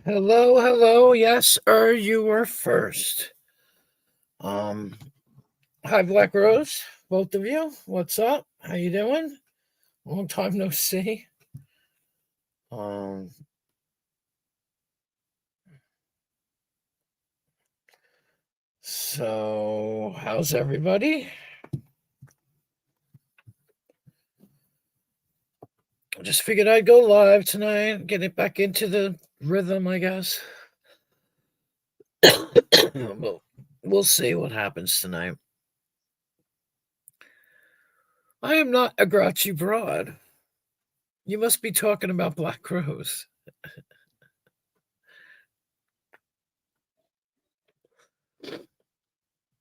Hello, hello. Yes, you were first. Um, Hi, Black Rose, both of you. What's up? How you doing? Long time no see. Um, so how's everybody? I just figured I'd go live tonight, get it back into the rhythm, I guess. Well, we'll see what happens tonight. I am not a grouchy broad. You must be talking about Black Rose.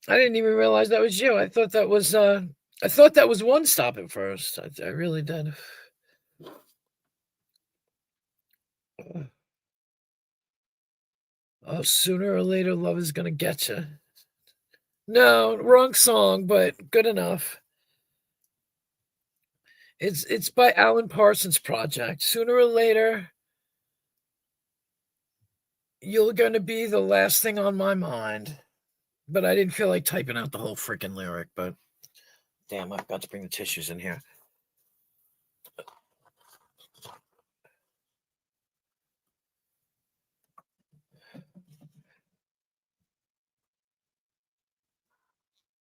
I didn't even realize that was you. I thought that was One Stop at first. I really did. Oh, sooner or later, love is gonna get you. No, wrong song, but good enough. It's by Alan Parsons Project. Sooner or later, you're gonna be the last thing on my mind. But I didn't feel like typing out the whole freaking lyric. But damn, I've got to bring the tissues in here.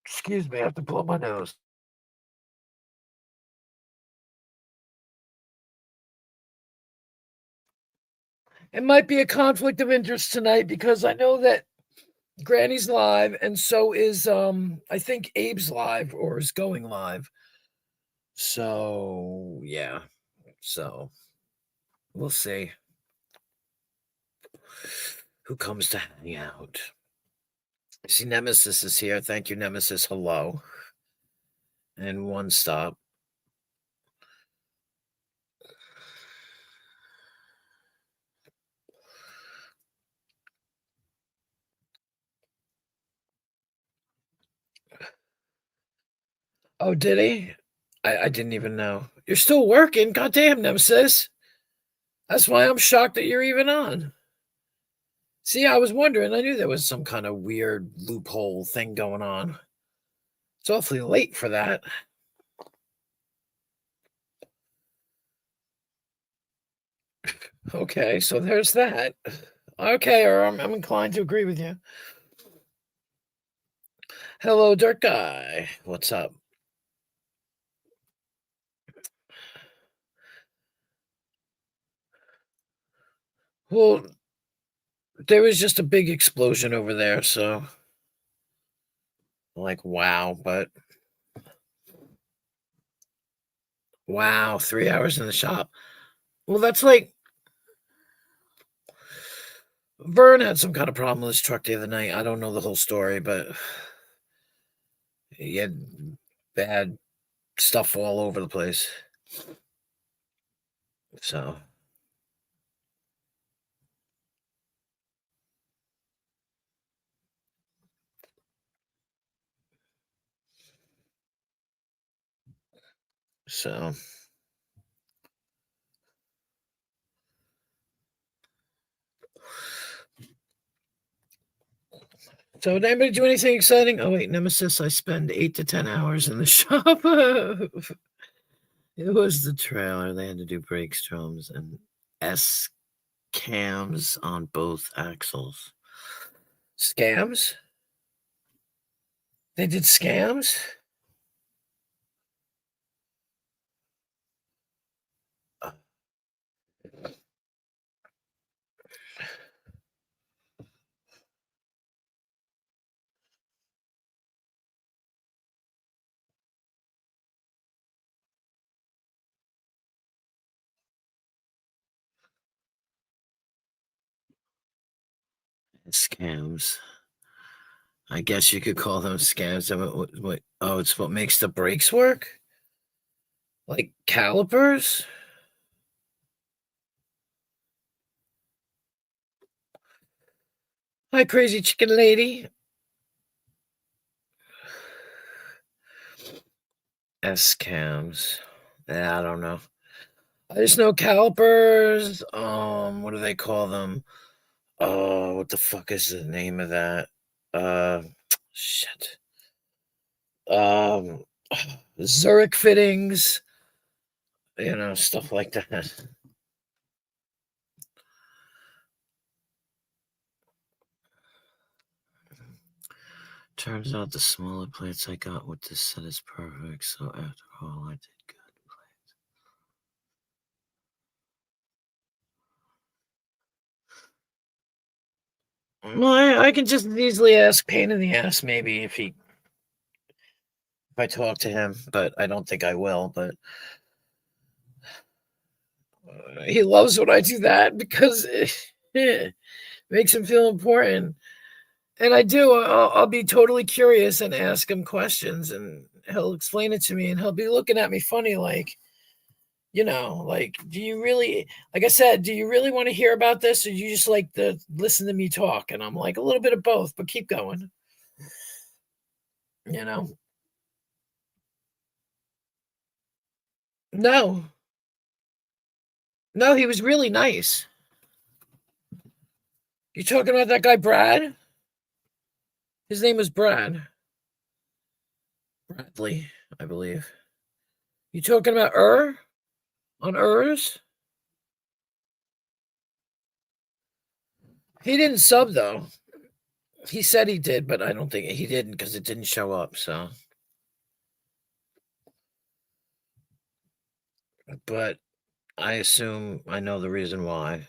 Excuse me, I have to blow my nose. It might be a conflict of interest tonight because I know that Granny's live, and so is I think Abe's live or is going live. So yeah. So we'll see who comes to hang out. I see Nemesis is here. Thank you, Nemesis. Hello. And One Stop. Oh, did he? I didn't even know. You're still working. Goddamn, Nemesis. That's why I'm shocked that you're even on. See, I was wondering. I knew there was some kind of weird loophole thing going on. It's awfully late for that. Okay, so there's that. Okay, or I'm inclined to agree with you. Hello, Dirt Guy. What's up? Well, there was just a big explosion over there, so like wow, but wow, 3 hours in the shop. Well, that's like Vern had some kind of problem with his truck the other night. I don't know the whole story, but he had bad stuff all over the place. So, so, so did anybody do anything exciting? Oh wait, Nemesis. I spend 8 to 10 hours in the shop. It was the trailer. They had to do brake drums and S cams on both axles. Scams? They did scams? Uh, Scams. I guess you could call them scams. Oh, it's what makes the brakes work? Like calipers? Hi, crazy chicken lady. S cams. I don't know. I just know calipers. What do they call them? Oh, what the fuck is the name of that? Uh, shit. Um, Zurich fittings, stuff like that. Turns out the smaller plates I got with this set is perfect, so after all, I did good. Well, I can just as easily ask pain in the ass maybe if I talk to him, but I don't think I will. But he loves when I do that because it makes him feel important. And I do. I'll be totally curious and ask him questions, and he'll explain it to me, and he'll be looking at me funny, like, like, do you really, like I said, do you really want to hear about this, or do you just like to listen to me talk? And I'm like, a little bit of both, but keep going. You know? No, no, he was really nice. You talking about that guy, Brad? His name was Brad. Bradley, I believe. You talking about on Urs? He didn't sub though. He said he did, but I don't think he didn't because it didn't show up. So, but I assume I know the reason why.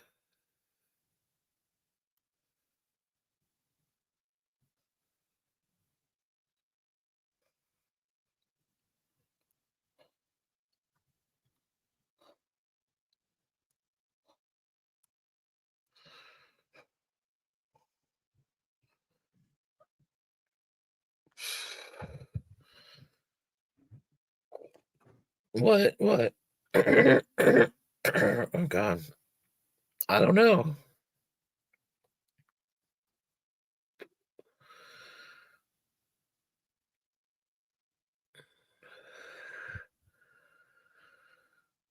What? What? Oh God, I don't know.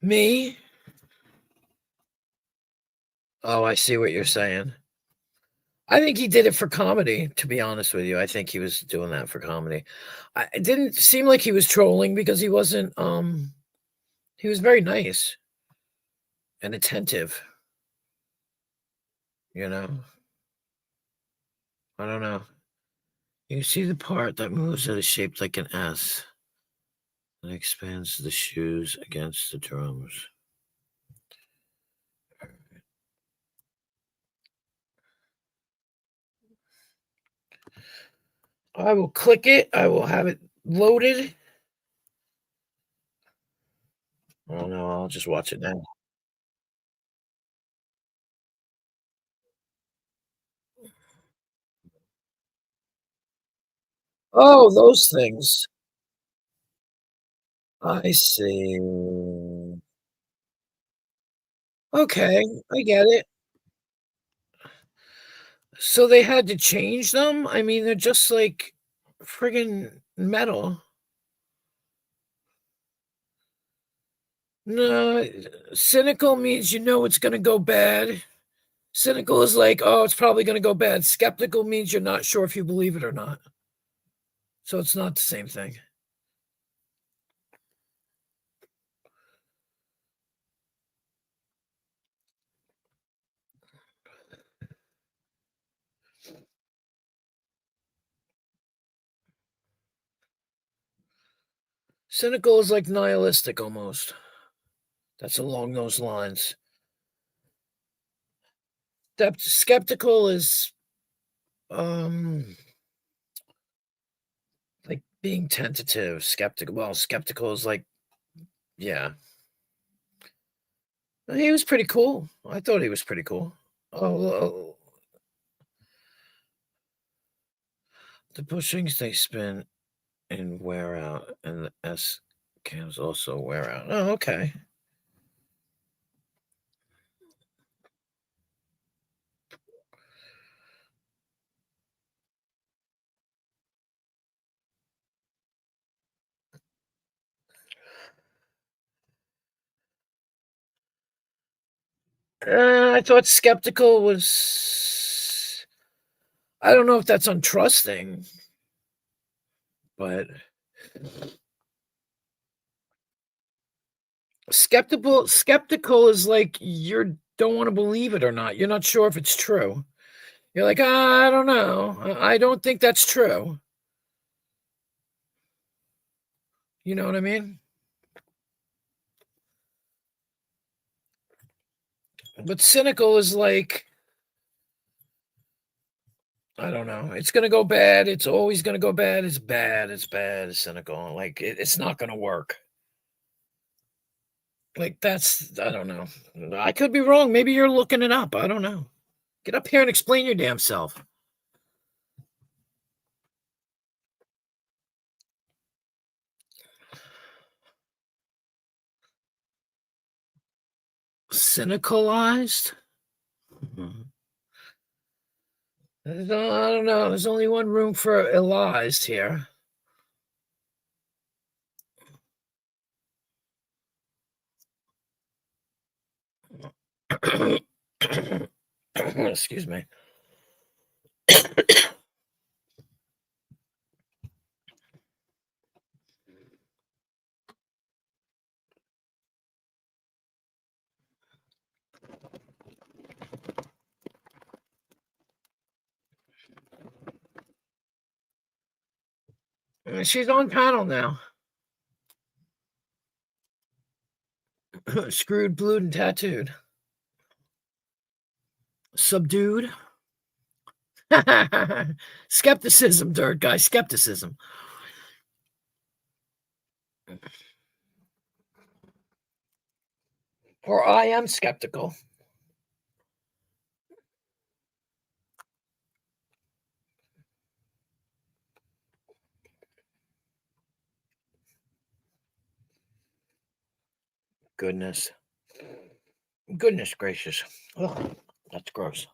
Me? Oh, I see what you're saying. I think he did it for comedy, to be honest with you. I think he was doing that for comedy. It didn't seem like he was trolling because he wasn't, he was very nice and attentive, you know? I don't know. You see the part that moves that is shaped like an S and expands the shoes against the drums. I will click it. I will have it loaded. Oh no, I'll just watch it now. Oh, those things. I see. Okay, I get it. So they had to change them? I mean, they're just like friggin' metal. No, cynical means you know it's gonna go bad. Cynical is like, oh, it's probably gonna go bad. Skeptical means you're not sure if you believe it or not. So it's not the same thing. Cynical is like nihilistic almost. That's along those lines. Skeptical is um like being tentative. Skeptical is like, yeah. He was pretty cool. I thought he was pretty cool. Oh, the bushings they spin and wear out, and the S cams also wear out. Oh, okay. I thought skeptical was. I don't know if that's untrusting, but skeptical is like you don't want to believe it or not. You're not sure if it's true. You're like, I don't know. I don't think that's true. You know what I mean? But cynical is like, I don't know. It's going to go bad. It's always going to go bad. It's bad. It's bad. It's cynical. Like, it's not going to work. Like, that's, I don't know. I could be wrong. Maybe you're looking it up. I don't know. Get up here and explain your damn self. Cynicalized? I don't know. There's only one room for Elized here. Excuse me. She's on panel now. Screwed, blued, and tattooed. Subdued. Skepticism, dirt guy. Skepticism. Or I am skeptical. Goodness gracious. Ugh, that's gross.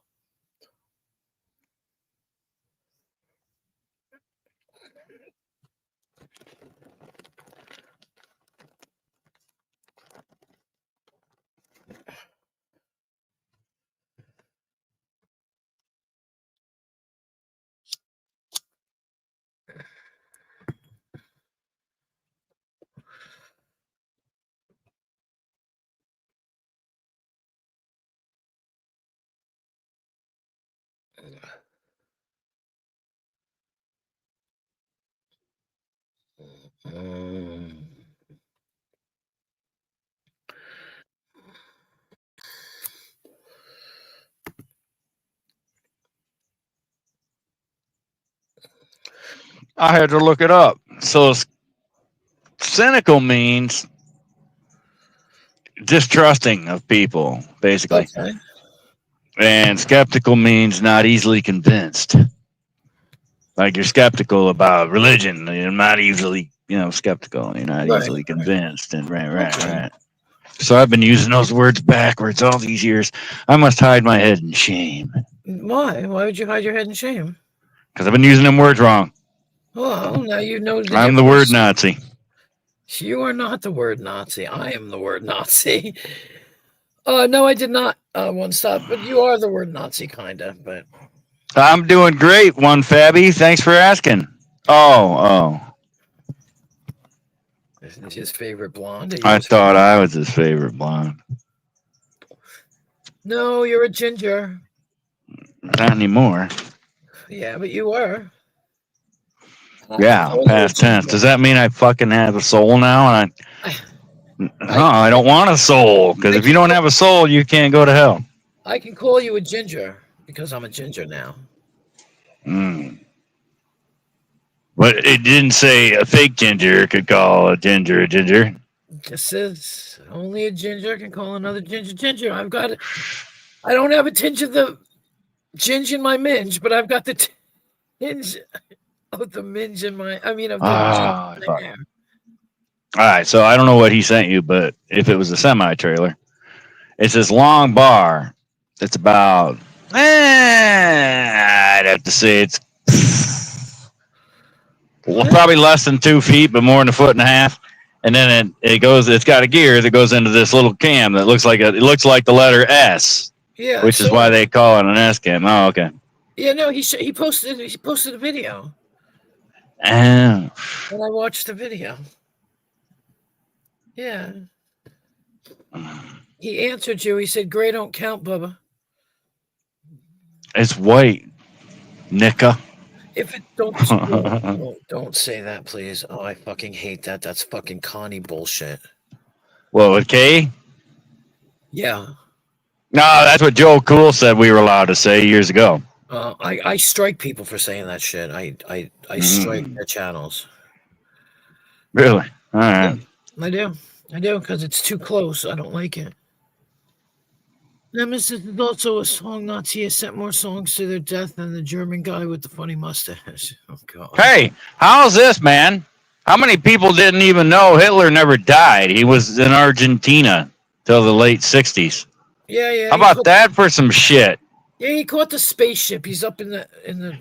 I had to look it up. So cynical means distrusting of people, basically. Okay. And skeptical means not easily convinced. Like you're skeptical about religion. You're not easily, skeptical. You're not Right. easily convinced. And right. So I've been using those words backwards all these years. I must hide my head in shame. Why? Why would you hide your head in shame? Because I've been using them words wrong. Well, now you know the I'm the word Nazi. You are not the word Nazi. I am the word Nazi. No, I did not one stop, but you are the word Nazi, kinda. But I'm doing great, one Fabby. Thanks for asking. Oh. Isn't it his favorite blonde? I thought I was his favorite blonde. No, you're a ginger. Not anymore. Yeah, but you were. Yeah, past tense. Does that mean I fucking have a soul now? And I don't want a soul, because if you don't have a soul, you can't go to hell. I can call you a ginger because I'm a ginger now. But it didn't say a fake ginger could call a ginger a ginger. It just says only a ginger can call another ginger. I don't have a tinge of the ginge in my minge, but I've got the tinge of the minge in my, of the ginge in my hair. All right, so I don't know what he sent you, but if it was a semi-trailer, it's this long bar. It's about, I'd have to say it's probably less than 2 feet, but more than 1.5 feet. And then it's got a gear that goes into this little cam that looks like the letter S. Yeah. Which is why they call it an S cam. Oh, okay. Yeah, no, he posted a video, And and I watched the video. Yeah, he answered you. He said, "Gray don't count, Bubba. it's white, Nicka. If it don't say that, please. Oh, I fucking hate that. That's fucking Connie bullshit. Well, okay. Yeah, No, that's what Joe Cool said we were allowed to say years ago. I strike people for saying that shit. I strike their channels. Really? All Yeah, right. I do, because it's too close. I don't like it. Nemesis is also a song Nazi has sent more songs to their death than the German guy with the funny mustache. Oh god. Hey, how's this, man? How many people didn't even know Hitler never died? He was in Argentina till the late 60s. Yeah. How about that for some shit? Yeah, he caught the spaceship. He's up in the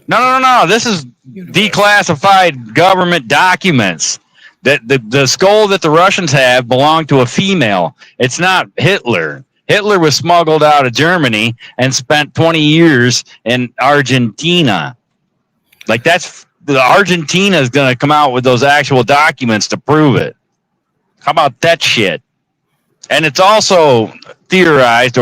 No. This is universe. declassified government documents. That the skull that the Russians have belonged to a female. It's not Hitler. Hitler was smuggled out of Germany and spent 20 years in Argentina. Like that's the Argentina is going to come out with those actual documents to prove it. How about that shit? And it's also theorized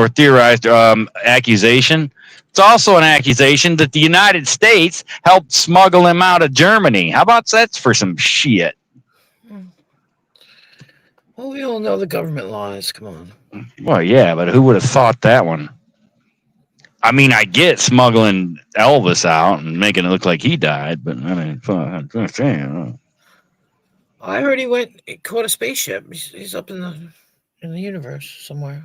accusation. It's also an accusation that the United States helped smuggle him out of Germany. How about that for some shit? Well, we all know the government lies. Come on. Well, yeah, but who would have thought that one? I mean, I get smuggling Elvis out and making it look like he died, but I mean, I heard he caught a spaceship. He's up in the universe somewhere.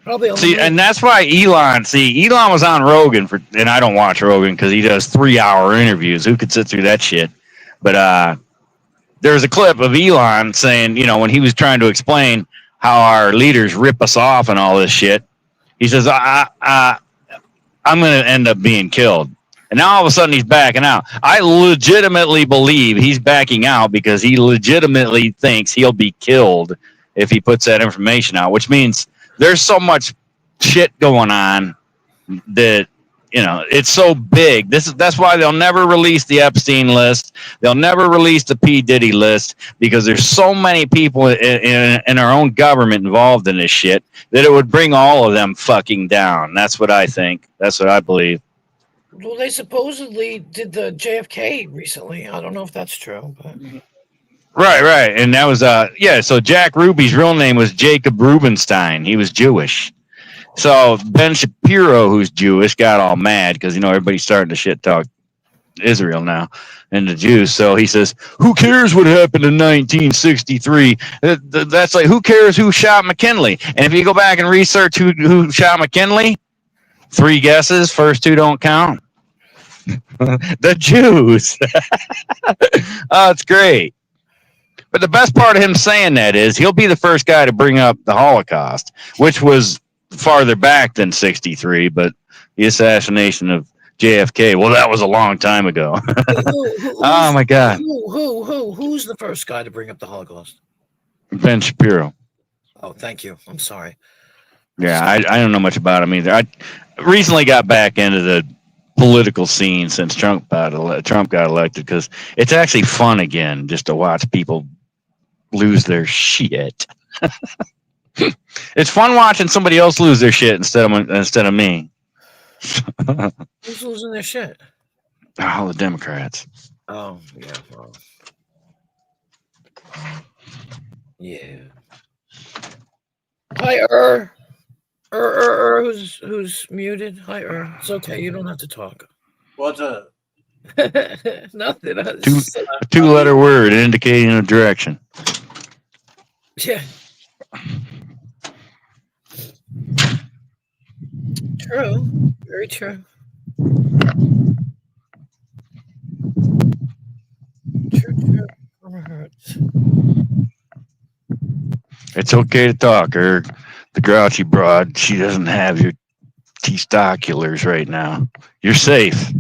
Probably on see, and that's why Elon was on Rogan and I don't watch Rogan because he does 3-hour interviews. Who could sit through that shit? But there's a clip of Elon saying, when he was trying to explain how our leaders rip us off and all this shit, he says, I'm going to end up being killed. And now all of a sudden he's backing out. I legitimately believe he's backing out because he legitimately thinks he'll be killed if he puts that information out, which means there's so much shit going on that, it's so big. That's why they'll never release the Epstein list. They'll never release the P. Diddy list because there's so many people in our own government involved in this shit that it would bring all of them fucking down. That's what I think. That's what I believe. Well, they supposedly did the JFK recently. I don't know if that's true, but right, and that was so Jack Ruby's real name was Jacob Rubenstein. He was Jewish. So Ben Shapiro, who's Jewish, got all mad because everybody's starting to shit talk Israel now and the Jews. So he says, "Who cares what happened in 1963? That's like, who cares who shot McKinley?" And if you go back and research who shot McKinley, 3 guesses. First 2 don't count. The Jews. Oh, it's great. But the best part of him saying that is he'll be the first guy to bring up the Holocaust, which was farther back than 63, but the assassination of JFK, well, that was a long time ago. Oh my god. Who's the first guy to bring up the Holocaust? Ben Shapiro. Oh, thank you. I'm sorry. Yeah, I don't know much about him either. I recently got back into the political scene since Trump got elected because it's actually fun again just to watch people lose their shit. It's fun watching somebody else lose their shit instead of me. Who's losing their shit? All the Democrats. Oh, yeah. Well. Yeah. Hi, who's muted? Hi, It's okay. You don't have to talk. What's up? Nothing. 2-letter word indicating a direction. Yeah. True. Very true. True. Hurts. It's okay to talk, Eric. The grouchy broad, she doesn't have your testiculars right now. You're safe.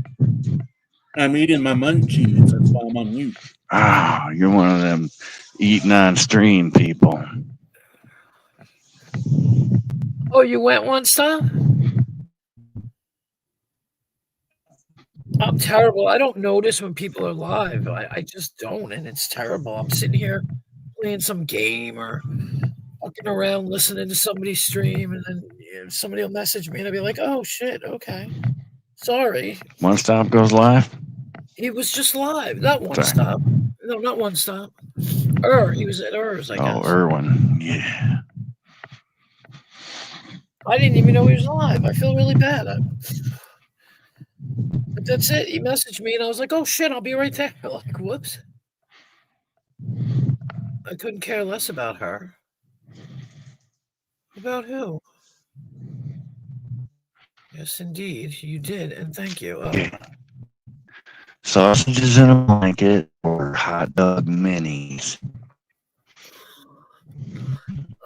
I'm eating my munchies. That's why I'm on mute. Ah, you're one of them eating on stream people. Oh, you went once, Tom? I'm terrible. I don't notice when people are live. I just don't, and it's terrible. I'm sitting here playing some game or fucking around listening to somebody stream, and then somebody will message me, and I'll be like, "Oh shit, okay, sorry." One Stop goes live. He was just live. Not One Sorry. Stop. No, not One Stop. He was at Urs, I Oh, guess. Irwin. Yeah. I didn't even know he was live. I feel really bad. But that's it. He messaged me, and I was like, "Oh shit, I'll be right there." Like, whoops. I couldn't care less about her. About who? Yes, indeed, you did, and thank you. Okay. Sausages in a blanket or hot dog minis.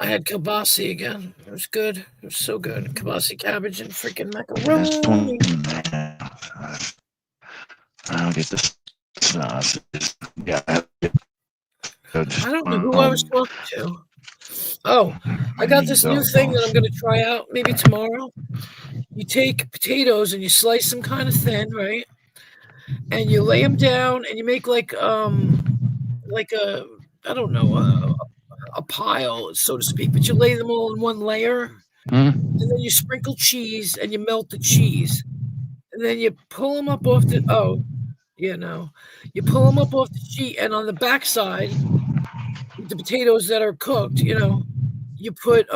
I had kibasi again. It was good. It was so good. Kibasi cabbage and freaking That's macaroni. 20. I'll get the sausages. Yeah. I don't know who I was talking to. Oh, I got this new thing that I'm going to try out maybe tomorrow. You take potatoes and you slice them kind of thin, right? And you lay them down and you make like a I don't know a pile, so to speak, but you lay them all in one layer, and then you sprinkle cheese and you melt the cheese, and then you pull them up off the you pull them up off the sheet, and on the backside, the potatoes that are cooked, you put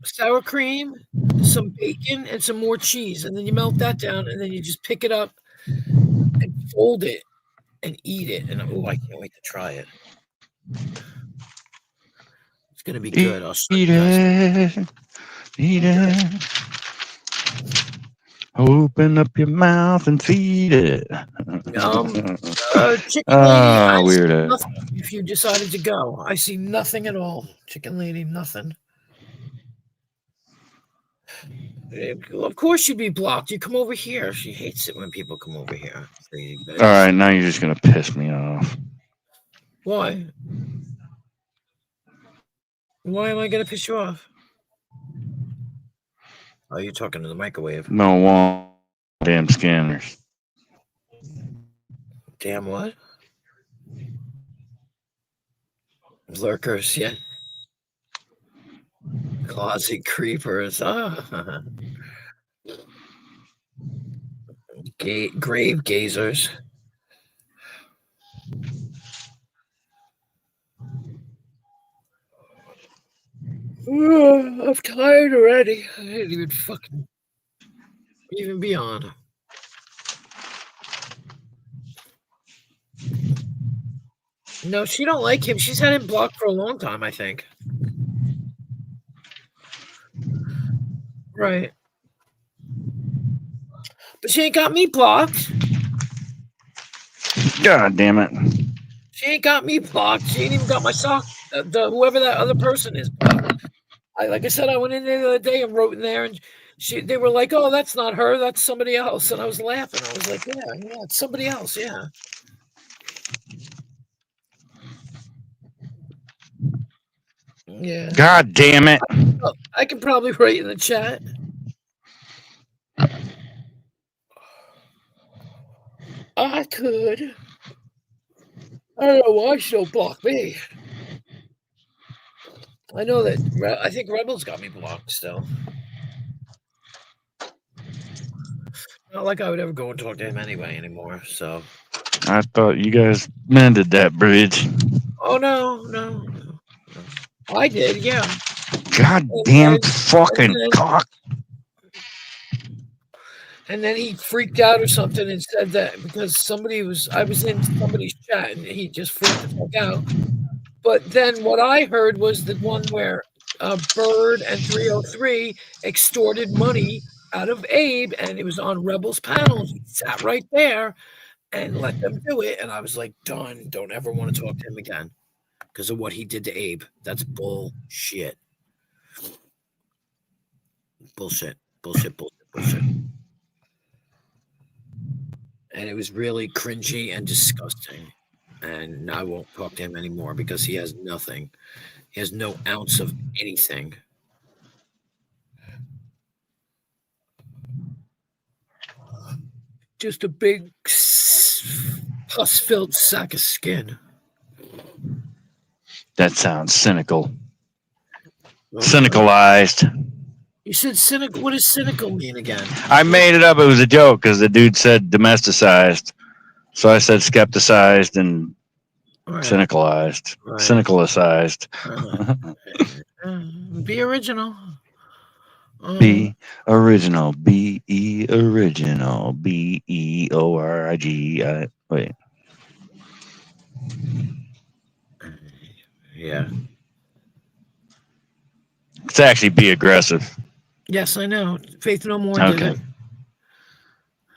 sour cream, some bacon, and some more cheese, and then you melt that down, and then you just pick it up and fold it and eat it. And I can't wait to try it. It's gonna be good. I'll show you guys. Eat it. Open up your mouth and feed it. Chicken Lady, I see weirdo. nothing if you decided to go. I see nothing at all. Chicken Lady, nothing. Of course you'd be blocked. You come over here. She hates it when people come over here. All right, now you're just gonna piss me off. Why? Why am I gonna piss you off? Oh, you're talking to the microwave. No, damn scanners. Damn what? Lurkers, yeah. Closet creepers. Grave gazers. I'm tired already. I didn't even fucking be on. No, she don't like him. She's had him blocked for a long time, I think. Right. But she ain't got me blocked. God damn it. She ain't got me blocked. She ain't even got my sock. Whoever that other person is blocked. Like I said, I went in there the other day and wrote in there, and they were like, "Oh, that's not her. That's somebody else." And I was laughing. I was like, "Yeah, it's somebody else. Yeah." Yeah. God damn it. I can probably write in the chat. I could. I don't know why she don't block me. I know that. I think Rebel's got me blocked still. Not like I would ever go and talk to him anyway anymore. So. I thought you guys mended that bridge. Oh no. I did, yeah. Goddamn fucking cock. And then he freaked out or something and said that because I was in somebody's chat and he just freaked the fuck out. But then what I heard was the one where Bird and 303 extorted money out of Abe, and it was on Rebels panels. He sat right there and let them do it. And I was like, done. Don't ever want to talk to him again because of what he did to Abe. That's bullshit. Bullshit. And it was really cringy and disgusting. And I won't talk to him anymore because he has nothing. He has no ounce of anything. Just a big pus-filled sack of skin. That sounds cynical. Okay. Cynicalized. You said cynical. What does cynical mean again? I made it up. It was a joke because the dude said domesticized. So I said skepticized and Right. cynicalized. Right. Cynicalized. Be original. Be original. B-E original. B-E-O-R-I-G-I. Wait. Yeah. It's actually be aggressive. Yes, I know. Faith No More did Okay. it.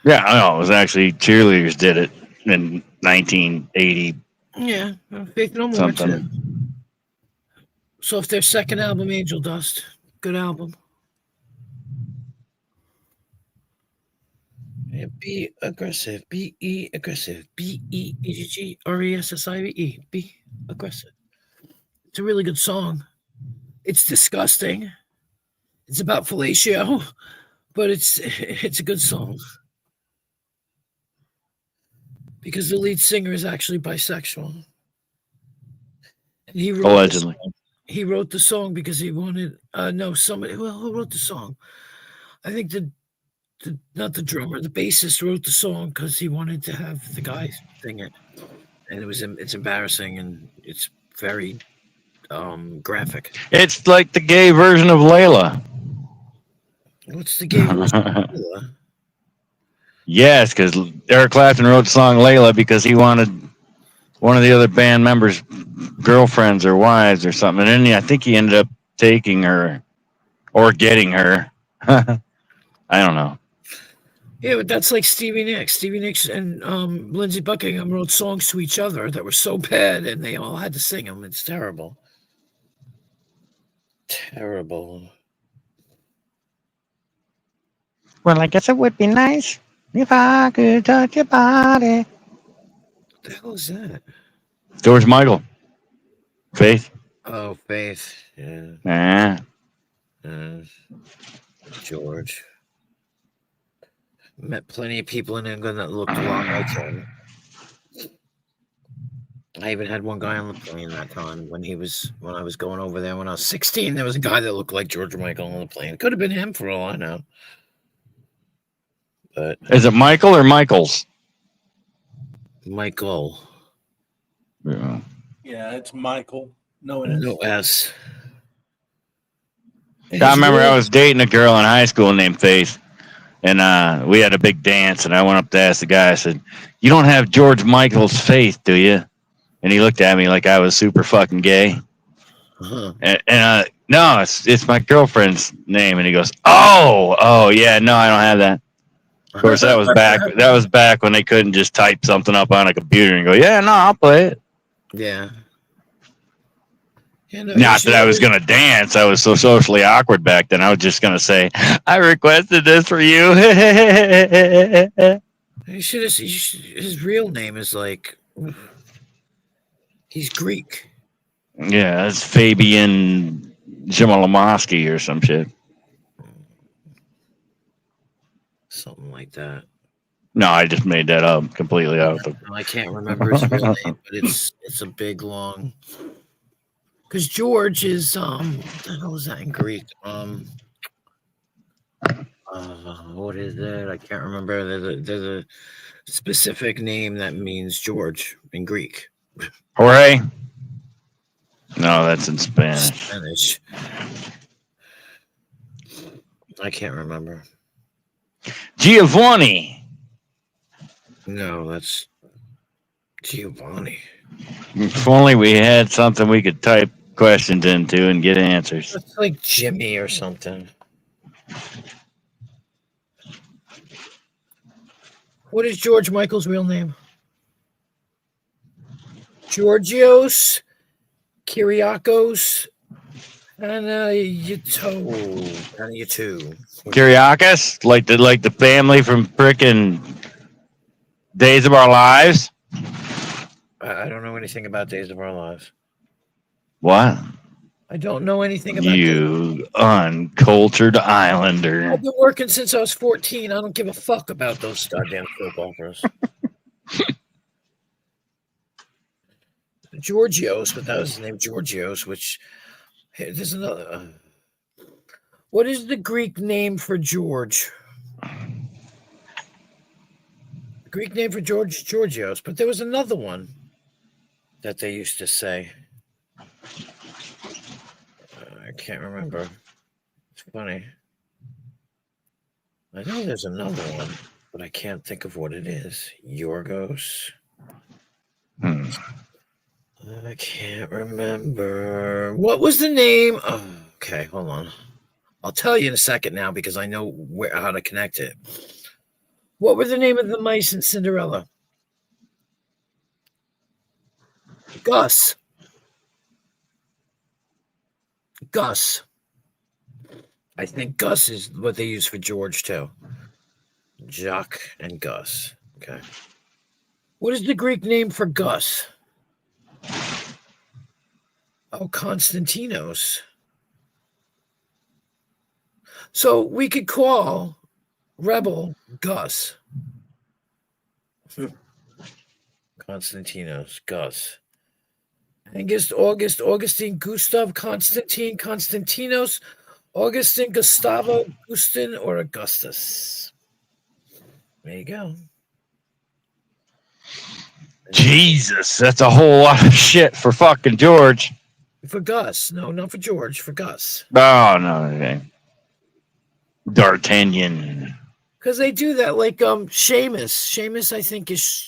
Yeah, I know. It was actually cheerleaders did it in 1980 Yeah, Faith No More something. too. So if their second album, Angel Dust, good album. Yeah, be aggressive. B-E aggressive. B-E-G-G-R-E-S-S-I-V-E. Be aggressive. It's a really good song. It's disgusting. It's about fellatio, but it's a good song. Because the lead singer is actually bisexual. And he wrote Allegedly. He wrote the song because he wanted somebody who wrote the song. I think not the drummer, the bassist wrote the song because he wanted to have the guy sing it, and it's embarrassing and it's very graphic. It's like the gay version of Layla. What's the gay version? Yes, because Eric Clapton wrote the song Layla because he wanted one of the other band members' girlfriends or wives or something, and then I think he ended up taking her or getting her. I don't know. Yeah, but that's like Stevie Nicks. Stevie Nicks and Lindsey Buckingham wrote songs to each other that were so bad, and they all had to sing them. It's terrible. Terrible. Well, I guess it would be nice if I could touch your body. What the hell is that? George Michael. Faith. Oh, Faith. Yeah. George. Met plenty of people in England that looked a lot like him. I even had one guy on the plane that time when I was going over there when I was 16. There was a guy that looked like George Michael on the plane. Could have been him for all I know. But is it Michael or Michaels? Michael. Yeah, it's Michael. No S. No S. I remember I was dating a girl in high school named Faith, and we had a big dance, and I went up to ask the guy, I said, "You don't have George Michael's Faith, do you?" And he looked at me like I was super fucking gay. Uh-huh. And no, it's my girlfriend's name. And he goes, oh, yeah, no, I don't have that. Of course, that was back when they couldn't just type something up on a computer and go, yeah, no, I'll play it. Yeah. No, not that I was going to dance. I was so socially awkward back then. I was just going to say, I requested this for you. His real name is like, he's Greek. Yeah, it's Fabian Jimalamoski or some shit. Something like that. No, I just made that up completely out. I can't remember his real name, but it's a big long. Because George is what the hell is that in Greek? What is it? I can't remember. There's a specific name that means George in Greek. Jorge? No, that's in Spanish. I can't remember. Giovanni. No, that's Giovanni. If only we had something we could type questions into and get answers. It's like Jimmy or something. What is George Michael's real name? Georgios Kyriakos Anayatou. Kyriakos? Like the family from frickin' Days of Our Lives? I don't know anything about Days of Our Lives. What? I don't know anything about You uncultured Islander. I've been working since I was 14. I don't give a fuck about those goddamn soap operas. Georgios, but that was his name, Georgios, which hey, there's another. What is the Greek name for George? The Greek name for George is Georgios, but there was another one that they used to say. I can't remember. It's funny. I know there's another one, but I can't think of what it is. Yorgos. I can't remember. What was the name? Oh, okay, hold on. I'll tell you in a second now because I know how to connect it. What were the name of the mice in Cinderella? Gus. Gus. I think Gus is what they use for George too. Jacques and Gus. Okay. What is the Greek name for Gus? Oh, Konstantinos. So we could call Rebel Gus. Konstantinos, Gus. Angus, August, Augustine, Gustav, Constantine, Konstantinos, Augustine, Gustavo, Gustin, or Augustus. There you go. Jesus, that's a whole lot of shit for fucking George. For Gus. No, not for George, for Gus. Oh, no. Okay. D'Artagnan. Because they do that like Seamus. Seamus, I think, is...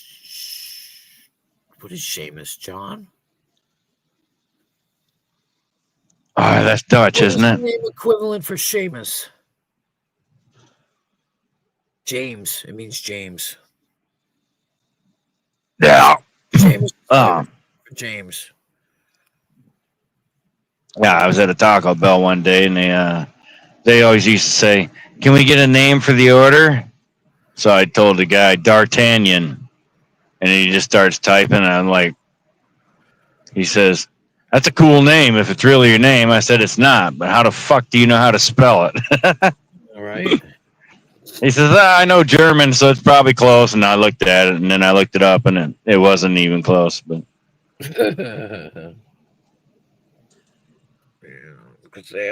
What is Seamus? John? Oh, that's Dutch, What isn't is it? the name equivalent for Seamus? James. It means James. Yeah. James. Oh. James. Yeah, I was at a Taco Bell one day, and they always used to say, "Can we get a name for the order?" So I told the guy D'Artagnan, and he just starts typing, and I'm like, he says, "That's a cool name if it's really your name." I said, "It's not, but how the fuck do you know how to spell it?" All right. He says, "I know German, so it's probably close." And I looked at it, and then I looked it up, and it wasn't even close. But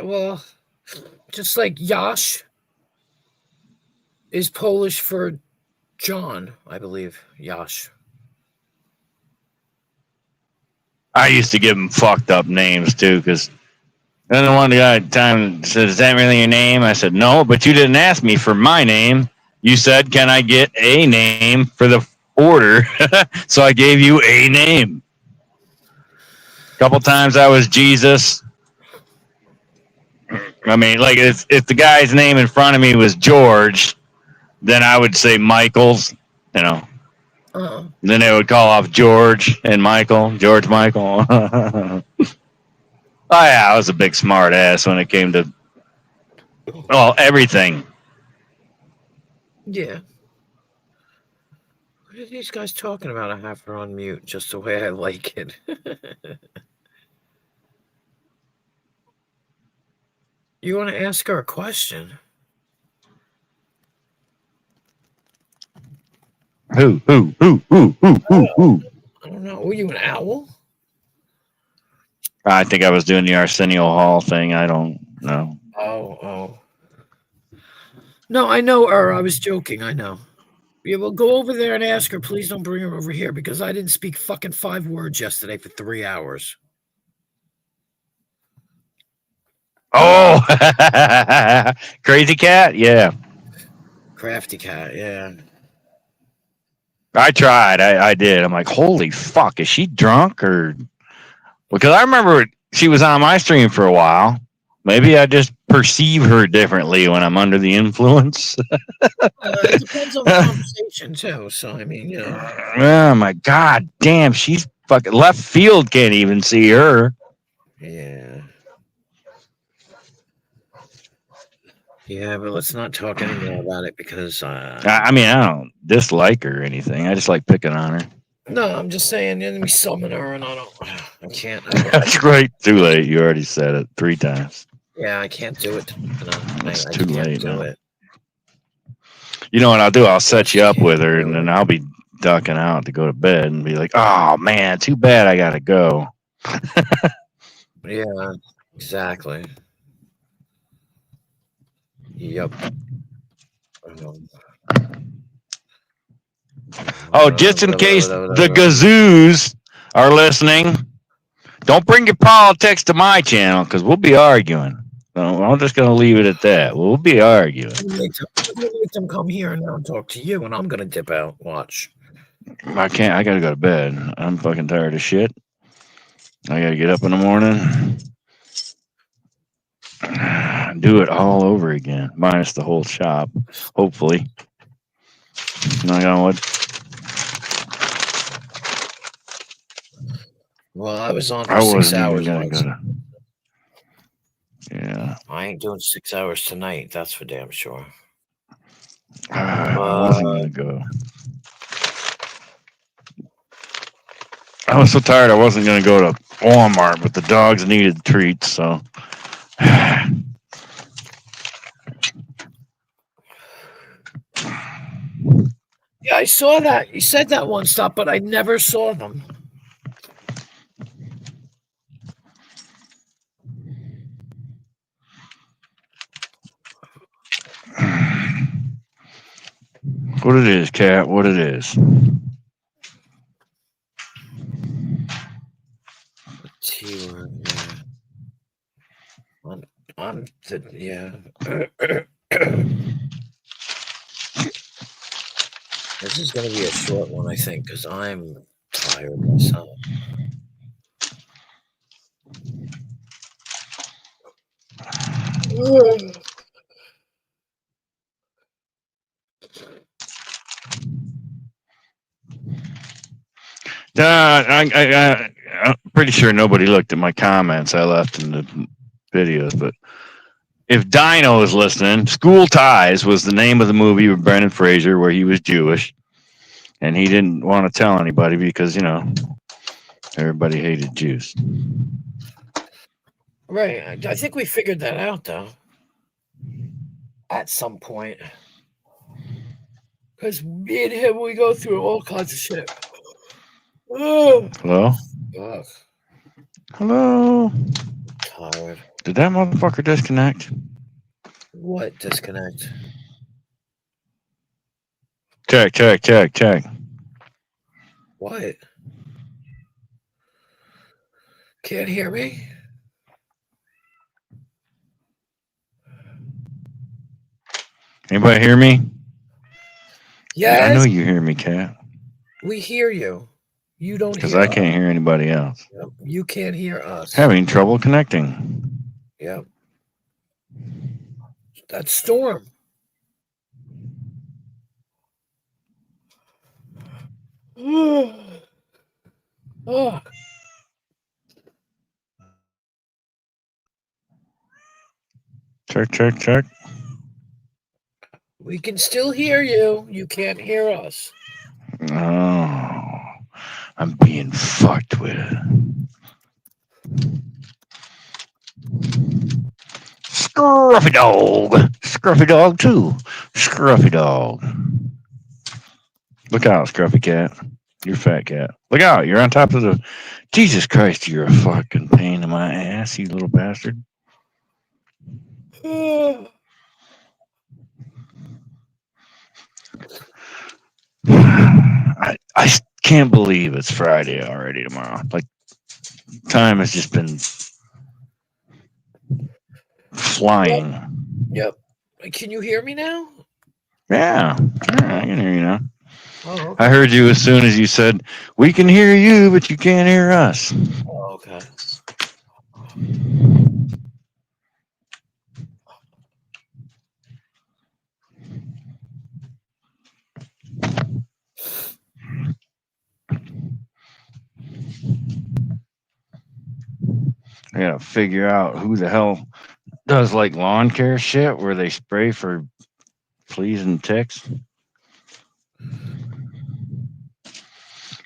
well, just like Yash is Polish for John, I believe. Yash. I used to give him fucked up names too, because then the one guy at the time said, "Is that really your name?" I said, "No, but you didn't ask me for my name. You said, 'Can I get a name for the order?' So I gave you a name." A couple times I was Jesus. I mean, like if the guy's name in front of me was George, then I would say Michael's, you know. Uh-huh. Then they would call off George and Michael, George Michael. Oh yeah, I was a big smart ass when it came to everything. Yeah. What are these guys talking about? I have her on mute just the way I like it. You want to ask her a question? Who? I don't know. Were you an owl? I think I was doing the Arsenio Hall thing. I don't know. Oh. No, I know her. I was joking. I know. Yeah, well, go over there and ask her. Please don't bring her over here because I didn't speak fucking 5 words yesterday for 3 hours. Oh, Crazy Cat? Yeah. Crafty Cat, yeah. I tried. I did. I'm like, holy fuck, is she drunk or? Because I remember she was on my stream for a while. Maybe I just perceive her differently when I'm under the influence. It depends on the conversation too. So I mean, you know. Oh my god, damn, she's fucking left field. Can't even see her. Yeah. Yeah, but let's not talk anymore about it because. I mean, I don't dislike her or anything. I just like picking on her. No, I'm just saying, let me summon her, and I can't. That's great. Too late. You already said it 3 times. Yeah, I can't do it. It's I too can't late do now. it. You know what I'll do? I'll set Just you up with can't her, do and then it. I'll be ducking out to go to bed and be like, "Oh man, too bad I gotta go." Yeah, exactly. Yep. Oh, just in case the gazoos are listening, don't bring your politics to my channel because we'll be arguing. So I'm just gonna leave it at that. We'll be arguing. I'm gonna make them come here and now talk to you, and I'm gonna dip out. Watch. I can't. I gotta go to bed. I'm fucking tired of shit. I gotta get up in the morning, do it all over again, minus the whole shop. Hopefully, knock on wood. Well, I was on for I 6 wasn't even hours gonna once. go to. Yeah, I ain't doing 6 hours tonight. That's for damn sure. I wasn't gonna go. I was so tired. I wasn't gonna go to Walmart, but the dogs needed treats, so. Yeah, I saw that. You said that one stop, but I never saw them. What it is, cat? What it is? T-word, yeah. On the yeah. This is gonna be a short one, I think, because I'm tired myself. I'm pretty sure nobody looked at my comments I left in the videos, but if Dino is listening, School Ties was the name of the movie with Brendan Fraser where he was Jewish, and he didn't want to tell anybody because everybody hated Jews. Right. I think we figured that out though. At some point. Because me and him, we go through all kinds of shit. Oh, Hello? ugh, Hello? tired. Did that motherfucker disconnect? What disconnect? Check. What? Can't hear me? Anybody hear me? Yes. I know you hear me, Cat, We hear you. You don't because hear I us. can't hear anybody else. Yep. You can't hear us. Having trouble connecting. Yep. That's Storm. Oh. Check. We can still hear you. You can't hear us. Oh, I'm being fucked with. Scruffy dog too. Scruffy dog. Look out, Scruffy cat. You're fat cat. Look out, you're on top of the. Jesus Christ, you're a fucking pain in my ass, you little bastard. I can't believe it's Friday already tomorrow. Like, time has just been flying. Yep. Can you hear me now? Yeah, I can hear you now. Oh, okay. I heard you as soon as you said, "We can hear you, but you can't hear us." Oh, okay. I gotta figure out who the hell does like lawn care shit where they spray for fleas and ticks.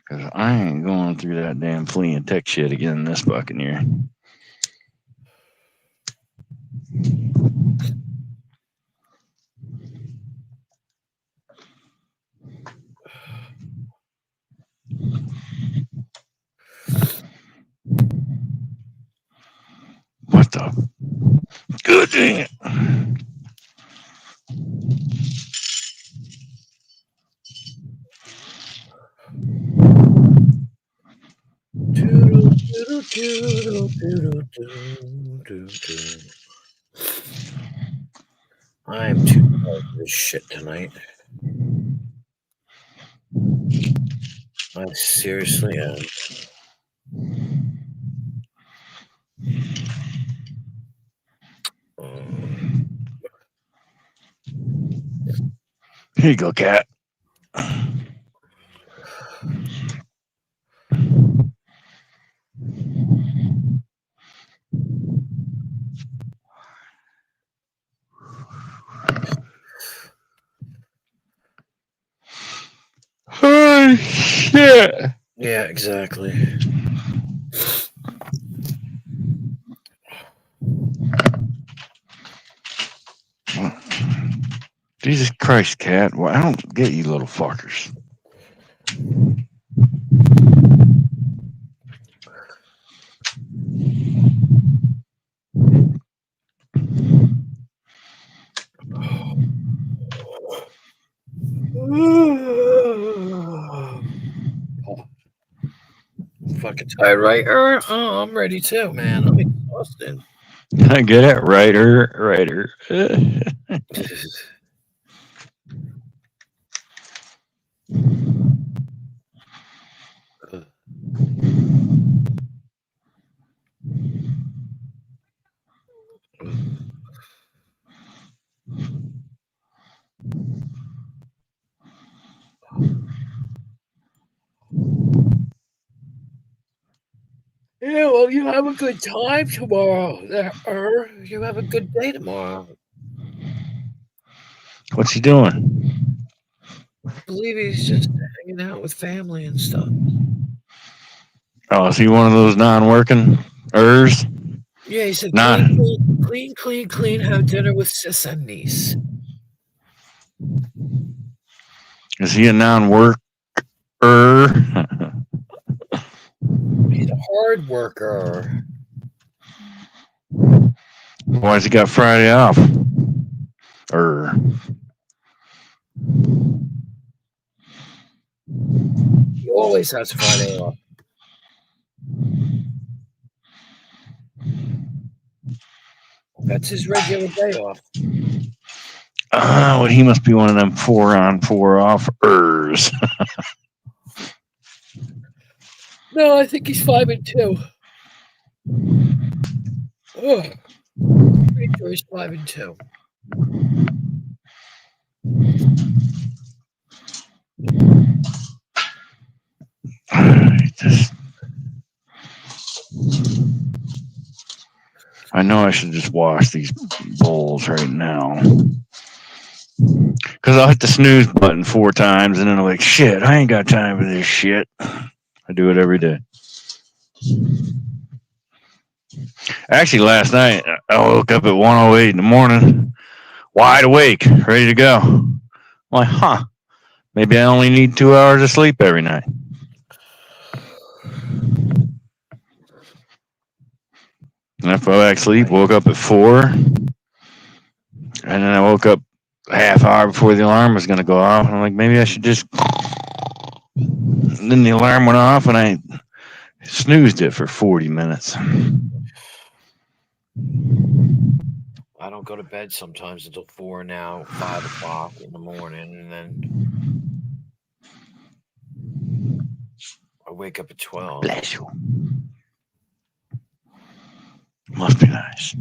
Cause Because I ain't going through that damn flea and tick shit again this fucking year. What the? Good damn. I am too tired for this shit tonight. I seriously am. Here you go, cat. Oh, shit. Yeah, exactly. Jesus Christ, cat. Well, I don't get you little fuckers. Fucking tired, right? Oh, I'm ready too, man. I'm exhausted. I get it, writer. Yeah, well, you have a good time tomorrow. You have a good day tomorrow. What's he doing? I believe he's just hanging out with family and stuff. Oh, is he one of those non-working ers? Yeah, he said Nah. clean, have dinner with sis and niece. Is he a non-worker? He's a hard worker. Why's he got Friday off? He always has Friday off. That's his regular day off. Well, he must be one of them 4 on 4 off ers. No, I think he's 5-2. Ugh. Pretty sure he's 5-2. I know I should just wash these bowls right now. Because I'll hit the snooze button 4 times and then I'm like, shit, I ain't got time for this shit. I do it every day. Actually, last night, I woke up at 1:08 in the morning, wide awake, ready to go. I'm like, maybe I only need 2 hours of sleep every night. And I fell back asleep, woke up at 4, and then I woke up a half hour before the alarm was going to go off. And I'm like, maybe I should just. And then the alarm went off, and I snoozed it for 40 minutes. I don't go to bed sometimes until 4 now, 5 o'clock in the morning, and then I wake up at 12. Bless you. Must be nice.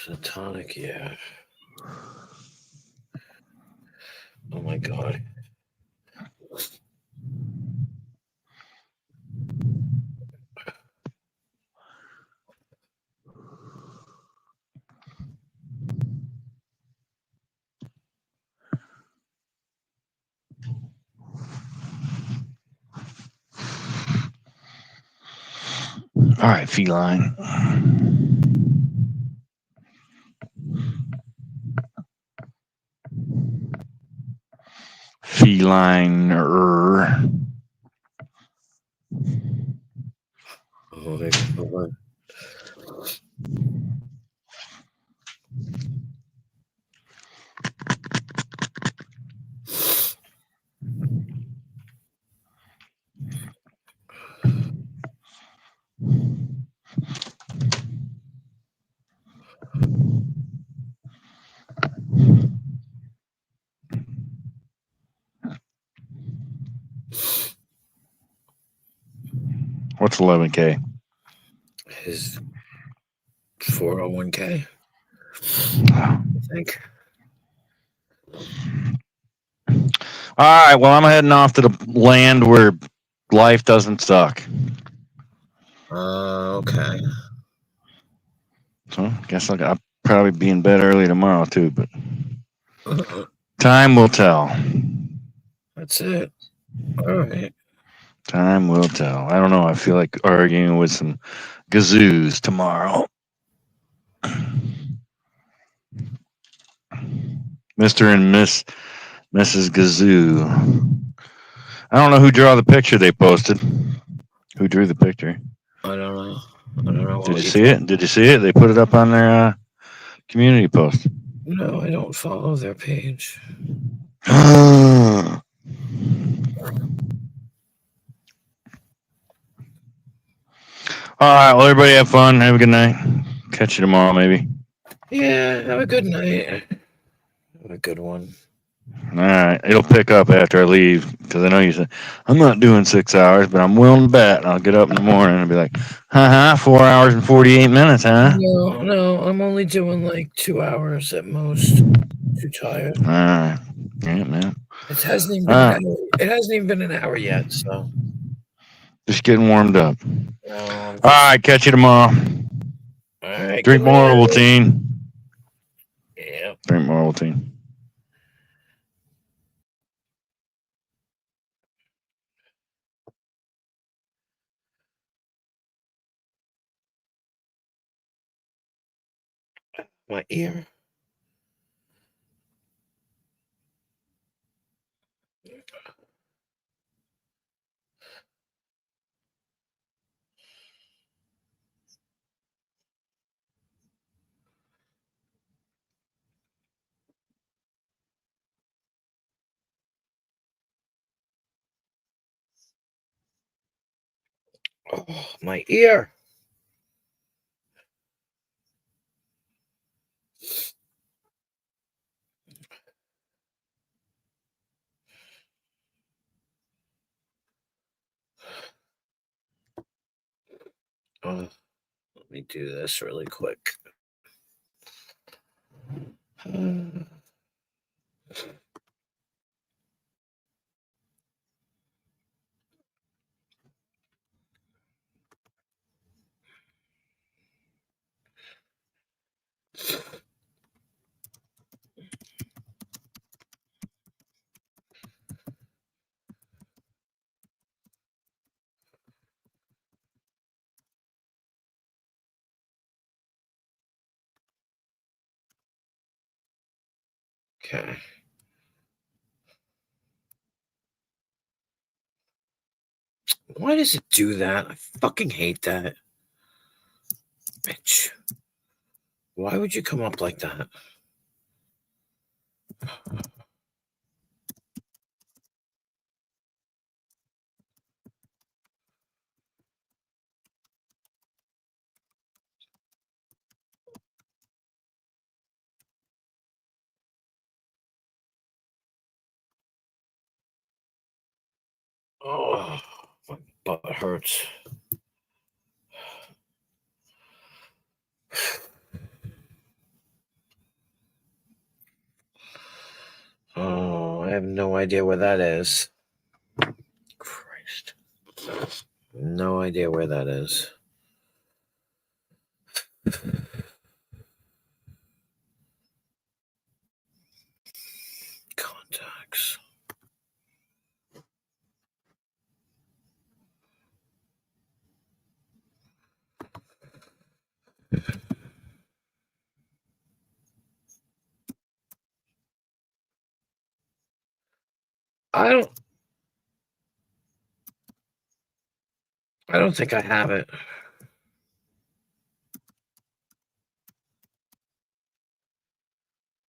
It's a tonic, yeah. Oh my god. All right, feline. Feline-er. Oh my god. What's 11K? His 401k, I think. All right, well, I'm heading off to the land where life doesn't suck. Okay. So, guess I'll probably be in bed early tomorrow, too, but time will tell. That's it. All right. Time will tell. I don't know. I feel like arguing with some gazoos tomorrow. Mr. and Mrs. Gazoo. I don't know who drew the picture they posted. Who drew the picture? I don't know. I don't know. Did you see it? Did you see it? They put it up on their community post. No, I don't follow their page. All right. Well, everybody have fun. Have a good night. Catch you tomorrow, maybe. Yeah, have a good night. Have a good one. All right. It'll pick up after I leave because I know you said, I'm not doing 6 hours, but I'm willing to bet. And I'll get up in the morning and be like, 4 hours and 48 minutes, huh? No, I'm only doing like 2 hours at most. Too tired. All right. Yeah, man. It hasn't even All been right. an hour. It hasn't even been an hour yet. So. Just getting warmed up. No, All right. Catch you tomorrow. All right. Drink more Ovaltine. Yeah. Drink more Ovaltine. My ear. Oh, my ear. Let me do this really quick. Okay. Why does it do that? I fucking hate that. Bitch. Why would you come up like that? Oh, my butt hurts. Oh, I have have no idea where that is. Christ. No idea where that is. Contacts. I don't think I have it.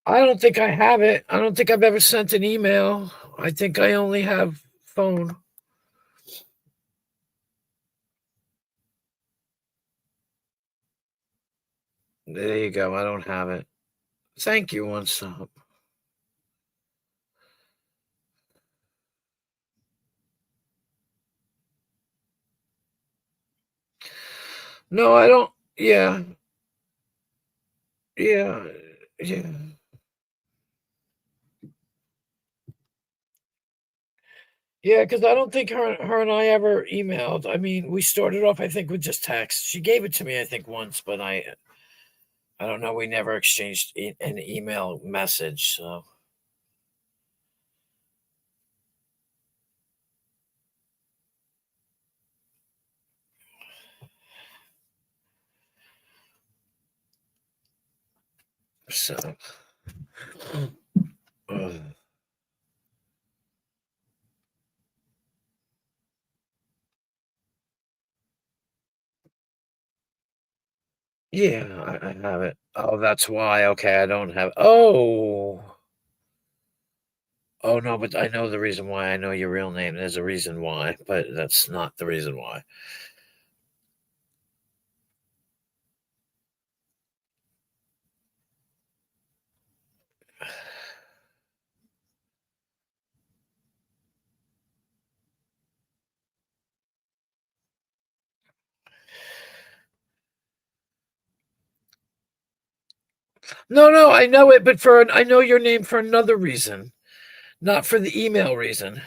I don't think I have it. I don't think I've ever sent an email. I think I only have phone. There you go. I don't have it. Thank you, One Stop. No, I don't. Yeah. Yeah. Yeah. Yeah, because I don't think her and I ever emailed. I mean, we started off, I think, with just text. She gave it to me, I think, once, but I don't know. We never exchanged an email message. So ugh. Yeah, I have it. Oh, that's why. Okay, I don't have. Oh. Oh no, but I know the reason why. I know your real name. There's a reason why, but that's not the reason why. No, I know it, but I know your name for another reason, not for the email reason.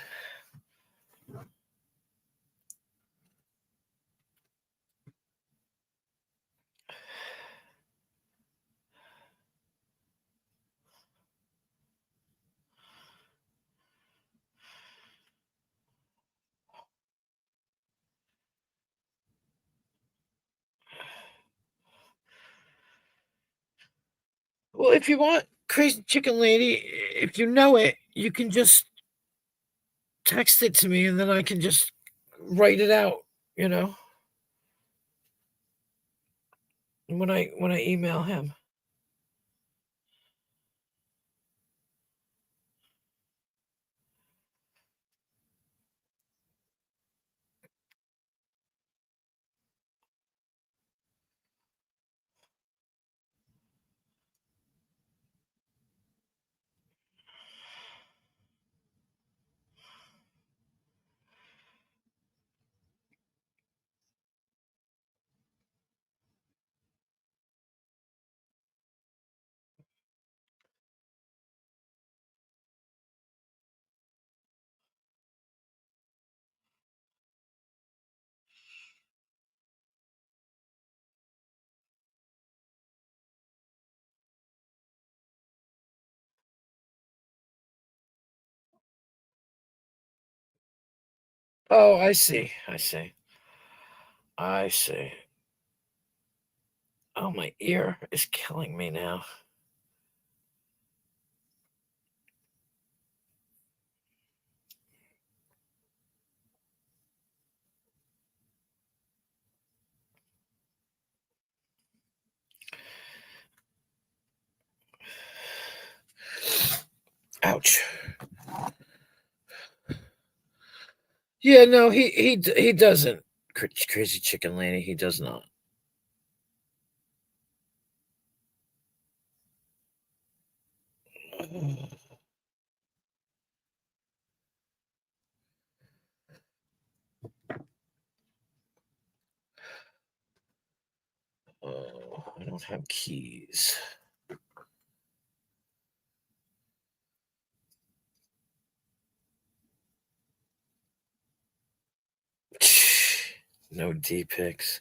Well, if you want, Crazy Chicken Lady, if you know it, you can just text it to me, and then I can just write it out. You know, when I email him. Oh, I see. I see. I see. Oh, my ear is killing me now. Ouch. Yeah, no, he doesn't. Crazy Chicken Lady, he does not. Oh, I don't have keys. No D pics.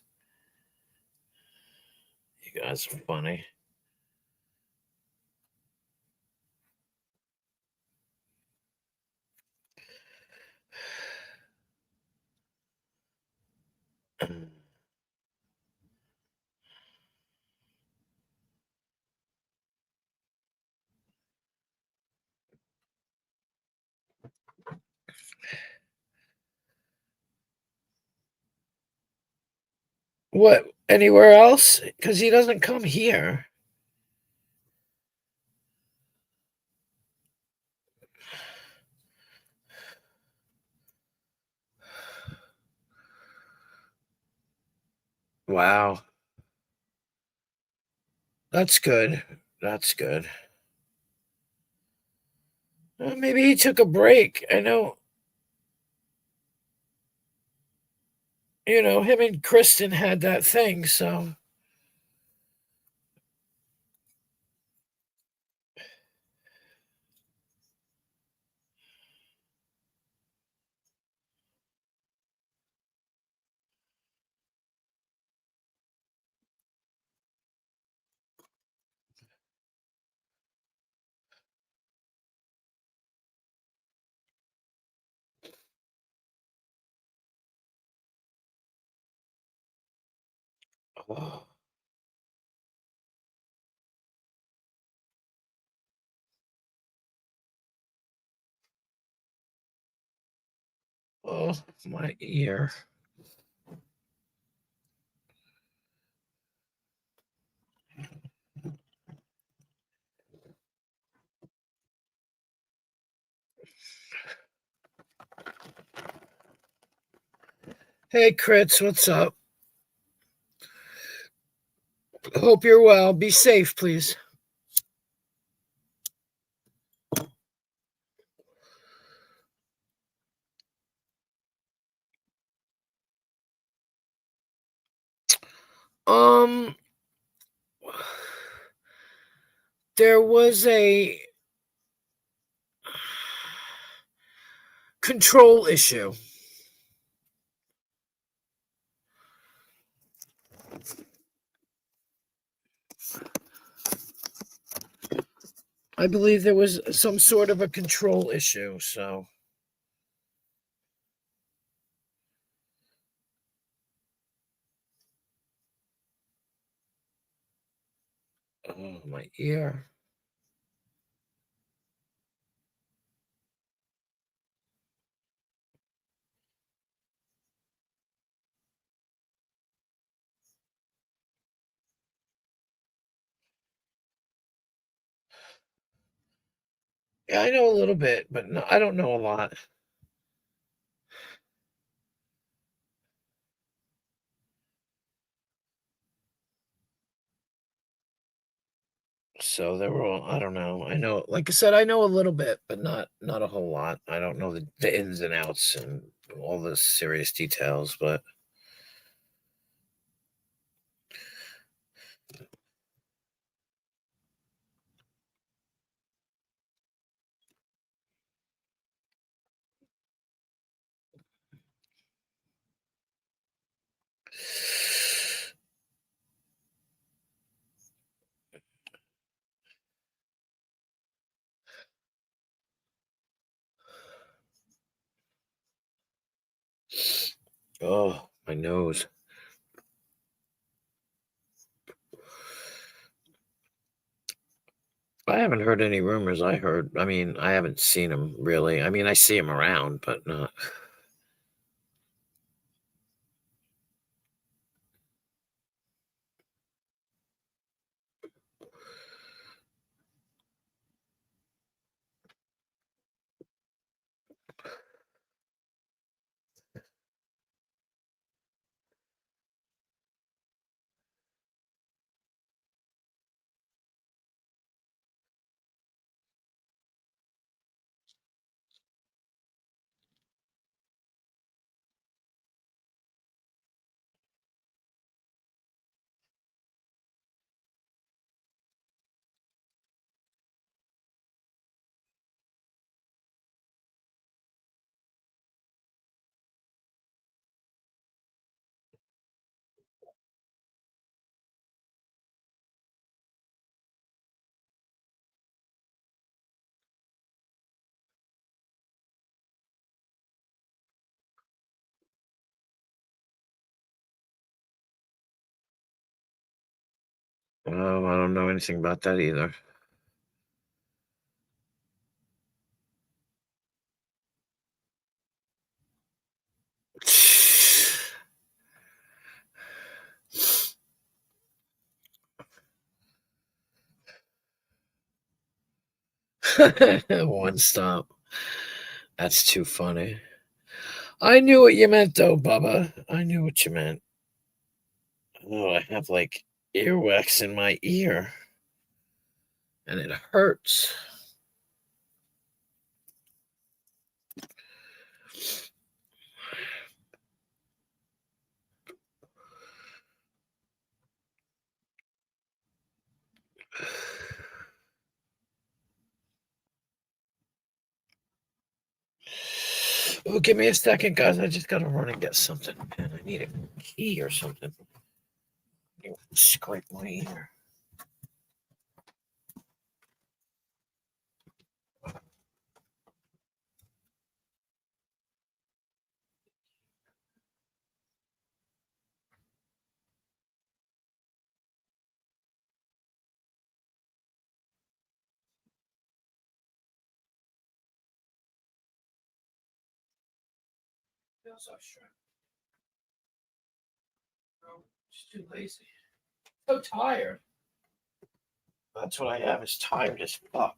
You guys are funny. What? Anywhere else? Because he doesn't come here. Wow. That's good. That's good. Maybe he took a break. I know, him and Kristen had that thing, so. Oh, oh, my ear. Hey, Kritz, what's up? Hope you're well. Be safe, please. Um, there was a control issue. I believe there was some sort of a control issue, so. Oh, my ear. Yeah, I know a little bit, but no, I don't know a lot. So there were, I don't know. I know, like I said, I know a little bit, but not a whole lot. I don't know the ins and outs and all the serious details, but oh, my nose. I haven't heard any rumors. I mean, I haven't seen him really. I mean, I see him around, but not. I don't know anything about that either. One stop. That's too funny. I knew what you meant, though, Bubba. I knew what you meant. Oh, I have like earwax in my ear, and it hurts. Oh, give me a second, guys. I just gotta run and get something. Man, I need a key or something. Scrape my ear. Feels so shrimp. Just too lazy. So tired. That's what I am. Is tired as fuck.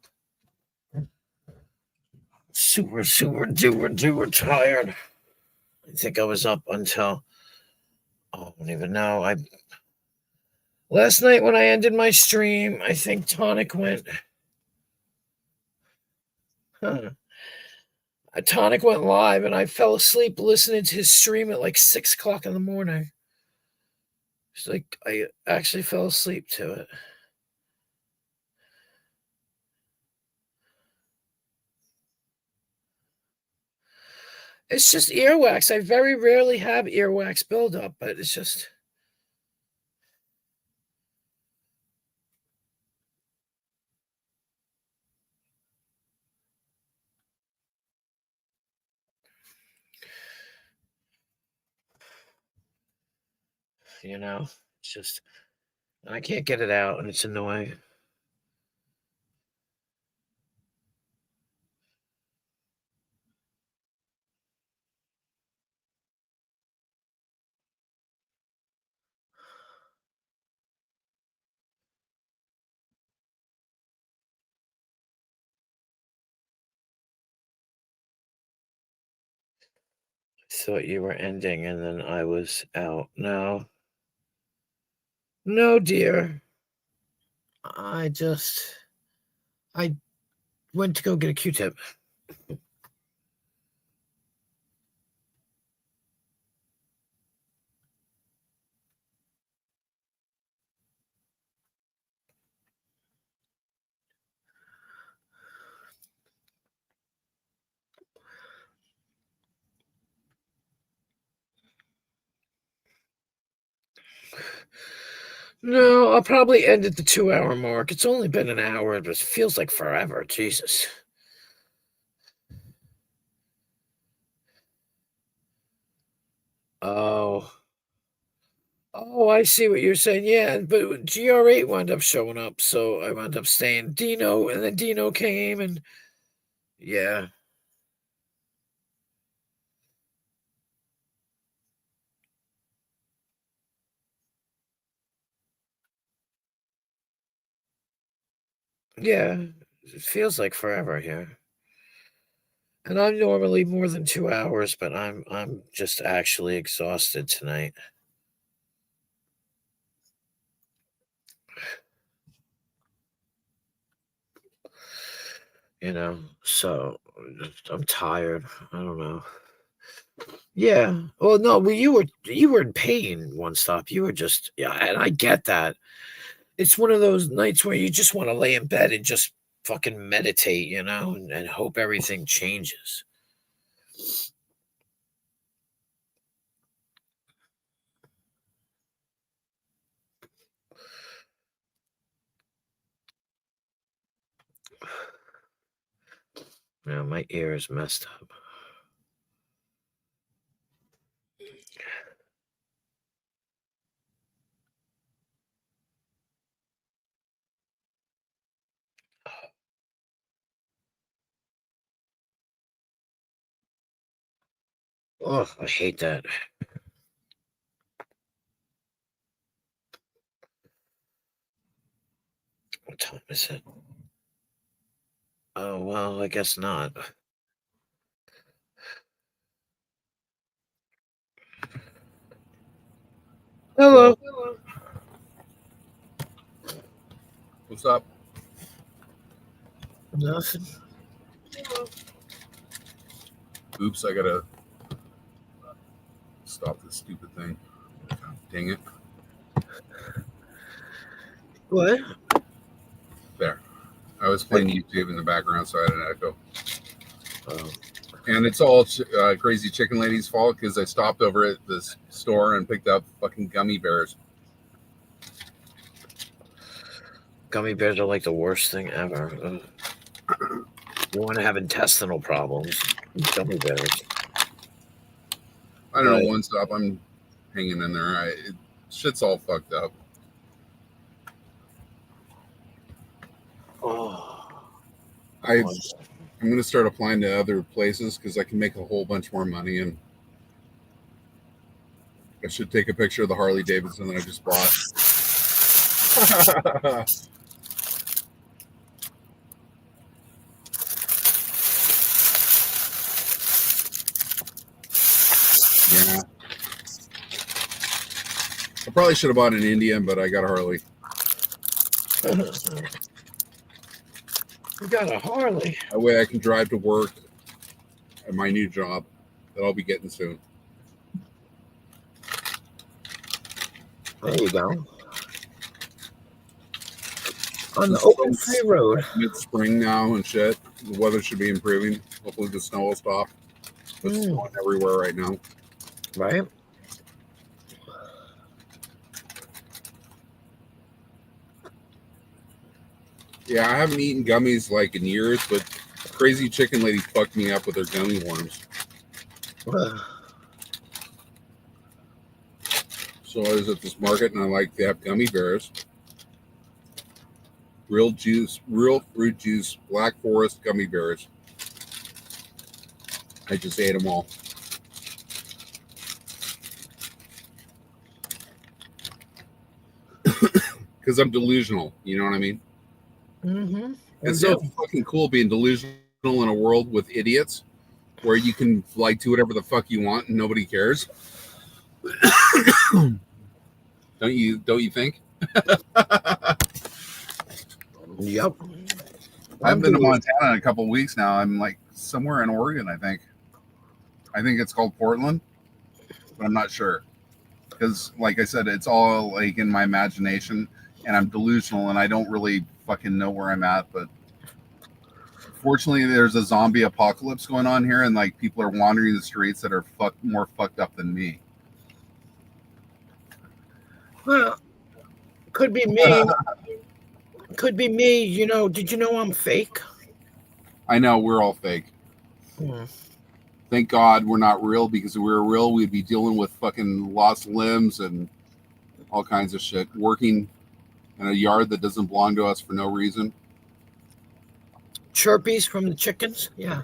Super duper tired. I think I was up until I don't even know. I last night when I ended my stream, I think Tonic went. Huh. Tonic went live, and I fell asleep listening to his stream at like 6 o'clock in the morning. It's like I actually fell asleep to it. It's just earwax. I very rarely have earwax buildup, but it's just. It's just. I can't get it out, and it's annoying. I thought you were ending, and then I was out. No. No, dear. I went to go get a Q-tip. No, I'll probably end at the 2 hour mark. It's only been an hour, but it feels like forever. Jesus. Oh. Oh, I see what you're saying. Yeah, but GR8 wound up showing up, so I wound up staying. Dino, and then Dino came, and yeah. Yeah, it feels like forever here. And I'm normally more than 2 hours, but I'm just actually exhausted tonight. So I'm tired. I don't know. Yeah. Well, no, well, you were in pain one stop. You were just yeah, and I get that. It's one of those nights where you just want to lay in bed and just fucking meditate, and hope everything changes. My ear is messed up. Oh, I hate that. What time is it? Oh, well, I guess not. Hello. What's up? Nothing. Oops, I gotta stop this stupid thing. Dang it. What? There. I was playing YouTube in the background, so I had an echo. Oh. And it's all Crazy Chicken Lady's fault because I stopped over at this store and picked up fucking gummy bears. Gummy bears are like the worst thing ever. Ugh. You want to have intestinal problems? Gummy bears. I don't know, one stop, I'm hanging in there. Shit's all fucked up. Oh. I'm going to start applying to other places because I can make a whole bunch more money, and I should take a picture of the Harley Davidson that I just bought. Yeah. I probably should have bought an Indian, but I got a Harley. You got a Harley. That way I can drive to work at my new job that I'll be getting soon. There you go. On the open free road. Mid-spring now and shit. The weather should be improving. Hopefully the snow will stop. It's snowing everywhere right now. Right? Yeah, I haven't eaten gummies like in years, but Crazy Chicken Lady fucked me up with her gummy worms. So I was at this market and they have gummy bears. Real fruit juice, Black Forest gummy bears. I just ate them all. Because I'm delusional, you know what I mean? Mm-hmm. It's so fucking cool being delusional in a world with idiots where you can like do whatever the fuck you want and nobody cares. Don't you think? Yep. I've been to Montana in a couple of weeks now. I'm like somewhere in Oregon, I think. I think it's called Portland, but I'm not sure. Because like I said, it's all like in my imagination and I'm delusional and I don't really fucking know where I'm at, but fortunately there's a zombie apocalypse going on here and like people are wandering the streets that are more fucked up than me. Well, could be me. Could be me. You know, did you know I'm fake? I know, we're all fake. Thank God we're not real, because if we were real, we'd be dealing with fucking lost limbs and all kinds of shit. Working in a yard that doesn't belong to us for no reason. Chirpies from the chickens? Yeah.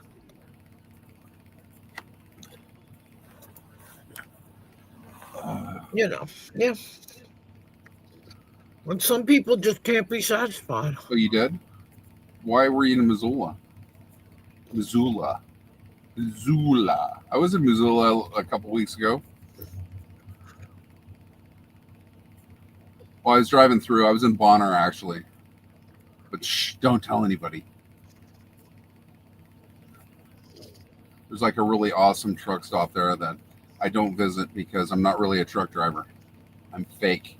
You know, yeah. And some people just can't be satisfied. Oh, you did? Why were you in Missoula? Missoula. I was in Missoula a couple weeks ago. Well, I was driving through. I was in Bonner, actually. But shh, don't tell anybody. There's like a really awesome truck stop there that I don't visit because I'm not really a truck driver. I'm fake.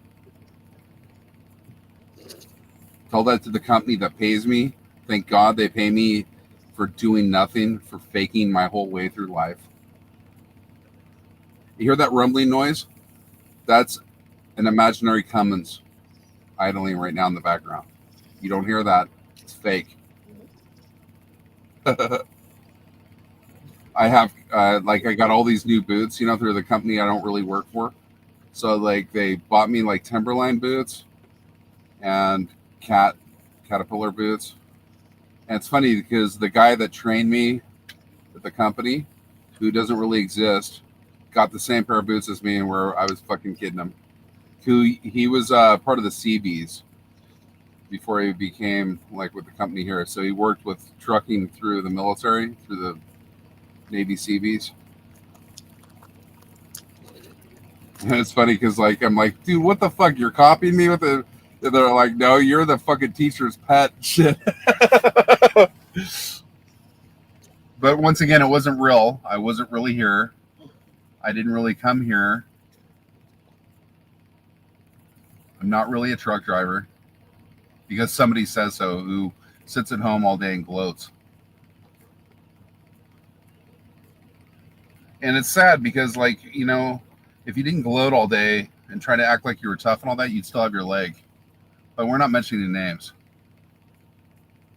Tell that to the company that pays me. Thank God they pay me for doing nothing, for faking my whole way through life. You hear that rumbling noise? That's an imaginary Cummins idling right now in the background. You don't hear that. It's fake. I have, I got all these new boots, through the company I don't really work for. So, they bought me, Timberline boots and Caterpillar boots. And it's funny because the guy that trained me at the company, who doesn't really exist, got the same pair of boots as me, and where I was fucking kidding him. He was part of the Seabees before he became like with the company here. So he worked with trucking through the military, through the Navy Seabees. And it's funny because like I'm like, dude, what the fuck? You're copying me with the. And they're like, no, you're the fucking teacher's pet. Shit. But once again, it wasn't real. I wasn't really here. I didn't really come here. I'm not really a truck driver because somebody says so, who sits at home all day and gloats. And it's sad because, like, you know, if you didn't gloat all day and try to act like you were tough and all that, you'd still have your leg. But we're not mentioning names.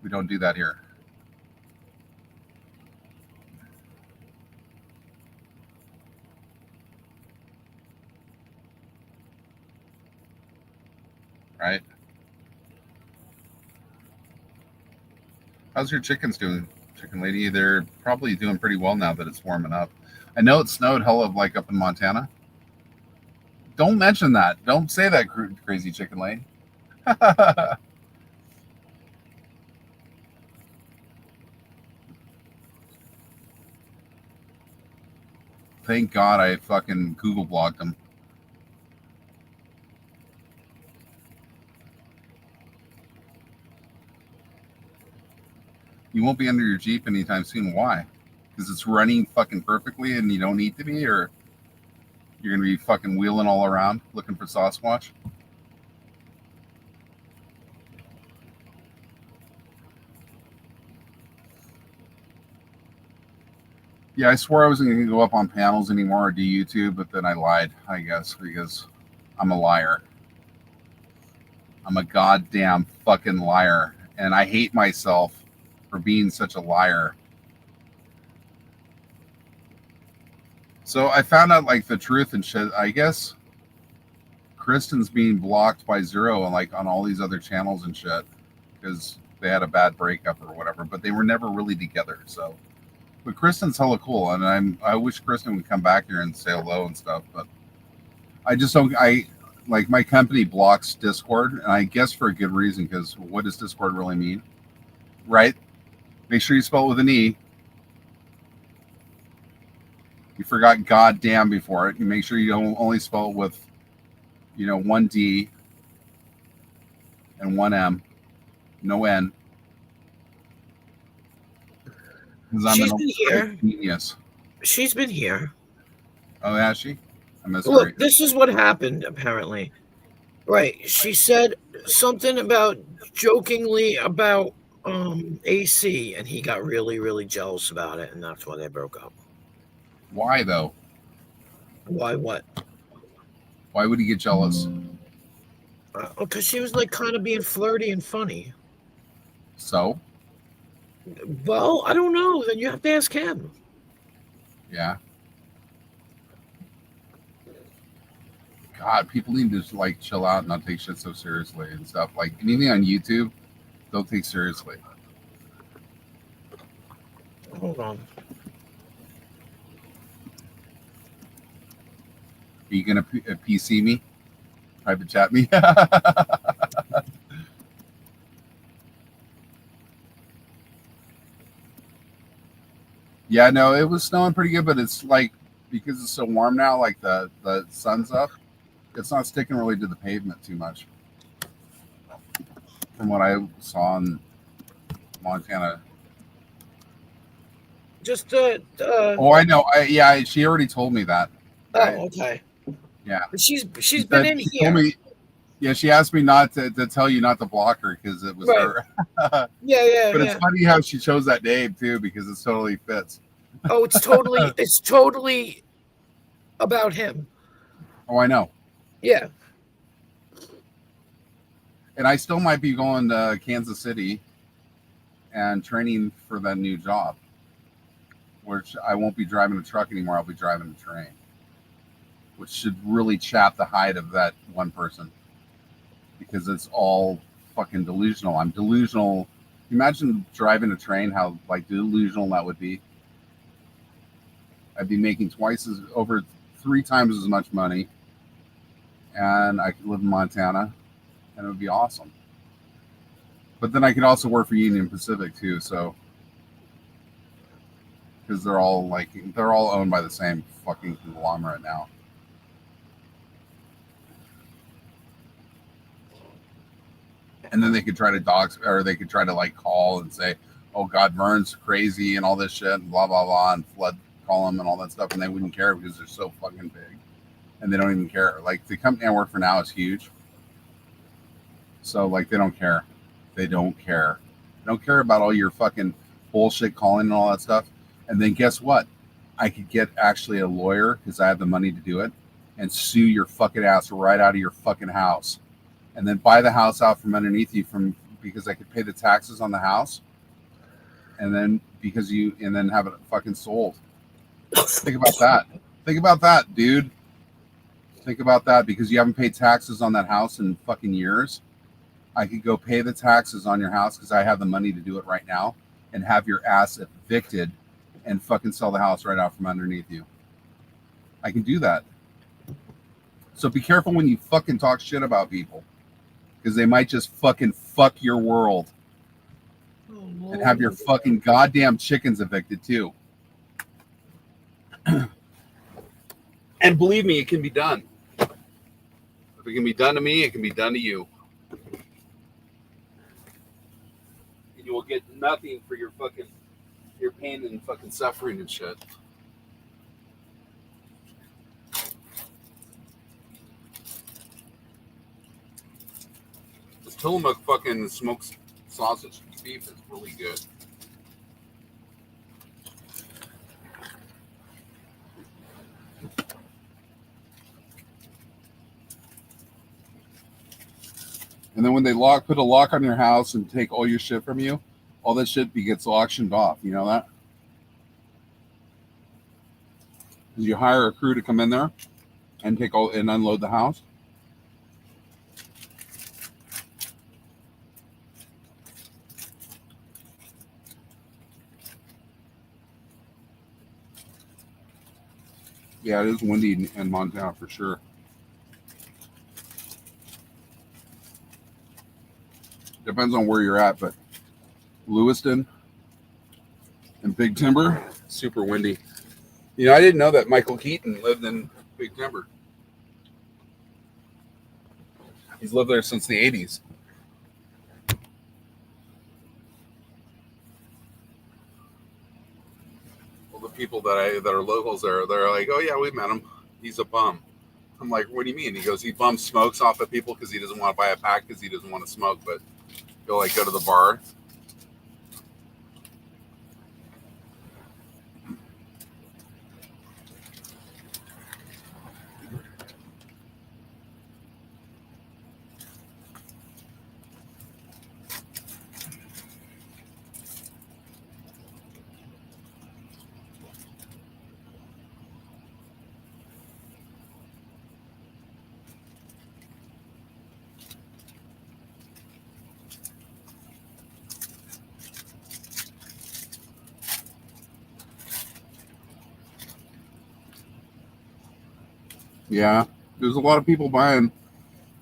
We don't do that here. Right? How's your chickens doing, chicken lady? They're probably doing pretty well now that it's warming up. I know it snowed hell of like up in Montana. Don't mention that. Don't say that, crazy chicken lady. Thank God I fucking Google blocked them. You won't be under your Jeep anytime soon. Why? Because it's running fucking perfectly and you don't need to be, or you're going to be fucking wheeling all around looking for Sasquatch? Yeah, I swore I wasn't going to go up on panels anymore or do YouTube, but then I lied, I guess, because I'm a liar. I'm a goddamn fucking liar. And I hate myself for being such a liar. So I found out like the truth and shit. I guess Kristen's being blocked by Zero and like on all these other channels and shit because they had a bad breakup or whatever, but they were never really together. So, but Kristen's hella cool, and I wish Kristen would come back here and say hello and stuff. But I just don't. I like my company blocks Discord, and I guess for a good reason because what does Discord really mean, right? Make sure you spell it with an E. You forgot goddamn before it. You make sure you don't only spell it with, you know, one D and one M, no N. Because I'm She's an been here. genius. She's been here. Oh, has she? I miss her. Look, this is what happened, apparently. Right. She said something about jokingly about AC, and he got really, really jealous about it, and that's why they broke up. Why though? Why what? Why would he get jealous? Because she was like kind of being flirty and funny. So? Well, I don't know. Then you have to ask him. Yeah. God, people need to like chill out and not take shit so seriously and stuff. Like anything on YouTube, don't take seriously. Hold on. Are you gonna PC me? Private chat me? Yeah, no, it was snowing pretty good, but it's like because it's so warm now, like the sun's up, it's not sticking really to the pavement too much. From what I saw in Montana. Just Oh, I know. Yeah, she already told me that. Right? Oh, okay. Yeah. She's been in she here. told me, yeah, she asked me not to tell you not to block her because it was Right. her. Yeah. But it's funny how she chose that name too because it totally fits. Oh, it's totally about him. Oh, I know. Yeah. And I still might be going to Kansas City and training for that new job, which I won't be driving a truck anymore. I'll be driving a train, which should really chap the hide of that one person because it's all fucking delusional. I'm delusional. Imagine driving a train, how like delusional that would be. I'd be making over 3 times as much money, and I could live in Montana, and it would be awesome. But then I could also work for Union Pacific too, so because they're all owned by the same fucking conglomerate now. And then they could try to they could try to like call and say, "Oh God, Vern's crazy" and all this shit and blah blah blah, and flood call them and all that stuff, and they wouldn't care because they're so fucking big, and they don't even care. Like the company I work for now is huge, so like they don't care. They don't care. They don't care about all your fucking bullshit calling and all that stuff. And then guess what? I could get actually a lawyer because I have the money to do it and sue your fucking ass right out of your fucking house. And then buy the house out from underneath you because I could pay the taxes on the house. And then have it fucking sold. Think about that. Think about that, dude. Think about that because you haven't paid taxes on that house in fucking years. I could go pay the taxes on your house because I have the money to do it right now and have your ass evicted and fucking sell the house right out from underneath you. I can do that. So be careful when you fucking talk shit about people because they might just fucking fuck your world and have your fucking goddamn chickens evicted too. And believe me, it can be done. If it can be done to me, it can be done to you. You will get nothing for your pain and fucking suffering and shit. This Tillamook fucking smoked sausage beef is really good. And then when they put a lock on your house and take all your shit from you, all that shit gets auctioned off. You know that? You hire a crew to come in there and unload the house. Yeah, it is windy in Montana for sure. Depends on where you're at, but Lewiston and Big Timber, super windy. You know, I didn't know that Michael Keaton lived in Big Timber. He's lived there since the 80s. Well, the people that are locals there, they're like, "Oh yeah, we met him. He's a bum." I'm like, "What do you mean?" He goes, "He bums smokes off of people because he doesn't want to buy a pack because he doesn't want to smoke, but he'll like go to the bar." Yeah, there's a lot of people buying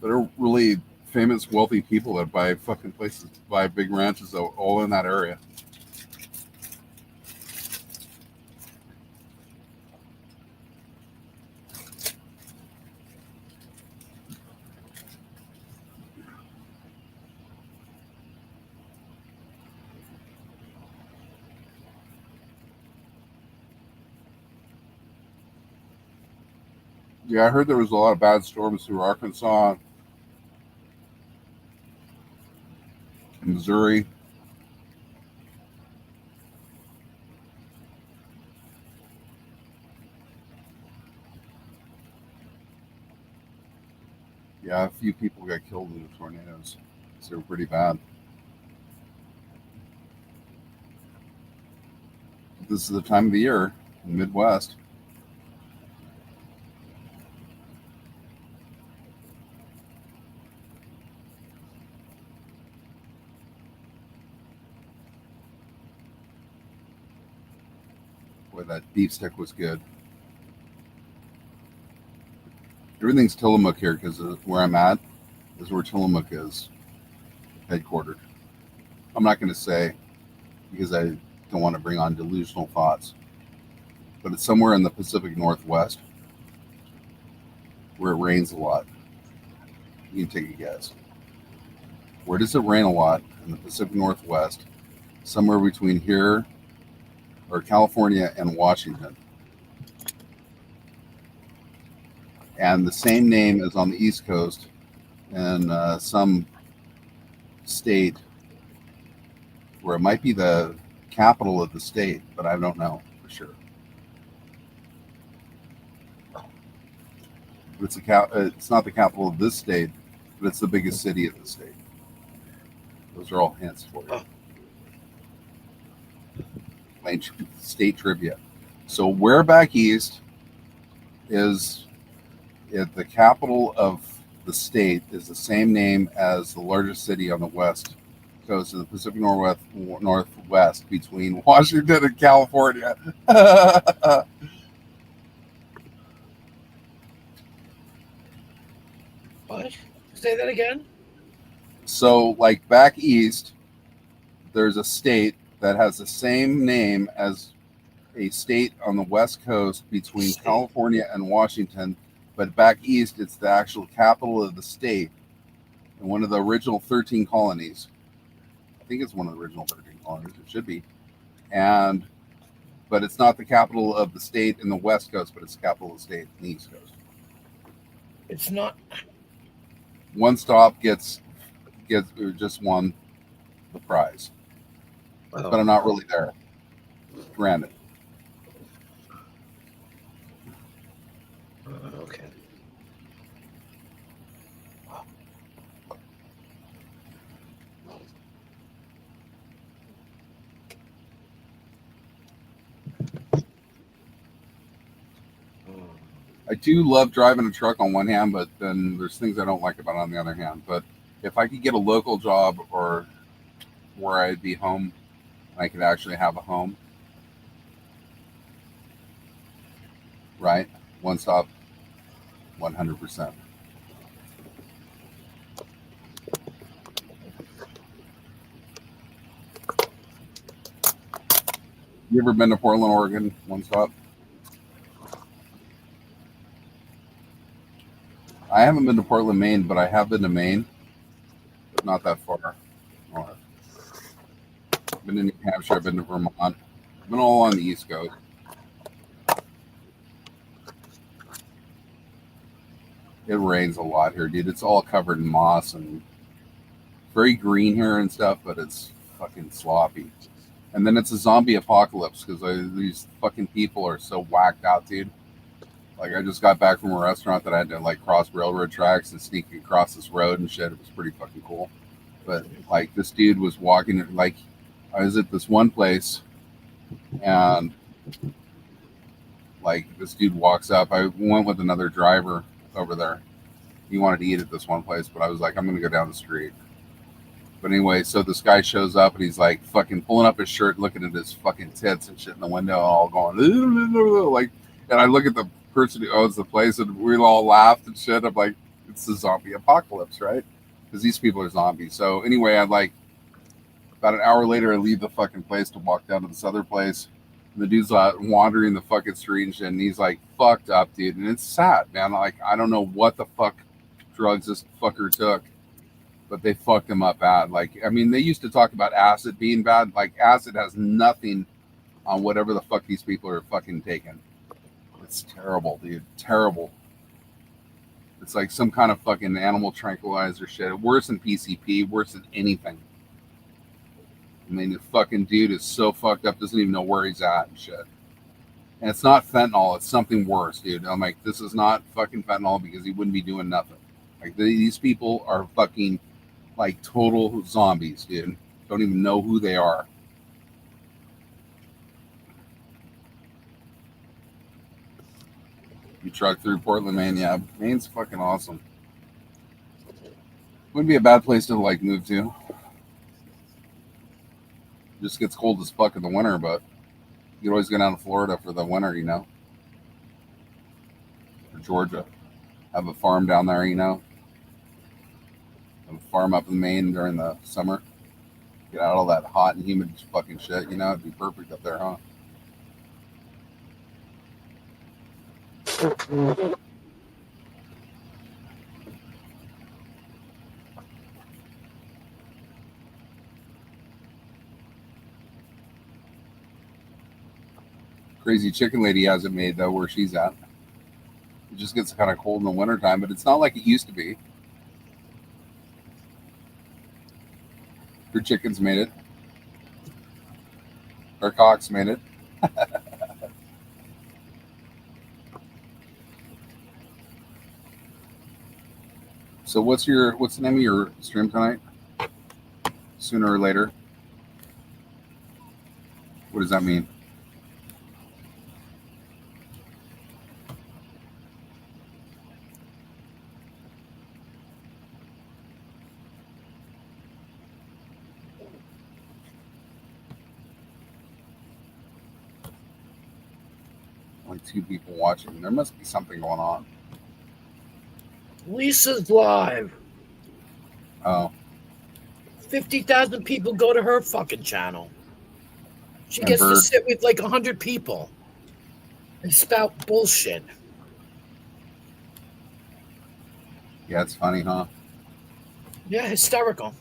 that are really famous, wealthy people that buy fucking places, buy big ranches all in that area. Yeah, I heard there was a lot of bad storms through Arkansas and Missouri. Yeah, a few people got killed in the tornadoes. So they were pretty bad. This is the time of the year in the Midwest. Boy, that beef stick was good. Everything's Tillamook here because where I'm at is where Tillamook is headquartered. I'm not going to say because I don't want to bring on delusional thoughts, but it's somewhere in the Pacific Northwest where it rains a lot. You can take a guess. Where does it rain a lot in the Pacific Northwest? Somewhere between here or California and Washington. And the same name as on the East Coast in some state where it might be the capital of the state, but I don't know for sure. It's not the capital of this state, but it's the biggest city of the state. Those are all hints for you. Plain state trivia. So where back east is the capital of the state is the same name as the largest city on the west coast of the Pacific Northwest between Washington and California. What? Say that again? So, like back east, there's a state that has the same name as a state on the west coast between California and Washington, but back east, it's the actual capital of the state and one of the original 13 colonies. I think it's one of the original 13 colonies. It should be. But it's not the capital of the state in the west coast, but it's the capital of the state in the east coast. It's not. One stop gets just won the prize. Oh. But I'm not really there. Granted. Okay. I do love driving a truck on one hand, but then there's things I don't like about it on the other hand. But if I could get a local job or where I'd be home, I could actually have a home, right? One stop, 100%. You ever been to Portland, Oregon? One stop? I haven't been to Portland, Maine, but I have been to Maine. Not that far north. I've been to New Hampshire. I've been to Vermont. I've been all on the East Coast. It rains a lot here, dude. It's all covered in moss and very green here and stuff, but it's fucking sloppy. And then it's a zombie apocalypse because these fucking people are so whacked out, dude. Like, I just got back from a restaurant that I had to, like, cross railroad tracks and sneak across this road and shit. It was pretty fucking cool. But, like, this dude was walking, like, I was at this one place, and, like, this dude walks up. I went with another driver over there. He wanted to eat at this one place, but I was like, I'm going to go down the street. But anyway, so this guy shows up, and he's, like, fucking pulling up his shirt, looking at his fucking tits and shit in the window, all going, like, and I look at the person who owns the place, and we all laughed and shit. I'm like, it's the zombie apocalypse, right? Because these people are zombies. So anyway, I'm like, about an hour later, I leave the fucking place to walk down to this other place, and the dude's wandering the fucking street and shit, and he's like fucked up, dude. And it's sad, man. Like, I don't know what the fuck drugs this fucker took, but they fucked him up bad. Like, I mean, they used to talk about acid being bad. Like, acid has nothing on whatever the fuck these people are fucking taking. It's terrible, dude. Terrible. It's like some kind of fucking animal tranquilizer shit. Worse than PCP, worse than anything. I mean, the fucking dude is so fucked up, doesn't even know where he's at and shit. And it's not fentanyl, it's something worse, dude. I'm like, this is not fucking fentanyl because he wouldn't be doing nothing. Like, these people are fucking, like, total zombies, dude. Don't even know who they are. You truck through Portland, Maine. Yeah, Maine's fucking awesome. Wouldn't be a bad place to, like, move to. Just gets cold as fuck in the winter, but you always go down to Florida for the winter, you know, or Georgia. have a farm down there, you know, have a farm up in Maine during the summer. Get out all that hot and humid fucking shit, you know, it'd be perfect up there, huh? Crazy chicken lady has it made though where she's at. It just gets kind of cold in the wintertime, but it's not like it used to be. Her chickens made it. Her cocks made it. So what's the name of your stream tonight? Sooner or later? What does that mean? Only 2 people watching. There must be something going on. Lisa's live. Oh, 50,000 people go to her fucking channel. She And gets to Bird. sit with like 100 people and spout bullshit. yeah, it's funny, huh? Yeah, hysterical.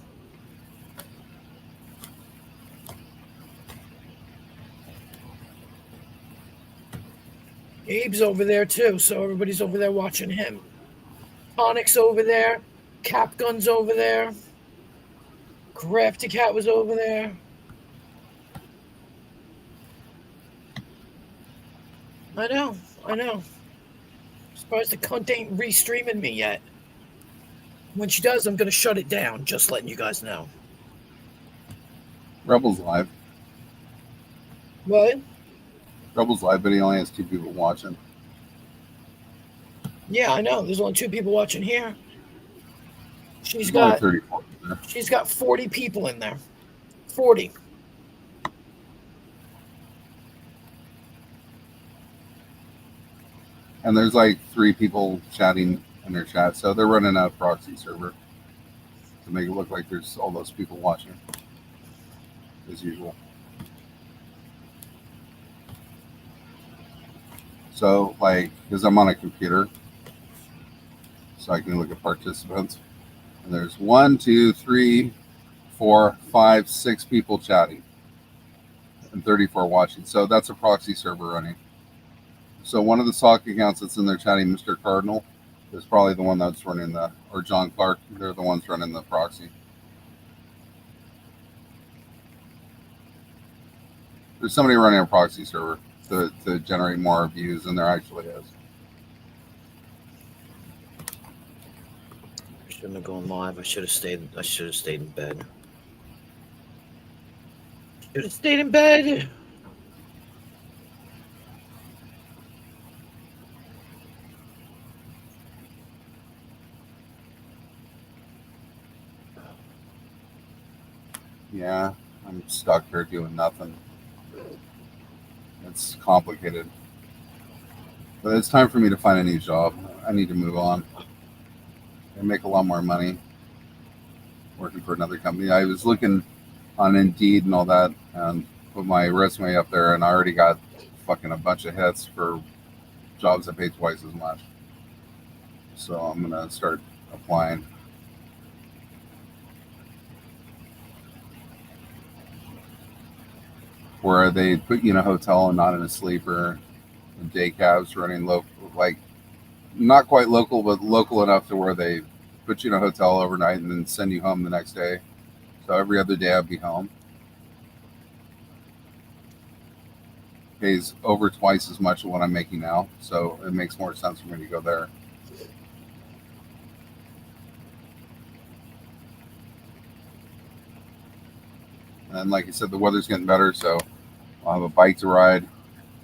Abe's over there too, so everybody's over there watching him. Onyx over there. Cap Gun's over there. Crafty Cat was over there. I know. Surprised the cunt ain't restreaming me yet. When she does, I'm gonna shut it down, just letting you guys know. Rebel's live. What? Rebel's live, but he only has 2 people watching. Yeah, I know. There's only 2 people watching here. She's There's only got 34 there. she's got 40 people in there. 40. And there's like 3 people chatting in their chat, so they're running a proxy server to make it look like there's all those people watching, as usual. So, like, because I'm on a computer, so I can look at participants, and there's 1, 2, 3, 4, 5, 6 people chatting, and 34 watching. So that's a proxy server running. So one of the SOC accounts that's in there chatting, Mr. Cardinal, is probably the one that's running or John Clark, they're the ones running the proxy. There's somebody running a proxy server to generate more views than there actually is. I shouldn't have gone live. I should have stayed in bed. Should have stayed in bed. Yeah, I'm stuck here doing nothing. It's complicated. But it's time for me to find a new job. I need to move on and make a lot more money working for another company. I was looking on Indeed and all that and put my resume up there, and I already got fucking a bunch of hits for jobs that pay twice as much. So I'm going to start applying. Where they put you in a hotel and not in a sleeper, and day cabs running local, like not quite local, but local enough to where they put you in a hotel overnight and then send you home the next day. So every other day I'd be home. Pays over twice as much of what I'm making now, so it makes more sense for me to go there. And like I said, the weather's getting better, so I'll have a bike to ride,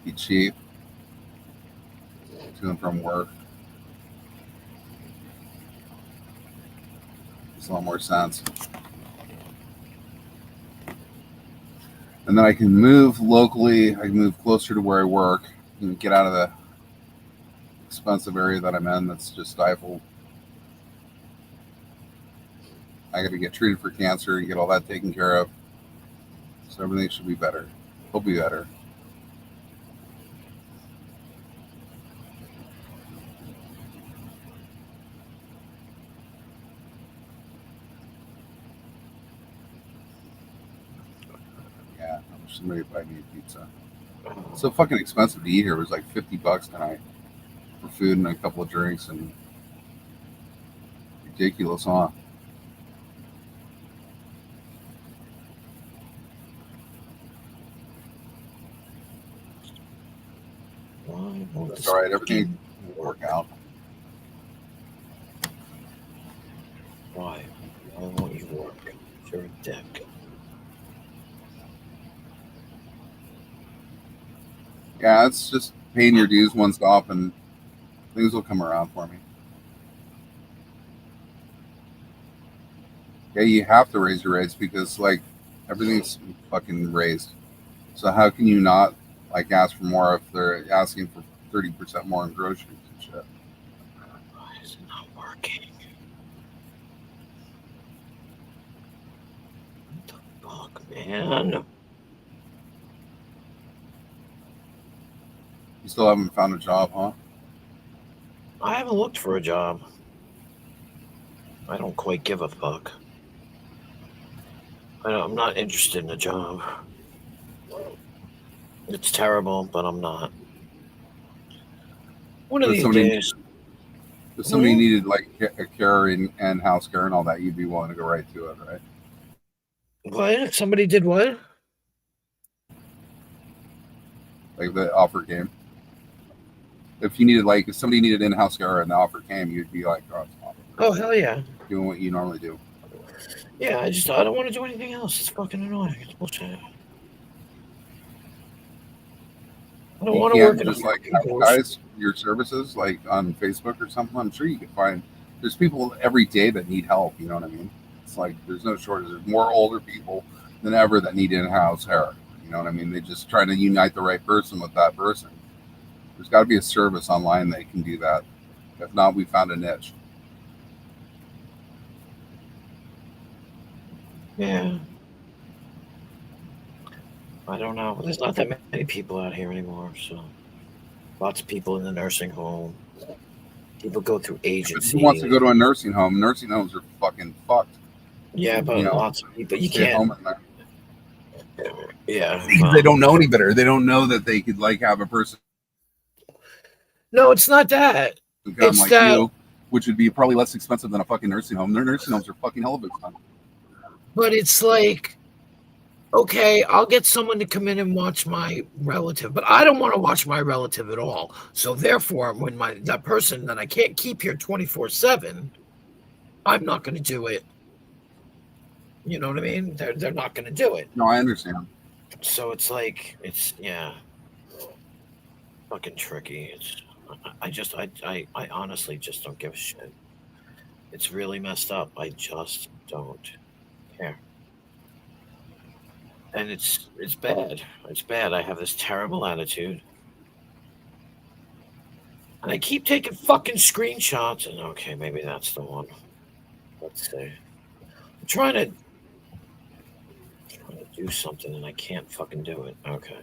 be cheap, to and from work. Makes a lot more sense. And then I can move locally, I can move closer to where I work, and get out of expensive area that I'm in that's just stifled. I got to get treated for cancer and get all that taken care of. So everything should be better. Will be better. Yeah, I wish somebody would buy me a pizza. It's so fucking expensive to eat here. It was like $50 tonight for food and a couple of drinks, and ridiculous, huh? That's all right. Everything will work out. Why? Why won't you work? You're a dick. Yeah, it's just paying your dues once off, and things will come around for me. Yeah, you have to raise your rates because like everything's fucking raised. So how can you not like ask for more if they're asking for 30% more in groceries and shit? Why is it not working? What the fuck, man? You still haven't found a job, huh? I haven't looked for a job. I don't quite give a fuck. I'm not interested in a job. It's terrible, but I'm not. One of If these somebody- days. If somebody needed like a care and house care and all that, you'd be willing to go right to it, right? What? If somebody did what? Like the offer came. If you needed if somebody needed in-house care and the offer came, you'd be like, oh, it's awesome. Oh, hell yeah. Doing what you normally do. Yeah, I don't want to do anything else. It's fucking annoying. It's bullshit. I don't You want to can't work in just a like fucking advertise your services like on Facebook or something. I'm sure you can find there's people every day that need help, you know what I mean? It's like there's no shortage. There's more older people than ever that need in-house hair. You know what I mean? They're just trying to unite the right person with that person. There's got to be a service online that can do that. If not, we found a niche. Yeah. I don't know. There's not that many people out here anymore, so lots of people in the nursing home. People go through But agencies. who wants to go to a nursing home? Nursing homes are fucking fucked. Yeah, but you know, lots of people. You Stay can't. home at night. Yeah. Because they don't know any better. They don't know that they could like have a person No, it's not that. become It's like that- you, which would be probably less expensive than a fucking nursing home. Their nursing homes are fucking hell of expensive. But it's like, okay, I'll get someone to come in and watch my relative, but I don't want to watch my relative at all. So therefore, when that person that I can't keep here 24/7, I'm not going to do it. You know what I mean? They're not going to do it. No, I understand. So it's like fucking tricky. I honestly just don't give a shit. It's really messed up. I just don't care. And it's bad. It's bad. I have this terrible attitude. And I keep taking fucking screenshots and okay, maybe that's the one. Let's see. I'm trying to do something and I can't fucking do it. Okay.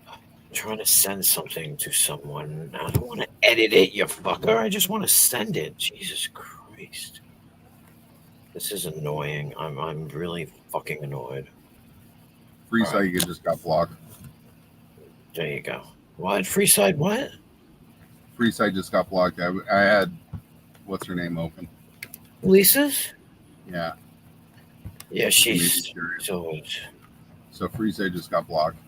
I'm trying to send something to someone. I don't want to edit it, you fucker. I just want to send it. Jesus Christ. This is annoying. I'm really fucking annoyed. Freeside just got blocked. There you go. What? Freeside what? Freeside just got blocked. I had what's her name open. Lisa's? Yeah. Yeah, she's Maybe curious. so So Freeside just got blocked.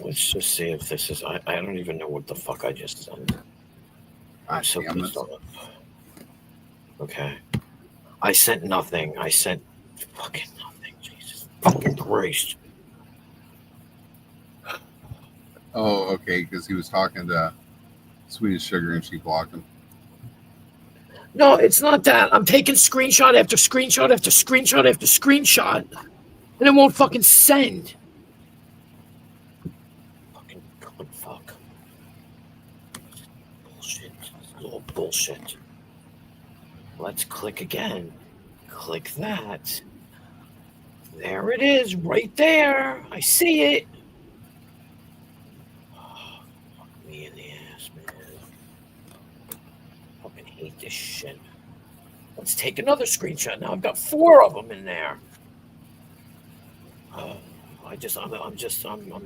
let's just see if this is I don't even know what the fuck I just sent. I'm so Damn pissed this. off. Okay. I sent nothing. I sent fucking nothing. Jesus fucking Christ. Oh, okay, because he was talking to Swedish Sugar and she blocked him. No, it's not that. I'm taking screenshot after screenshot after screenshot after screenshot, and it won't fucking send. Fucking god, fuck. bullshit. This is all bullshit. Let's click again. Click that. There it is, right there. I see it. Oh, fuck me in the ass, man. I fucking hate this shit. Let's take another screenshot. Now I've got 4 of them in there. I'm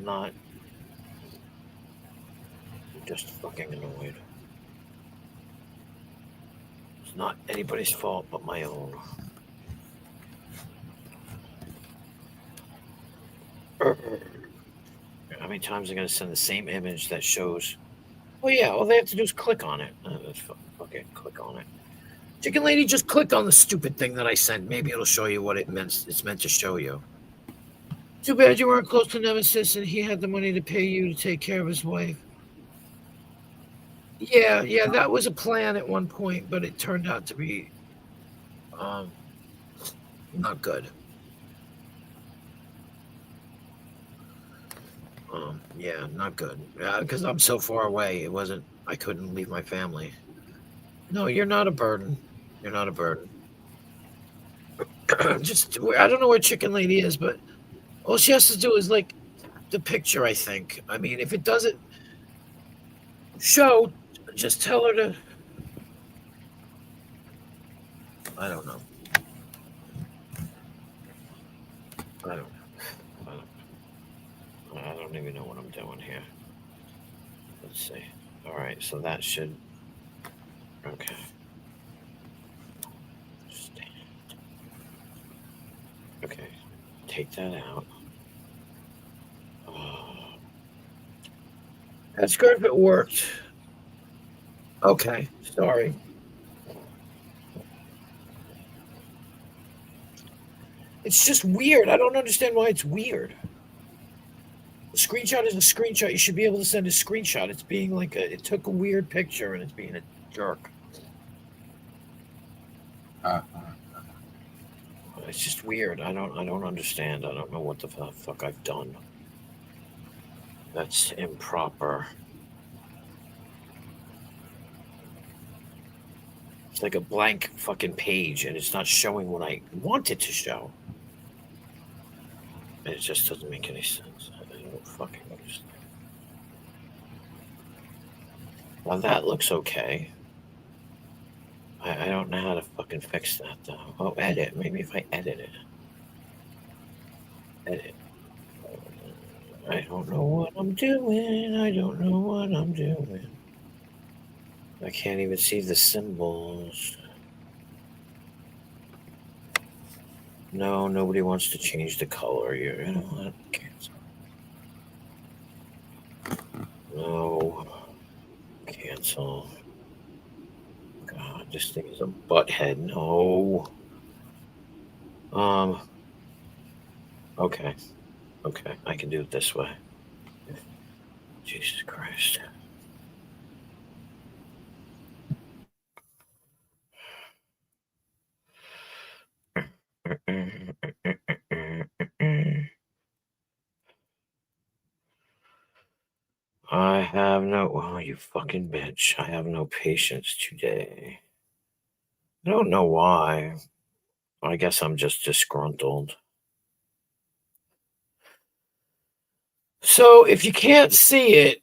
not. I'm just fucking annoyed. It's not anybody's fault but my own. How many times are they going to send the same image that shows? Well, yeah, all they have to do is click on it. Fucking click on it. Chicken Lady, just click on the stupid thing that I sent. Maybe it'll show you what it's meant to show you. Too bad you weren't close to Nemesis and he had the money to pay you to take care of his wife. Yeah, that was a plan at one point, but it turned out to be not good. Yeah, not good. Because I'm so far away, I couldn't leave my family. No, you're not a burden. You're not a burden. I don't know where Chicken Lady is, but all she has to do is like the picture, I think. I mean, if it doesn't show, just tell her to. I don't know. I don't even know what I'm doing here. Let's see. All right, so that should. Okay. Okay. Take that out. That's good if it worked. Okay, sorry. It's just weird. I don't understand why it's weird. A screenshot is a screenshot. You should be able to send a screenshot. It's being like it took a weird picture and it's being a jerk. It's just weird. I don't understand. I don't know what the fuck I've done. That's improper. It's like a blank fucking page and it's not showing what I want it to show. It just doesn't make any sense. I don't fucking understand. Well, that looks okay. I don't know how to fucking fix that though. Oh, edit. Maybe if I edit it. Edit. I don't know what I'm doing. I don't know what I'm doing. I can't even see the symbols. No, nobody wants to change the color. You know what? Cancel. No. Cancel. God, this thing is a butthead. No. Okay. Okay, I can do it this way. Jesus Christ. I have no. Oh, you fucking bitch. I have no patience today. I don't know why. I guess I'm just disgruntled. So if you can't see it,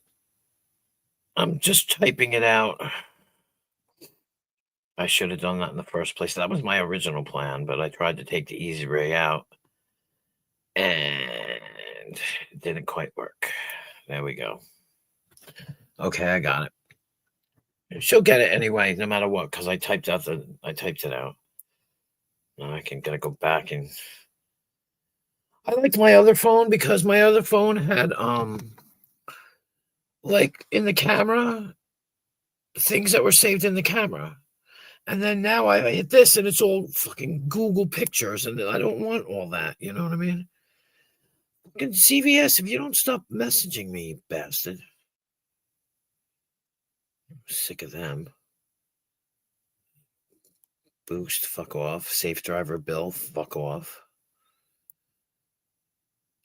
I'm just typing it out. I should have done that in the first place. That was my original plan, but I tried to take the easy way out. And it didn't quite work. There we go. Okay, I got it. She'll get it anyway, no matter what, because I typed it out. Now I gotta go back and I liked my other phone because my other phone had like in the camera things that were saved in the camera. And then now I hit this and it's all fucking Google pictures and I don't want all that, you know what I mean? Fucking CVS, if you don't stop messaging me, you bastard. I'm sick of them. Boost, fuck off. Safe driver bill, fuck off.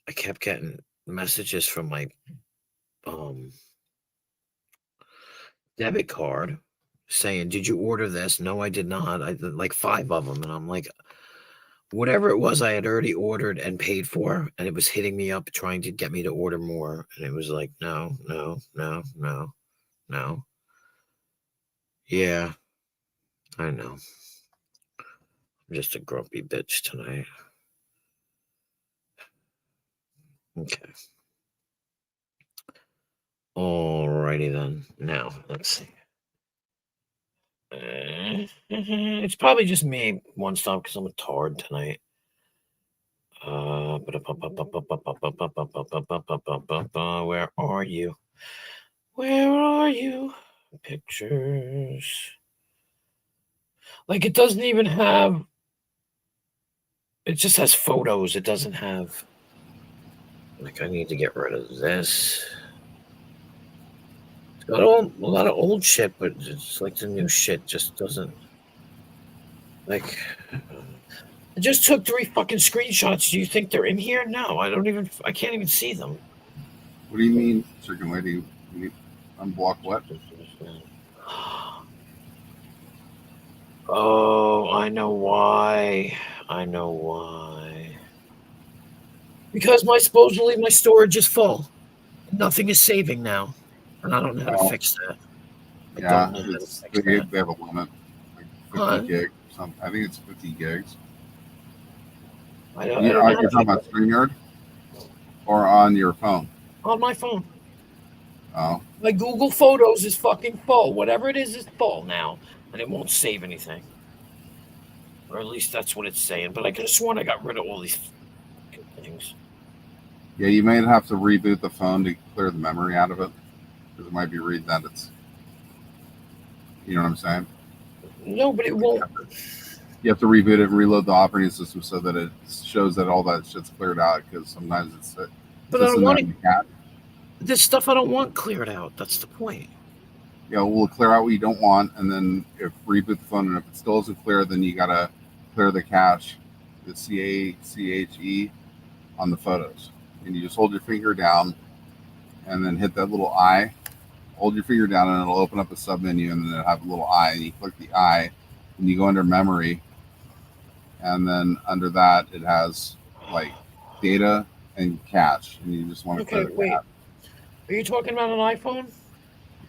I kept getting messages from my debit card saying, "Did you order this?" No, I did not. I did like 5 of them, and I'm like, whatever it was, I had already ordered and paid for, and it was hitting me up trying to get me to order more, and it was like, no, no, no, no, no. Yeah, I know. I'm just a grumpy bitch tonight. Okay. Alrighty then. Now, let's see. It's probably just me one stop because I'm a tard tonight. Where are you? Where are you? Pictures. Like it doesn't even have. It just has photos. It doesn't have. Like I need to get rid of this. It's got a lot of old shit, but it's like the new shit just doesn't. Like. I just took 3 fucking screenshots. Do you think they're in here? No, I don't even. I can't even see them. What do you mean, Chicken Lady? You need unblock what? Oh, I know why. I know why. Because supposedly my storage is full. Nothing is saving now, and I don't know how to Oh, fix that. I yeah, don't know how to it's fix they that. have a limit, like 50 Huh? gigs or something. I think it's 50 gigs. I don't know Are how you to talking about StreamYard or on your phone? on my phone. Oh, My Google Photos is fucking full. Whatever it is full now, and it won't save anything. Or at least that's what it's saying. But I could have sworn I got rid of all these fucking things. yeah. You may have to reboot the phone to clear the memory out of it because it might be reading that it's. You know what I'm saying? No, but it won't. You have to reboot it and reload the operating system so that it shows that all that shit's cleared out because sometimes it's But I just don't in want that it. cat. This stuff I don't want cleared out. That's the point. Yeah, we'll clear out what you don't want, and then if reboot the phone, and if it still isn't clear, then you gotta clear the cache, the CACHE on the photos, and you just hold your finger down, and then hit that little eye. Hold your finger down, and it'll open up a sub menu, and then it'll have a little eye, and you click the eye, and you go under memory, and then under that it has like data and cache, and you just want to Okay, clear the wait. cache. Are you talking about an iPhone?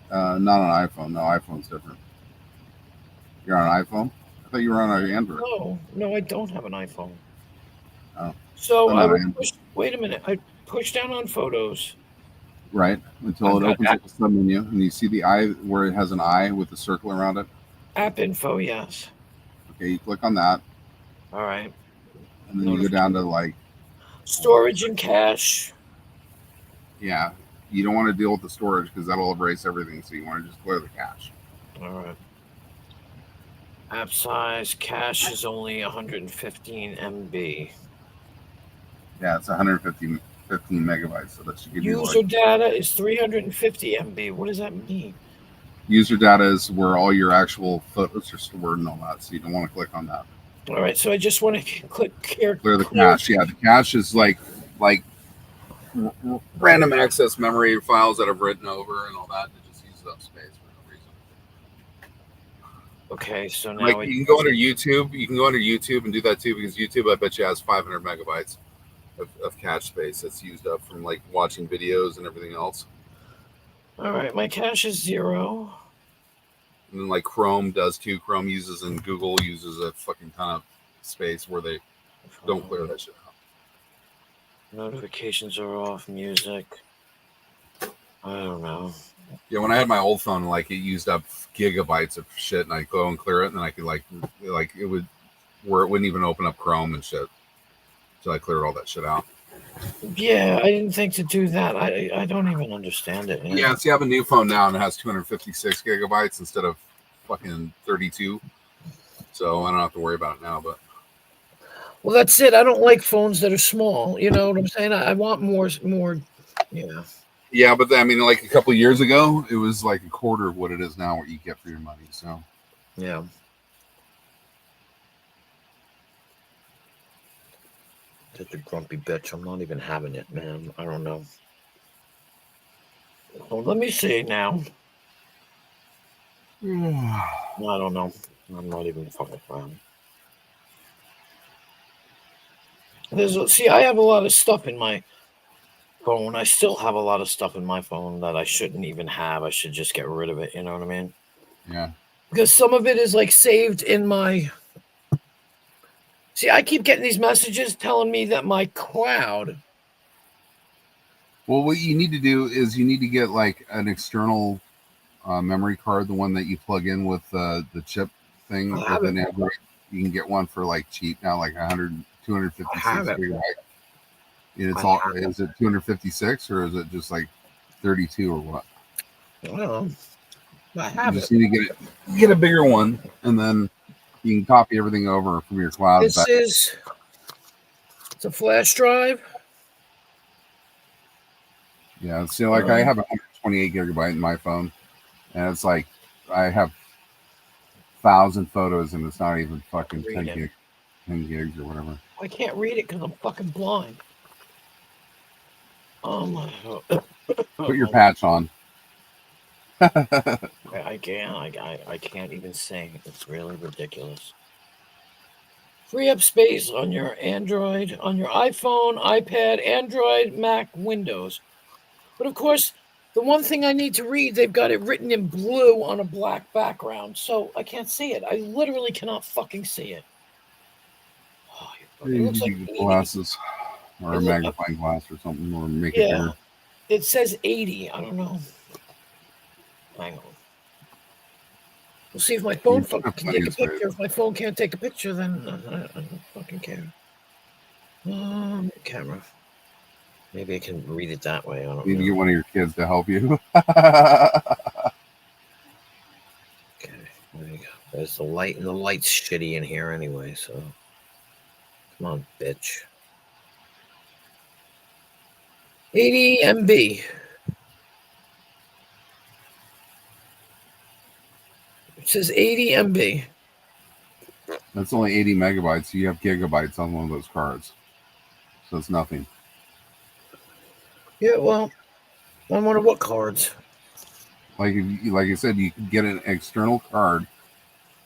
Not on iPhone. No, iPhone's different. You're on an iPhone? I thought you were on an Android. No, I don't have an iPhone. Oh, So I'm I on would Android. push. Wait a minute. I push down on photos. Right, until I've it got opens up a sub menu, and you see the eye where it has an eye with a circle around it. app info. Yes. Okay, you click on that, All right. and then you go down to like, Storage and cache. yeah, you don't want to deal with the storage because that'll erase everything. So you want to just clear the cache. All right. App size. Cache is only 115 MB. Yeah, it's 115 megabytes, so that should give you User like data is 350 MB. What does that mean? user data is where all your actual photos are stored and all that. So you don't want to click on that. All right. So I just want to click Clear the cache. Yeah, the cache is like random access memory files that I've written over and all that. It just uses up space for no reason. Okay. So now Like you can go under YouTube. You can go under YouTube and do that too because YouTube, I bet you, has 500 megabytes of cache space that's used up from like watching videos and everything else. All right. My cache is 0. And then like Chrome does too. Chrome uses and Google uses a fucking ton of space where they don't clear that shit out. Notifications are off. Music. I don't know. Yeah, when I had my old phone, like it used up gigabytes of shit, and I go and clear it, and then I could like it would where it wouldn't even open up Chrome and shit. So I cleared all that shit out. Yeah, I didn't think to do that. I don't even understand it. Yeah, see, I have a new phone now, and it has 256 gigabytes instead of fucking 32. So I don't have to worry about it now. But well, that's it. I don't like phones that are small. You know what I'm saying? I want more. Yeah. yeah, but I mean, like a couple of years ago, it was like a quarter of what it is now, what you get for your money. So Yeah. Such a grumpy bitch. I'm not even having it, man. I don't know. Well, let me see now. I don't know. I'm not even fucking around. See, I have a lot of stuff in my phone. I still have a lot of stuff in my phone that I shouldn't even have. I should just get rid of it. You know what I mean? Yeah. Because some of it is like saved in my. See, I keep getting these messages telling me that my cloud. Well, what you need to do is you need to get like an external memory card, the one that you plug in with the chip thing I have within it. Android. You can get one for like cheap now, like 100, I have 256 it. gigabyte. And it's I all, have it. is it 256 or is it just like 32 or what? I don't know. I You have just it. need to get a bigger one, and then you can copy everything over from your cloud This back. is. It's a flash drive. Yeah, see, like I have 128 gigabyte in my phone, and it's like I have 1,000 photos, and it's not even fucking Read 10 it. gigs or whatever. I can't read it because I'm fucking blind. Oh my! Put your patch on. I can't. I can't even sing. It's really ridiculous. Free up space on your Android, on your iPhone, iPad, Android, Mac, Windows. But of course, the one thing I need to read, they've got it written in blue on a black background, so I can't see it. I literally cannot fucking see it. Oh, it You looks need like to get 80. glasses or a It look, magnifying glass or something, or make it yeah, bigger. it says 80. I don't know. Hang on. We'll see if my phone You fucking have can plenty take a of space. picture. If my phone can't take a picture, then I don't fucking care. Camera. Maybe I can read it that way. I don't You need to know. get one of your kids to help you. Okay, there you go. There's the light, and the light's shitty in here anyway, so. Come on, bitch. 80 MB. It says 80 MB. That's only 80 megabytes. You have gigabytes on one of those cards, so it's nothing. Yeah, well, I wonder what cards. Like like I said, you can get an external card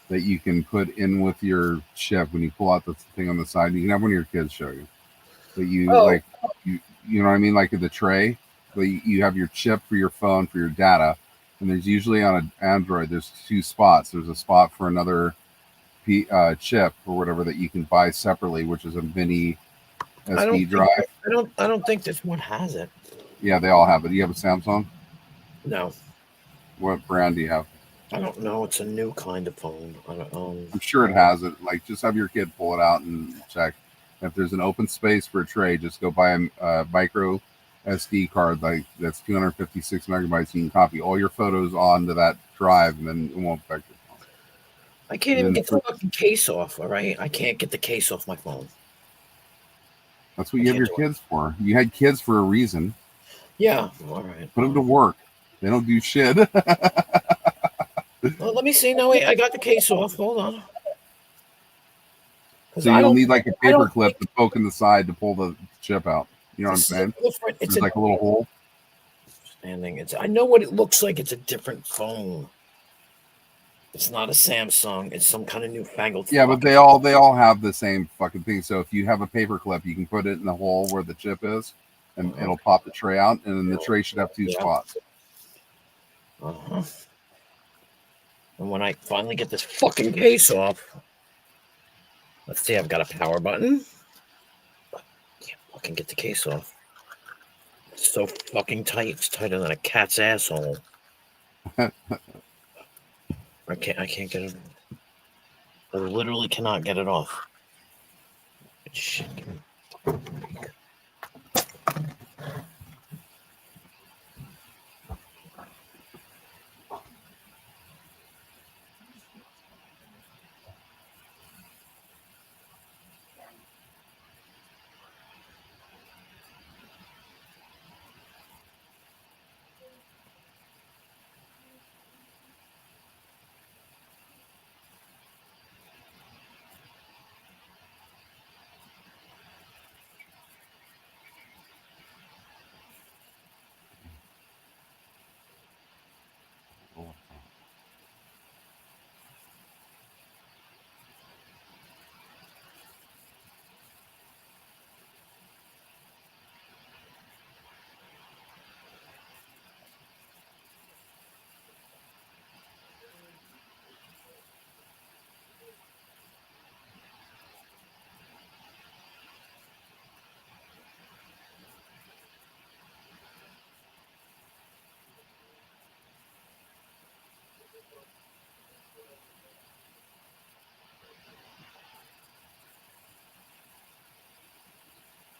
that you can put in with your chip when you pull out the thing on the side. You can have one of your kids show you. But you Oh, like you know what I mean, like the tray. But you have your chip for your phone for your data, and there's usually on an Android there's two spots. There's a spot for another chip or whatever that you can buy separately, which is a mini I don't SD think drive. I don't think this one has it. Yeah, they all have it. Do you have a Samsung? No, What brand do you have? I don't know. It's a new kind of phone. I don't. I'm sure it has it. Like, just have your kid pull it out and check. If there's an open space for a tray, just go buy a micro SD card like that's 256 megabytes. You can copy all your photos onto that drive, and then it won't affect your phone. I can't And even then get the fucking case off. All right, I can't get the case off my phone. that's what I you have can't your do it. kids for. You had kids for a reason. Yeah. All right. Put them to work. They don't do shit. Well, let me see. No, wait. I got the case off. Hold on. Because So you'll need like a I paper don't clip think to poke in the side to pull the chip out. You know what I'm this is a saying? different. It's There's a like a little hole. standing. It's. I know what it looks like. It's a different phone. It's not a Samsung. It's some kind of newfangled. Yeah, but fucking- they all have the same fucking thing. So if you have a paper clip, you can put it in the hole where the chip is, and it'll pop the tray out, and then the tray should have two spots. Uh-huh. And when I finally get this fucking case off, let's see. I've got a power button. But I can't fucking get the case off. It's so fucking tight. It's tighter than a cat's asshole. I can't get it. I literally cannot get it off. Shit.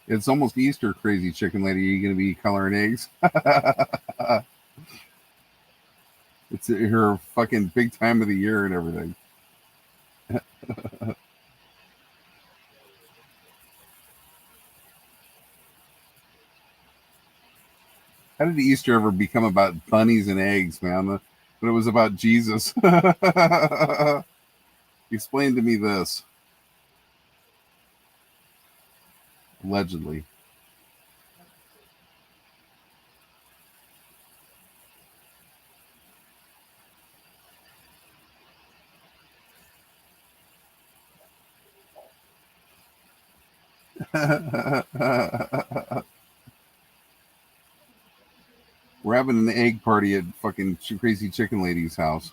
It's almost Easter, crazy chicken lady. Are you going to be coloring eggs? It's her fucking big time of the year and everything. How did Easter ever become about bunnies and eggs, man? But it was about Jesus. Explain to me this. Allegedly. We're having an egg party at fucking crazy chicken lady's house.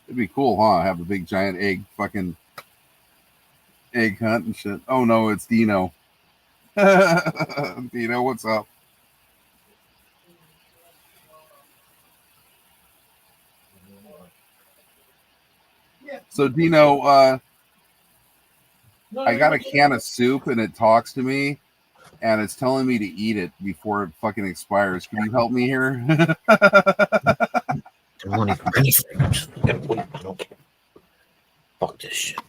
It'd be cool, huh? Have a big giant egg fucking egg hunt and shit. Oh no, it's Dino. Dino, what's up? So Dino, I got a can of soup and it talks to me and it's telling me to eat it before it fucking expires. Can you help me here? Money for anything. I don't care. Fuck this shit.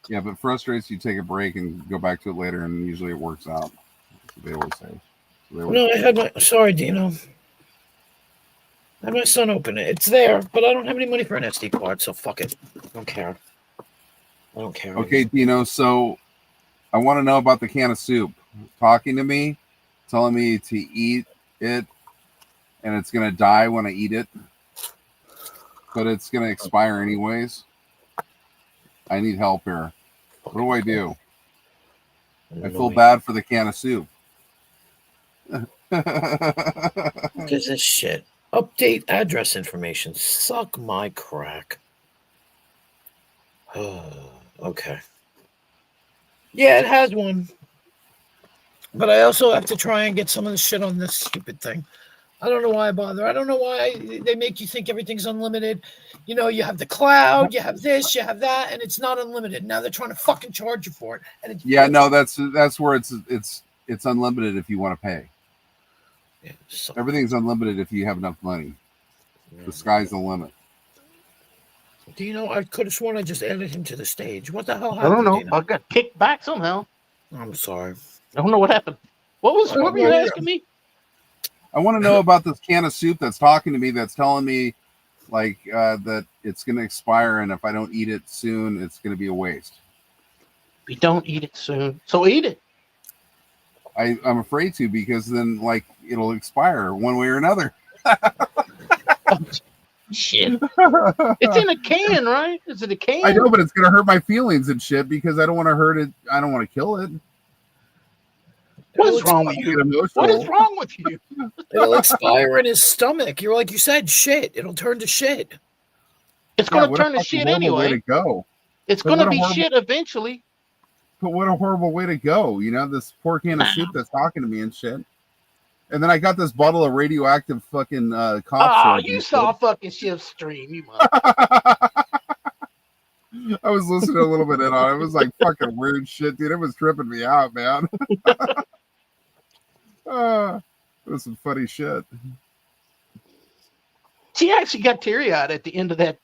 Yeah, but frustrates you take a break and go back to it later, and usually it works out. That's what they always say. No, I had my. Sorry, Dino. I had my son open it. It's there, but I don't have any money for an SD card, so fuck it. I don't care. I don't care. Okay, Dino. So I want to know about the can of soup. Talking to me, telling me to eat it, and it's gonna die when I eat it, but it's gonna expire anyways. I need help here. What do I do? I feel bad for the can of soup. What is this shit? Update address information. Suck my crack. Okay. Yeah, it has one. But I also have to try and get some of the shit on this stupid thing. I don't know why I bother. I don't know why they make you think everything's unlimited. You know, you have the cloud, you have this, you have that, and it's not unlimited. Now they're trying to fucking charge you for it. And it's no, that's where it's unlimited if you want to pay. Yeah, everything's unlimited if you have enough money. The sky's the limit. Do you know? I could have sworn I just added him to the stage. What the hell happened? I don't know. Dino? I got kicked back somehow. I'm sorry. I don't know what happened. What were you asking me? I want to know about this can of soup that's talking to me, that's telling me like that it's going to expire, and if I don't eat it soon, it's going to be a waste. We don't eat it soon, so eat it. I'm afraid to, because then like it'll expire one way or another. Oh, shit. It's in a can, right? Is it a can? I know, but it's going to hurt my feelings and shit because I don't want to hurt it. I don't want to kill it. What is wrong with you? What is wrong with you? It'll expire in his stomach. You're like you said, shit. It'll turn to shit. It's going to turn to shit anyway. Way to go. It's going to be shit eventually. But what a horrible way to go. You know, this poor can of soup that's talking to me and shit. And then I got this bottle of radioactive fucking cough syrup. You saw fucking Shift stream. You I was listening a little bit in on it. It was like fucking weird shit, dude. It was tripping me out, man. It was some funny shit. She actually got teary-eyed at the end of that.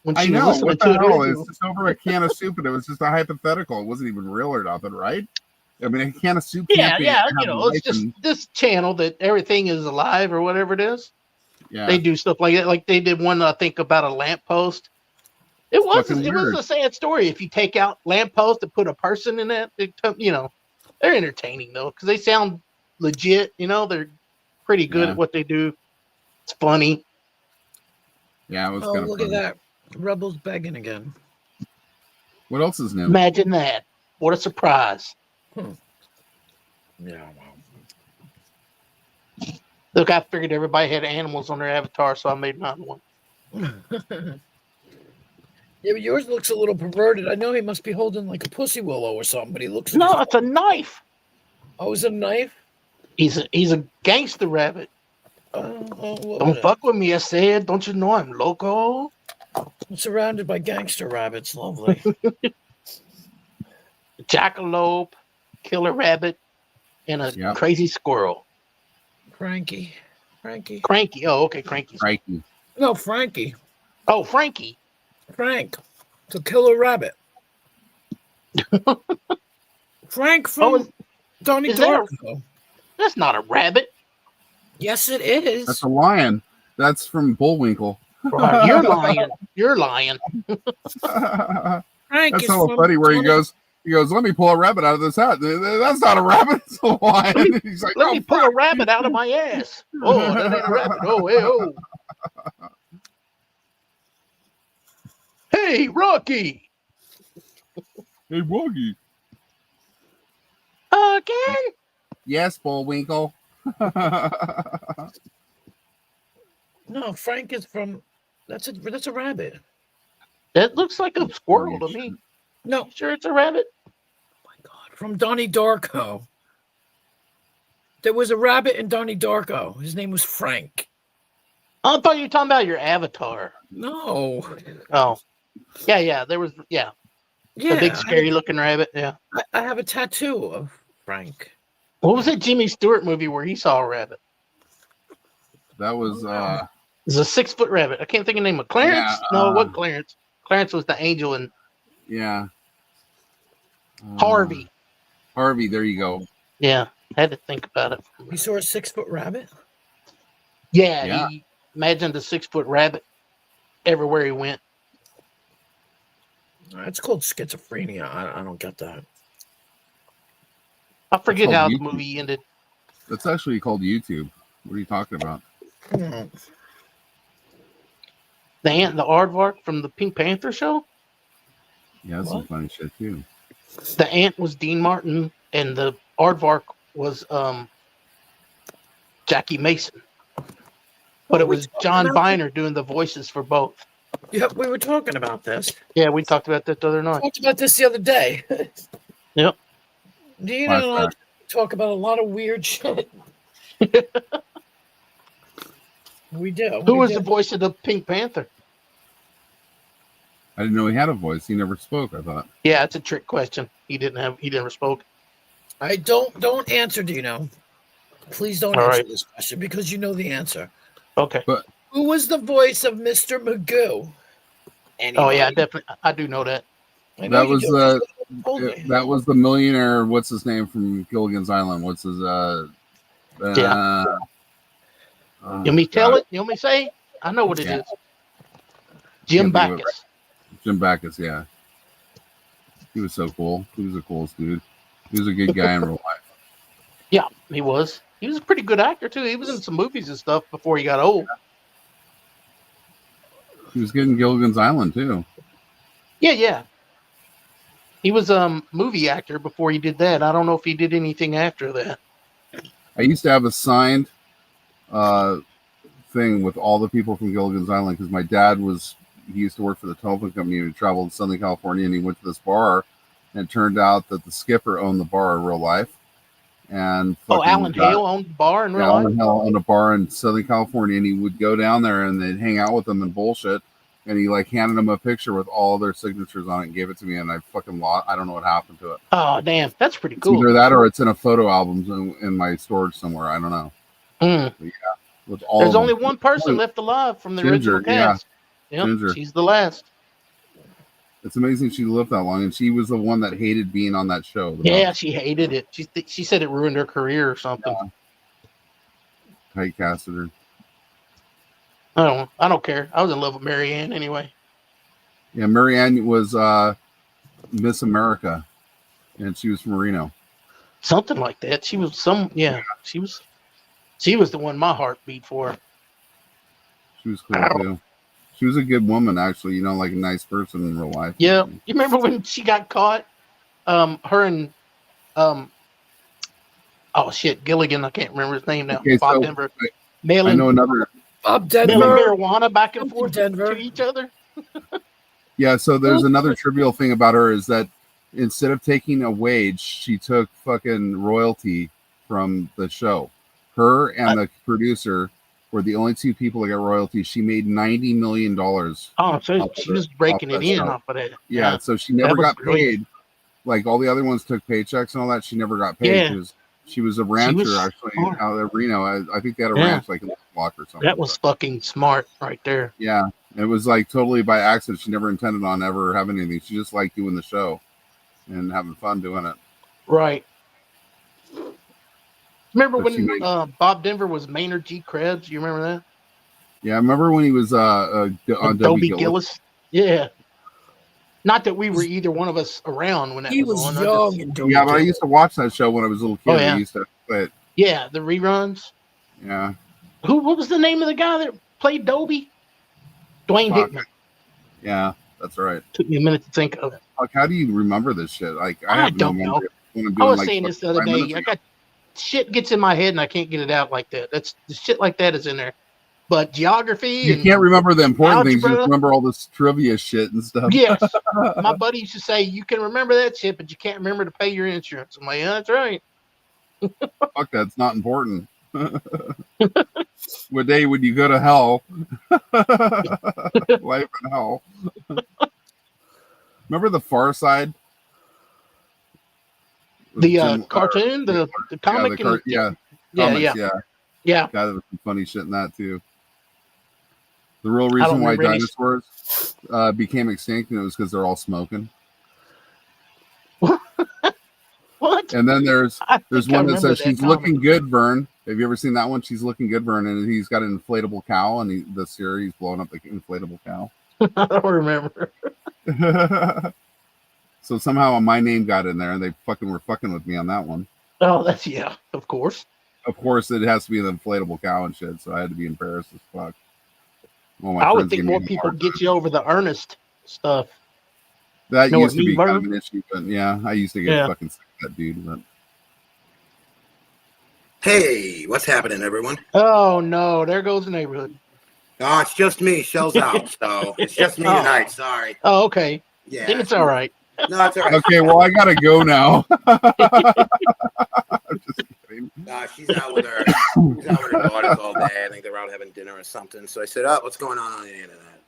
When she I know. was What to the it hell? It's just over a can of soup, and it was just a hypothetical. It wasn't even real or nothing, right? I mean, a can of soup. Yeah. You know, it's just this channel that everything is alive or whatever it is. Yeah. They do stuff like that. Like they did one, I think, about a lamppost. It was a sad story. If you take out lamppost and put a person in it, you know, they're entertaining though because they sound legit. You know, they're pretty good at what they do. It's funny. Yeah, it was kind of look funny. at that. Rebels begging again. What else is new? Imagine that. What a surprise. Yeah, wow. Look, I figured everybody had animals on their avatar, so I made mine one. Yeah, but yours looks a little perverted. I know he must be holding like a pussy willow or something, but he looks. No, it's a knife. Oh, is it a knife? He's a gangster rabbit. Don't fuck with me, I said. Don't you know I'm loco? I'm surrounded by gangster rabbits. Lovely. Jackalope, killer rabbit, and a Yep. crazy squirrel. Frankie. Cranky. Oh, okay, Cranky. Crikey. No, Frankie. Oh, Frankie. Frank. To kill a rabbit. Frank from Donnie is that Darko. That's not a rabbit. Yes, it is. That's a lion. That's from Bullwinkle. Right, you're lying. You're lying. Frank That's is so from funny where he Donnie- goes, let me pull a rabbit out of this hat. That's not a rabbit, it's a lion. He's like, Let me pull a rabbit out of my ass. Oh, that ain't a rabbit. Oh, hey, oh. Hey, Rocky. Hey, Woggy. Again? Yes, Bullwinkle. No, Frank is from. That's a rabbit. That looks like a squirrel to me. No, You sure it's a rabbit? my God, from Donnie Darko. There was a rabbit in Donnie Darko. His name was Frank. I thought you were talking about your avatar. No. Oh. Yeah. There was, Yeah. the big scary looking rabbit. Yeah. I have a tattoo of Frank. What was that Jimmy Stewart movie where he saw a rabbit? That was It's a 6-foot rabbit. I can't think of the name of Clarence. Yeah, No, it wasn't Clarence. Clarence was the angel and yeah. Harvey. Harvey, there you go. Yeah. Had to think about it. You saw a 6-foot rabbit? Yeah. Yeah. He imagined a 6-foot rabbit everywhere he went. It's called schizophrenia. I don't get that. I forget called how the YouTube. movie ended. That's actually called YouTube. What are you talking about? Hmm. The ant and the aardvark from the Pink Panther show. Yeah, that's some What? funny shit too. The ant was Dean Martin and the aardvark was Jackie Mason. But it was John Viner doing the voices for both. Yeah, we were talking about this. Yeah, we talked about that the other We night. talked about this the other day. Yep. Dean and I Flashback. talk about a lot of weird shit. We do. Who we was do. the voice of the Pink Panther? I didn't know he had a voice. He never spoke, I thought. Yeah, it's a trick question. He never spoke. I don't answer, Dino. Please don't All answer right. this question because you know the answer. Okay. Who was the voice of Mr. Magoo? Oh yeah, Anybody? definitely. I do know that. I know That you was do. You told me. that was the millionaire. What's his name from Gilligan's Island? What's his Yeah. oh, You want me to tell God. it? You want me to say? I know what it is. Yeah. Jim Can't think of it Backus. Jim Backus, yeah. He was so cool. He was the coolest dude. He was a good guy in real life. Yeah, he was. He was a pretty good actor too. He was in some movies and stuff before he got old. He was good in Gilligan's Island too. Yeah. He was a movie actor before he did that. I don't know if he did anything after that. I used to have a signed thing with all the people from Gilligan's Island because my dad he used to work for the telephone company and he traveled to Southern California and he went to this bar and it turned out that the skipper owned the bar in real life. And Oh, Alan Hale owned the bar in real life. Alan Hale owned a bar in Southern California and he would go down there and they'd hang out with them and bullshit. And he like handed them a picture with all their signatures on it and gave it to me and I fucking lost. I don't know what happened to it. Oh, damn, that's pretty It's cool. either that or it's in a photo album in my storage somewhere. I don't know. Mm. With all There's of only them. one person left alive from the Ginger, original cast. Yep, Ginger. she's the last. It's amazing she lived that long, and she was the one that hated being on that show. Yeah, she hated it. She said it ruined her career or something. Tight casted her. I don't care. I was in love with Mary Ann anyway. Yeah, Marianne was Miss America, and she was from Reno. Something like that. She was she was the one my heart beat for. She was cool too. She was a good woman, actually. You know, like a nice person in real life. Yeah. You remember when she got caught? Her and oh shit, Gilligan, I can't remember his name now. Okay, Bob so Denver. I Mailing know another. Bob mailing Denver. marijuana back and forth Denver. to each other. Yeah, so there's another trivial thing about her is that instead of taking a wage, she took fucking royalty from the show. Her and the producer were the only two people that got royalties. She made $90 million. Oh, so she was breaking it in off of that. Yeah, so she never got brilliant. paid. Like all the other ones took paychecks and all that. She never got paid because she was a rancher actually out of Reno. I think they had a ranch like in the block or something. That was fucking smart right there. Yeah, it was like totally by accident. She never intended on ever having anything. She just liked doing the show and having fun doing it. Right. Remember when Bob Denver was Maynard G. Krebs? You remember that? Yeah, I remember when he was on Dobie Gillis. Yeah. Not that we were either one of us around when that was on. Young. Yeah, but I used to watch that show when I was a little kid. I used to play it. Yeah, the reruns. Yeah. What was the name of the guy that played Dobie? Dwayne Hickman. Yeah, that's right. Took me a minute to think of it. Like, how do you remember this shit? Like, I don't know. I was saying this the other day. I got shit gets in my head and I can't get it out like that. That's the shit like that is in there. But geography, you can't remember the important things. You just remember all this trivia shit and stuff. Yes, my buddy used to say you can remember that shit, but you can't remember to pay your insurance. I'm like, yeah, that's right. Fuck, that's not important. What day would you go to hell? Life in hell. Remember the Far Side? The cartoon, the comic, comics, yeah. God, there was some funny shit in that too. The real reason why dinosaurs became extinct, and it was because they're all smoking. What? And then there's one that says she's looking good, Vern. Have you ever seen that one? She's looking good, Vern, and he's got an inflatable cow, and this year he's blowing up the inflatable cow. I don't remember. So somehow my name got in there, and they were fucking with me on that one. Oh, of course. Of course, it has to be an inflatable cow and shit, so I had to be embarrassed as fuck. I would think more people get you over the Ernest stuff. That used to be kind of an issue, but yeah, I used to get fucking sick of that dude. But... Hey, what's happening, everyone? Oh, no, there goes the neighborhood. Oh, it's just me. Shell's out, so it's just me tonight. Sorry. Oh, okay. Yeah. Then it's all right. No, it's all right. Okay, well, I gotta go now. I'm just kidding. She's out with her daughters all day. I think they're out having dinner or something. So I said, "Oh, what's going on the internet?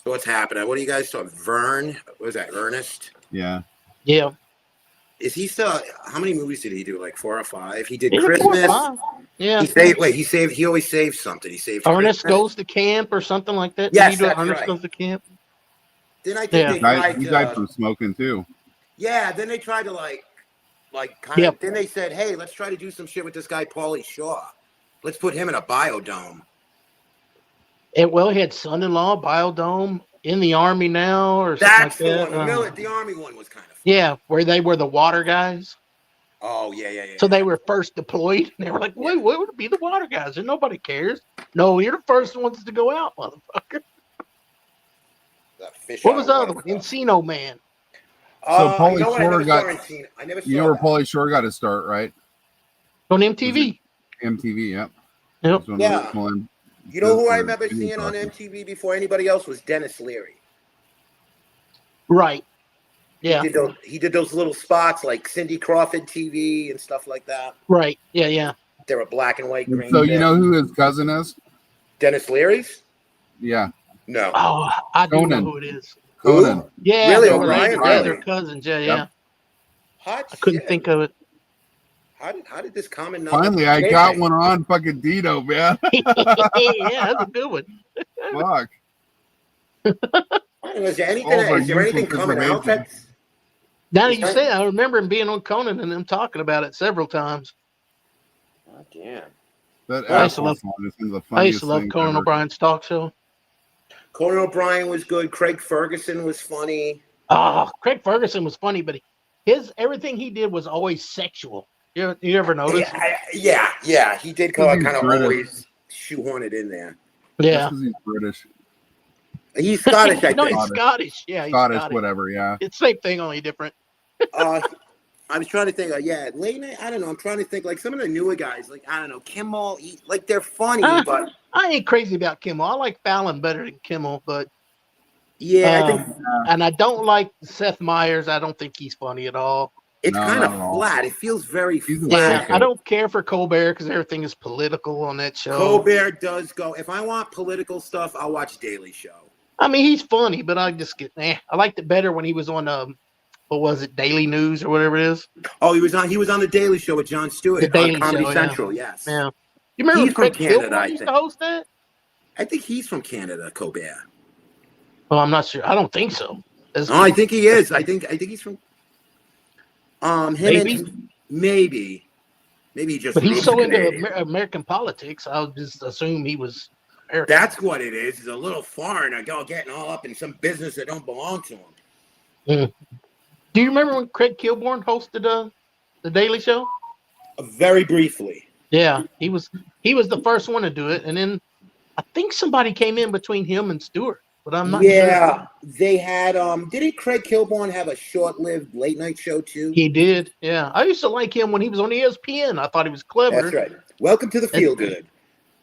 So what's happening? What are you guys talking? Vern? What was that? Ernest? Yeah. Yeah. Is he still? How many movies did he do? Like 4 or 5? He did Christmas. Yeah. He always saved something. He saved Ernest Goes to Camp or something like that. Yes, that's Ernest Goes to Camp. Then I think he died from smoking too. Yeah. Then they tried to Then they said, "Hey, let's try to do some shit with this guy Pauly Shaw. Let's put him in a biodome." He had son-in-law biodome in the army now, or something like that. The army one was kind of fun. Yeah, where they were the water guys. Oh yeah. So they were first deployed, and they were like, "Wait, what would be the water guys?" And nobody cares. No, you're the first ones to go out, motherfucker. What was the other one? Encino Man. So Pauly Shore got. I never saw you know where Pauly Shore got his start, right? On MTV. MTV, yep. Yeah. You know who I remember seeing on MTV before anybody else was Dennis Leary. Right. Yeah. He did those little spots like Cindy Crawford TV and stuff like that. Right. Yeah. They were black and white. Green. So you know who his cousin is? Dennis Leary's? Yeah. No. Oh, I do know who it is. Conan. Yeah. Really? They're cousins. Yeah. Hot I couldn't think of it. How did this common know? Finally, I got one on fucking Dito, man. Yeah, that's a good one. Fuck. Is there anything coming out? Now that you say it, I remember him being on Conan and them talking about it several times. Oh, damn. I used to love Conan O'Brien's talk show. Conan O'Brien was good. Craig Ferguson was funny. Oh, Craig Ferguson was funny, but everything he did was always sexual. You ever notice? Yeah. He did kind of always shoehorn it in there. Yeah. He's British. He's Scottish, I think. No, he's Scottish. Yeah, he's Scottish, whatever, yeah. It's the same thing, only different. I was trying to think, late night, I don't know. I'm trying to think, like, some of the newer guys, like, I don't know, Kimmel, they're funny, but... I ain't crazy about Kimmel. I like Fallon better than Kimmel, but... Yeah, I think... And I don't like Seth Meyers. I don't think he's funny at all. It's No, kind not of at all. flat. It feels very He's a flat. Yeah, I don't care for Colbert because everything is political on that show. Colbert does go. If I want political stuff, I'll watch Daily Show. I mean, he's funny, but I just get. I liked it better when he was on what was it, Daily News or whatever it is. Oh, he was on the Daily Show with Jon Stewart The Daily on Comedy Show, yeah. Central. Yes. Yeah, you remember He's Craig from Canada, Kilborn I used to think. host that? I think he's from Canada, Colbert. Well, I'm not sure. I don't think so. Oh, I think he is. I think he's from. Him Maybe. and maybe he just. But he's looks so Canadian. into American politics, I'll just assume he was American. That's what it is. He's a little foreigner, getting all up in some business that don't belong to him. Do you remember when Craig Kilborn hosted the Daily Show? Very briefly. Yeah, he was the first one to do it, and then I think somebody came in between him and Stewart, but I'm not sure. They had. Didn't Craig Kilborn have a short-lived late night show too? He did. Yeah, I used to like him when he was on ESPN. I thought he was clever. That's right. Welcome to the Feel Good.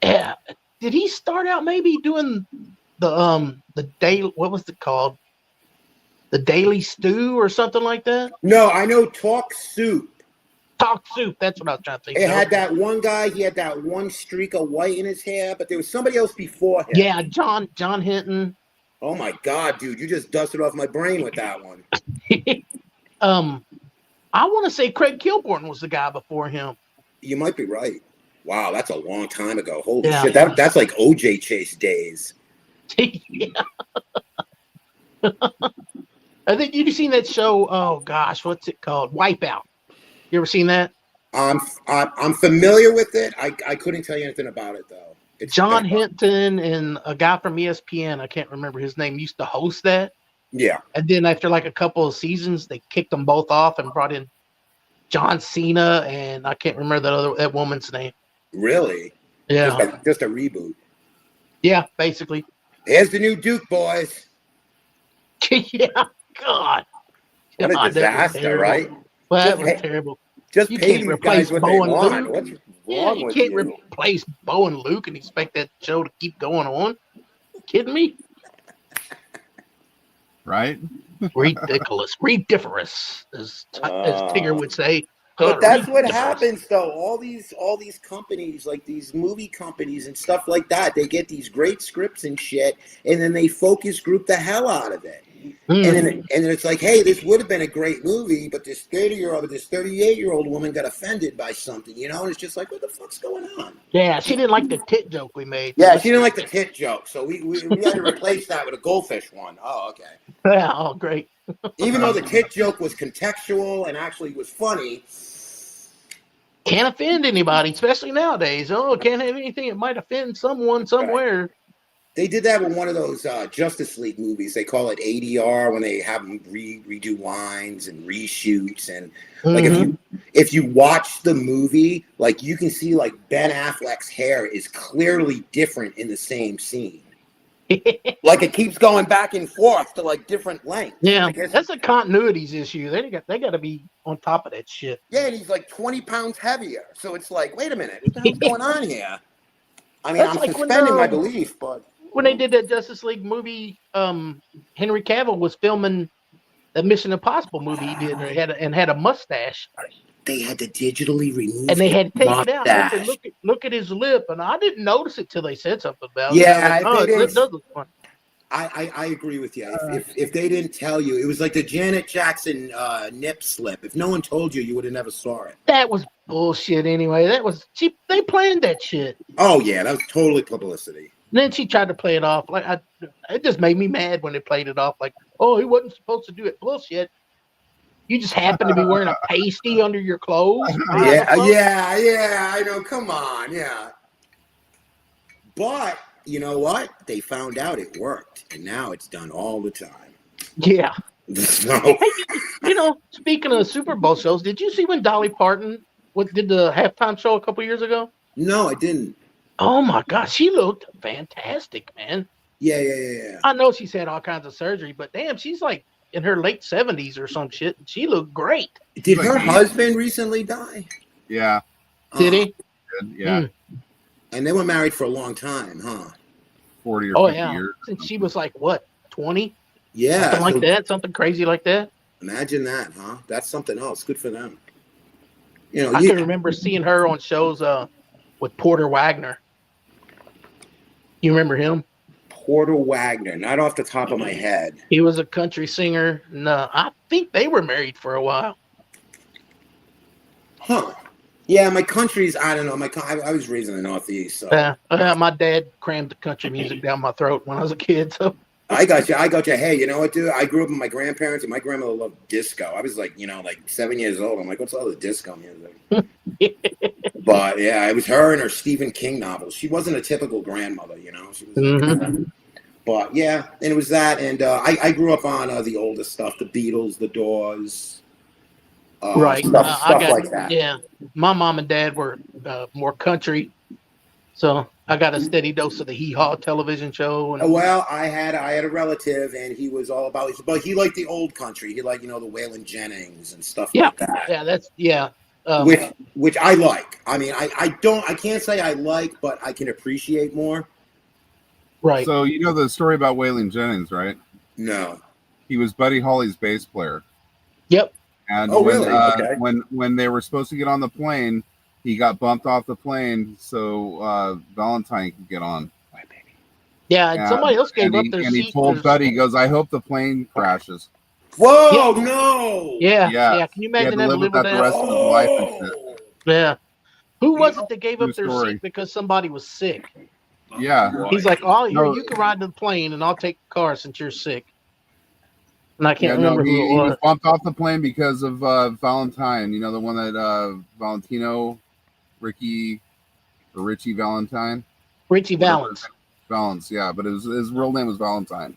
Yeah. Did he start out maybe doing the daily? What was it called? The Daily Stew or something like that? No, I know Talk Soup. Talk Soup. That's what I was trying to think. It of. had that one guy. He had that one streak of white in his hair, but there was somebody else before him. Yeah, John Hinton. Oh my God, dude! You just dusted off my brain with that one. I want to say Craig Kilborn was the guy before him. You might be right. Wow, that's a long time ago. Holy Yeah. shit! That's like OJ Chase days. Yeah. I think you've seen that show. Oh gosh, what's it called? Wipeout. You ever seen that? I'm familiar with it. I couldn't tell you anything about it though. It's John Hinton and a guy from ESPN, I can't remember his name, used to host that. Yeah. And then after like a couple of seasons, they kicked them both off and brought in John Cena and I can't remember that woman's name. Really? Yeah. Just a reboot. Yeah, basically. Here's the new Duke, boys. Yeah. God. What a God, that was disaster, terrible. right? Well, that Just was hey, terrible. Just You pay can't these replace guys what Bo they and want. Luke. What's Yeah, wrong you with can't you? replace Bo and Luke and expect that show to keep going on. You kidding me? Right? Ridiculous. Ridiculous, as Tigger would say. But that's what Ridiculous. happens, though. All these companies, like these movie companies and stuff like that, they get these great scripts and shit, and then they focus group the hell out of it. Mm. And then it's like, hey, this would have been a great movie, but this 38-year-old woman got offended by something, you know? And it's just like, what the fuck's going on? Yeah, she didn't like the tit joke we made. Yeah, she didn't like the tit joke, so we had to replace that with a goldfish one. Oh, okay. Yeah, oh, great. Even though the tit joke was contextual and actually was funny. Can't offend anybody, especially nowadays. Oh, can't have anything that might offend someone somewhere. They did that with one of those Justice League movies. They call it ADR when they have them redo lines and reshoots. And like if you watch the movie, like you can see like Ben Affleck's hair is clearly different in the same scene. Like it keeps going back and forth to like different lengths. Yeah, I guess- that's a continuities issue. They got to be on top of that shit. Yeah, and he's like 20 pounds heavier. So it's like, wait a minute, what the hell's going on here? I mean, That's I'm like when, suspending my belief, but When they did that Justice League movie, Henry Cavill was filming the Mission Impossible movie he did, and had a mustache, they had to digitally remove. and they had to take it out. They mustache. said, look at his lip, and I didn't notice it till they said something about it. Yeah, I was like, they his lip didn't- does look funny. I agree with you. If they didn't tell you, it was like the Janet Jackson nip slip. If no one told you, you would have never saw it. That was bullshit. Anyway, they planned that shit. Oh yeah, that was totally publicity. And then she tried to play it off it just made me mad when they played it off like, oh, he wasn't supposed to do it. Bullshit. You just happen to be wearing a pasty under your clothes. Yeah, I know. Come on, yeah. But you know what? They found out it worked, and now it's done all the time. Yeah. So You know, speaking of Super Bowl shows, did you see when Dolly Parton did the halftime show a couple years ago? no, I didn't. Oh my gosh, she looked fantastic, man. Yeah. I know she's had all kinds of surgery, but damn, she's like in her late 70s or some shit. And she looked great. Did her husband recently die? Yeah. Did he? Good. Yeah. And they were married for a long time, huh? 40 or Oh 50 yeah. years. Since she was like what, 20? Yeah. Something like so- that, something crazy like that. Imagine that, huh? That's something else. Good for them. You know, I can remember seeing her on shows with Porter Wagner. You remember him? Porter Wagner, not off the top of my head. He was a country singer. No, I think they were married for a while. Huh. Yeah, my country's, I don't know. I was raised in the Northeast. So. My dad crammed the country music down my throat when I was a kid. So I got you. Hey, you know what, dude? I grew up with my grandparents, and my grandmother loved disco. I was like 7 years old. I'm like, what's all the disco music? But yeah, it was her and her Stephen King novels. She wasn't a typical grandmother, you know. She was But yeah, and it was that. And I grew up on the older stuff, the Beatles, the Doors. Right. Stuff like that. Yeah. My mom and dad were more country. So I got a steady dose of the Hee Haw television show. And well, I had a relative, and he was all about, but he liked the old country. He liked, the Waylon Jennings and stuff like that. Yeah. Which I like. I mean, I can't say I like, but I can appreciate more. Right. So you know the story about Waylon Jennings, right? No. He was Buddy Holly's bass player. Yep. And when they were supposed to get on the plane, he got bumped off the plane so Valentine could get on. Yeah, and somebody else gave up their seat. And he told Buddy, he goes, I hope the plane crashes. Whoa, no. Yeah. Can you imagine that? Live with that the rest of his life and shit. Yeah. Who was it that gave up their seat because somebody was sick? Yeah. He's like, you can ride the plane and I'll take the car since you're sick. And I can't remember who it was. He was bumped off the plane because of Valentine. You know, the one that Valentino, Richie Valentine? Richie Valens. Valens, yeah. But his real name was Valentine.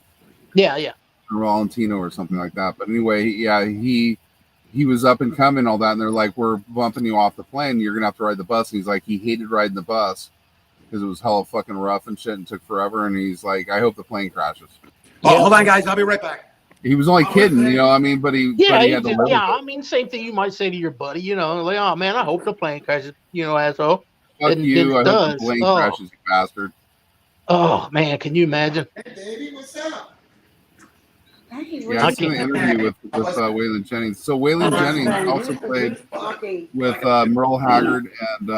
Yeah. Or Valentino or something like that. But anyway, he was up and coming, all that. And they're like, we're bumping you off the plane. You're going to have to ride the bus. And he's like, he hated riding the bus because it was hella fucking rough and shit and took forever. And he's like, I hope the plane crashes. Oh, hold on, guys. I'll be right back. He was only kidding, I mean, but he had to I mean, same thing you might say to your buddy, like, oh man, I hope the plane crashes, asshole. Fuck you, I hope the plane crashes, you bastard. Oh man, can you imagine? Hey baby, what's up? Yeah, I seen an interview with Waylon Jennings. So Waylon Jennings also played with Merle Haggard and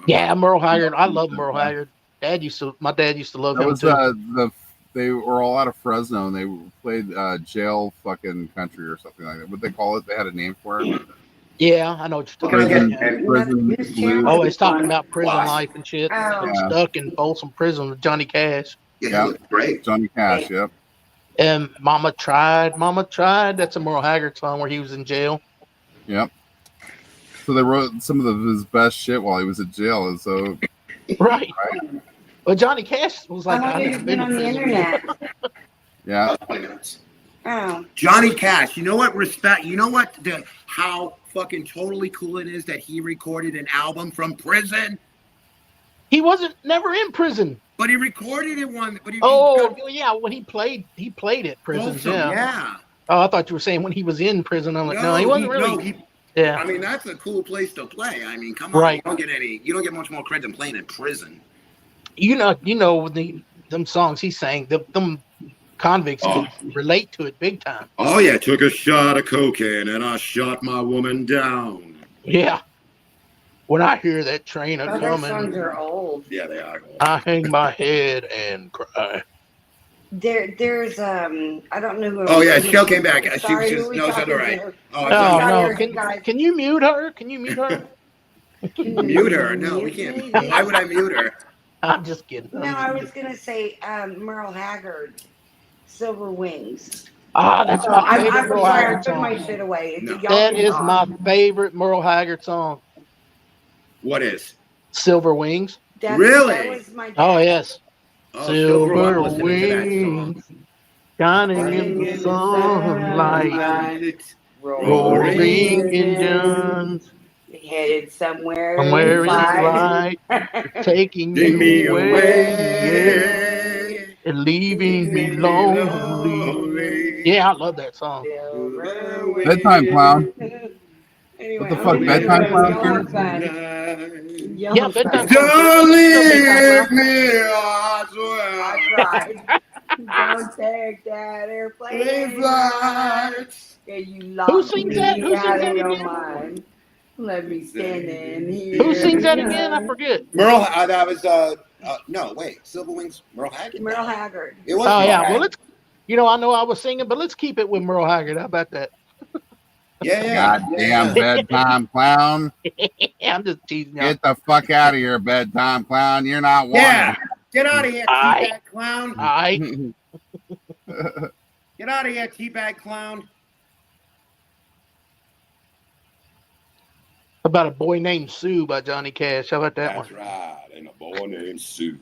yeah, Merle Haggard. I love Merle Haggard. My dad used to love him too. They were all out of Fresno, and they played jail fucking country or something like that. What they call it? They had a name for it. Yeah, I know what you're talking about. Prison blues. Always talking about prison life and shit. Stuck in Folsom Prison with Johnny Cash. Yeah, great. Johnny Cash, yep. And Mama Tried. That's a Merle Haggard song where he was in jail. Yep. So they wrote some of his best shit while he was in jail, and so right. Well, Johnny Cash was like, I've been on the internet. Yeah. Oh. Johnny Cash, you know what? Respect. You know what? How fucking totally cool it is that he recorded an album from prison. He wasn't never in prison. But he recorded it one. But when he played at prison. Also, yeah. Oh, I thought you were saying when he was in prison. I'm like, no, he wasn't really. Yeah. I mean, that's a cool place to play. I mean, come on. Right. You don't get much more credit than playing in prison. You know them songs he sang, them convicts could relate to it big time. Oh yeah, took a shot of cocaine and I shot my woman down. Yeah. When I hear that train coming, songs are old. Yeah, they are old. I hang my head and cry. There's I don't know who. Oh yeah, Shell came back. She was just no, it's all right. No. Can you mute her? Mute her? No, we can't. Why would I mute her? I'm just kidding. No, I was gonna say Merle Haggard, Silver Wings. That's my favorite Merle Haggard song. I put my shit away. That is my favorite Merle Haggard song. What is? Silver Wings. Really? Oh yes. Silver Wings, shining in the sunlight, rolling engines. Headed somewhere in flight, taking me away and leaving me lonely. Yeah, I love that song. Bedtime Clown. What the fuck, Bedtime Clown? Yeah, Bedtime Clown. Don't leave me, I swear. Don't take that airplane. Flights. Yeah, you Who lost sings me that? Who out sings of that your again? mind. Let me stand in here. Who sings that again? I forget. Merle, that was no, wait, Silver Wings, Merle Haggard. Merle Haggard. It was. Oh Merle yeah. Haggard. Well, let's. I know I was singing, but let's keep it with Merle Haggard. How about that? Yeah. Goddamn bedtime clown. Yeah, I'm just teasing y'all. Get the fuck out of here, bedtime clown. You're not wanted. Yeah. Get out of here, Aye. teabag clown. All right. Get out of here, teabag clown. How about A Boy Named Sue by Johnny Cash? How about that That's one? right. And a boy named Sue.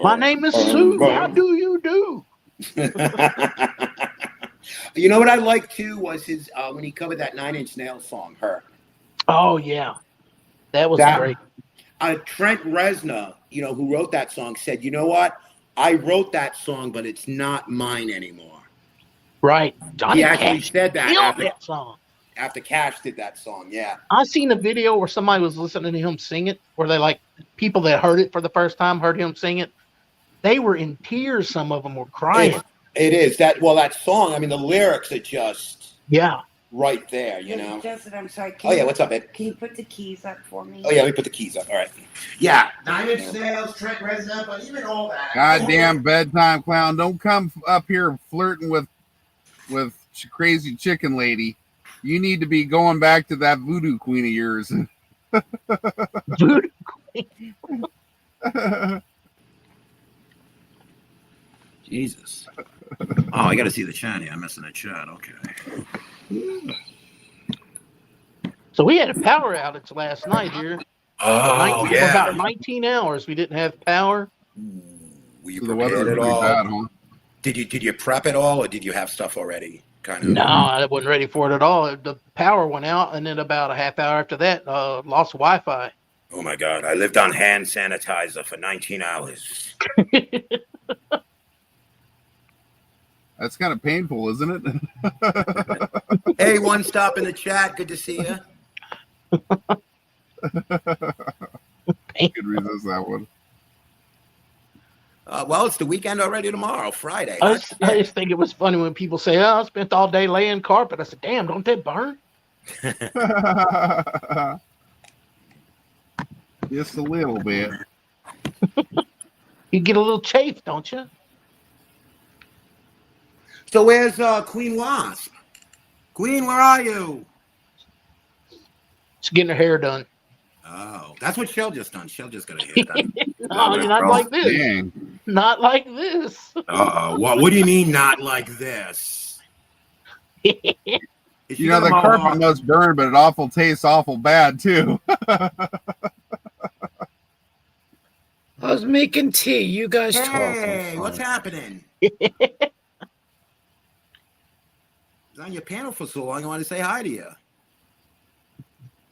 My name is Sue. How do you do? You know what I liked too was his when he covered that 9 Inch Nails song, Her. Oh yeah, that was great. Trent Reznor, who wrote that song, said, "You know what? I wrote that song, but it's not mine anymore." Right, Johnny He actually Cash said that killed that song. after Cash did that song. Yeah. I seen a video where somebody was listening to him sing it, where they people that heard it for the first time heard him sing it. They were in tears. Some of them were crying. It is that song. I mean, the lyrics are just right there. Justin, I'm sorry. What's up, Ed? Can you put the keys up for me? Oh yeah, let me put the keys up. All right. Yeah, 9 Inch Nails, Trent Reznor, but even all that. Goddamn bedtime clown. Don't come up here flirting with crazy chicken lady. You need to be going back to that voodoo queen of yours. Voodoo queen. Jesus. Oh, I got to see the chat here. I'm missing the chat. Okay. So we had a power outage last night here. Oh, For about 19 hours, we didn't have power. Were you prepared at all? Bad, huh? Did you prep at all, or did you have stuff already? Kind of. No, I wasn't ready for it at all. The power went out, and then about a half hour after that, lost Wi-Fi. Oh my God! I lived on hand sanitizer for 19 hours. That's kind of painful, isn't it? Hey, one stop in the chat. Good to see you. Could resist that one. Well, it's the weekend already tomorrow, Friday. I just think it was funny when people say, "Oh, I spent all day laying carpet." I said, "Damn, don't that burn?" Just a little bit. You get a little chafe, don't you? So where's Queen Wasp? Queen, where are you? She's getting her hair done. Oh, that's what Shell just done. Shell just got her hair done. No, you're not like this. Dang. Not like this. Uh-oh. What do you mean not like this? You know, the carpet must burn, but it awful tastes awful bad, too. I was making tea. You guys talk. Hey, what's happening? On your panel for so long, I want to say hi to you.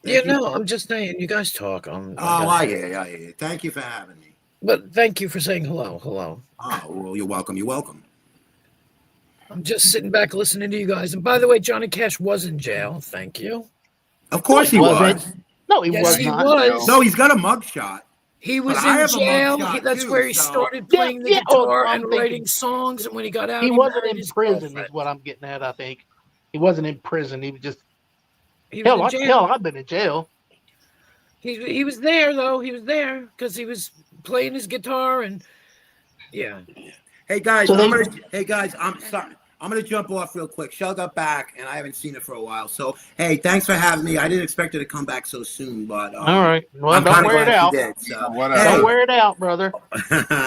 I'm just saying, you guys talk. I hear you. Thank you for having me. But thank you for saying hello. Hello. Oh, well, you're welcome. You're welcome. I'm just sitting back listening to you guys. And by the way, Johnny Cash was in jail. Thank you. Of course he was. No, he yes, was he not. was. No, he's got a mugshot. He was But I in have a jail. mugshot That's too, where he so- started playing the Yeah, oh, guitar I'm and thinking- writing songs. And when he got out, He wasn't married in his prison, girlfriend. is what I'm getting at, I think. He wasn't in prison. He was just... He was in jail. I've been in jail. He was there, though. He was there because he was playing his guitar and, yeah. Hey guys, So I'm sorry. I'm gonna jump off real quick. Shell got back, and I haven't seen her for a while. So, hey, thanks for having me. I didn't expect her to come back so soon, but All right. Well, I'm don't kinda wear it glad out. she did. So, Whatever. Don't wear it out, brother.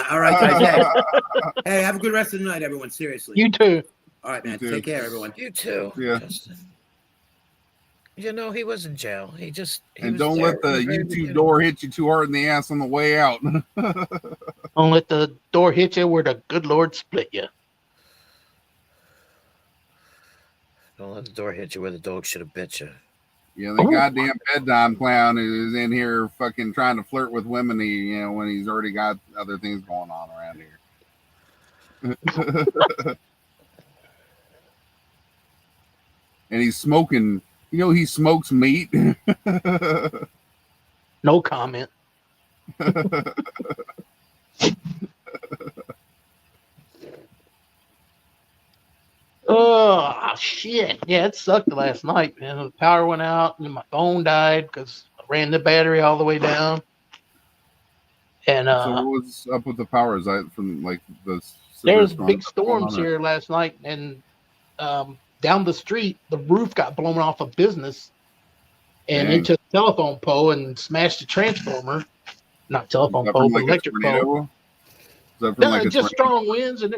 all right, guys. Hey, have a good rest of the night, everyone. Seriously. You too. All right, man. You too. Take care, everyone. You too. Yeah. Justin. He was in jail. He And was don't there let the from very YouTube beginning. door hit you too hard in the ass on the way out. Don't let the door hit you where the good Lord split you. Don't let the door hit you where the dog should have bit you. Yeah, the goddamn bedtime clown is in here fucking trying to flirt with women, when he's already got other things going on around here. And he's smoking, he smokes meat. No comment. Oh shit! Yeah, it sucked last night, man. The power went out, and my phone died because I ran the battery all the way down. And So what was up with the power? Is that from like the there severe was storm big that's going storms on, or- here last night, and down the street, the roof got blown off a business and Dang. into the telephone pole and smashed the transformer. Not Is telephone that pole, from but like a electric pole. tornado? Is that from like a Just tornado? strong winds, and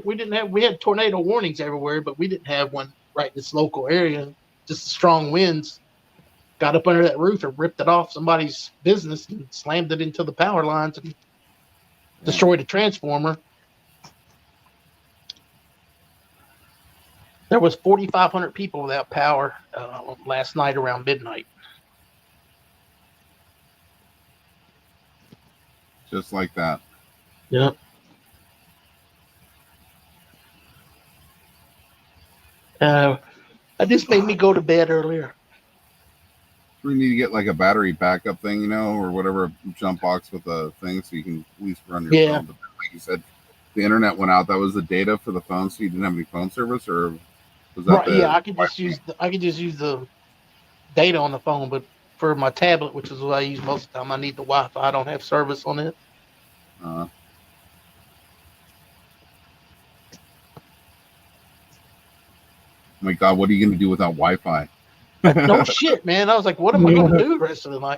we had tornado warnings everywhere, but we didn't have one right in this local area. Just strong winds got up under that roof and ripped it off somebody's business and slammed it into the power lines and destroyed a transformer. There was 4,500 people without power last night around midnight. Just like that. Yep. That just made me go to bed earlier. We need to get like a battery backup thing, you know, or whatever, jump box with a thing so you can at least run your phone. But like you said, the internet went out. That was the data for the phone, so you didn't have any phone service, or was that Right? the Yeah, I could just use the data on the phone, but for my tablet, which is what I use most of the time, I need the Wi-Fi. I don't have service on it. Oh my God, what are you going to do without Wi-Fi? No shit, man. I was like, what am I going to do the rest of the night?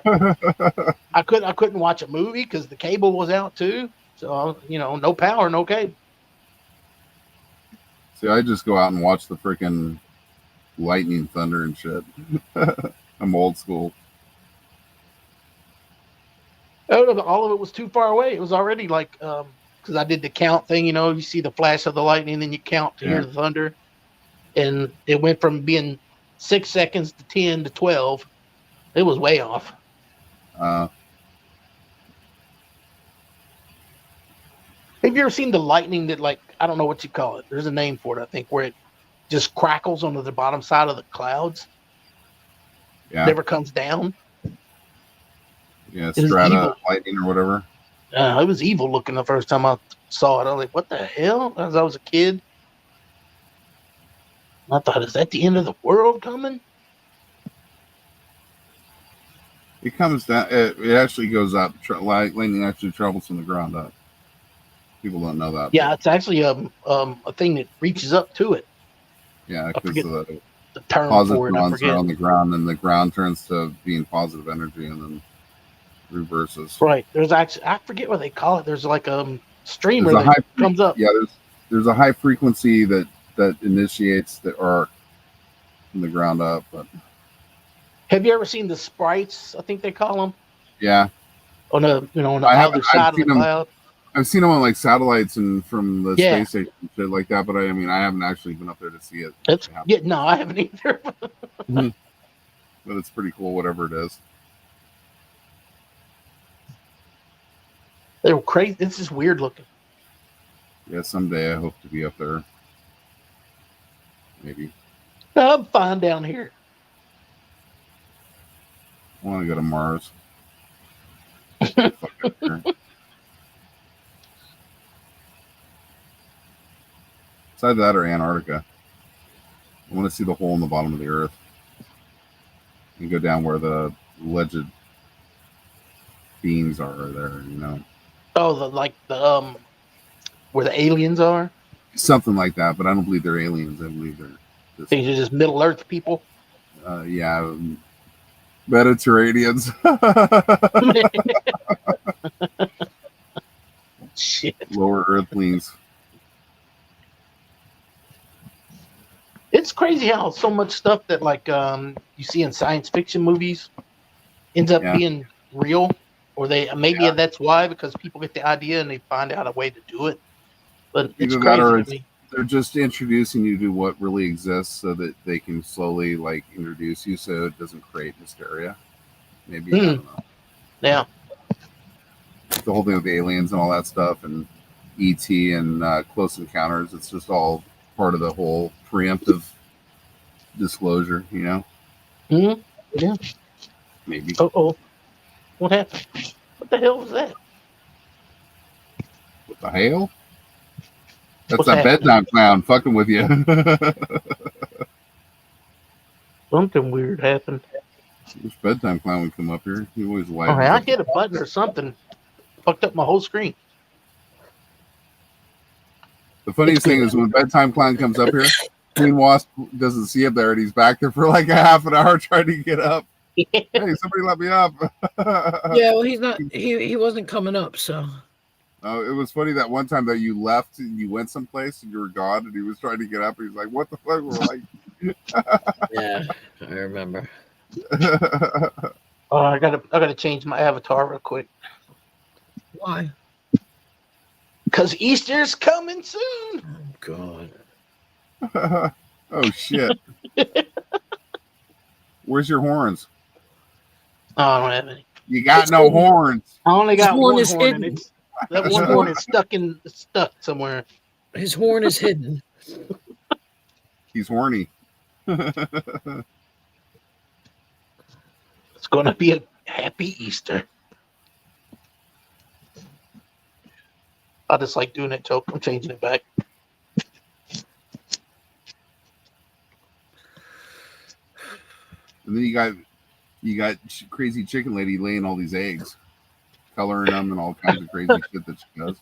I couldn't watch a movie because the cable was out too. So no power, no cable. See, I just go out and watch the freaking lightning, thunder, and shit. I'm old school. All of it was too far away. It was already like because I did the count thing. You see the flash of the lightning, then you count to hear the thunder, and it went from being 6 seconds to 10 to 12. It was way off. Have you ever seen the lightning that, like, I don't know what you call it. There's a name for it, I think, where it just crackles onto the bottom side of the clouds. Yeah. Never comes down. Yeah, strata lightning or whatever. It was evil looking the first time I saw it. I was like, what the hell? As I was a kid. I thought, is that the end of the world coming? It comes down. It actually goes up. Lightning actually travels from the ground up. People don't know that. Yeah, it's actually a thing that reaches up to it. Yeah, because the term positive for it, ions are on the ground, and the ground turns to being positive energy, and then reverses. Right. There's actually, I forget what they call it. There's like a streamer that comes up. Yeah, there's a high frequency that initiates the arc from the ground up. But have you ever seen the sprites? I think they call them. Yeah. On the other side of the cloud. I've seen them on like satellites and from the space station and shit like that, but I haven't actually been up there to see it. No, I haven't either. But it's pretty cool, whatever it is. They were crazy. This is weird looking. Yeah, someday I hope to be up there. Maybe. I'm fine down here. I want to go to Mars. It's either that or Antarctica. I want to see the hole in the bottom of the Earth and go down where the alleged beings are there, Oh, where the aliens are? Something like that, but I don't believe they're aliens. I believe they're just Middle Earth people. Yeah, Mediterraneans. Shit. Lower Earthlings. It's crazy how so much stuff that you see in science fiction movies ends up being real, or that's why, because people get the idea and they find out a way to do it. But it's Either crazy that or to me. They're just introducing you to what really exists so that they can slowly introduce you so it doesn't create hysteria. Maybe. I don't know. Yeah. The whole thing with the aliens and all that stuff and E.T. and Close Encounters, it's just all part of the whole preemptive disclosure, Yeah. Maybe. Uh-oh. What happened? What the hell was that? What the hell? That's What's that happening? bedtime clown fucking with you. Something weird happened. This bedtime clown would come up here. He always Oh, lightens I up. hit a button or something. Fucked up my whole screen. The funniest thing is when bedtime clown comes up here, Queen Wasp doesn't see him there, and he's back there for like a half an hour trying to get up. Hey, somebody let me up. Yeah, well, he's not. He wasn't coming up, so. It was funny that one time that you left and you went someplace and you were gone, and he was trying to get up. And he's like, "What the fuck?" We're like, Yeah, I remember. Oh, I gotta change my avatar real quick. Why? Because Easter's coming soon. Oh God. oh shit! Where's your horns? Oh, I don't have any. You got It's no hidden. horns. I only got His horn one is horn, and hidden. that one horn is stuck somewhere. His horn is hidden. He's horny. It's gonna be a happy Easter. I just like doing that joke. I'm changing it back. And then you got crazy chicken lady laying all these eggs, coloring them and all kinds of crazy shit that she does.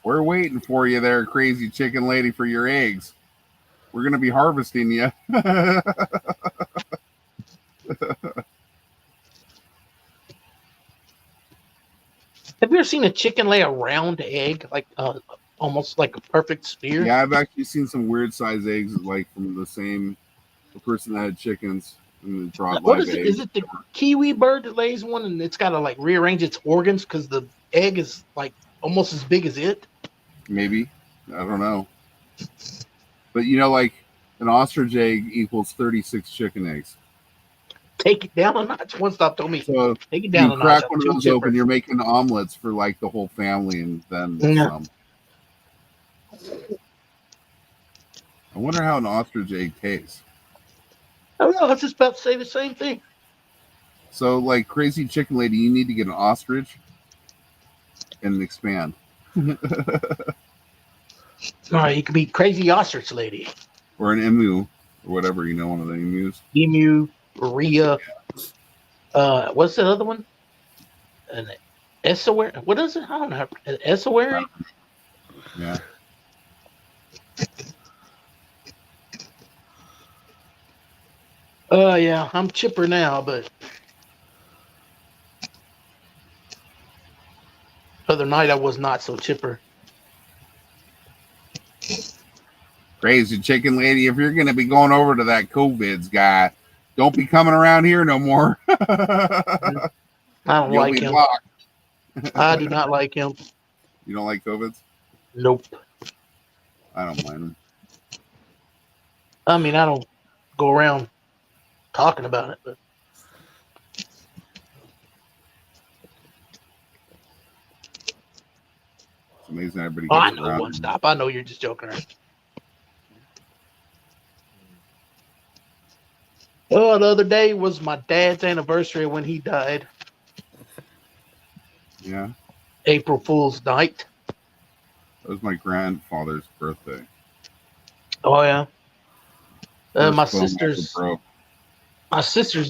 We're waiting for you there, crazy chicken lady, for your eggs. We're gonna be harvesting you. Have you ever seen a chicken lay a round egg, like almost like a perfect sphere? Yeah, I've actually seen some weird size eggs, like from the person that had chickens and brought What live is it? eggs. Is it the kiwi bird that lays one, and it's got to like rearrange its organs because the egg is like almost as big as it? Maybe. I don't know. But like an ostrich egg equals 36 chicken eggs. Take it down a notch. One stop told me, So take it down you a crack notch. one of those open, you're making omelets for like the whole family, and then Yeah. some. I wonder how an ostrich egg tastes. I don't know. I was just about to say the same thing. So, like crazy chicken lady, you need to get an ostrich and expand. All right, you could be crazy ostrich lady, Or an emu, or whatever, one of the emus. emu, Rhea. What's the other one? An essuary. What is it? I don't know. An essuary. Yeah. Yeah, I'm chipper now, but other night I was not so chipper. Crazy chicken lady, if you're going to be going over to that COVID's guy, don't be coming around here no more. I don't You'll like be him. blocked. I do not like him. You don't like COVID's? Nope. I don't mind him. I mean, I don't go around talking about it, but It's amazing everybody I gets know around. one stop. I know you're just joking around. Oh, the other day was my dad's anniversary when he died. Yeah. April Fool's night. That was my grandfather's birthday. Oh yeah. My First phone I ever sister's broke.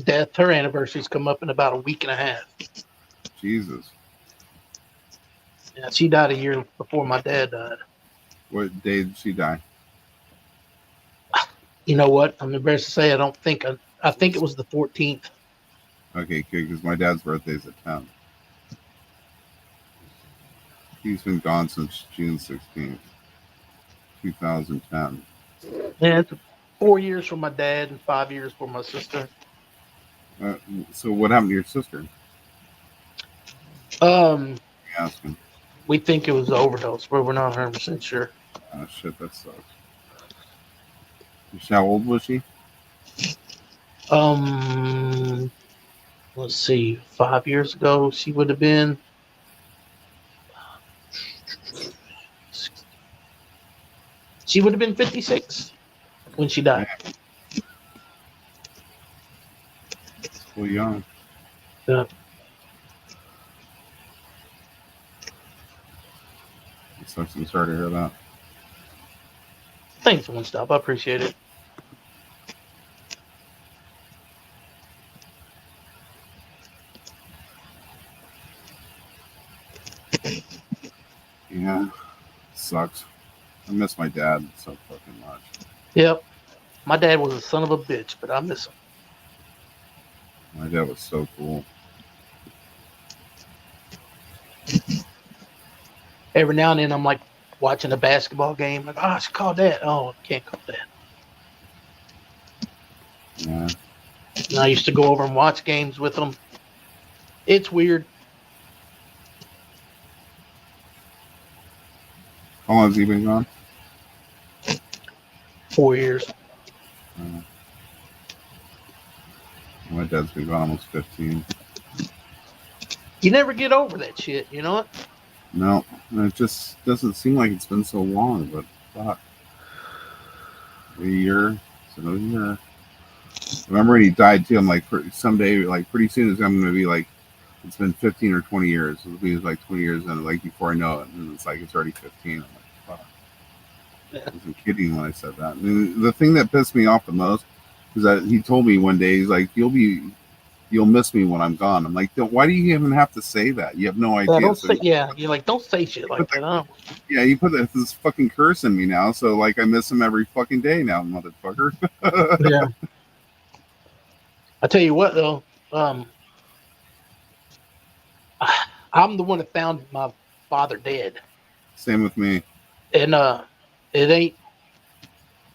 death. Her anniversary's come up in about a week and a half. Jesus. Yeah, she died a year before my dad died. What day did she die? You know what? I'm embarrassed to say I don't think I think it was the 14th. Okay, good, because my dad's birthday's at 10. He's been gone since June 16th, 2010. Yeah, it's 4 years for my dad and 5 years for my sister. So what happened to your sister? Asking. We think it was an overdose, but we're not 100% sure. Oh shit, that sucks. How old was she? Let's see, 5 years ago she would have been. She would have been 56 when she died. Still young. Yeah. It sucks. I'm sorry to hear that. Thanks, One Stop. I appreciate it. Yeah, sucks. I miss my dad so fucking much. Yep. My dad was a son of a bitch, but I miss him. My dad was so cool. Every now and then, I'm like watching a basketball game. Like, I should call that. Oh, I can't call that. Yeah. And I used to go over and watch games with him. It's weird. How long has he been gone? 4 years. My dad's been gone almost 15. You never get over that shit, you know what? No, it just doesn't seem like it's been so long, but fuck. A year, it's another year. Remember when he died too? I'm like, someday, like pretty soon, it's going to be like, it's been 15 or 20 years. It'll be like 20 years, and like before I know it, and it's like it's already 15. I'm like, fuck. Yeah. I wasn't kidding when I said that. And the thing that pissed me off the most is that he told me one day, he's like, you'll miss me when I'm gone. I'm like, why do you even have to say that? You have no idea. You're like, don't say shit like that. Huh? Yeah, you put this fucking curse in me now, so like I miss him every fucking day now, motherfucker. Yeah. I tell you what, though, I'm the one that found my father dead. Same with me. And there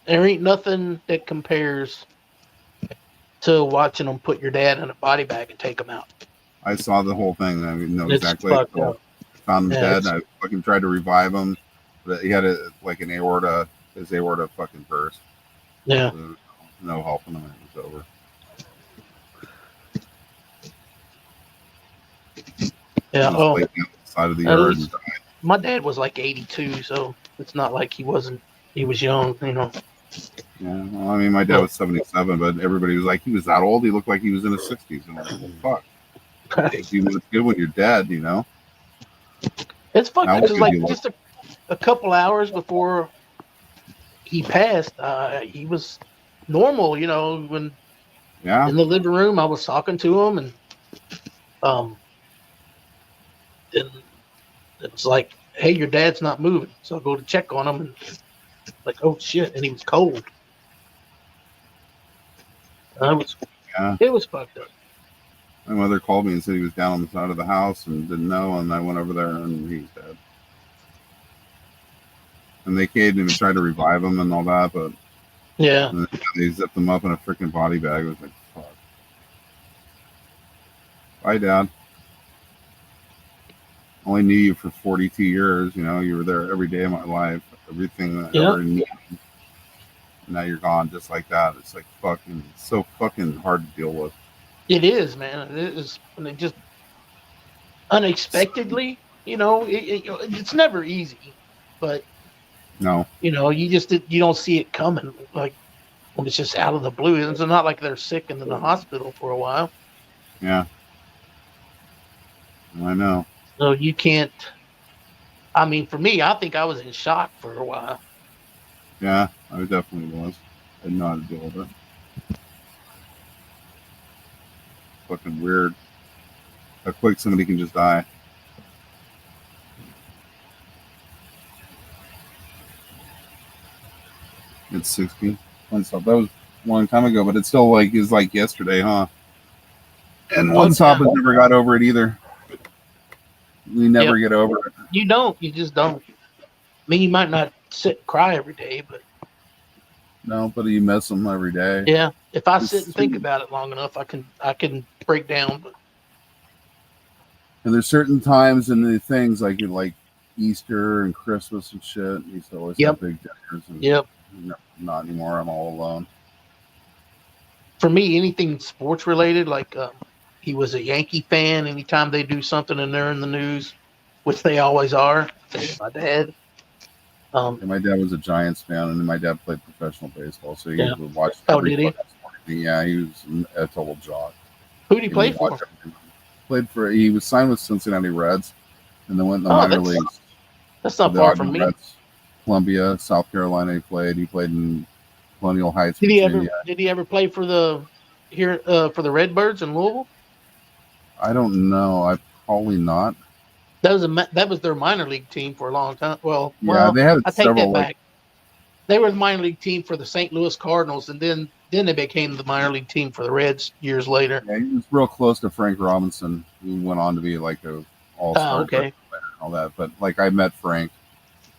ain't nothing that compares to watching them put your dad in a body bag and take him out. I saw the whole thing. I know It's exactly. fucked up. Found him Yeah, dead. I fucking tried to revive him, but he had an aorta. His aorta fucking burst. Yeah. No helping him. It was over. Yeah. He was Oh, laying on the side of the yard and died. my dad was like 82, so it's not like he was young, you know. Yeah, well, I mean, my dad was 77, but everybody was like, he was that old. He looked like he was in his 60s. And I'm like, well, fuck. It's good when you're dead, you know. It's fucked How because good like you look. just a couple hours before he passed, he was normal, you know. When Yeah. in the living room, I was talking to him, and it was like, hey, your dad's not moving. So I go to check on him, and like, oh shit, and he was cold. It was fucked up. My mother called me and said he was down on the side of the house and didn't know, and I went over there and he's dead. And they came and tried to revive him and all that, but Yeah. they zipped him up in a freaking body bag. It was like, fuck. Bye, Dad. Only knew you for 42 years. You know, you were there every day of my life. Everything that I ever needed. Now you're gone just like that. It's like fucking so fucking hard to deal with. It is, man. It is, and it just unexpectedly, you know, it's never easy, but no, you know, you don't see it coming. Like when it's just out of the blue. It's not like they're sick and in the hospital for a while. Yeah, I know. So you can't. I mean, for me, I think I was in shock for a while. Yeah, I definitely was. I didn't know how to deal with it. Fucking weird how quick somebody can just die. It's 60. That was a long time ago, but it still is like yesterday, huh? And One Stop has never got over it either. We never get over it. You don't. You just don't. I mean, you might not sit and cry every day, but no, but you miss them every day. Yeah, if I sit and think about it long enough, I can break down. But and there's certain times in the things like Easter and Christmas and shit. And used to always have big dinners. And no, not anymore. I'm all alone. For me, anything sports related, like he was a Yankee fan. Anytime they do something and they're in the news, which they always are, my dad. My dad was a Giants fan, and my dad played professional baseball, so he would watch. Oh, did he? Yeah, he was a total jock. Who did he play for? He was signed with Cincinnati Reds, and then went in the minor leagues. That's not far from me. Columbia, South Carolina. He played in Colonial Heights, Did he Virginia. ever play for the Redbirds in Louisville? I don't know. I probably not. That was their minor league team for a long time. Yeah, they had I take several. that back. They were the minor league team for the St. Louis Cardinals, and then they became the minor league team for the Reds years later. Yeah, he was real close to Frank Robinson, who went on to be like a all-star Okay. player and all that. But like I met Frank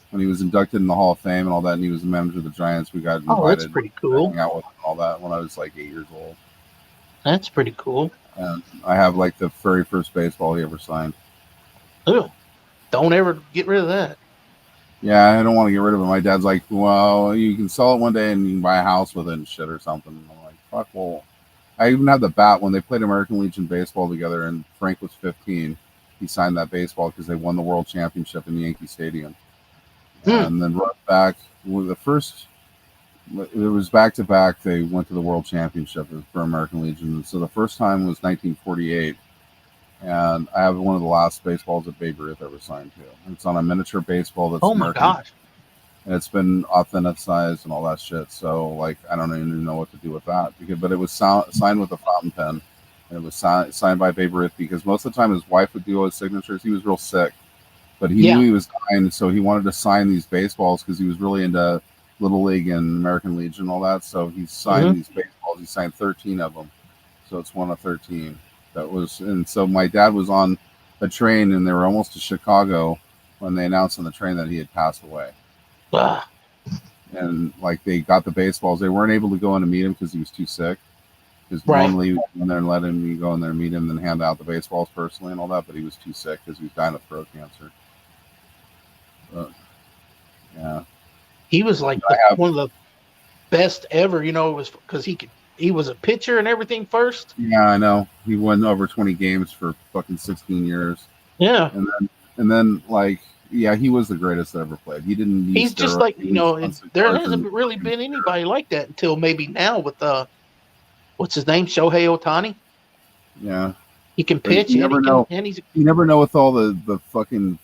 when he was inducted in the Hall of Fame and all that, and he was the manager of the Giants. We got invited Oh, that's pretty cool. to hang out with him and all that when I was like 8 years old. That's pretty cool. And I have like the very first baseball he ever signed. Ugh. Don't ever get rid of that. Yeah, I don't want to get rid of it. My dad's like, well, you can sell it one day and you can buy a house with it and shit or something. And I'm like, fuck, well, I even had the bat when they played American Legion baseball together and Frank was 15. He signed that baseball because they won the world championship in Yankee Stadium. And then right back, it was back to back. They went to the world championship for American Legion. So the first time was 1948. And I have one of the last baseballs that Babe Ruth ever signed to. It's on a miniature baseball that's American. Gosh. And it's been authenticized and all that shit. So, like, I don't even know what to do with that. But it was signed with a fountain pen. And it was signed by Babe Ruth because most of the time his wife would do his signatures. He was real sick. But he knew he was dying, so he wanted to sign these baseballs because he was really into Little League and American Legion and all that. So he signed these baseballs. He signed 13 of them. So it's one of 13. And so my dad was on a train, and they were almost to Chicago when they announced on the train that he had passed away. And like they got the baseballs. They weren't able to go in and meet him because he was too sick. Because normally when they're letting me go in there and meet him and hand out the baseballs personally and all that, but he was too sick because he was dying of throat cancer. Yeah, he was like one of the best ever. You know, it was because he was a pitcher and everything first. Yeah, I know. He won over 20 games for fucking 16 years. Yeah, and then like he was the greatest that ever played. He didn't. He's just like there hasn't really been anybody like that until maybe now with what's his name, Shohei Ohtani. Yeah, he can pitch. You never know with all the fucking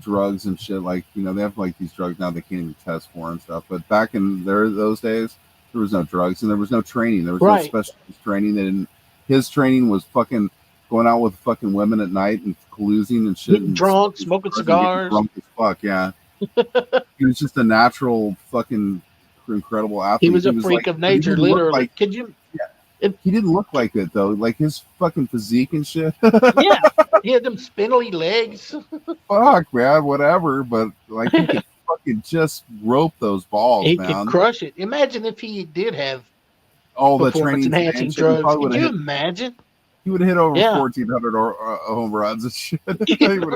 drugs and shit. Like they have like these drugs now they can't even test for and stuff. But back in those days, there was no drugs and there was no training. There was no specialist training. His training was fucking going out with fucking women at night and carousing and shit. Getting drunk, smoking cigars. Drunk as fuck, yeah. He was just a natural fucking incredible athlete. He was a freak of nature, literally. Could you? He didn't look like it though. Like his fucking physique and shit. Yeah, he had them spindly legs. Fuck, man, whatever. But like he could fucking just rope those balls. He could crush it. Imagine if he did have the training enhancing drugs. Could you imagine? He would have hit over 1,400 home runs and shit. He would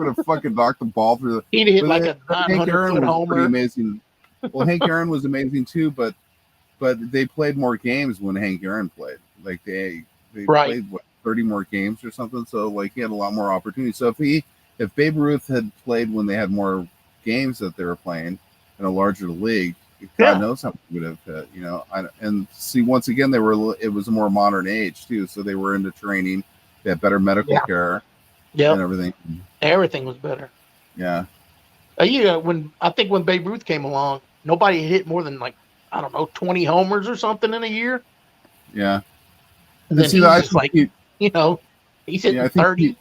have fucking knocked the ball through the. He'd hit like a 900-foot homer. Amazing. Well, Hank Aaron was amazing too, but they played more games when Hank Aaron played. Like they played 30 more games or something. So like he had a lot more opportunity. So if Babe Ruth had played when they had more games that they were playing in a larger league, God knows how he would have hit. And see, once again, it was a more modern age too. So they were into training. They had better medical care. Yeah, and everything. Everything was better. Yeah. When Babe Ruth came along, nobody hit more than 20 homers or something in a year. Yeah. And then he's hitting 30,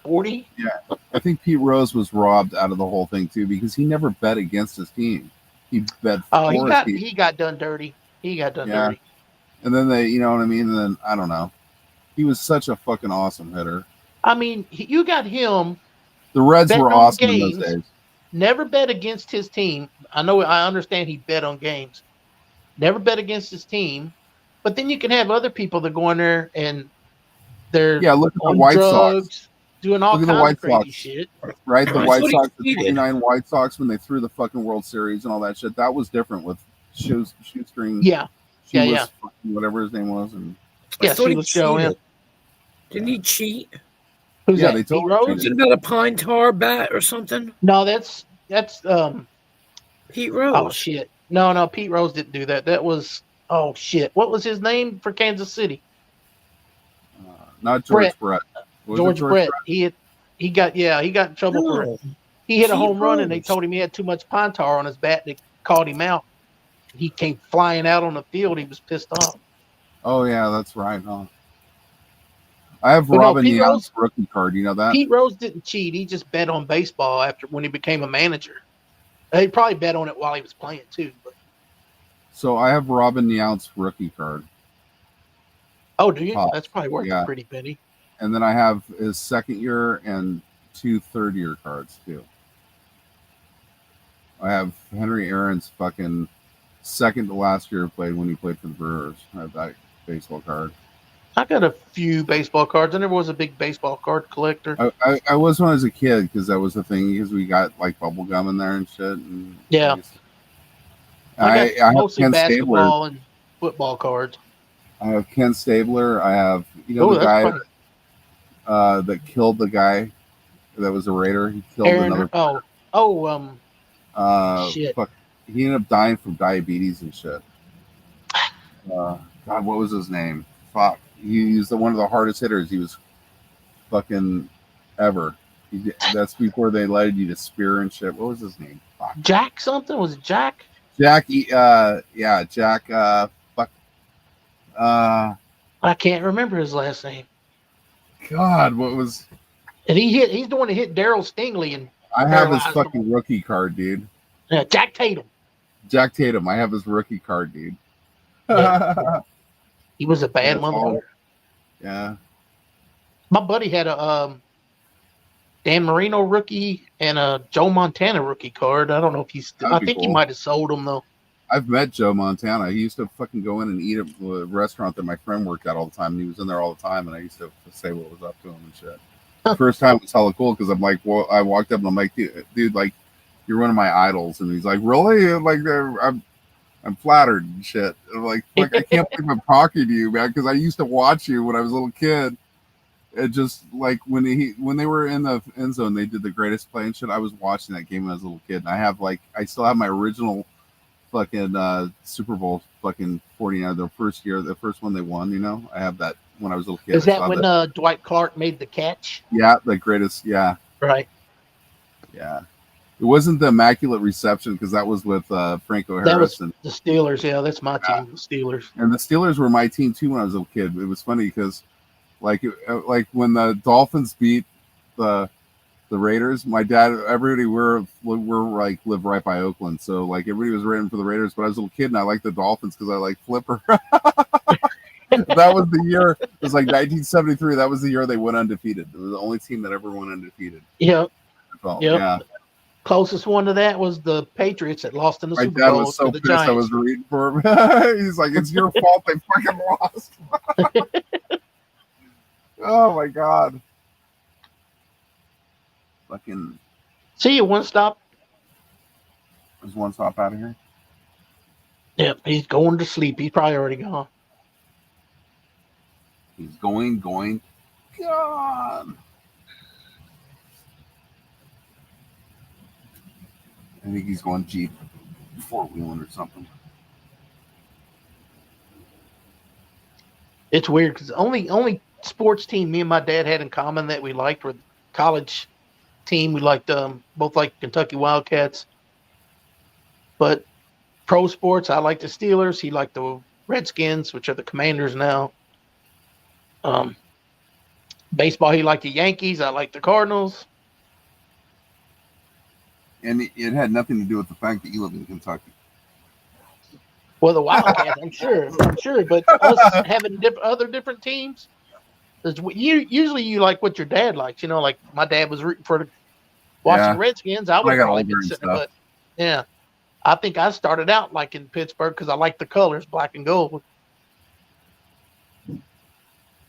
40. Yeah. I think Pete Rose was robbed out of the whole thing too because he never bet against his team. He bet. He got done dirty. Dirty. And then you know what I mean? And then I don't know. He was such a fucking awesome hitter. I mean, you got him. The Reds were awesome in those days. Never bet against his team. I understand he bet on games. Never bet against his team. But then you can have other people that go in there and they're look at the White Sox doing all kinds of crazy shit. Right? The White Sox, the 29 White Sox when they threw the fucking World Series and all that shit. That was different with Shoestring. Yeah. Whatever his name was. And she was showing. Didn't he cheat? Who's that? They told Rose? Was it about a pine tar bat or something? No, that's Pete Rose. Oh shit. No, Pete Rose didn't do that. That was shit. What was his name for Kansas City? Not George Brett. George Brett. He got in trouble for He hit a Pete home run, and they Rose. told him he had too much pine tar on his bat. They called him out. He came flying out on the field. He was pissed off. Oh yeah, that's right. Huh? I have But no, Robin Pete Yount's Rose. rookie card. You know that? Pete Rose didn't cheat. He just bet on baseball when he became a manager. He probably bet on it while he was playing too. But. So I have Robin Yount's rookie card, Oh, do you? Pop. That's probably worth Yeah. a pretty penny. and then I have his second year and 2 third-year cards too. I have Henry Aaron's fucking second to last year played when he played for the Brewers. I have that baseball card. I got a few baseball cards. I never was a big baseball card collector. I was when I was a kid because that was the thing because we got like bubble gum in there and shit. And Yeah. I got have mostly Ken Stabler. basketball and football cards. I have Ken Stabler. I have the that's guy funny. that killed the guy that was a Raider. He killed another. Shit. Fuck, he ended up dying from diabetes and shit. God, what was his name? Fuck. He's one of the hardest hitters. He was fucking ever. That's before they allowed you to spear and shit. What was his name? Fuck. Jack something? Was it Jack? Jack. Yeah, Jack. Fuck. I can't remember his last name. God, what was? And he's the one that hit Daryl Stingley and I have his paralyzed fucking rookie card, dude. Jack Tatum. Jack Tatum. I have his rookie card, dude. Yeah. He was a bad That's motherfucker. Yeah. My buddy had a Dan Marino rookie and a Joe Montana rookie card. I don't know if he's still. I That'd be think he cool. might have sold them though. I've met Joe Montana. He used to fucking go in and eat at the restaurant that my friend worked at all the time. And he was in there all the time, and I used to say what was up to him and shit. The first time was hella cool because I'm like, well, I walked up and I'm like, dude, like, you're one of my idols, and he's like, really? And like, I'm flattered and shit. I'm like, I can't believe I'm talking to you, man, because I used to watch you when I was a little kid. It just like when they were in the end zone, they did the greatest play and shit. I was watching that game when I was a little kid, and I still have my original fucking Super Bowl fucking 49, the first one they won. You know, I have that when I was a little kid. Is that when Dwight Clark made the catch? Yeah, the greatest. Yeah, Right. yeah. It wasn't the Immaculate Reception because that was with Franco That was Harris and the Steelers. Yeah, that's my team, the Steelers. And the Steelers were my team too when I was a little kid. It was funny because, like when the Dolphins beat the Raiders, my dad, everybody we're like live right by Oakland, so like everybody was rooting for the Raiders. But I was a little kid and I liked the Dolphins because I like Flipper. That was the year. It was like 1973. That was the year they went undefeated. It was the only team that ever went undefeated. Yep. Yep. Yeah. Closest one to that was the Patriots that lost in the My Super dad Bowl was so to the pissed Giants. I was rooting for him. He's like, it's your fault they fucking lost. Oh my god. Fucking See you one stop. there's one stop out of here. Yep, he's going to sleep. He's probably already gone. He's going. God. I think he's going Jeep 4-wheeling or something. It's weird because only sports team me and my dad had in common that we liked were the college team. We liked both like Kentucky Wildcats. But pro sports, I like the Steelers. He liked the Redskins, which are the Commanders now. Baseball, he liked the Yankees. I like the Cardinals. And it had nothing to do with the fact that you live in Kentucky. Well, the Wildcats, I'm sure, but us having other different teams, usually you like what your dad likes. You know, like my dad was rooting for watching the Redskins. I would got probably older be and sitting, stuff. but yeah, I think I started out like in Pittsburgh because I like the colors, black and gold.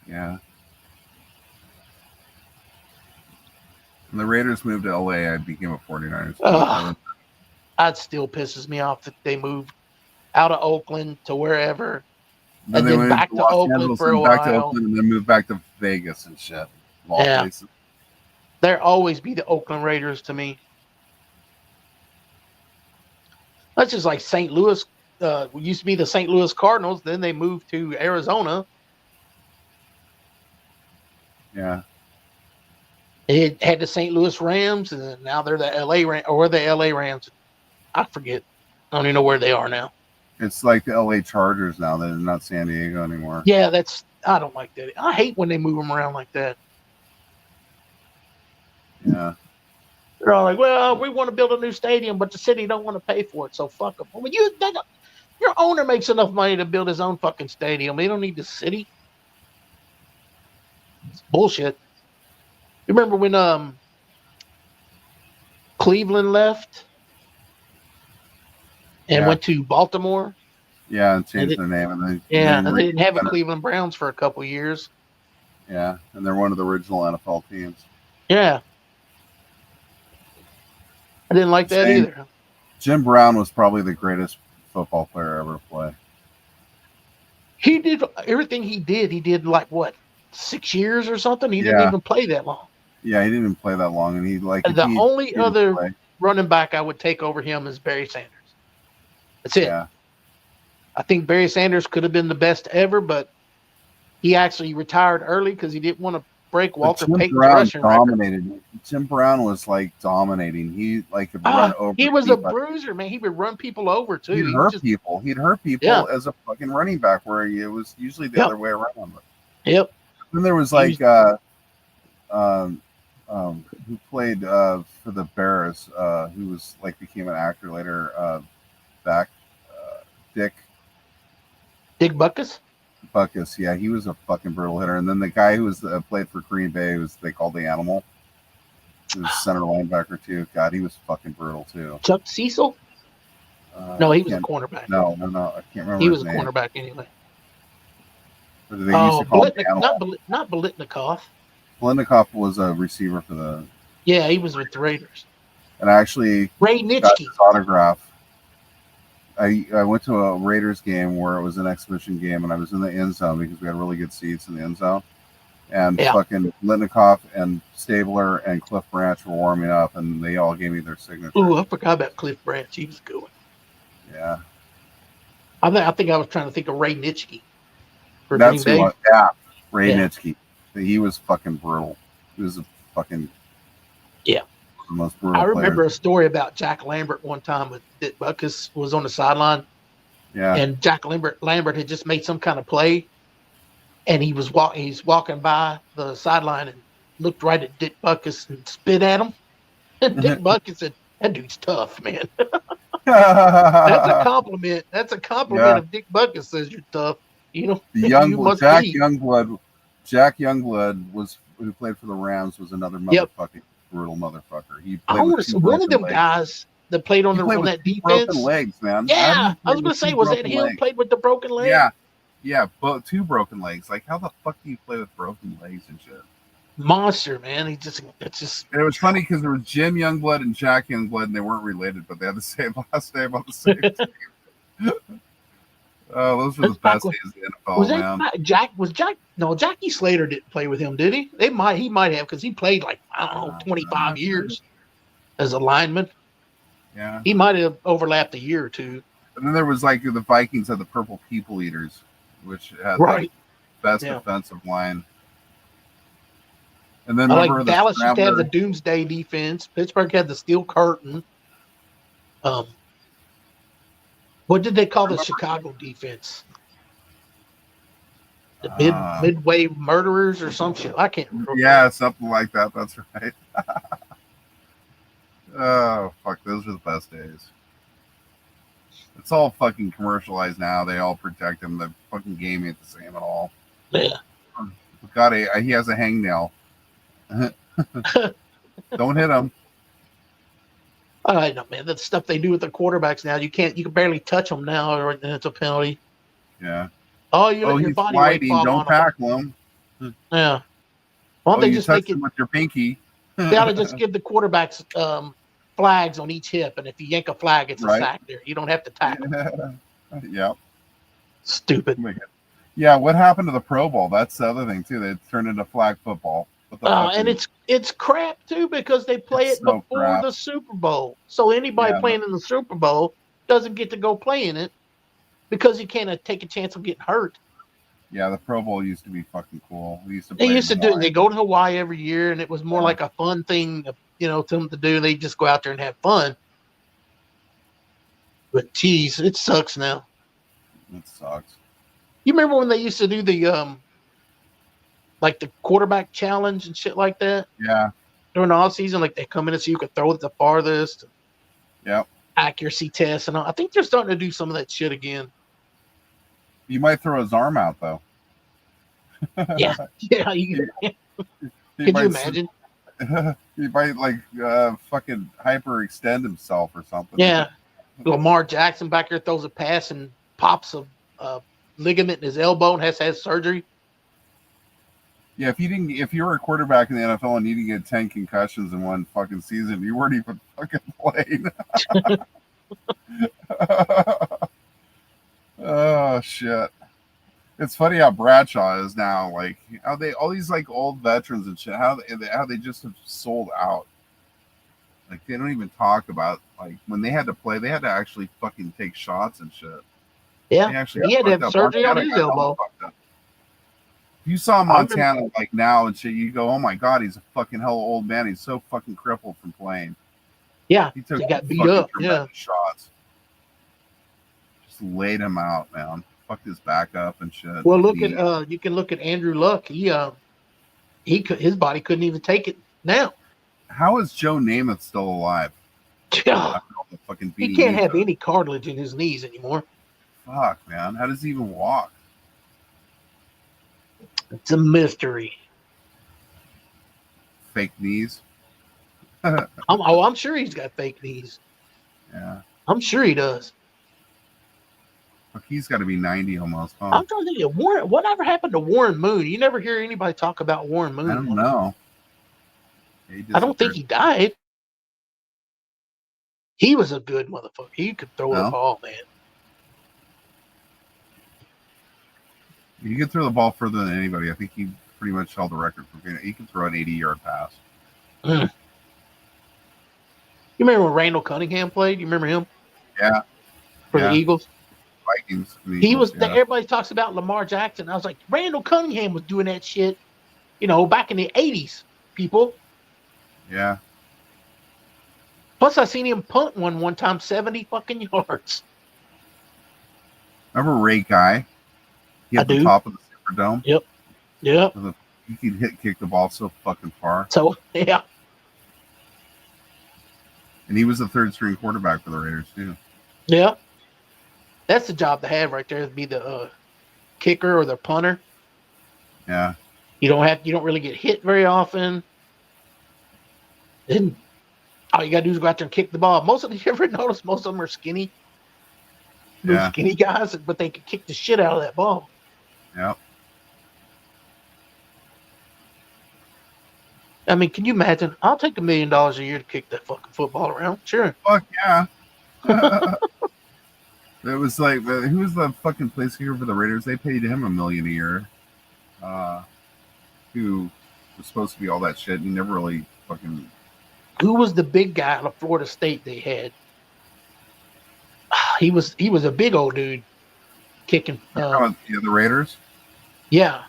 Yeah. When the Raiders moved to LA, I became a 49ers fan. That still pisses me off that they moved out of Oakland to wherever, Then and they then went back to to Los Oakland Angeles for a and back to while. Oakland and then moved back to Vegas and shit. Of all Yeah. places. There always be the Oakland Raiders to me. That's just like St. Louis. Used to be the St. Louis Cardinals. Then they moved to Arizona. Yeah. It had the St. Louis Rams, and now they're the LA Rams, or the LA Rams. I forget. I don't even know where they are now. It's like the LA Chargers now. They're not San Diego anymore. Yeah, I don't like that. I hate when they move them around like that. Yeah. They're all like, well, we want to build a new stadium, but the city don't want to pay for it, so fuck them. Well, your owner makes enough money to build his own fucking stadium. He don't need the city. It's bullshit. You remember when Cleveland left and went to Baltimore? Yeah, and changed their name. And they didn't have a Cleveland Browns for a couple years. Yeah, and they're one of the original NFL teams. Yeah. I didn't like that either. Jim Brown was probably the greatest football player ever to play. He did everything he did. He did like what, 6 years or something? He didn't even play that long. Yeah, he didn't even play that long, and he only other running back I would take over him is Barry Sanders. That's it. Yeah. I think Barry Sanders could have been the best ever, but he actually retired early because he didn't want to break Walter Payton's rushing record. Jim Brown was like dominating. He could run over. He was a bruiser, man. He would run people over too. He'd hurt people. He'd hurt people as a fucking running back, where it was usually the other way around. Yep. Then there was who played for the Bears, who was became an actor later, Dick Butkus. Butkus, yeah, he was a fucking brutal hitter. And then the guy who was played for Green Bay, they called the Animal. He was center linebacker too. God, he was fucking brutal too. Chuck Cecil? No, he was a cornerback. No, I can't remember. He was a cornerback anyway. They used to call him the Animal. Not Biletnikoff. Biletnikoff was a receiver for the. Yeah, he was with the Raiders. And I actually Ray Nitschke got his autograph. I went to a Raiders game where it was an exhibition game, and I was in the end zone because we had really good seats in the end zone. And fucking Biletnikoff and Stabler and Cliff Branch were warming up, and they all gave me their signature. Ooh, I forgot about Cliff Branch. He was a good one. Yeah. I think I was trying to think of Ray Nitschke. That's who Ray Nitschke. He was fucking brutal. He was a fucking the most brutal. I remember player. A story about Jack Lambert one time with Dick Butkus was on the sideline. Yeah. And Jack Lambert had just made some kind of play, and he's walking by the sideline and looked right at Dick Butkus and spit at him. And Dick Butkus said, "That dude's tough, man." That's a compliment. That's a compliment if Dick Butkus says you're tough. You know, Jack Youngblood was who played for the Rams was another motherfucking brutal motherfucker. He played with one of them guys that played on that defense. Broken legs, man. Yeah, I was going to say, was that him? Played with the broken leg? Yeah, but 2 broken legs. Like, how the fuck do you play with broken legs and shit? Monster, man. It was funny because there was Jim Youngblood and Jack Youngblood, and they weren't related, but they had the same last name on the same team. Oh, those were the best days of the NFL, man. Jackie Slater didn't play with him, did he? He might have, because he played 25 years as a lineman. Yeah. He might have overlapped a year or two. And then there was the Vikings had the Purple People Eaters, which had best defensive line. And then Dallas used to have the Doomsday defense. Pittsburgh had the Steel Curtain. What did they call the Chicago defense? The Midway Murderers or some shit. I can't remember. Yeah, something like that. That's right. Oh, fuck. Those were the best days. It's all fucking commercialized now. They all protect him. The fucking game ain't the same at all. Yeah. God, he has a hangnail. Don't hit him. I know, man. That's stuff they do with the quarterbacks now. You can barely touch them now, or it's a penalty. Yeah. Oh, you let your body sliding. weight fall Don't on tackle him. Yeah. Why don't they just make it with your pinky? They ought to just give the quarterbacks flags on each hip, and if you yank a flag, it's a sack there. You don't have to tackle. Yeah. Stupid. Yeah. What happened to the Pro Bowl? That's the other thing too. They turned into flag football. And it's crap too, because they play it before the Super Bowl. So anybody playing in the Super Bowl doesn't get to go play in it because you can't take a chance of getting hurt. Yeah, the Pro Bowl used to be fucking cool. We used to. They play used to in do. Hawaii. They go to Hawaii every year, and it was more like a fun thing, to them to do. They just go out there and have fun. But geez, it sucks now. It sucks. You remember when they used to do the like the quarterback challenge and shit like that Yeah. during the off season? Like they come in and so you could throw it the farthest. Yep. Accuracy tests and all. I think they're starting to do some of that shit again. You might throw his arm out though. Yeah. Could you imagine? He might like fucking hyperextend himself or something. Yeah. Lamar Jackson back there throws a pass and pops a ligament in his elbow and has to have surgery. Yeah, if you were a quarterback in the NFL and you didn't get 10 concussions in one fucking season, you weren't even fucking playing. Oh shit. It's funny how Bradshaw is now, like how they all these like old veterans and shit, how they just have sold out. Like they don't even talk about like when they had to play, they had to actually fucking take shots and shit. Yeah, he had to have surgery on his elbow. If you saw Montana like now and shit, you go, "Oh my god, he's a fucking hell of old man. He's so fucking crippled from playing." Yeah, he got beat up. Yeah, shots. Just laid him out, man. Fucked his back up and shit. Well, look at you can look at Andrew Luck. His body couldn't even take it now. How is Joe Namath still alive? Yeah, he can't have any cartilage in his knees anymore. Fuck, man. How does he even walk? It's a mystery. Fake knees? I'm sure he's got fake knees. Yeah. I'm sure he does. Fuck, he's got to be 90 almost. Huh? I'm trying to think of whatever happened to Warren Moon? You never hear anybody talk about Warren Moon. I don't know. I don't think he died. He was a good motherfucker. He could throw the ball, man. He could throw the ball further than anybody. I think he pretty much held the record for he could throw an 80-yard pass. You remember when Randall Cunningham played? You remember him? Yeah. For the Eagles? Vikings. He was. Yeah. Everybody talks about Lamar Jackson. I was like, Randall Cunningham was doing that shit, back in the 80s, people. Yeah. Plus, I seen him punt one time 70 fucking yards. Remember Ray Guy? He had the top of the Superdome. Yep. He could kick the ball so fucking far. So, yeah. And he was the third string quarterback for the Raiders, too. Yeah. That's the job to have right there, to be the kicker or the punter. Yeah. You don't really get hit very often. Then all you gotta do is go out there and kick the ball. You ever notice most of them are skinny? Yeah. Skinny guys, but they can kick the shit out of that ball. Yep. I mean, can you imagine? I'll take $1 million a year to kick that fucking football around. Sure. Fuck yeah. It was like, who was the fucking place kicker for the Raiders? They paid him $1 million a year. Who was supposed to be all that shit. He never really fucking. Who was the big guy out of Florida State they had? He was a big old dude kicking. The Raiders? Yeah.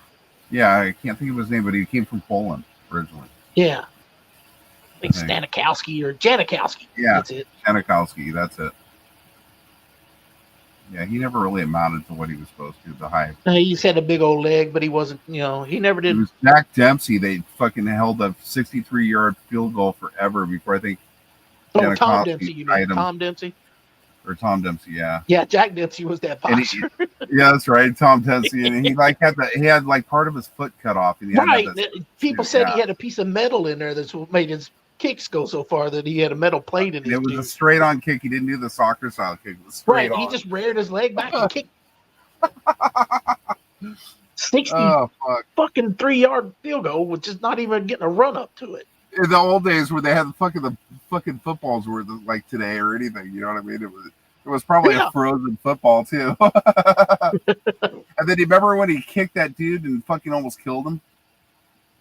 Yeah, I can't think of his name, but he came from Poland originally. Yeah. I think Stanikowski or Janikowski. Yeah, that's it. Janikowski, that's it. Yeah, he never really amounted to what he was supposed to, the hype. He just had a big old leg, but he wasn't, he never did. It was Jack Dempsey. They fucking held a 63-yard field goal forever before I think. Oh, Tom Dempsey, you mean Tom Dempsey? Or Tom Dempsey, yeah. Yeah, Jack Dempsey was that boxer. Yeah, that's right, Tom Dempsey, and he had part of his foot cut off. And right, people said he had a piece of metal in there that's what made his kicks go so far that he had a metal plate in it. It was a straight-on kick. He didn't do the soccer style kick. It was straight on. He just reared his leg back and kicked 60 fucking 3-yard field goal, which is not even getting a run up to it. In the old days where they had the fucking footballs were like today or anything, you know what I mean? It was probably a frozen football too. And then you remember when he kicked that dude and fucking almost killed him?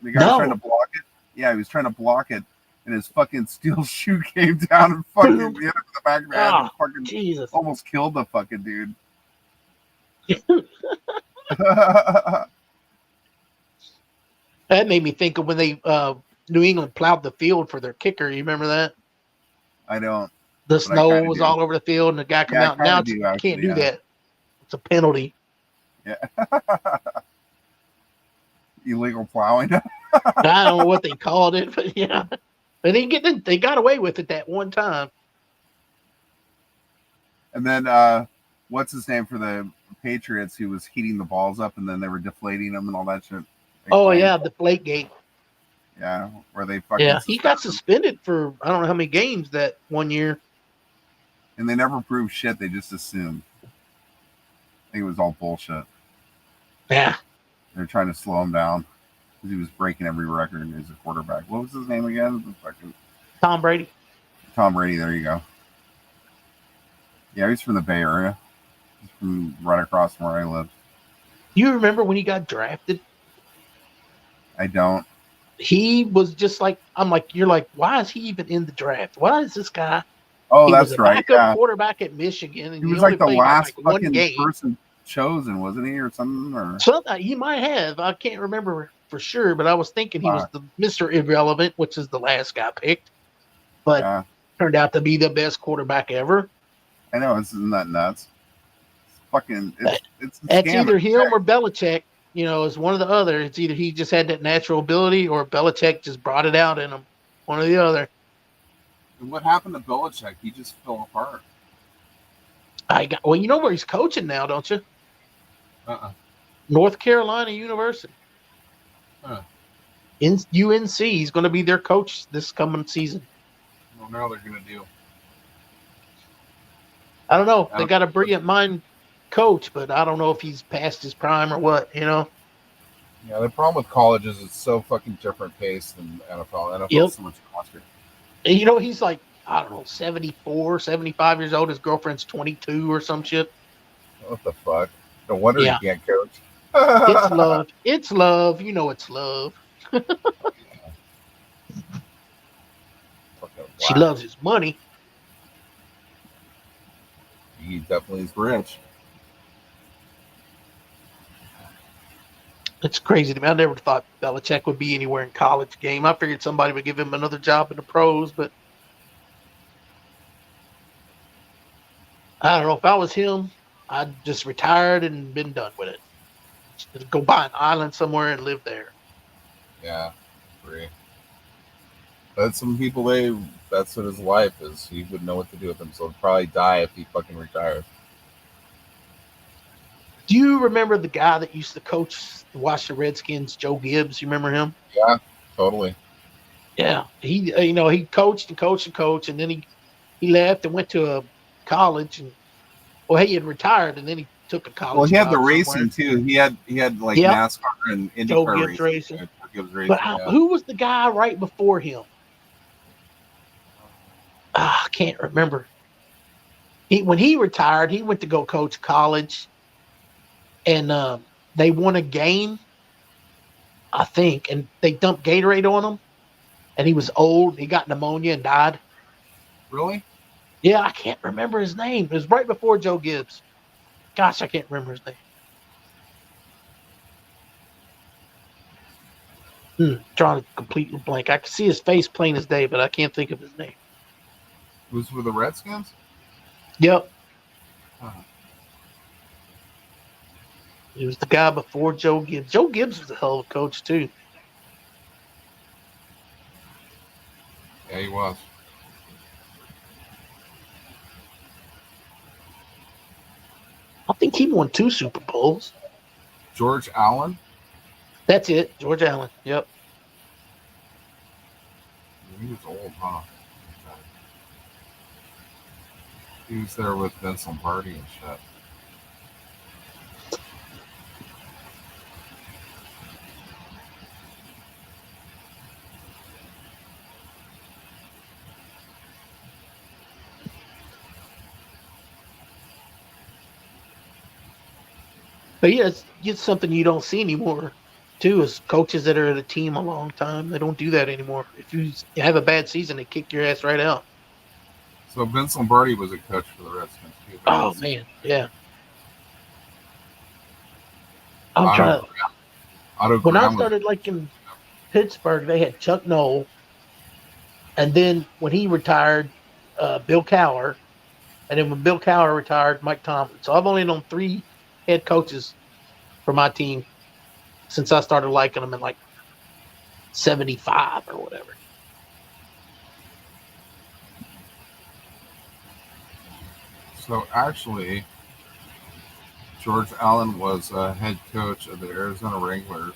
The guy was trying to block it. Yeah, he was trying to block it, and his fucking steel shoe came down and fucking hit him in the back of the head and fucking almost killed the fucking dude. That made me think of when they New England plowed the field for their kicker. You remember that? I don't. The But I snow kinda was do. all over the field, and the guy come Yeah, I out. Now kinda do, you can't actually, do yeah. that. It's a penalty. Yeah. Illegal plowing. I don't know what they called it, but yeah, they got away with it that one time. And then what's his name for the Patriots who was heating the balls up and then they were deflating them and all that shit? They Oh claimed. yeah, the Flake Gate. Yeah, where they fucking Yeah, he got suspended suspended for I don't know how many games that one year. and they never proved shit, they just assumed. I think it was all bullshit. Yeah, They're trying to slow him down because he was breaking every record as a quarterback. What was his name again? The fucking Tom Brady. Tom Brady, there you go. Yeah, he's from the Bay Area. He's from right across from where I live. You remember when he got drafted? I don't. He was just like you're like, why is he even in the draft? Why is this guy? Oh, He that's was a right. backup Yeah. quarterback at Michigan, and He was only like the played last like one fucking game. person chosen, wasn't he, or something? Or Something you might have. I can't remember for sure, but I was thinking he was the Mr. Irrelevant, which is the last guy picked, but yeah, turned out to be the best quarterback ever. I know. Isn't that nuts? It's fucking. It's a That's scam. either him or Belichick. You know, it's one or the other. It's either he just had that natural ability, or Belichick just brought it out in him. One or the other. And what happened to Belichick? He just fell apart. Well, you know where he's coaching now, don't you? North Carolina University. In UNC, he's going to be their coach this coming season. Well, now they're gonna do. I don't know. They got a brilliant mind coach, but I don't know if he's past his prime or what, you know? Yeah, the problem with college is it's so fucking different pace than NFL. NFL Yep. is so much faster. And, you know, he's like, I don't know, 74, 75 years old. His girlfriend's 22 or some shit. What the fuck? No wonder Yeah. he can't coach. It's love. It's love. You know it's love. She loves his money. He definitely is rich. It's crazy to me. I never thought Belichick would be anywhere in college game. I figured somebody would give him another job in the pros, but I don't know. If I was him, I'd just retired and been done with it. Just go buy an island somewhere and live there. Yeah, agree. But some people, that's what his life is. He would know what to do with himself. He'd probably die if he fucking retired. Do you remember the guy that used to coach the Washington Redskins, Joe Gibbs? You remember him? Yeah, totally. Yeah, he he coached and coached and coached, and then he left and went to a college, and he had retired, and then he took a college. Well, he had the job racing somewhere. too. He had like Yep. NASCAR and IndyCar Joe Gibbs racing. Gibbs racing. But Yeah. who was the guy right before him? I can't remember. When he retired, he went to go coach college, and they won a game, I think, and they dumped Gatorade on him, and he was old. He got pneumonia and died. Really? Yeah, I can't remember his name. It was right before Joe Gibbs. Gosh, I can't remember his name. Drawing a complete blank. I can see his face plain as day, but I can't think of his name. Who's with the Redskins? Yep. Uh-huh. It was the guy before Joe Gibbs. Joe Gibbs was a hell of a coach, too. Yeah, he was. I think he won 2 Super Bowls. George Allen? That's it. George Allen. Yep. He was old, huh? He was there with Vince Lombardi and shit. But yeah, it's something you don't see anymore, too, is coaches that are at a team a long time. They don't do that anymore. If you have a bad season, they kick your ass right out. So Vince Lombardi was a coach for the Redskins too. Oh, man. Yeah. I'm trying to. Otto When I Graham was started liking Pittsburgh, they had Chuck Noll, and then when he retired, Bill Cowher, and then when Bill Cowher retired, Mike Tomlin. So I've only known 3 head coaches for my team since I started liking them in like 75 or whatever. so actually George Allen was head coach of the Arizona Wranglers,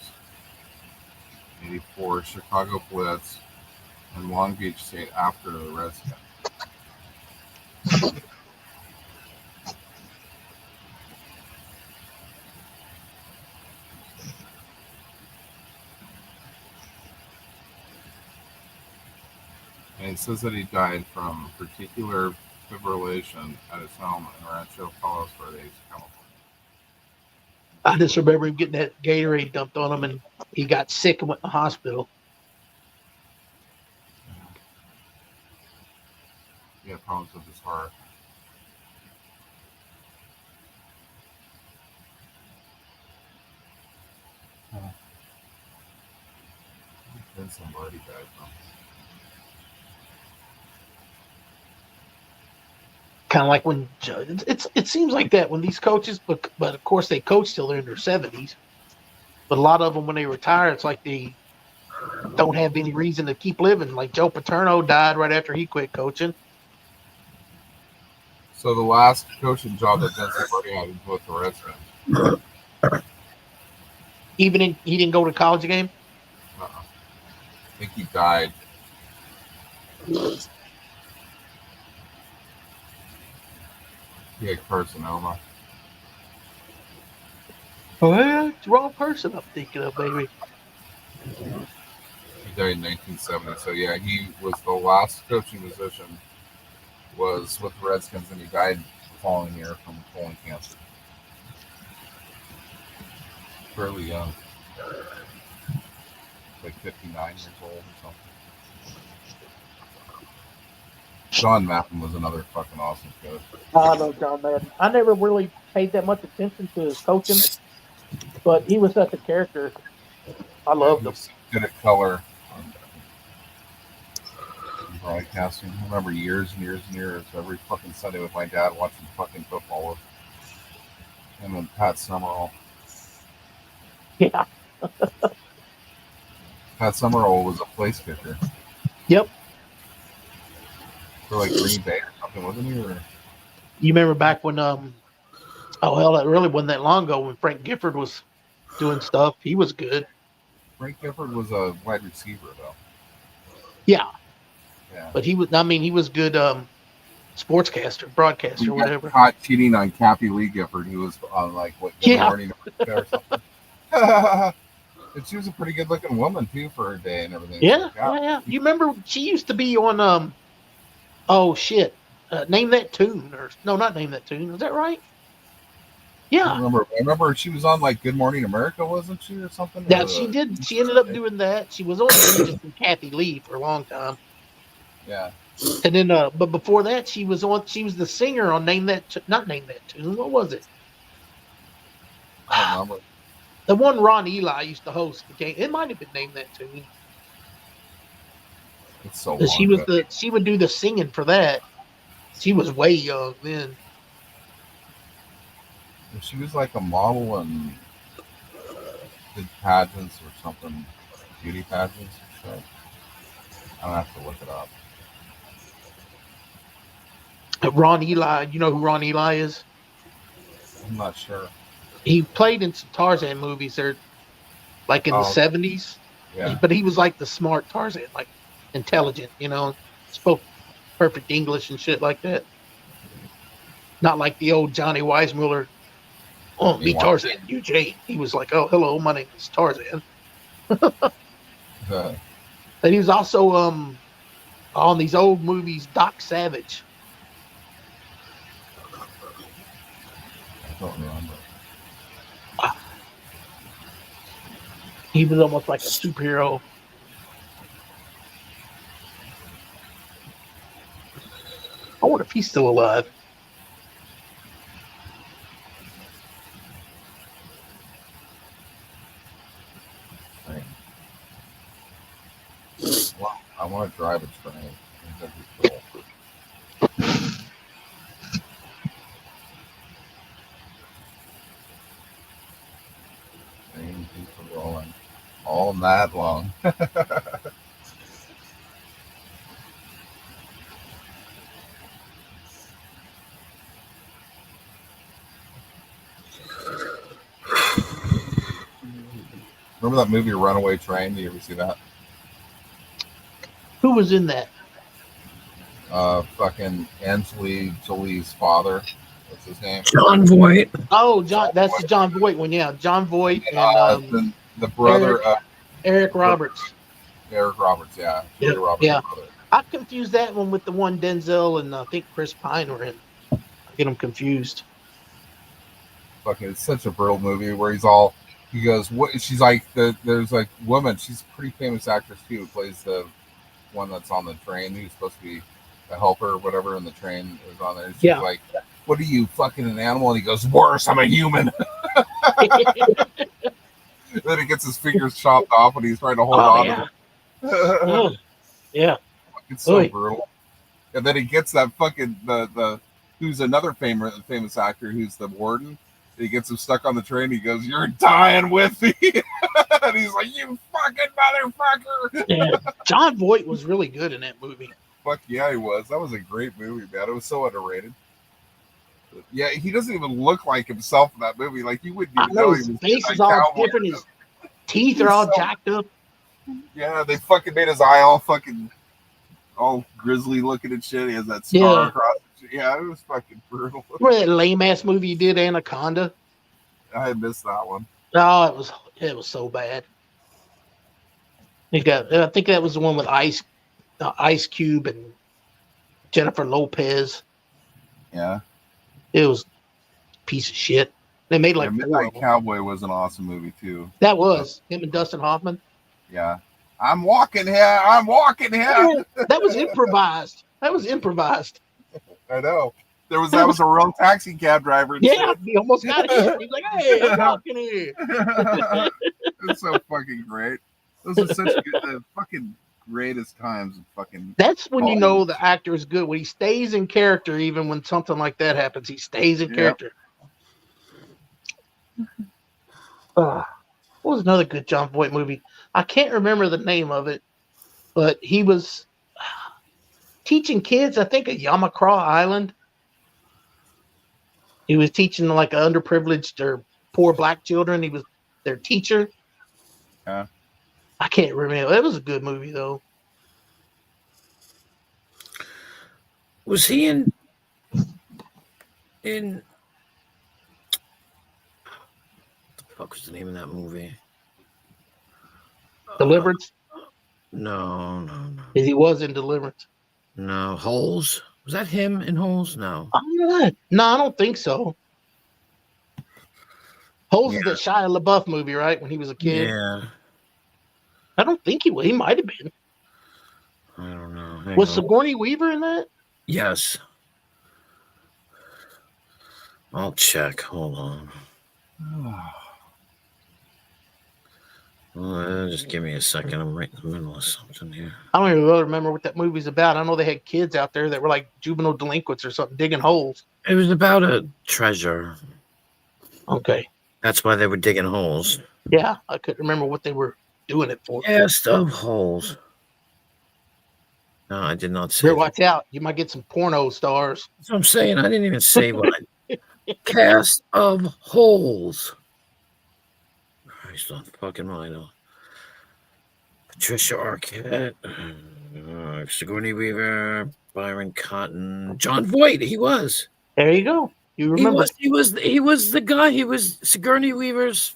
84, Chicago Blitz, and Long Beach State after the Redskins. And it says that he died from particular fibrillation at his home in Rancho Palos Verdes, California. I just remember him getting that Gatorade dumped on him, and he got sick and went to the hospital. He had problems with his heart. Then somebody died from. Kind of like when it seems like that when these coaches, but of course they coach till they're in their 70s. But a lot of them, when they retire, it's like they don't have any reason to keep living. Like Joe Paterno died right after he quit coaching. So the last coaching job that Vince Lombardi had was with the Redskins. He didn't go to college game. I think he died. He had carcinoma. Oh, yeah, it's the wrong person I'm thinking of, baby. He died in 1970. So yeah, he was the last coaching position was with the Redskins, and he died the following year from colon cancer. Fairly young, like 59 years old or something. John Madden was another fucking awesome coach. I know John Madden. I never really paid that much attention to his coaching, but he was such a character. I loved him. Good at color and broadcasting. I remember years and years and years, every fucking Sunday with my dad watching fucking football with him and Pat Summerall. Yeah. Pat Summerall was a place kicker. Yep. For like Green Bay or something, wasn't he? Or... You remember back when that really wasn't that long ago when Frank Gifford was doing stuff. He was good. Frank Gifford was a wide receiver though. Yeah. Yeah. But he was good sportscaster, broadcaster, whatever. Caught cheating on Kathy Lee Gifford, who was on like what Good Morning or something. And she was a pretty good looking woman too for her day and everything. Yeah, yeah. You remember she used to be on Name That Tune, or no, not Name That Tune. Is that right? Yeah. I remember she was on like Good Morning America, wasn't she, or something? Yeah, she did. She ended up doing that. She was on Regis and Kathy Lee for a long time. Yeah. And then, but before that, she was the singer on not Name That Tune. What was it? I don't remember. The one Ron Eli used to host the game. It might have been Name That Tune. It's so long. She would do the singing for that. She was way young then. She was like a model and did pageants or something, beauty pageants or shit. I'll have to look it up. Ron Eli, you know who Ron Eli is? I'm not sure. He played in some Tarzan movies there, like in the 70s. Yeah. But he was like the smart Tarzan, like intelligent, spoke perfect English and shit like that. Not like the old Johnny Weissmuller. Oh, me Tarzan, you Jane. He was like, oh, hello, my name is Tarzan. And he was also on these old movies, Doc Savage. I don't remember. He was almost like a superhero. I wonder if he's still alive. Well, that long. Remember that movie Runaway Train? Do you ever see that? Who was in that? Fucking Angelina Jolie's father. What's his name? John Voight. Oh, that's the John Voight one. Yeah, John Voight and the brother Eric Roberts. Eric Roberts, yeah. Julia Roberts' Yeah. brother. I confused that one with the one Denzel and I think Chris Pine were in. I get them confused. Fucking, it's such a brutal movie where he goes, what? She's like, there's like woman, she's a pretty famous actress too, who plays the one that's on the train, who's supposed to be a helper or whatever, and the train is on there. She's like, what are you, fucking an animal? And he goes, worse, I'm a human. Then he gets his fingers chopped off and he's trying to hold on to them. Yeah. It's so brutal. And then he gets that fucking the who's another famous actor who's the warden. He gets him stuck on the train. He goes, "You're dying with me," and he's like, "You fucking motherfucker!" Yeah. John Voight was really good in that movie. Fuck yeah, he was. That was a great movie, man. It was so underrated. Yeah, he doesn't even look like himself in that movie. Like you wouldn't even know his face is all different. His teeth are all jacked up. Yeah, they fucking made his eye all grizzly looking and shit. He has that scar across. Yeah, it was fucking brutal. Remember that lame ass movie you did, Anaconda? I missed that one. Oh, it was so bad. I think that was the one with Ice Cube and Jennifer Lopez. Yeah, it was a piece of shit. They made like Midnight Cowboy was an awesome movie too. That was him and Dustin Hoffman. Yeah, I'm walking here. That was improvised. I know. That was a real taxi cab driver. Yeah, he almost got it. He's like, "Hey, I'm walking here." It's so fucking great. Those are such the fucking greatest times. Fucking. That's when you know the actor is good, when he stays in character, even when something like that happens. He stays in character. What was another good John Voight movie? I can't remember the name of it, but he was teaching kids, I think, at Yamacraw Island. He was teaching like underprivileged or poor black children. He was their teacher. Yeah. I can't remember. It was a good movie though. Was he in what the fuck was the name of that movie? Deliverance? No. He was in Deliverance. No, Holes. Was that him in Holes? No. No, I don't think so. Holes is the Shia LaBeouf movie, right? When he was a kid. Yeah. I don't think he was. He might have been. I don't know. Was Sigourney Weaver in that? Yes. I'll check. Hold on. Just give me a second. I'm right in the middle of something here. I don't even really remember what that movie's about. I know they had kids out there that were like juvenile delinquents or something, digging holes. It was about a treasure. Okay. That's why they were digging holes. Yeah, I couldn't remember what they were doing it for. Cast of Holes. No, I did not say. Here, watch out. You might get some porno stars. That's what I'm saying. I didn't even say what Cast of Holes. Christ on fucking rhino. Patricia Arquette, Sigourney Weaver, Byron Cotton, John Voight. He was. There you go. You remember? He was the guy. He was Sigourney Weaver's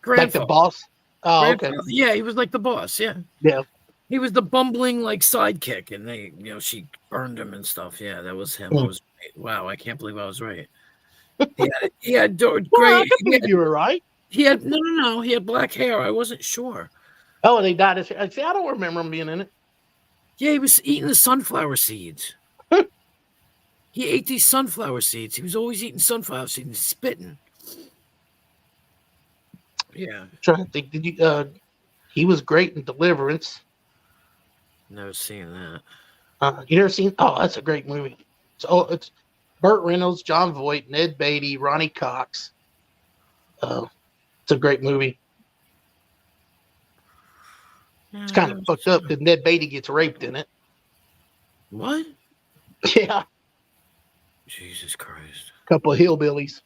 grandfather. Like the boss. Oh, okay. Yeah, he was like the boss. Yeah. Yeah. He was the bumbling like sidekick, and she burned him and stuff. Yeah, that was him. I was wow. I can't believe I was right. He had great. Well, you were right. He had no. He had black hair. I wasn't sure. Oh, they dyed his hair. See, I don't remember him being in it. Yeah, he was eating the sunflower seeds. He ate these sunflower seeds. He was always eating sunflower seeds and spitting. Yeah. Trying to think. Did you? He was great in Deliverance. Never seen that. You never seen? Oh, that's a great movie. So it's Burt Reynolds, John Voight, Ned Beatty, Ronnie Cox. It's a great movie. It's kind of fucked up because Ned Beatty gets raped in it. What? Yeah, Jesus Christ. a couple of hillbillies.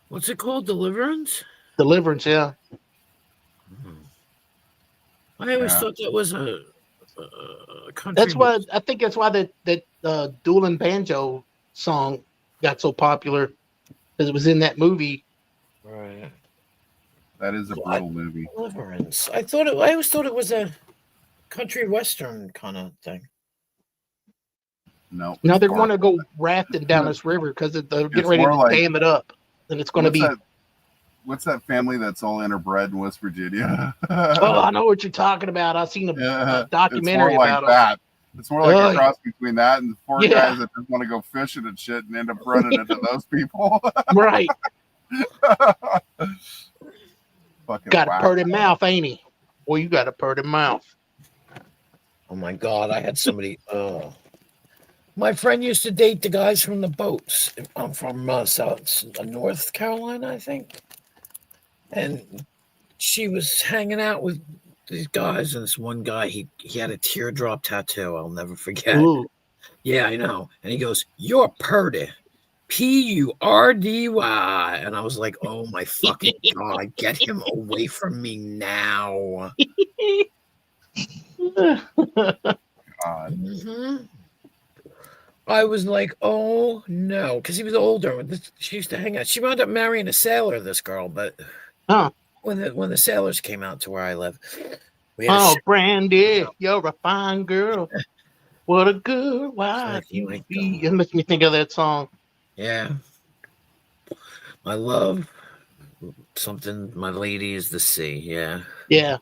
What's it called? Deliverance? Deliverance, yeah. I always Yeah. thought that was a country. That's why I think that's why that Dueling Banjo song got so popular because it was in that movie. Right. That is a brutal movie. Deliverance. I always thought it was a country western kind of thing. No. Now it's they're far- going to go rafting down this river because they're getting It's ready to more like- dam it up, and it's going to What's be. what's that family that's all interbred in West Virginia? Oh, I know what you're talking about. I've seen a documentary it's more like about it. that. It's more like Oh, a cross between that and the four yeah. guys that just want to go fishing and shit and end up running into those people. Right. Fucking Got a whack. purty mouth, ain't he? Well, you got a purty mouth. Oh my God! I had somebody. My friend used to date the guys from the boats. I'm from North Carolina, I think, and she was hanging out with these guys, and this one guy, he had a teardrop tattoo. I'll never forget. Ooh. Yeah, I know. And he goes, "You're purdy, Purdy," and I was like, "Oh my fucking God, get him away from me now!" God. I was like, "Oh no," because he was older. She used to hang out. She wound up marrying a sailor. This girl, but Huh. when the sailors came out to where I live, we had Oh, Brandy, you're a fine girl. What a good wife Exactly you like be. that. It makes me think of that song. yeah. My love, something. My lady is the sea. Yeah. Yeah.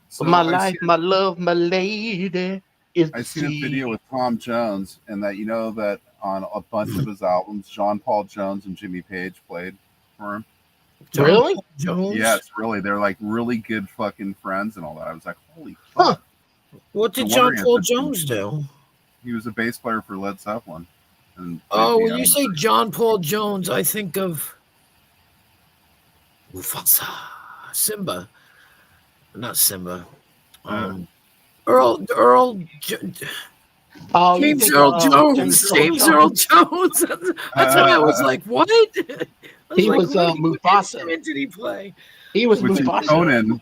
So my I life, seen- my love, my lady is I the seen a sea. video with Tom Jones, and that you know that on a bunch of his albums, John Paul Jones and Jimmy Page played for him. John Really? Jones. Yes, really. They're like really good fucking friends and all that. I was like, holy fuck. What did No John wonder he Paul had such good- Jones do? He was a bass player for Led Zeppelin. And Oh, played when you piano. say John Paul Jones, I think of Mufasa, Simba, not Simba. Earl Oh, you James think, Earl James Jones. James Earl Jones. That's why I was like, what? I He like, was, what Mufasa. instrument did he play? He was Which in Mufasa. Conan,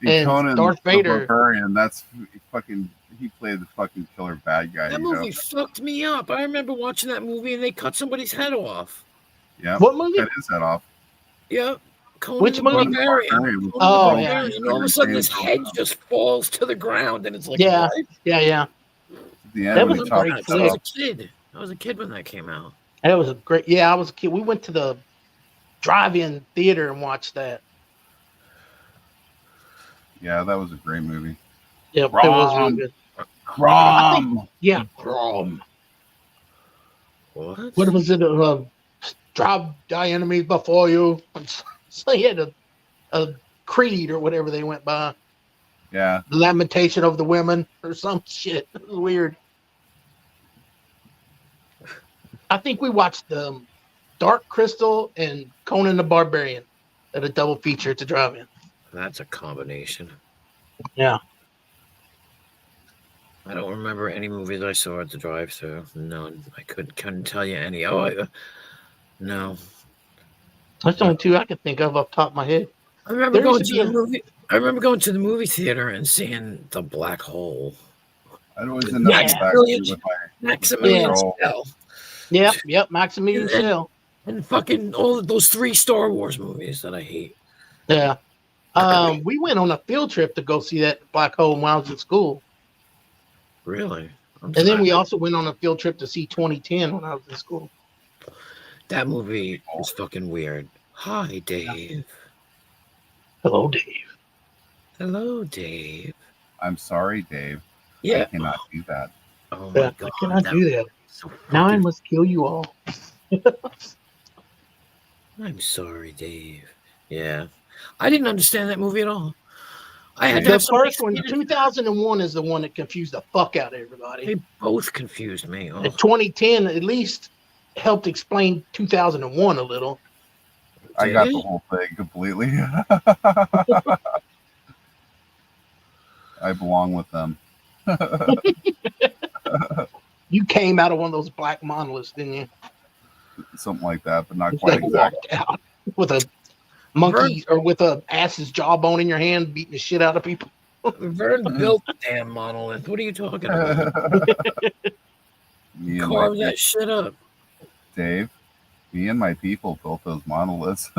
And Darth the Vader. Barbarian, that's fucking, he played the fucking killer bad guy. That you know? movie fucked me up. I remember watching that movie and they cut somebody's head off. Yeah. What movie? Cut his head off. Yep. Conan Which the movie? Barbarian. Barbarian. Conan the Oh, yeah. Barbarian. And all of a sudden his head just falls to the ground and it's like, Yeah. what? Yeah. At the end, That when was he a great chopped I his was head a off. kid. I was a kid when that came out. That was a great. Yeah, I was a kid. We went to the drive-in theater and watched that. Yeah, that was a great movie. Yeah, it was really good. Crom. Yeah, Chrome. What? What was it? Drive thy enemies before you. So he had a creed or whatever they went by. Yeah. The Lamentation of the Women or some shit. It was weird. I think we watched Dark Crystal and Conan the Barbarian at a double feature to drive-in. That's a combination. Yeah. I don't remember any movies I saw at the drive-thru. None. I couldn't tell you any. No. That's the only two I could think of off the top of my head. I remember There going used to to the be movie. I remember going to the movie theater and seeing The Black Hole. I'd always end up Yeah. in the back Brilliant. with my Maximilian girl. Schell. Yep, Maximilian And- Schell. And fucking all of those 3 Star Wars movies that I hate. Yeah. We went on a field trip to go see that Black Hole when I was in school. Really? And then we also went on a field trip to see 2010 when I was in school. That movie was fucking weird. Hi, Dave. Hello, Dave. Hello, Dave. I'm sorry, Dave. I Yeah. cannot do that. Oh my Yeah, god. I cannot do that. So Now I fucking- must kill you all. I'm sorry, Dave. Yeah. I didn't understand that movie at all. I had to The have somebody first one, explain it. 2001, is the one that confused the fuck out of everybody. They both confused me. Oh. And 2010 at least helped explain 2001 a little. I Did got it? the whole thing completely. I belong with them. You came out of one of those black monoliths, didn't you? Something like that, but not Like quite exactly. walked out with a monkey or with a ass's jawbone in your hand, beating the shit out of people. Vern built the damn monolith. What are you talking about? Carve that shit up. Dave, me and my people built those monoliths.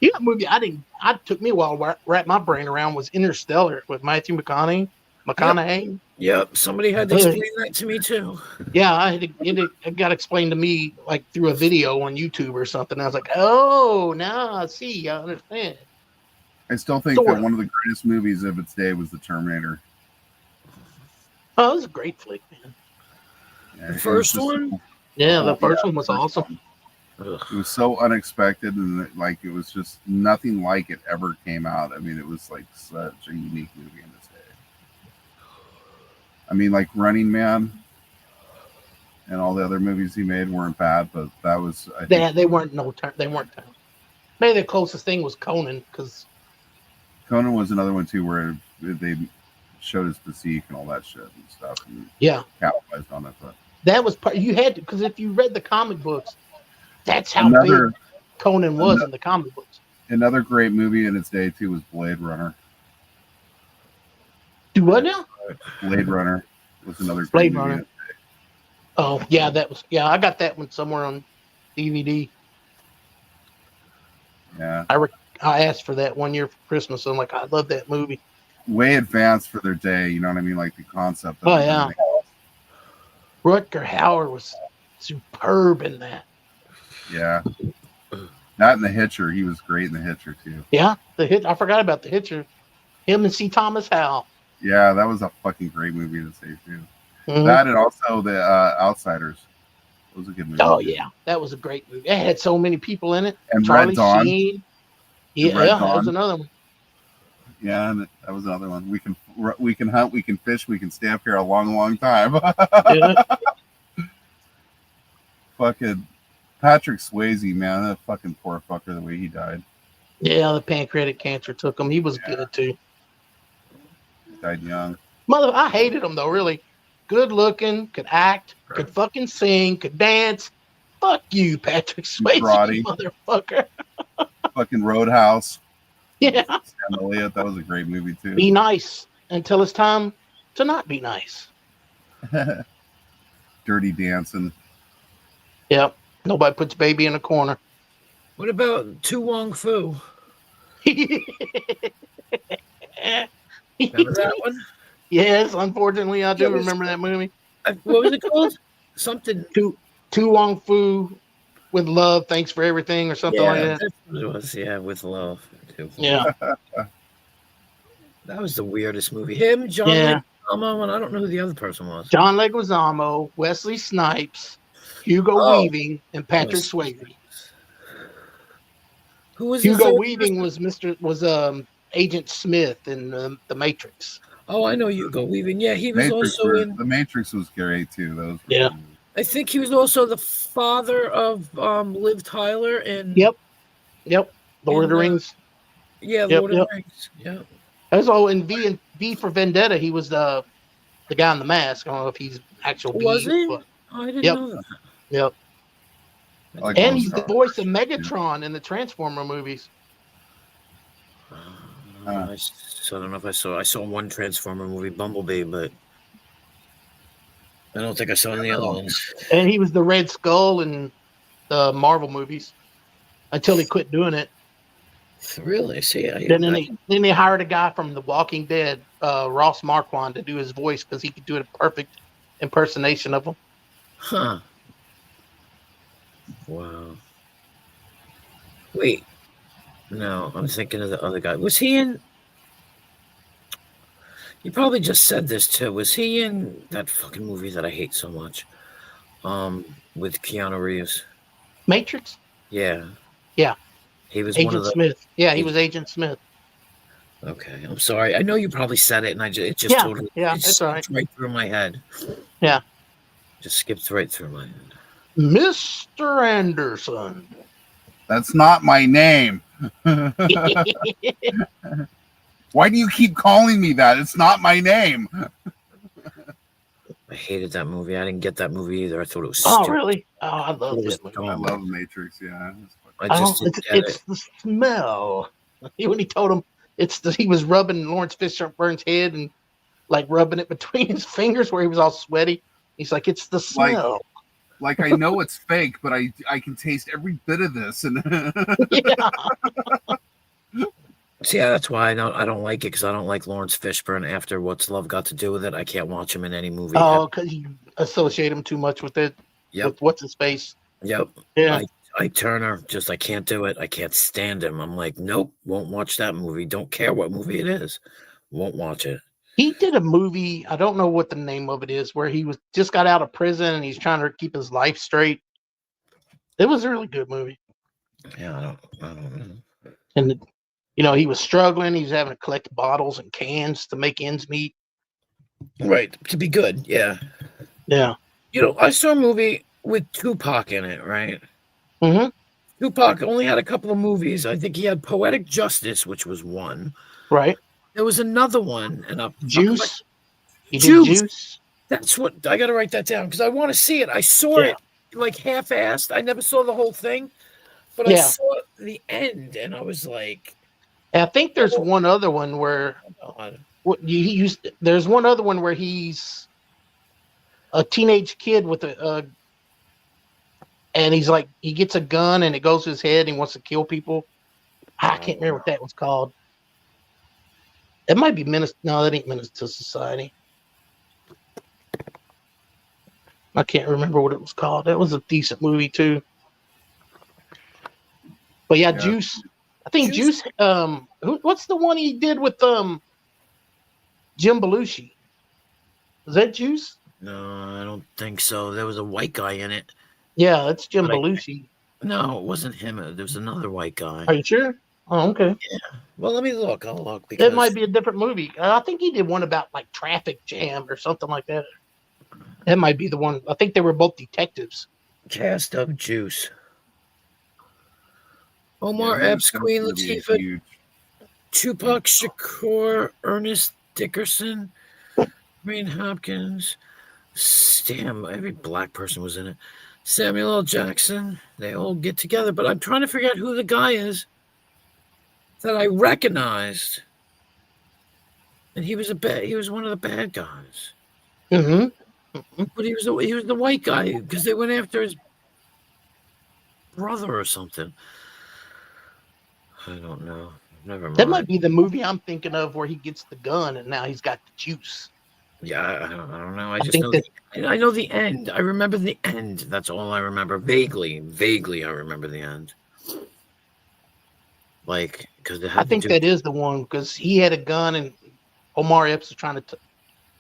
You know, movie I took me a while to wrap my brain around was Interstellar with Matthew McConaughey. Yep, somebody had to explain that to me too. Yeah, it got explained to me like through a video on YouTube or something. I was like, oh, now I see, I understand. I still think that one of the greatest movies of its day was The Terminator. Oh, it was a great flick, man. Yeah, The first one? Yeah, the first one was awesome. It was so unexpected, and like it was just nothing like it ever came out. I mean, it was like such a unique movie in its day. I mean, like Running Man and all the other movies he made weren't bad, but that was they weren't they weren't. Maybe the closest thing was Conan, because Conan was another one too, where they showed his physique and all that shit and stuff, and capitalized on it. But that was part you had to, because if you read the comic books, that's how big Conan was in the comic books. Another great movie in its day too was Blade Runner. Do what now? Blade Runner was another Blade great Runner. movie. Oh yeah, I got that one somewhere on DVD. Yeah, I asked for that one year for Christmas. I'm like, I love that movie. Way advanced for their day, you know what I mean? Like the concept of yeah. Rutger Hauer was superb in that. Yeah. Not in The Hitcher. He was great in The Hitcher too. Yeah, I forgot about The Hitcher. Him and C. Thomas Howell. Yeah, that was a fucking great movie to say too. Mm-hmm. That and also The Outsiders. It was a good movie. Oh yeah, that was a great movie. It had so many people in it. And Charlie Red Dawn. Sheen. Yeah, that was another one. Yeah, and that was another one. We can hunt, we can fish, we can stay up here a long, long time. Yeah. Fucking Patrick Swayze, man, that fucking poor fucker, the way he died. Yeah, the pancreatic cancer took him. He was good too. He died young. I hated him though, really. Good looking, could act, could fucking sing, could dance. Fuck you, Patrick Swayze, Karate. motherfucker. Fucking Roadhouse. Yeah. Sam Elliott, that was a great movie too. Be nice until it's time to not be nice. Dirty Dancing. Yep. Nobody puts baby in a corner. What about Tu Wong Fu? Remember that one? Yes, unfortunately, I do remember that movie. What was it called? Something. Tu Wong Fu with love, thanks for everything, or something like that. That's what it was. Yeah, with love. Too. Yeah. That was the weirdest movie. Him, John Leguizamo, and I don't know who the other person was. John Leguizamo, Wesley Snipes, Hugo Weaving, and Patrick Swayze. Who was Hugo Weaving? Was Agent Smith in The Matrix. Oh, I know Hugo Weaving. Yeah, he was Matrix also in The Matrix was great too. Those. Yeah. I think he was also the father of Liv Tyler and Yep. Lord of the Rings. Yeah, Lord of the Rings. Yeah. As well in V for Vendetta, he was the guy in the mask. I don't know if he's actual. Was he? But, oh, I didn't know that. Yep. Like and he's the voice of Megatron in the Transformer movies. I don't know if I saw one Transformer movie, Bumblebee, but I don't think I saw any other ones. And he was the Red Skull in the Marvel movies until he quit doing it. Really? See, then they hired a guy from The Walking Dead, Ross Marquand, to do his voice because he could do a perfect impersonation of him. Huh. Wow. Wait. No, I'm thinking of the other guy. Was he in? You probably just said this too. Was he in that fucking movie that I hate so much? With Keanu Reeves. Matrix? Yeah. Yeah. He was Agent one of the Smith. Yeah, he was Agent Smith. Okay, I'm sorry. I know you probably said it, and it just totally that's all right. Right through my head. Yeah. Just skipped right through my head. Mr. Anderson. That's not my name. Why do you keep calling me that? It's not my name. I hated that movie. I didn't get that movie either. I thought it was Oh, stupid. really? Oh, I love It was that movie. I dumb. love Matrix. Yeah. I just didn't get It's the smell. When he told him he was rubbing Lawrence Fishburne's head and like rubbing it between his fingers where he was all sweaty. He's like, it's the smell. Like I know it's fake, but I can taste every bit of this. And Yeah. See, that's why I don't like it, because I don't like Lawrence Fishburne. After What's Love Got to Do with It, I can't watch him in any movie. Oh, because you associate him too much with it. Yep. With what's his face? Yep. Yeah. Ike Turner, I can't do it. I can't stand him. I'm like, nope, won't watch that movie. Don't care what movie it is. Won't watch it. He did a movie, I don't know what the name of it is, where he just got out of prison and he's trying to keep his life straight. It was a really good movie. Yeah, I don't know. And he was struggling. He was having to collect bottles and cans to make ends meet. Right. To be good, yeah. Yeah. I saw a movie with Tupac in it, right? Mm-hmm. Tupac only had a couple of movies. I think he had Poetic Justice, which was one. Right. There was another one, and Juice. He did Juice. Juice. That's what I got to write that down because I want to see it. I saw it like half-assed. I never saw the whole thing, but I saw the end, and I was like, I think there's one other one where there's one other one where he's a teenage kid with and he's like, he gets a gun and it goes to his head and he wants to kill people. I can't remember what that was called. It might be Menace. No, that ain't Menace to Society. I can't remember what it was called. That was a decent movie too. But yeah. Juice. I think Juice. What's the one he did with Jim Belushi? Was that Juice? No, I don't think so. There was a white guy in it. Yeah, that's Jim Belushi. No, it wasn't him. There was another white guy. Are you sure? Oh, okay. Yeah. Well, let me look. I'll look because It might be a different movie. I think he did one about like traffic jam or something like that. That might be the one. I think they were both detectives. Cast of Juice. Omar Epps, Queen Latifah, Tupac Shakur, Ernest Dickerson, Green Hopkins, every black person was in it. Samuel L. Jackson. They all get together, but I'm trying to figure out who the guy is that I recognized. And he was one of the bad guys. Mm-hmm. But he was the white guy because they went after his brother or something. I don't know. Never mind. That might be the movie I'm thinking of where he gets the gun and now he's got the juice. Yeah, I don't know. I know the end. I remember the end. That's all I remember. Vaguely, I remember the end. Like, because I think that is the one because he had a gun and Omar Epps was trying to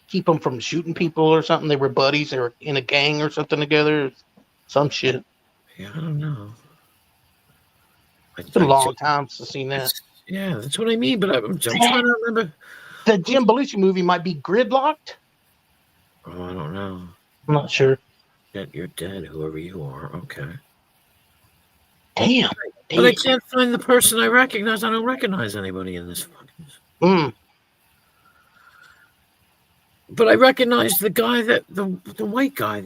keep him from shooting people or something. They were buddies. They were in a gang or something together. Some shit. Yeah, I don't know. It's been a long time since I've seen that. Yeah, that's what I mean. But I'm trying to remember. The Jim Belushi movie might be Gridlocked. Oh, I don't know. I'm not sure. You're dead, whoever you are. Okay. Damn. But I can't find the person I recognize. I don't recognize anybody in this fucking. But I recognize the guy the white guy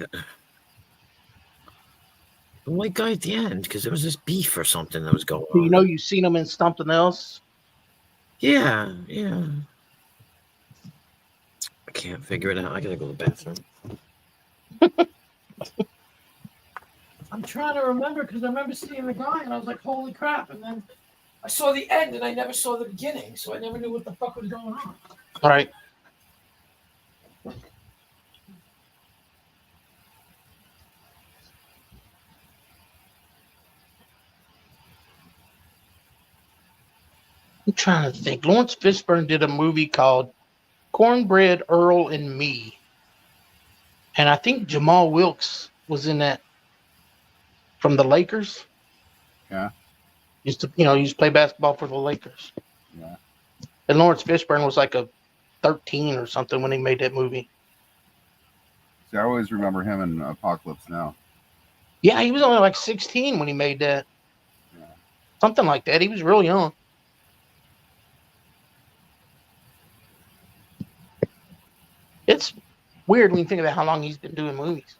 the white guy at the end because there was this beef or something that was going on. You've seen him in something else. Yeah. I can't figure it out. I gotta go to the bathroom. I'm trying to remember because I remember seeing the guy and I was like, holy crap. And then I saw the end and I never saw the beginning. So I never knew what the fuck was going on. All right. I'm trying to think. Lawrence Fishburne did a movie called Cornbread, Earl, and Me. And I think Jamal Wilkes was in that from the Lakers. Yeah. Used to play basketball for the Lakers. Yeah. And Lawrence Fishburne was like a 13 or something when he made that movie. See, I always remember him in Apocalypse Now. Yeah, he was only like 16 when he made that. Yeah. Something like that. He was real young. It's weird when you think about how long he's been doing movies.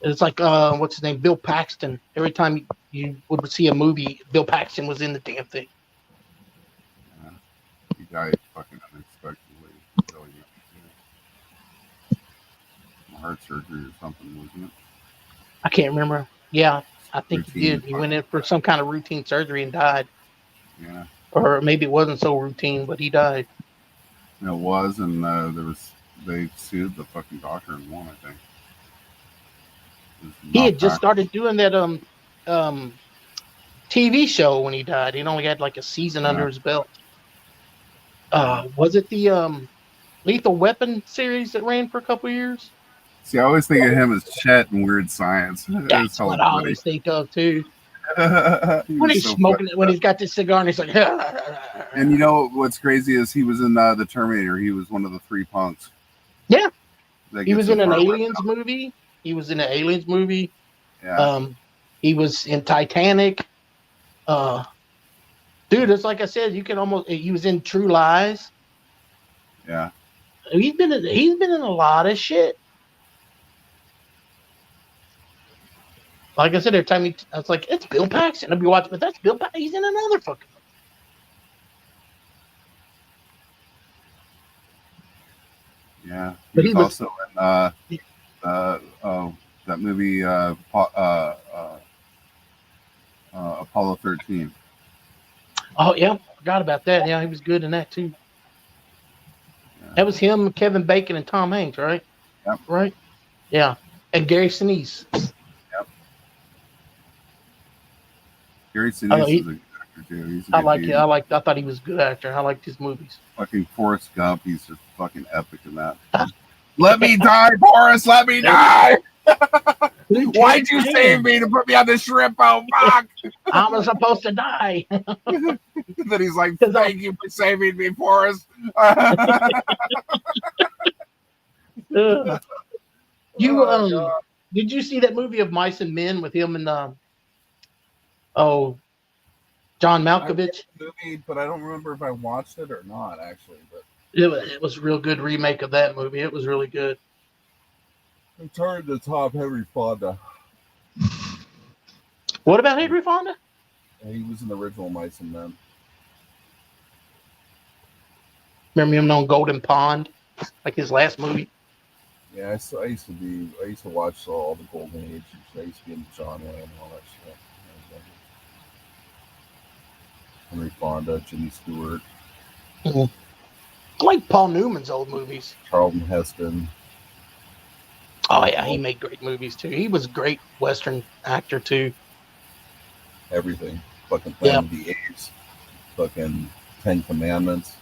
It's like what's his name, Bill Paxton. Every time you would see a movie, Bill Paxton was in the damn thing. Yeah. He died fucking unexpectedly. Really, heart surgery or something, wasn't it? I can't remember. Yeah, I think he did. He went in for some kind of routine surgery and died. Yeah. Or maybe it wasn't so routine, but he died. It was, and they sued the fucking doctor and won, I think. He had just started doing that TV show when he died. He only had like a season under his belt. Was it the Lethal Weapon series that ran for a couple years? See, I always think of him as Chet in Weird Science. That's what I always think of too. When he's smoking it, when he's got this cigar and he's like, and you know what's crazy is he was in the Terminator. He was one of the 3 punks. Yeah, he was in an Aliens movie. He was in an Aliens movie. Yeah. He was in Titanic. Dude, it's like I said, you can almost. He was in True Lies. Yeah. He's been in a lot of shit. Like I said, every time I was like, it's Bill Paxton. I'd be watching, but that's Bill Paxton. He's in another fucking. Yeah, But he was also in that movie Apollo 13. Oh yeah, forgot about that. Yeah, he was good in that too. Yeah. That was him, Kevin Bacon, and Tom Hanks, right? Yep. Right. Yeah, and Gary Sinise. Yep. Gary Sinise is a good actor too. He's a good dude. I thought he was a good actor. I liked his movies. Fucking Forrest Gump, he's just fucking epic in that. Let me die, Forrest. Let me die. Why'd you save me to put me on the shrimp? Oh, fuck. I was supposed to die. Then he's like, thank you for saving me, Forrest. Did you see that movie of Mice and Men with him and John Malkovich? Movie, but I don't remember if I watched it or not, actually. But it was a real good remake of that movie. It was really good. It's hard to top Henry Fonda. What about Henry Fonda? He was in the original Mice and Men. Remember him on Golden Pond, like his last movie? Yeah, I used to watch all the Golden Age. I used to be in John Wayne and all that shit. Henry Fonda, Jimmy Stewart. Mm-hmm. I like Paul Newman's old movies. Charlton Heston. Oh yeah, he made great movies too. He was a great Western actor too. Everything. Fucking Planet of the Apes. Fucking 10 Commandments.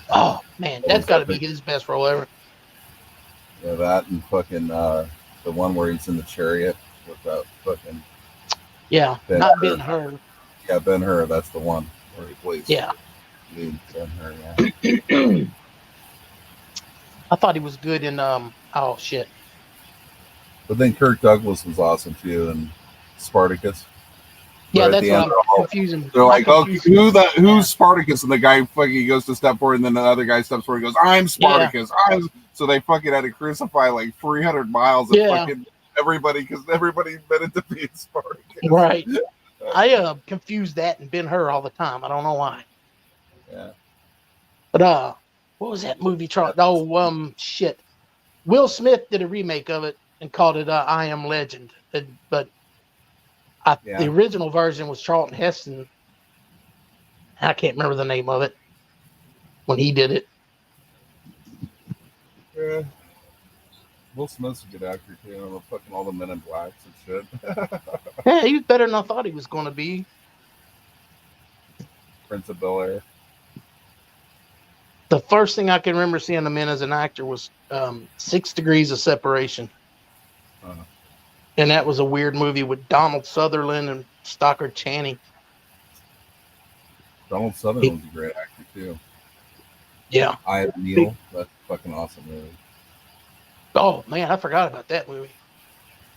Oh man, that's got to be his best role ever. Yeah, that and fucking the one where he's in the chariot with that fucking. Yeah, not Ben-Hur. Yeah, Ben-Hur. That's the one where he plays. Yeah. Ben-Hur. Yeah. I thought he was good in oh shit. But then Kirk Douglas was awesome too, and Spartacus. Yeah, that's what I'm confusing. They're like, oh, who's Spartacus? And the guy fucking goes to step forward, and then the other guy steps forward and goes, I'm Spartacus. Yeah. So they fucking had to crucify like 300 miles of fucking everybody because everybody admitted to being Spartacus. Right. I confuse that and Ben-Hur all the time. I don't know why. Yeah. But what was that movie? Shit. Will Smith did a remake of it and called it I Am Legend. But the original version was Charlton Heston. I can't remember the name of it when he did it. Yeah. Will Smith's a good actor too. Fucking all the Men in Blacks and shit. Yeah, he was better than I thought he was going to be. Prince of Bel-Air. The first thing I can remember seeing him in as an actor was 6 Degrees of Separation. And that was a weird movie with Donald Sutherland and Stockard Channing. Donald Sutherland was a great actor too. Yeah. Eye of Neil. That's a fucking awesome movie. Oh man, I forgot about that movie.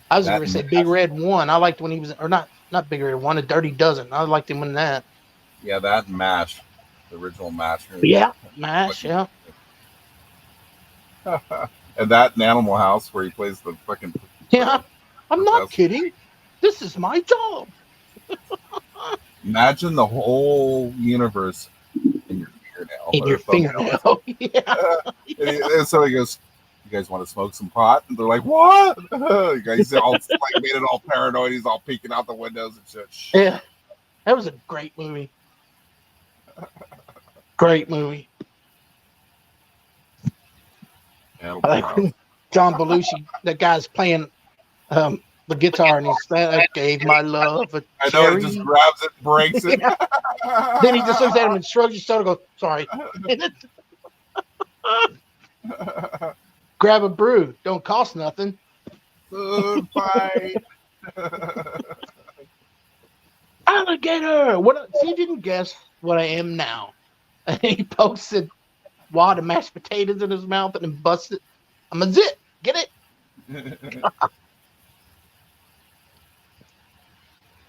I was going to say Big Red 1. I liked when he was, or not Big Red 1, A Dirty Dozen. I liked him in that. Yeah, that and MASH. The original MASH movie. Yeah, MASH. Yeah. And that in Animal House where he plays the fucking. Yeah. I'm not professor. kidding. This is my job. Imagine the whole universe in your fingernail. In or your thumbnail. fingernail. Yeah. And so he goes, "You guys want to smoke some pot?" And they're like, "What?" You guys all like made it all paranoid. He's all peeking out the windows and shit. Shh. Yeah. That was a great movie. Great movie. Animal I like House. when John Belushi, that guy's playing the guitar, and he's saying, "I gave my love a I know cherry." he just grabs it, breaks it. Then he just looks at him and shrugs his shoulder and goes, "Sorry." Grab a brew. Don't cost nothing. Food fight. Alligator. What? See if you can guess what I am now. And he posted wad of mashed potatoes in his mouth and then busted. I'm a zit. Get it?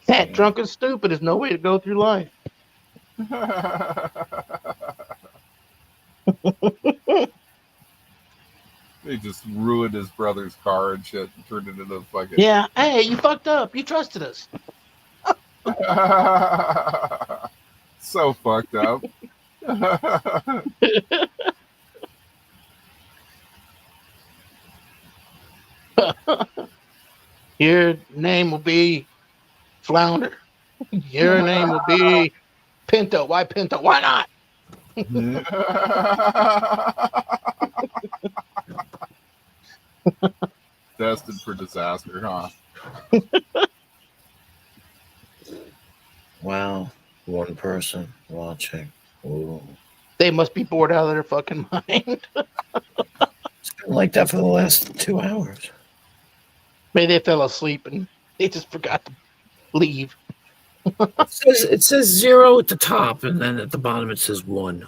That drunk and stupid is no way to go through life. They just ruined his brother's car and shit and turned it into fucking. Yeah. Hey, you fucked up. You trusted us. So fucked up. Your name will be Flounder. Your name will be Pinto. Why Pinto? Why not? Destined for disaster, huh? Wow. One person watching. Ooh. They must be bored out of their fucking mind. It's been like that for the last 2 hours. Maybe they fell asleep and they just forgot to leave. It says 0 at the top, and then at the bottom it says 1.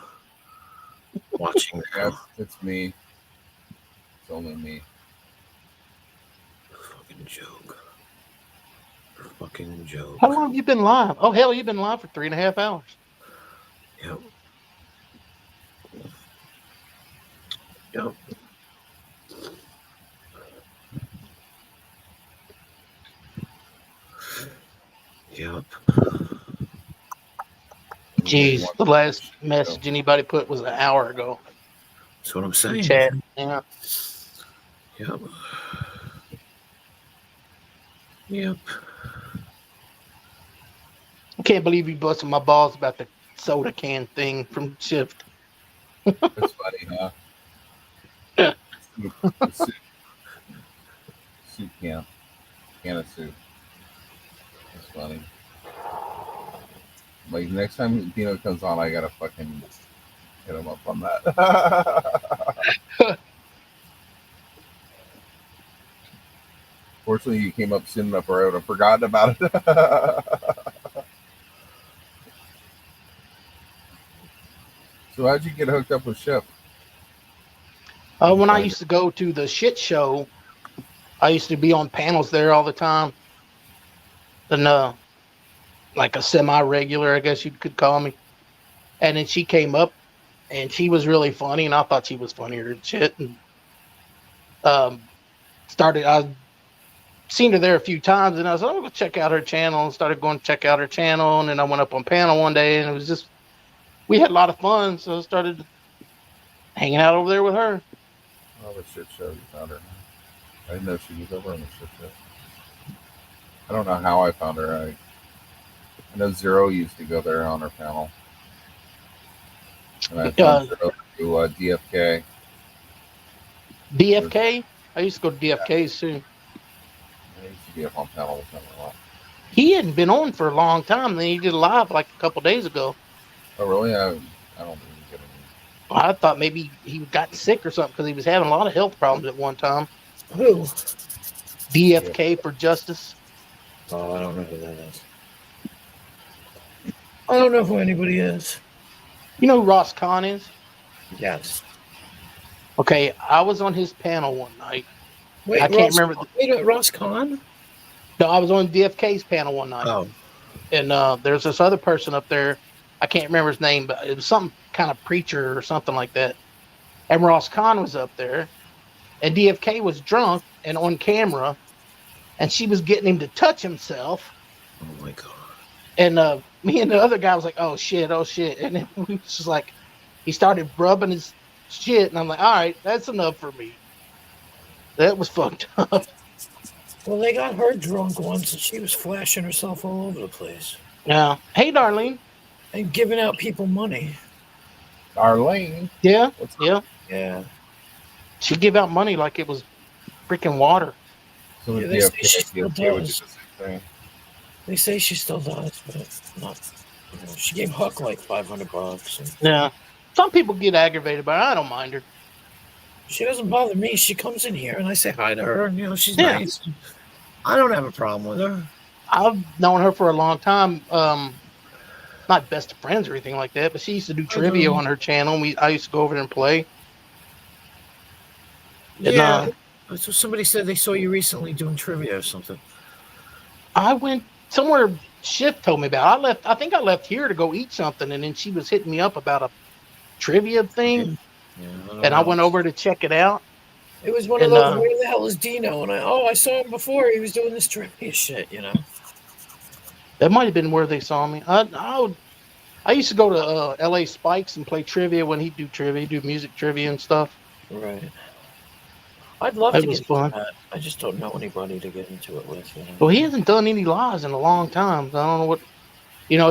Watching. Yeah, it's me. It's only me. Fucking joke. Fucking joke. How long have you been live? Oh, hell, you've been live for 3.5 hours. Yep. Yep. Yep. Jeez, the last message anybody put was an hour ago. That's what I'm saying. Chat. Yeah. Yep. Yep. I can't believe you busted my balls about the soda can thing from Shift. That's funny, huh? Yeah. Soup. Soup can. Can of soup. That's funny. Like, next time Dino comes on, I gotta fucking hit him up on that. Fortunately, you came up soon enough where I would have forgotten about it. So how'd you get hooked up with Shift? When I used to go to the shit show, I used to be on panels there all the time. And like a semi-regular, I guess you could call me. And then she came up, and she was really funny, and I thought she was funnier than shit. And I seen her there a few times, and I was like, "Oh, go check out her channel." And started going to check out her channel, and then I went up on panel one day, and it was just we had a lot of fun, so I started hanging out over there with her. Oh, the shit show you found her. I didn't know she was over on the shit show. I don't know how I found her. I know Zero used to go there on her panel. And I found Zero through DFK. DFK? I used to go to DFK's too. I used to be up on panel with him a lot. He hadn't been on for a long time. Then he did a live like a couple days ago. Oh, really? I don't think he's getting I thought maybe he got sick or something because he was having a lot of health problems at one time. Who? DFK for Justice. Oh, I don't know who that is. I don't know who anybody is. You know who Ross Kahn is? Yes. Okay, I was on his panel one night. Wait, I can't remember. Ross Kahn? No, I was on DFK's panel one night. Oh. And there's this other person up there. I can't remember his name, but it was some kind of preacher or something like that. And Ross Kahn was up there, and DFK was drunk and on camera, and she was getting him to touch himself. Oh my god! And me and the other guy was like, "Oh shit, oh shit!" And then we was just like, he started rubbing his shit, and I'm like, "All right, that's enough for me." That was fucked up. Well, they got her drunk once, and she was flashing herself all over the place Yeah. Hey, Darlene. and giving out people money. Darlene. Yeah. What's up? Yeah. Yeah. She give out money like it was freaking water. So Yeah, the they say she DFK, still DFK would do the does. same thing. They say she still does, but not. You know, she gave Huck like $500. And Yeah. Some people get aggravated, but I don't mind her. she doesn't bother me. She comes in here, and I say hi to her, and she's Yeah. nice. I don't have a problem with her. I've known her for a long time. Not best of friends or anything like that, but she used to do trivia on her channel. And I used to go over there and play. Yeah. So somebody said they saw you recently doing trivia or something. I went somewhere. Shift told me about. I think I left here to go eat something, and then she was hitting me up about a trivia thing, Yeah, I went over to check it out. It was one of and, those. Where the hell is Dino? And I saw him before. He was doing this trivia shit. That might have been where they saw me. I used to go to LA Spikes and play trivia when he'd do trivia, do music trivia and stuff. Right. I'd love That to was get fun. into that. I just don't know anybody to get into it with. Well, he hasn't done any lives in a long time. I don't know what.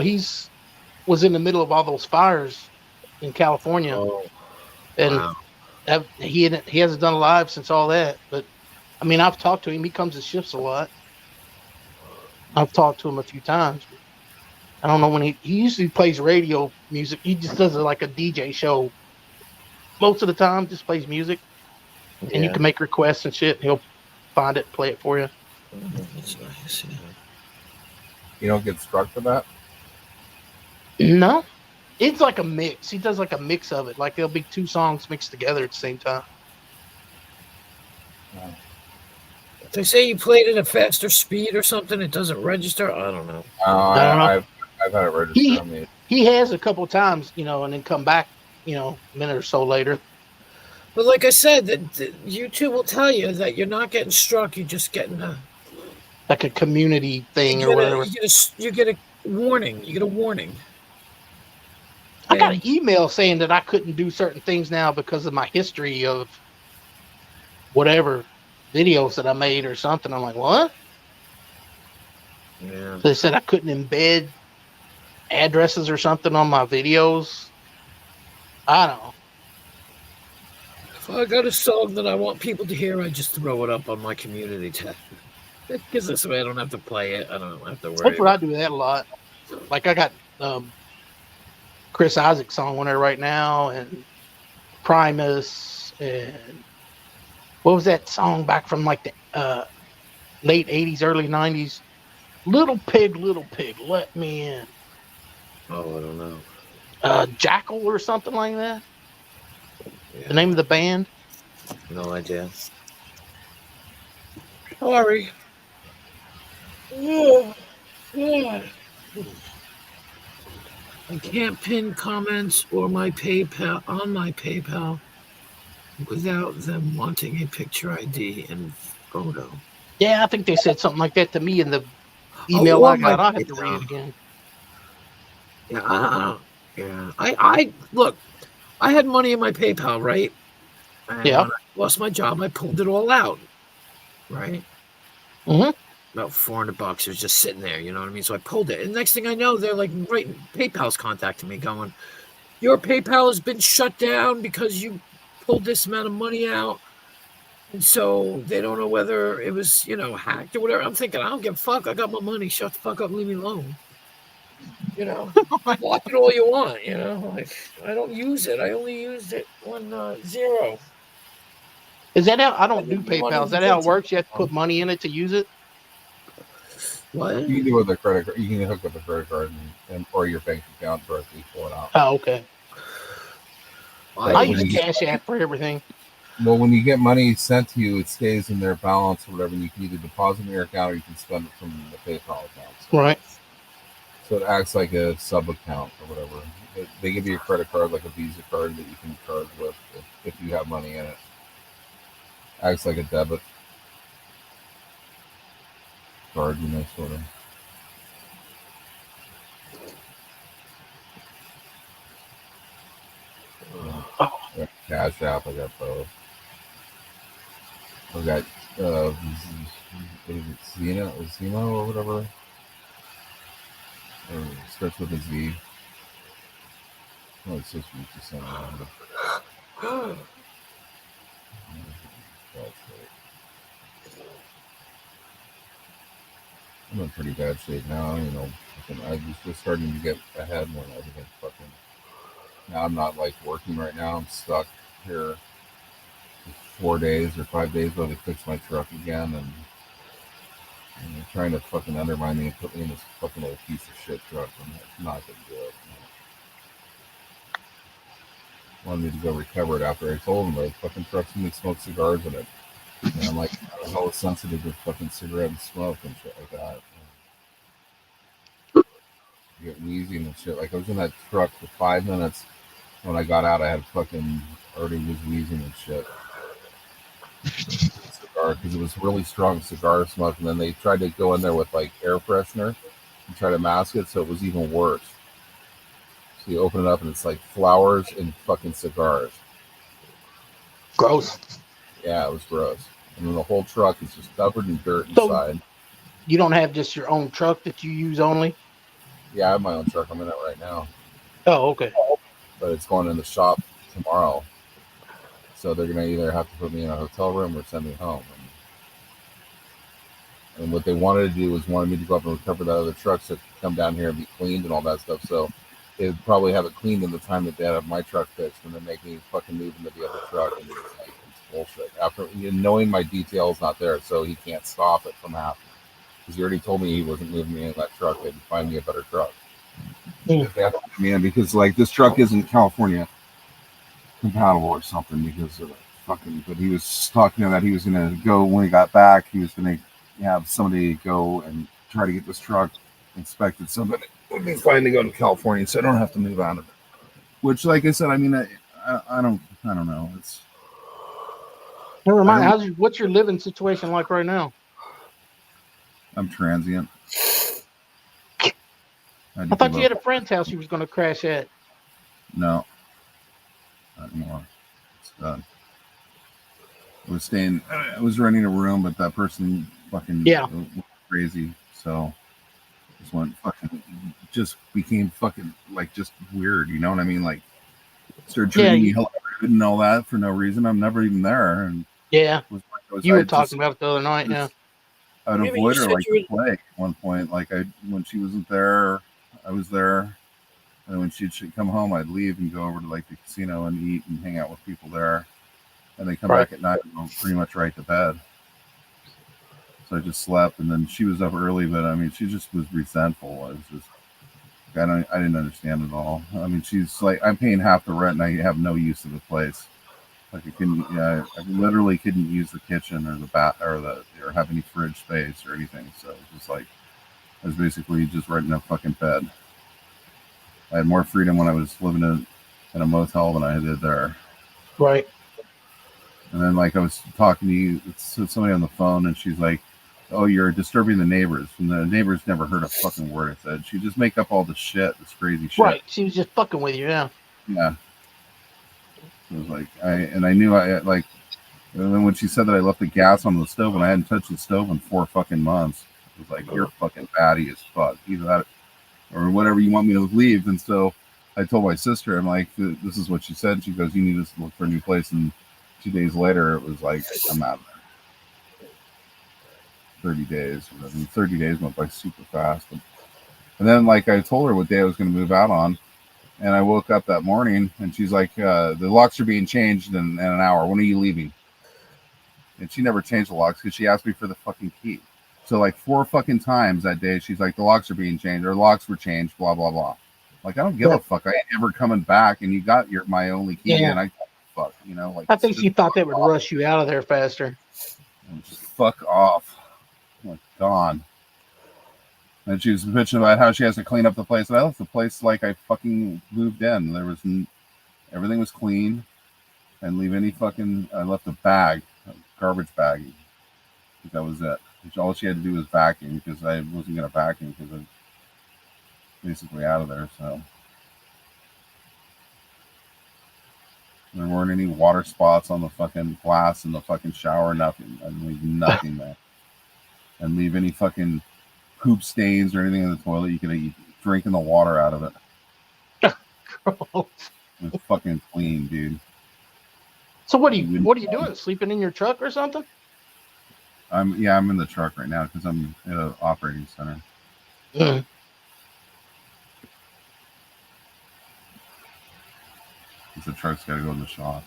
He's was in the middle of all those fires in California, and wow. he hasn't done live since all that. But I mean, I've talked to him. He comes to shifts a lot. I've talked to him a few times. I don't know when he usually plays radio music. He just does it like a DJ show. Most of the time, just plays music, and you can make requests and shit. He'll find it, play it for you. That's nice. You don't get struck for that? No, it's like a mix. He does like a mix of it. Like there'll be two songs mixed together at the same time. They say you played at a faster speed or something. It doesn't register. I don't know. I don't know. I've had it register on me. He has a couple times, and then come back, a minute or so later. But like I said, that YouTube will tell you that you're not getting struck. You're just getting like a community thing or whatever. You get a warning. You get a warning. I got an email saying that I couldn't do certain things now because of my history of whatever videos that I made or something. I'm like, what? Yeah. They said I couldn't embed addresses or something on my videos. I don't know. If I got a song that I want people to hear, I just throw it up on my community tab. Because this way I don't have to play it. I don't have to worry. That's what I do that a lot. Like I got Chris Isaac's song on there right now, and Primus, and what was that song back from like the late 80s, early 90s? Little Pig, let me in. Oh, I don't know. Jackal or something like that. Yeah. The name of the band? No idea. Sorry. I can't pin comments or my PayPal on my PayPal without them wanting a picture ID and photo. Yeah, I think they said something like that to me in the email I got. I'll have to read it again. Yeah, I look. I had money in my PayPal, right? And when I lost my job, I pulled it all out, right? Mm-hmm. About $400 was just sitting there, you know what I mean? So I pulled it, and next thing I know, they're like, right, PayPal's contacting me, going, "Your PayPal has been shut down because you pulled this amount of money out, and so they don't know whether it was, hacked or whatever." I'm thinking, I don't give a fuck. I got my money. Shut the fuck up, leave me alone. Watch it all you want. Like I don't use it. I only used it when zero. Is that how I don't do PayPal? Is that how it works? You have to put money in it to use it? What? You can do it with a credit card. You can hook up a credit card and or your bank account directly pull it out. Oh, okay. Like I use Cash App for everything. Well, when you get money sent to you, it stays in their balance or whatever. And you can either deposit in your account or you can spend it from the PayPal account. So. Right. So it acts like a sub account or whatever. They give you a credit card, like a Visa card that you can charge with if you have money in it. Acts like a debit card, sort of. Yeah, Cash App, I got both. I got Zeno or whatever. Or it starts with a Z. Oh, it's just something. I'm in pretty bad shape now. I was just starting to get ahead when everything fucking. Now I'm not like working right now. I'm stuck here 4 days or 5 days while they fix my truck again, and they're trying to fucking undermine me and put me in this fucking old piece of shit truck. I'm not gonna do it. Wanted me to go recover it after I told them the fucking truck's gonna smoke cigars in it. And I'm like, I was always sensitive to fucking cigarette and smoke and shit like that. You get wheezing and shit. Like I was in that truck for 5 minutes. When I got out, I had fucking already was wheezing and shit. Cigar, because it was really strong cigar smoke, and then they tried to go in there with like air freshener and try to mask it, so it was even worse. So you open it up and it's like flowers and fucking cigars. Gross. Yeah, it was gross. And then the whole truck is just covered in dirt inside. You don't have just your own truck that you use only? Yeah, I have my own truck. I'm in it right now. Oh, okay. But it's going in the shop tomorrow. So they're going to either have to put me in a hotel room or send me home. And what they wanted to do was wanted me to go up and recover the other trucks to come down here and be cleaned and all that stuff. So they'd probably have it cleaned in the time that they have my truck fixed, and then make me fucking move into the other truck. And it's like, it's bullshit. After knowing my detail's not there, so he can't stop it from happening. Because he already told me he wasn't moving me in that truck. They'd find me a better truck. They have to put me in because like this truck isn't California compatible or something because of fucking. But he was talking that he was gonna go when he got back. He was gonna have somebody go and try to get this truck inspected. Somebody would be fine to go to California, so I don't have to move out of it. Which, like I said, I mean, I don't know. It's. Never mind. What's your living situation like right now? I'm transient. I thought you had a friend's house you was going to crash at. No, not anymore. It's done. I was renting a room, but that person fucking went crazy. So just became fucking like just weird. You know what I mean? Like started treating me hell and all that for no reason. I'm never even there. And you were talking about it the other night. Yeah, I would avoid her like the plague at one point. Like when she wasn't there, I was there. And when she'd come home, I'd leave and go over to like the casino and eat and hang out with people there. And they come back at night and go pretty much right to bed. So I just slept, and then she was up early, but I mean, she just was resentful. It was just, I didn't understand it all. I mean, she's like, I'm paying half the rent, and I have no use of the place. Like I literally couldn't use the kitchen or the bath or have any fridge space or anything. So it was just like, I was basically just renting a fucking bed. I had more freedom when I was living in a motel than I did there. Right. And then, like, I was talking to you, somebody on the phone, and she's like, "Oh, you're disturbing the neighbors." And the neighbors never heard a fucking word I said. She just make up all this shit, this crazy shit. Right. She was just fucking with you, yeah. Yeah. It was like, I knew and then when she said that I left the gas on the stove and I hadn't touched the stove in 4 fucking months, it was like, you're fucking batty as fuck. Either that or whatever you want me to leave. And so I told my sister, I'm like, this is what she said. She goes, you need to look for a new place. And 2 days later, it was like, I'm out of there. 30 days. I mean, 30 days went by super fast. And then, like, I told her what day I was going to move out on. And I woke up that morning, and she's like, the locks are being changed in an hour. When are you leaving? And she never changed the locks because she asked me for the fucking key. So, like, 4 fucking times that day, she's like, the locks are being changed, or locks were changed, blah, blah, blah. Like, I don't give a fuck. I ain't ever coming back, and you got my only key, and I fuck, you know, like, I think she thought they would rush you out of there faster. Just fuck off. Like, gone. And she was bitching about how she has to clean up the place. And I left the place like I fucking moved in. There was everything was clean. And leave any fucking. I left a bag, a garbage bag. That was it. All she had to do was vacuum because I wasn't gonna vacuum because I was basically out of there. So there weren't any water spots on the fucking glass in the fucking shower. Nothing. I leave nothing there. And leave any fucking poop stains or anything in the toilet. You could drinking the water out of it. It's fucking clean, dude. So what are you doing? Sleeping in your truck or something? I'm in the truck right now because I'm at an operating center. Mm. The truck's got to go in the shop.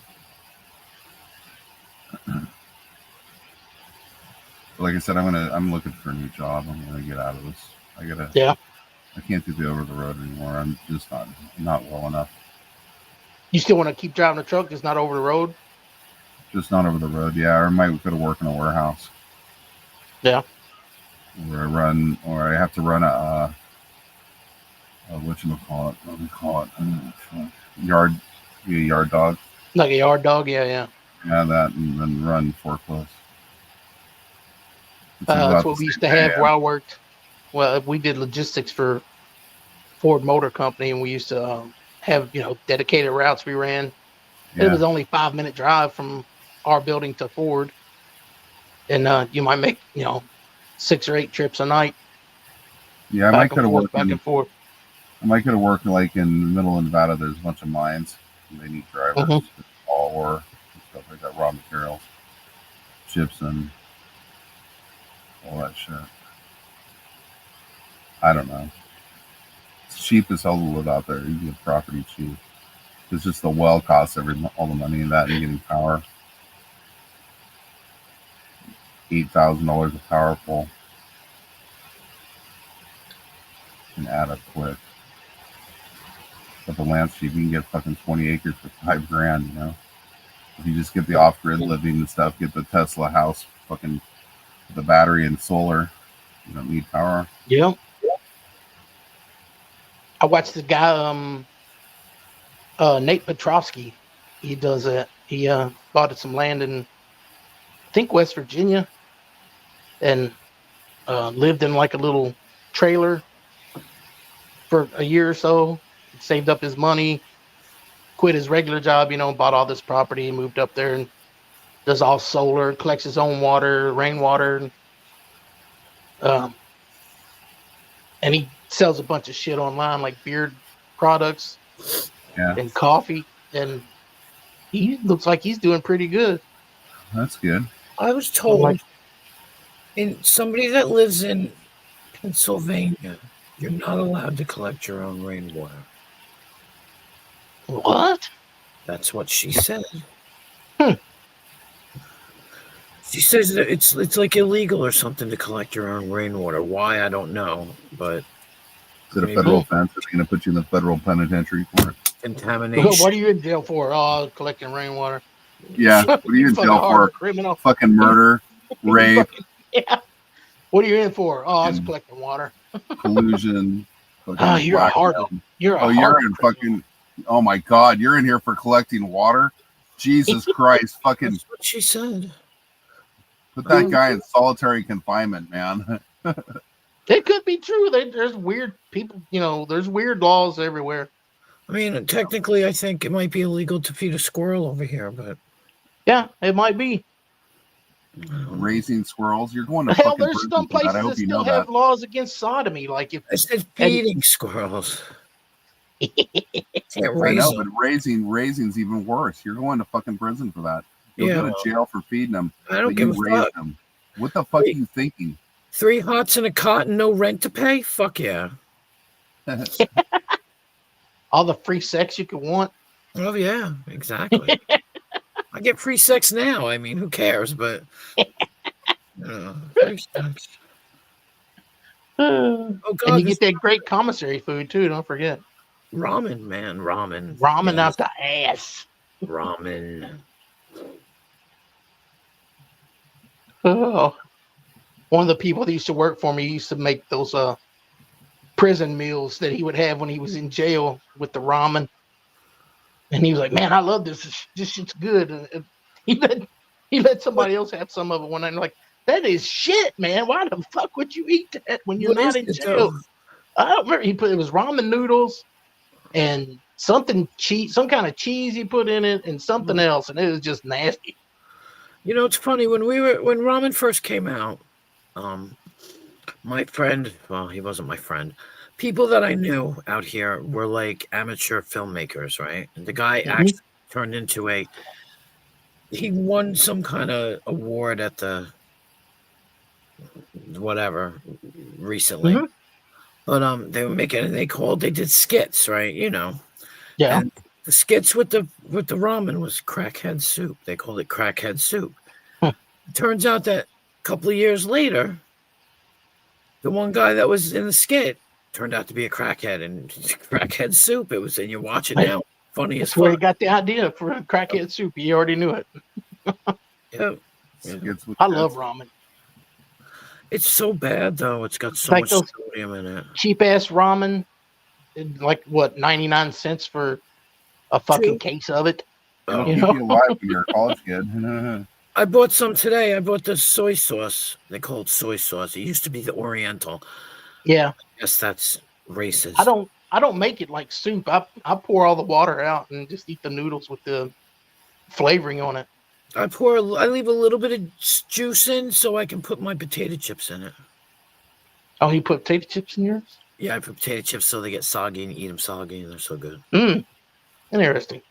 Like I said, I'm looking for a new job. I'm gonna get out of this. I can't do the over the road anymore. I'm just not well enough. You still want to keep driving the truck, just not over the road? Just not over the road, yeah. Or I might go to work in a warehouse. Yeah. Where I have to run a whatchamacallit? What do we call it? Yard, be a yard dog. Like a yard dog, yeah. Yeah, that, and then run forklifts. That's what we used to have where I worked. Well, we did logistics for Ford Motor Company, and we used to have dedicated routes we ran. Yeah. It was only 5-minute drive from our building to Ford, and you might make 6 or 8 trips a night. Yeah, I might could have worked back and forth. I might could have worked like in the middle of Nevada. There's a bunch of mines. And they need drivers, all ore, stuff like that, raw materials, gypsum, all that shit. I don't know. It's cheap as hell to live out there. You can get property cheap. It's just the well costs all the money in that and getting power. $8,000 a power pole can add up quick. But the land's cheap. You can get fucking 20 acres for $5,000, If you just get the off-grid living and stuff, get the Tesla house, fucking the battery and solar. You don't need power. Yeah. I watched the guy, Nate Petrovsky. He does that. He bought some land in, I think, West Virginia, and lived in like a little trailer for a year or so. Saved up his money, quit his regular job, bought all this property, moved up there and does all solar, collects his own water, rainwater, and he sells a bunch of shit online like beard products and coffee, and he looks like he's doing pretty good. That's good. I was told in somebody that lives in Pennsylvania, you're not allowed to collect your own rainwater. What? That's what she said. She says that it's like illegal or something to collect your own rainwater. Why, I don't know, but is it a federal offense? Are they going to put you in the federal penitentiary for it? Contamination. What are you in jail for? Oh, collecting rainwater. Yeah. What are you in jail for? Criminal. Fucking murder, rape. Yeah. What are you in for? Oh, I was collecting water. Collusion. Oh, you're a hard. You're in fucking. Oh my God, you're in here for collecting water? Jesus Christ, fucking. That's what she said. Put that guy in solitary confinement, man. It could be true. There's weird people, there's weird laws everywhere. I mean, technically, I think it might be illegal to feed a squirrel over here, but. Yeah, it might be. Raising squirrels? You're going to hell, fucking there's some places that still have laws against sodomy. Like if I said feeding squirrels. I know, but raising's even worse. You're going to fucking prison for that. You'll go to jail for feeding them. I don't give a fuck. Them. What the fuck are you thinking? 3 hots and a cot and no rent to pay? Fuck yeah. All the free sex you could want. Oh yeah, exactly. I get free sex now. I mean, who cares? But free sex. Oh God! And you get that great commissary food too. Don't forget. Ramen, man, ramen. Ramen out the ass. Ramen. Oh, one of the people that used to work for me used to make those prison meals that he would have when he was in jail with the ramen. And he was like, "Man, I love this. This shit's good." And he let somebody else have some of it one night. And like, that is shit, man. Why the fuck would you eat that when you're What not is in it, jail? though? I don't remember. He put it was ramen noodles and something cheese, some kind of cheese he put in it, and something else, and it was just nasty. You know, it's funny when ramen first came out. My friend, well, he wasn't my friend. People that I knew out here were like amateur filmmakers, right? And the guy actually turned into he won some kind of award at the whatever recently. But they were making they did skits, right? You know. Yeah. And the skits with the ramen was crackhead soup. They called it crackhead soup. It turns out that a couple of years later, the one guy that was in the skit turned out to be a crackhead, and crackhead soup. It was, and you watch it now. Funny as That's where he fuck. got the idea for crackhead soup. He already knew it. Yeah. I love ramen. It's so bad though. It's got so Like much those sodium in it. cheap ass ramen, like what 99 cents for a fucking case of it. It'll You keep know? you alive when you're a college kid. I bought some today. I bought the soy sauce. They call it soy sauce. It used to be the Oriental. Yeah. I guess that's racist. I don't make it like soup. I pour all the water out and just eat the noodles with the flavoring on it. I leave a little bit of juice in so I can put my potato chips in it. Oh, you put potato chips in yours? Yeah, I put potato chips so they get soggy and eat them soggy, and they're so good. Interesting.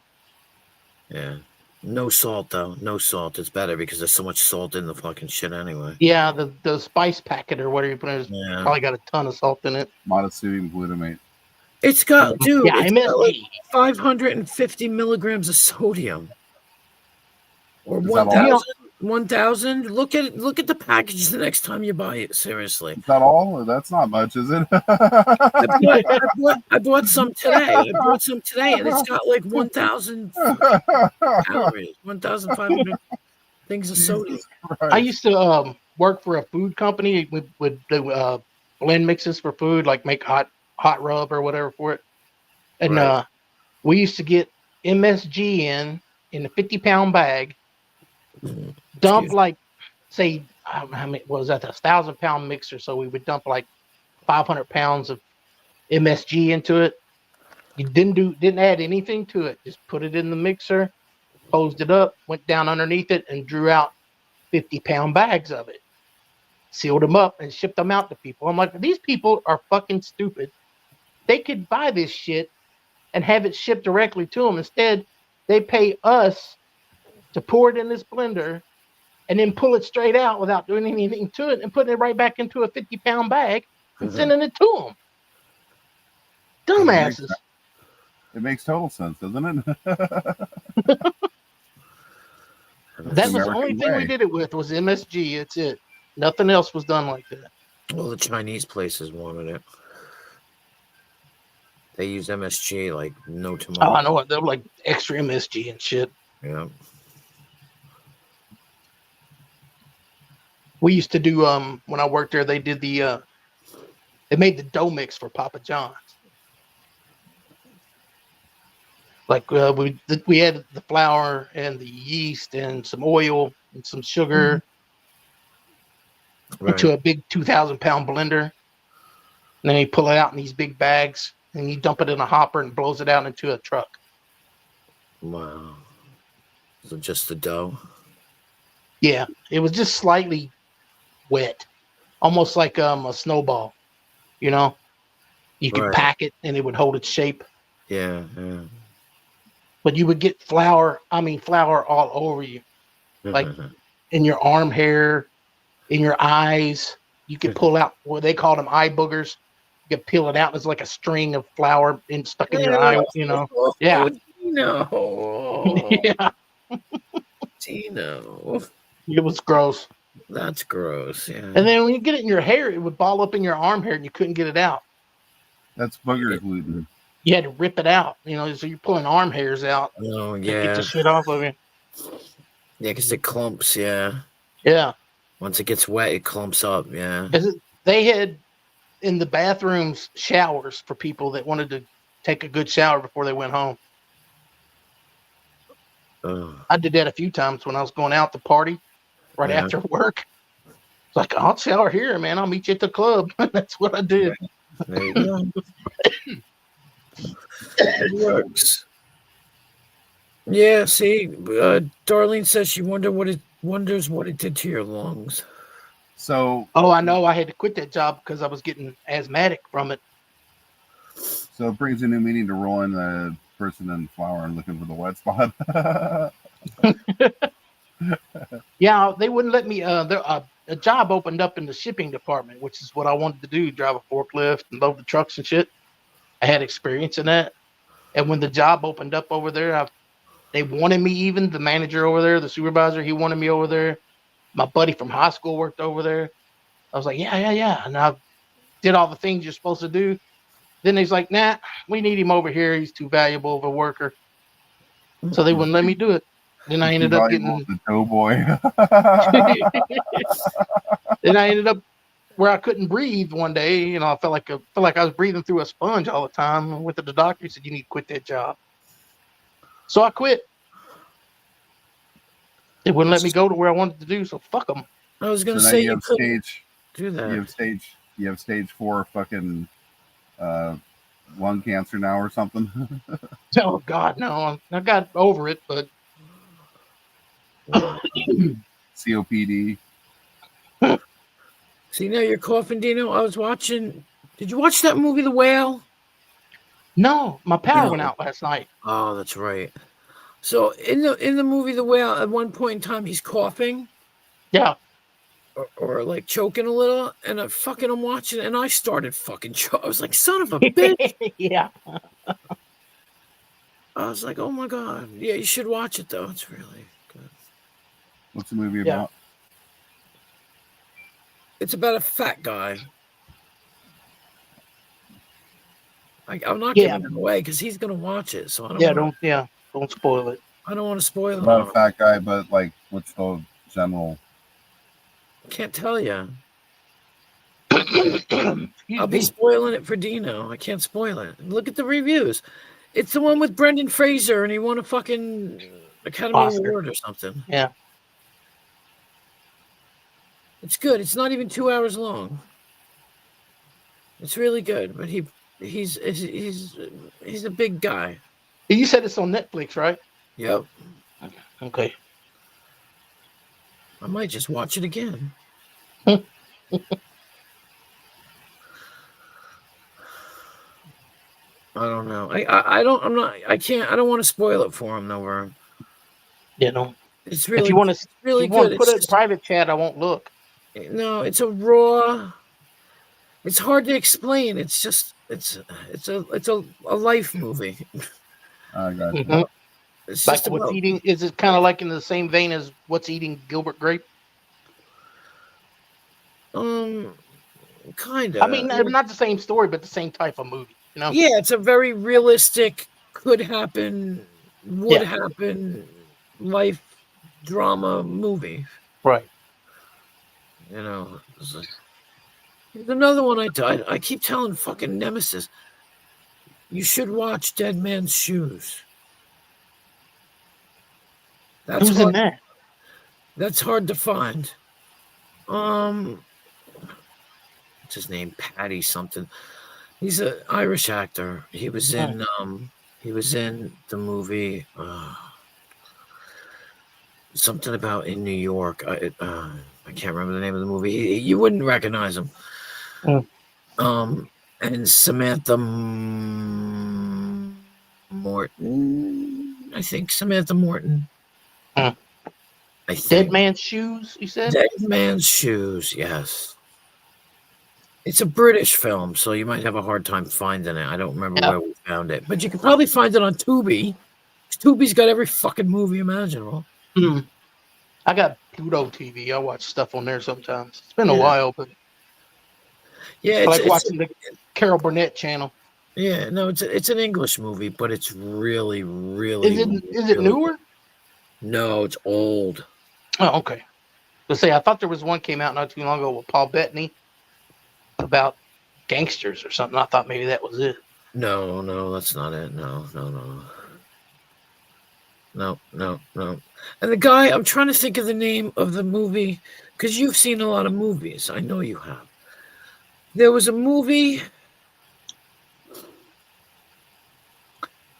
Yeah. No salt, though. No salt. It's better because there's so much salt in the fucking shit anyway. Yeah, the spice packet or whatever you put in it probably got a ton of salt in it. Monosodium glutamate. It's got, dude, Yeah, it's got MSG. like 550 milligrams of sodium. Or Is that all? 1,000. Look at the package the next time you buy it. Seriously. Is that all? That's not much, is it? I bought some today. And it's got like 1,000 calories, 1,500 things of sodium. I used to work for a food company. Would do blend mixes for food, like make hot rub or whatever for it. And we used to get MSG in a 50-pound bag. Dump like, say, how many was that? 1,000-pound mixer. So we would dump like 500 pounds of MSG into it. You didn't add anything to it. Just put it in the mixer, hosed it up, went down underneath it, and drew out 50-pound bags of it. Sealed them up and shipped them out to people. I'm like, these people are fucking stupid. They could buy this shit and have it shipped directly to them. Instead, they pay us to pour it in this blender and then pull it straight out without doing anything to it and putting it right back into a 50-pound bag and sending it to them. Dumbasses. It makes total sense, doesn't it? That was the only American thing way. we did it with was MSG. That's it. Nothing else was done like that. Well, the Chinese places wanted it. They use MSG like no tomorrow. Oh, I know what they're like, extra MSG and shit. Yeah. We used to do when I worked there, they did they made the dough mix for Papa John's. Like we had the flour and the yeast and some oil and some sugar into a big 2,000-pound blender. And then you pull it out in these big bags and you dump it in a hopper and blows it out into a truck. Wow. So just the dough? Yeah, it was just slightly wet, almost like a snowball. You know, you could pack it and it would hold its shape. Yeah, yeah. But you would get flour all over you, like in your arm hair, in your eyes. You could pull out what they call them eye boogers. You could peel it out. It's like a string of flour stuck in your eye. You know, yeah. No. Yeah. Dino. It was gross. That's gross. Yeah. And then when you get it in your hair, it would ball up in your arm hair and you couldn't get it out. That's booger gluten. You had to rip it out, you know, so you're pulling arm hairs out. Oh, to yeah. Get the shit off of you. Yeah, because it clumps, yeah. Yeah. Once it gets wet, it clumps up, yeah. They had in the bathrooms showers for people that wanted to take a good shower before they went home. I did that a few times when I was going out to party right after work. It's like, I'll shower here, man. I'll meet you at the club. That's what I did. There you go. It works. Yeah, see, Darlene says she wonders what it did to your lungs. So, I know. I had to quit that job because I was getting asthmatic from it. So it brings a new meaning to rolling the person in flour and looking for the wet spot. Yeah, they wouldn't let me. A job opened up in the shipping department, which is what I wanted to do: drive a forklift and load the trucks and shit. I had experience in that, and when the job opened up over there, they wanted me. Even the manager over there, the supervisor, he wanted me over there. My buddy from high school worked over there. I was like, yeah, and I did all the things you're supposed to do. Then he's like, nah, we need him over here. He's too valuable of a worker. So they wouldn't let me do it. Then I ended up getting the doughboy. Then I ended up where I couldn't breathe one day. You know, I felt like I was breathing through a sponge all the time. I went to the doctor. He said, you need to quit that job. So I quit. They wouldn't let me go to where I wanted to do. So fuck them. I was gonna say you couldn't do that. You have stage 4 fucking lung cancer now or something. Oh God, no! I got over it, but COPD. See, now you're coughing, Dino. I was watching. Did you watch that movie, The Whale? No, my power went out last night. Oh, that's right. So in the movie The Whale, at one point in time, he's coughing. Yeah. Or like choking a little, and I'm watching, and I started fucking I was like, son of a bitch. Yeah. I was like, oh my God. Yeah, you should watch it though. It's really good. What's the movie about? It's about a fat guy. I'm not giving it away because he's gonna watch it. So I don't. Don't spoil it. I don't want to spoil it. About a fat guy, but like, what's the general? Can't tell you. I'll be spoiling it for Dino. I can't spoil it. Look at the reviews. It's the one with Brendan Fraser, and he won a fucking Academy Award or something. Yeah. It's good. It's not even 2 hours long. It's really good, but he's a big guy. You said it's on Netflix, right? Yep. Okay. I might just watch it again. I don't know. I don't want to spoil it for him, though, Vern. Yeah, no. It's really, if you want to really good. Put it in private chat, I won't look. No, it's a raw. It's hard to explain. It's just it's a life movie. I got you. Mm-hmm. It's like just what's eating? Is it kind of like in the same vein as What's Eating Gilbert Grape? Kind of. I mean, not the same story, but the same type of movie. You know? Yeah, it's a very realistic, could happen, would happen, life drama movie. Right. You know, there's another one I keep telling fucking Nemesis, you should watch Dead Man's Shoes. That's Who's in that? That's hard to find. What's his name? Patty something. He's an Irish actor. He was in the movie something about in New York. I can't remember the name of the movie. You wouldn't recognize him. And Samantha Morton. I think Samantha Morton. I think. Dead Man's Shoes, you said? Dead Man's Shoes, yes. It's a British film, so you might have a hard time finding it. I don't remember where we found it. But you can probably find it on Tubi. Tubi's got every fucking movie imaginable. I got Pluto TV. I watch stuff on there sometimes. It's been a while, but yeah, I like watching the Carol Burnett channel. Yeah, no, it's an English movie, but it's really, really. Is it newer? No, it's old. Oh, okay. Let's say I thought there was one came out not too long ago with Paul Bettany about Gangsters or something. I thought maybe that was it. No, that's not it. No. And the guy, I'm trying to think of the name of the movie because you've seen a lot of movies. I know you have. There was a movie.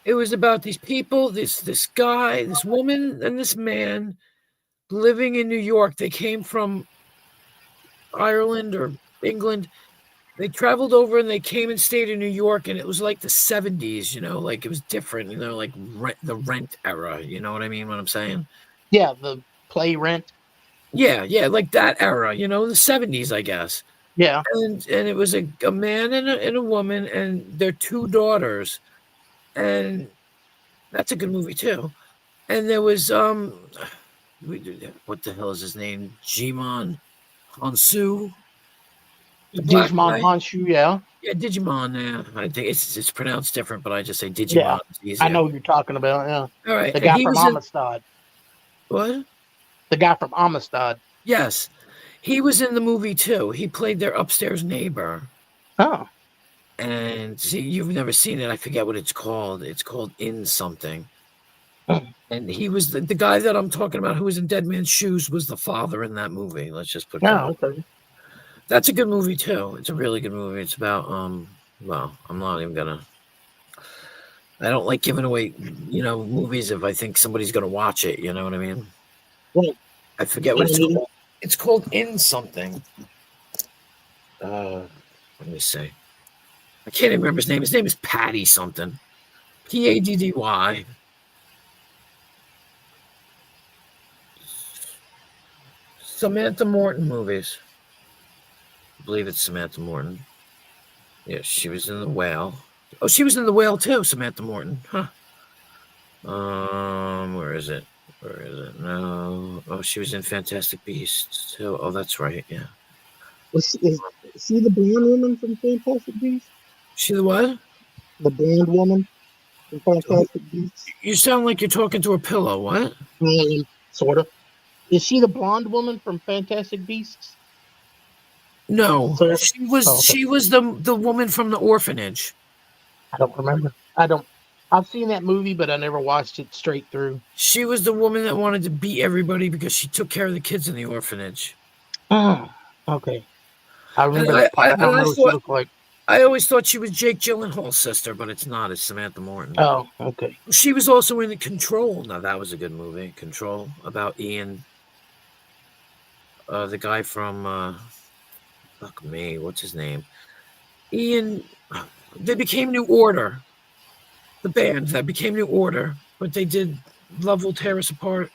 It was about these people, this guy, this woman, and this man living in New York. They came from Ireland or England. They traveled over and they came and stayed in New York, and it was like the 70s, like it was different, like the Rent era. You know what I mean? What I'm saying? Yeah, the play Rent. Yeah, like that era, the 70s, I guess. Yeah. And it was a man and a woman and their two daughters. And that's a good movie too. And there was what the hell is his name? Djimon Hounsou. Digimon Hounsou, yeah. Yeah, Digimon. Yeah, I think it's pronounced different, but I just say Digimon. Yeah, it's easier. I know what you're talking about. Yeah. All right. The guy from Amistad. What? The guy from Amistad. Yes, he was in the movie too. He played their upstairs neighbor. Oh. And see, you've never seen it. I forget what it's called. It's called In Something. And he was the guy that I'm talking about who was in Dead Man's Shoes was the father in that movie. Let's just put that. Okay. That's a good movie too. It's a really good movie. It's about well, I'm not even gonna. I don't like giving away, movies if I think somebody's gonna watch it. You know what I mean? Well, I forget what it's called. It's called In Something. Let me see. I can't even remember his name. His name is Paddy something. Paddy. Samantha Morton movies. I believe it's Samantha Morton. Yeah, she was in The Whale. Oh, she was in The Whale too, Samantha Morton. Huh. Where is it? No. Oh, she was in Fantastic Beasts too. Oh, that's right. Yeah. Is she the blonde woman from Fantastic Beasts? She the what? The blonde woman from Fantastic Beasts. You sound like you're talking to a pillow. What? Sort of. Is she the blonde woman from Fantastic Beasts? No, she was. Oh, okay. She was the woman from the orphanage. I don't remember. I've seen that movie, but I never watched it straight through. She was the woman that wanted to beat everybody because she took care of the kids in the orphanage. Oh, okay. I remember that part. I don't know what she looked like. I always thought she was Jake Gyllenhaal's sister, but it's not. It's Samantha Morton. Oh, okay. She was also in Control. Now, that was a good movie. Control, about Ian. The guy from... fuck me. What's his name? Ian... They became New Order. The band that became New Order. But they did Love Will Tear Us Apart.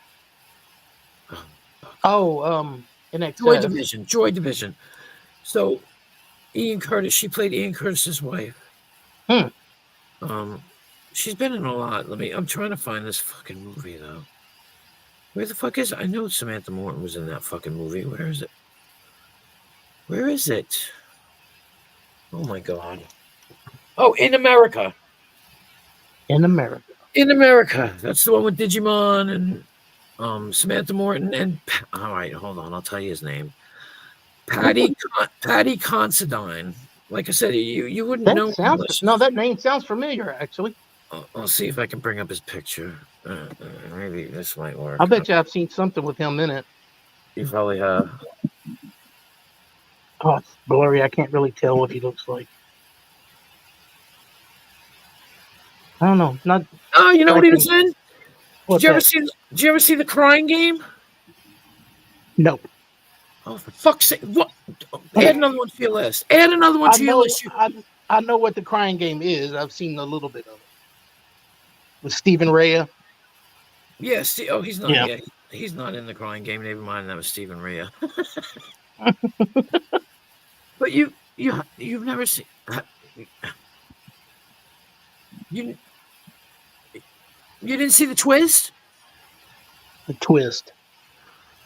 In Joy Division. So... Ian Curtis, she played Ian Curtis's wife. She's been in a lot. I'm trying to find this fucking movie though. Where the fuck is it? I know Samantha Morton was in that fucking movie. Where is it? Oh my god. Oh, In America. In America. That's the one with Digimon and Samantha Morton and all right, hold on, I'll tell you his name. Paddy Considine. Like I said, you wouldn't know. That name sounds familiar, actually. I'll see if I can bring up his picture. Maybe this might work. I bet you I've seen something with him in it. You probably have. Oh, it's blurry. I can't really tell what he looks like. I don't know. Not. Oh, you know what he was in? Did you ever see The Crying Game? Nope. Oh, for fuck's sake! What? Add another one to your list. Add another one to your list. I know what The Crying Game is. I've seen a little bit of it. With Stephen Rea. Yeah. He's not. Yeah. He's not in The Crying Game. Never mind. That was Stephen Rea. But you've never seen. You didn't see The Twist? The Twist.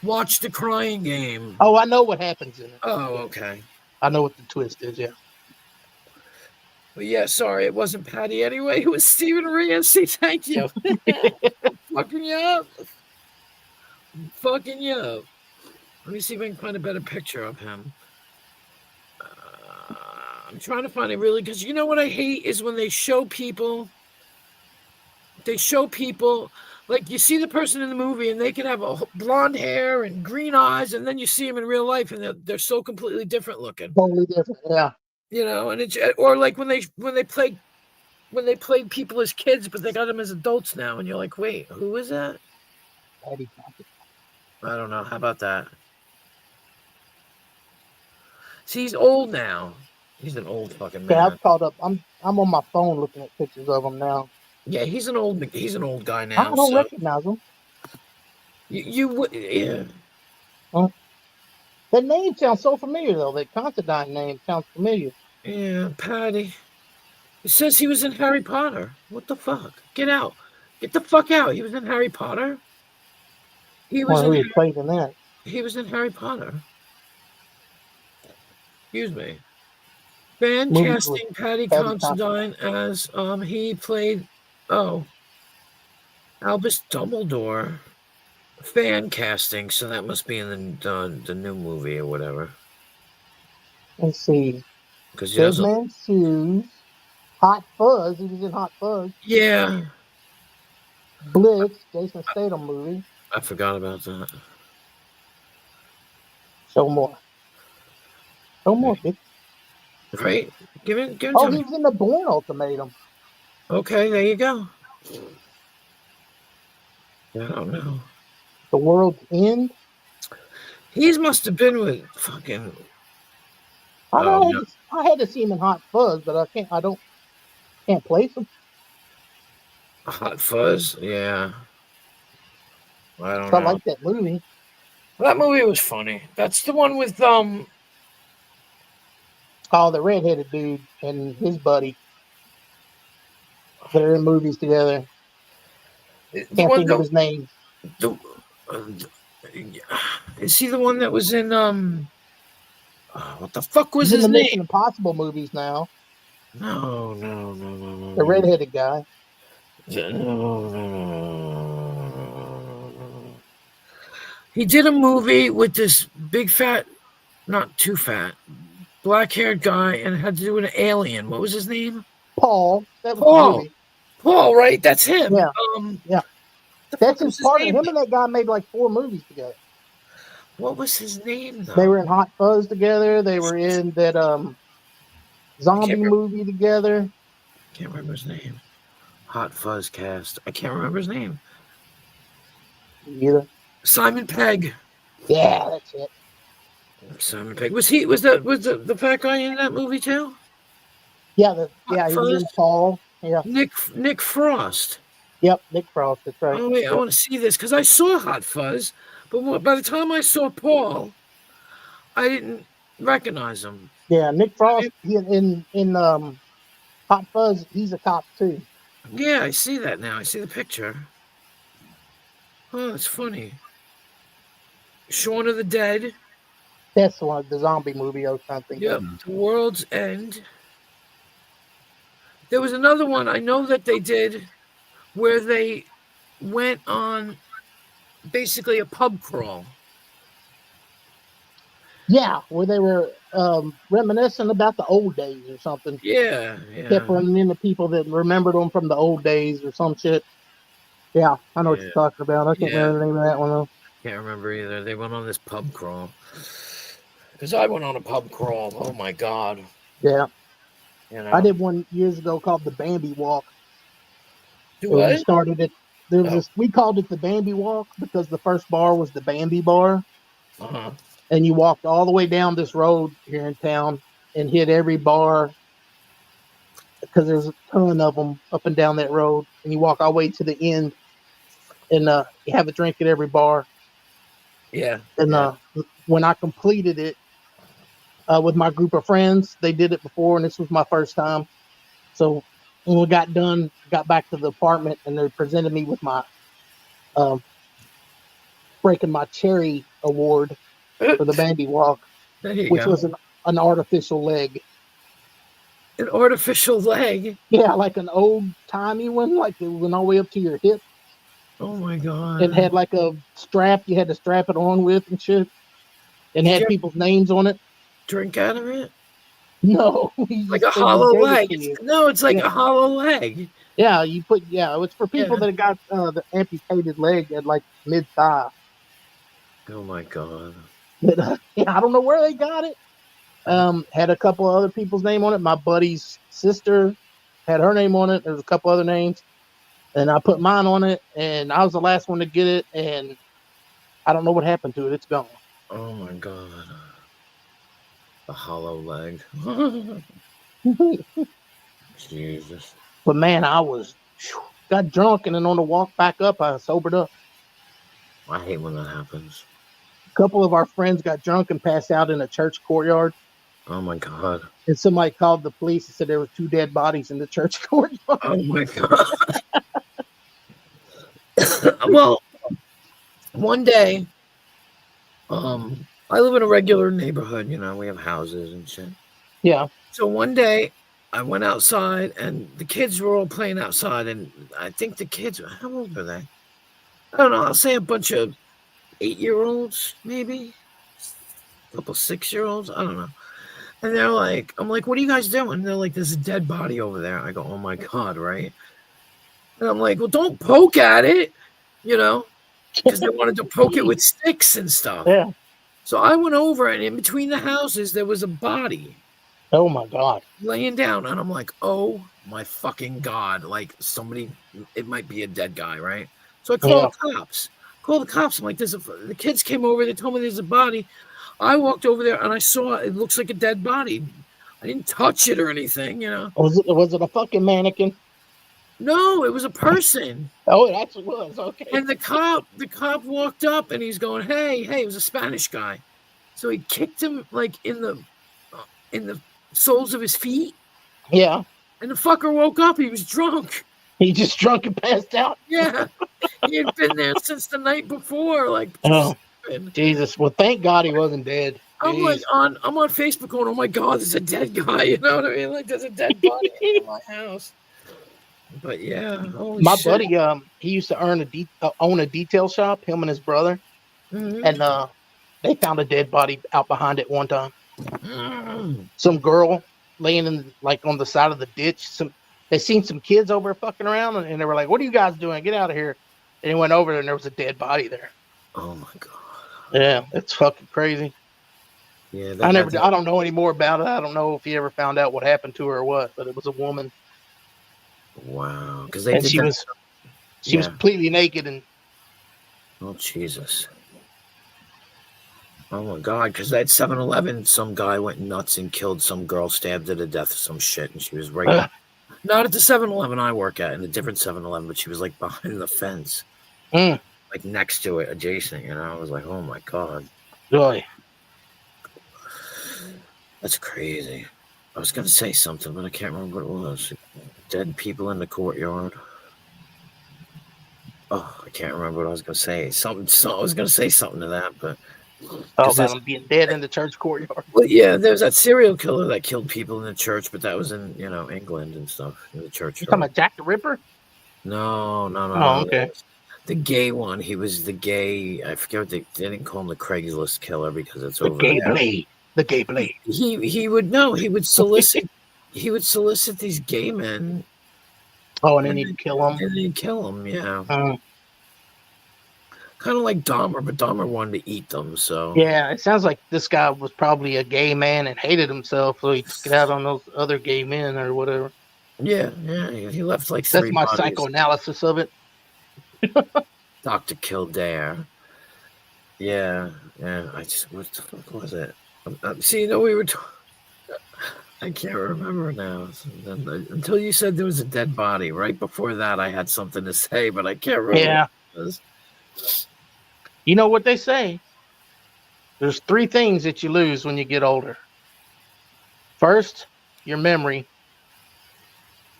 Watch The Crying Game. Oh, I know what happens in it. Oh, okay. I know what The Twist is, yeah. But yeah, sorry, it wasn't Patty anyway. It was Stephen Rea. See, thank you. Fucking you up. Fucking you up. Let me see if I can find a better picture of him. I'm trying to find it really, because you know what I hate is when they show people. They show people like you see the person in the movie and they can have a blonde hair and green eyes, and then you see them in real life and they're so completely different looking. Totally different. Yeah. You know, and it's or like when they played people as kids, but they got them as adults now, and you're like, wait, who is that? Eddie. I don't know. How about that? See, he's old now. He's an old fucking man. Yeah, I've caught up. I'm on my phone looking at pictures of him now. Yeah, he's an old guy now. I don't recognize him. You would, yeah. Huh? That name sounds so familiar, though. That Considine name sounds familiar. Yeah, Patty. It says he was in Harry Potter. What the fuck? Get out. Get the fuck out. He was in Harry Potter. He was played in that. He was in Harry Potter. Excuse me. Fan casting Patty Considine as he played Albus Dumbledore. Fan casting, so that must be in the new movie or whatever. Let's see. Because Dead Man's Shoes, Hot Fuzz. He was in Hot Fuzz. Yeah. Blitz, Jason Statham movie. I forgot about that. Show more. Show more, bitch. Right? Give it he was in the Bourne Ultimatum. Okay, there you go. I don't know. The World's End. He must have been with fucking. I had to see him in Hot Fuzz, but I can't place him. Hot Fuzz, yeah. I don't know. I like that movie. That movie was funny. That's the one with the redheaded dude and his buddy. They're in movies together. Can't think of his name. Is he the one that was in what the fuck was his name? Mission Impossible movies now. No. The redheaded guy. No. He did a movie with this big fat, not too fat, black-haired guy, and it had to do with an alien. What was his name? Paul. That was Paul, right? That's him. Yeah. Yeah. That's his partner. Him and that guy made like 4 movies together. What was his name, though? They were in Hot Fuzz together. They were in that zombie movie together. Can't remember his name. Hot Fuzz cast. I can't remember his name. Either. Simon Pegg. Yeah, that's it. Simon Pegg. Was the fat guy in that movie too? Yeah, he was in Paul. Yeah. Nick Frost. Yep, Nick Frost. That's right. Oh wait, I want to see this because I saw Hot Fuzz, but by the time I saw Paul, I didn't recognize him. Yeah, Nick Frost in Hot Fuzz. He's a cop too. Yeah, I see that now. I see the picture. Oh, it's funny. Shaun of the Dead. That's one of the zombie movie or something. Yep, The World's End. There was another one I know that they did where they went on basically a pub crawl. Yeah, where they were reminiscing about the old days or something. Yeah. Kept running into people that remembered them from the old days or some shit. Yeah, I know what you're talking about. I can't remember the name of that one though. Can't remember either. They went on this pub crawl. Because I went on a pub crawl. Oh my God. Yeah. You know? I did one years ago called the Bambi Walk. What? We started it. There was we called it the Bambi Walk because the first bar was the Bambi Bar. Uh-huh. And you walked all the way down this road here in town and hit every bar because there's a ton of them up and down that road. And you walk all the way to the end and you have a drink at every bar. Yeah. And when I completed it with my group of friends, they did it before, and this was my first time. So when we got done, got back to the apartment, and they presented me with my Breaking My Cherry award for the Bambi Walk, which was an artificial leg. An artificial leg? Yeah, like an old-timey one, like it went all the way up to your hip. Oh, my God. It had like a strap you had to strap it on with and shit. And had people's names on it. Drink out of it? No, Like a hollow leg. No, it's like a hollow leg. Yeah, it's for people that got the amputated leg at like mid thigh. Oh my god. But I don't know where they got it. Had a couple of other people's name on it. My buddy's sister had her name on it. There's a couple other names, and I put mine on it, and I was the last one to get it, and I don't know what happened to it. It's gone. Oh my god. A hollow leg. Jesus. But man, I got drunk, and then on the walk back up, I sobered up. I hate when that happens. A couple of our friends got drunk and passed out in a church courtyard. Oh my god. And somebody called the police and said there were 2 dead bodies in the church courtyard. Oh my god. Well, one day, I live in a regular neighborhood, you know, we have houses and shit. Yeah. So one day I went outside and the kids were all playing outside, and I think the kids, how old were they? I don't know, I'll say a bunch of 8-year-olds, maybe. A couple 6-year-olds, I don't know. And they're like, I'm like, what are you guys doing? And they're like, there's a dead body over there. I go, oh my god, right? And I'm like, well, don't poke at it, you know, because they wanted to poke it with sticks and stuff. Yeah. So I went over, and in between the houses, there was a body. Oh my god. Laying down, and I'm like, oh my fucking god. Like somebody, it might be a dead guy, right? So I call the cops. I'm like, the kids came over, they told me there's a body. I walked over there and I saw it looks like a dead body. I didn't touch it or anything, you know. Was it a fucking mannequin? No, it was a person. Oh, it actually was. Okay. And the cop walked up and he's going, hey, it was a Spanish guy. So he kicked him like in the soles of his feet. Yeah. And the fucker woke up. He was drunk. He just drunk and passed out. Yeah. He had been there since the night before. Like, oh, Jesus. Well, thank God he wasn't dead. I'm like I'm on Facebook going, oh my god, there's a dead guy. You know what I mean? Like there's a dead body in my house. But yeah, my buddy, he used to own a detail shop. Him and his brother, and they found a dead body out behind it one time. Some girl laying on the side of the ditch. They seen some kids over fucking around, and they were like, "What are you guys doing? Get out of here!" And they went over there, and there was a dead body there. Oh my god! Yeah, it's fucking crazy. Yeah, I don't know any more about it. I don't know if he ever found out what happened to her or what, but it was a woman. Wow, because she was completely naked and. Oh Jesus! Oh my god! Because at 7-Eleven, some guy went nuts and killed some girl, stabbed her to death or some shit, and she was right. Not at the 7-Eleven I work at, in a different 7-Eleven, but she was like behind the fence, like next to it, adjacent. You know, I was like, oh my god. Really? That's crazy. I was gonna say something, but I can't remember what it was. Dead people in the courtyard. Oh, I can't remember what I was gonna say. I was gonna say something to that, but about them being dead in the church courtyard. Well, yeah, there's that serial killer that killed people in the church, but that was in England and stuff in the church. You talking about Jack the Ripper? No. Oh, okay. The gay one. He was the gay. I forget what they didn't call him the Craigslist killer because it's over gay there. Blade. The gay Blade. He would solicit. He would solicit these gay men. Oh, and then he'd kill them. And then kill them. Yeah. Kind of like Dahmer, but Dahmer wanted to eat them. So yeah, it sounds like this guy was probably a gay man and hated himself, so he took it out on those other gay men or whatever. Yeah. He left like that's three my bodies. Psychoanalysis of it. Dr. Kildare. Yeah. What the fuck was it? See, we were. I can't remember now. Until you said there was a dead body. Right before that, I had something to say, but I can't remember. Yeah. What it was. You know what they say? There's 3 things that you lose when you get older. First, your memory.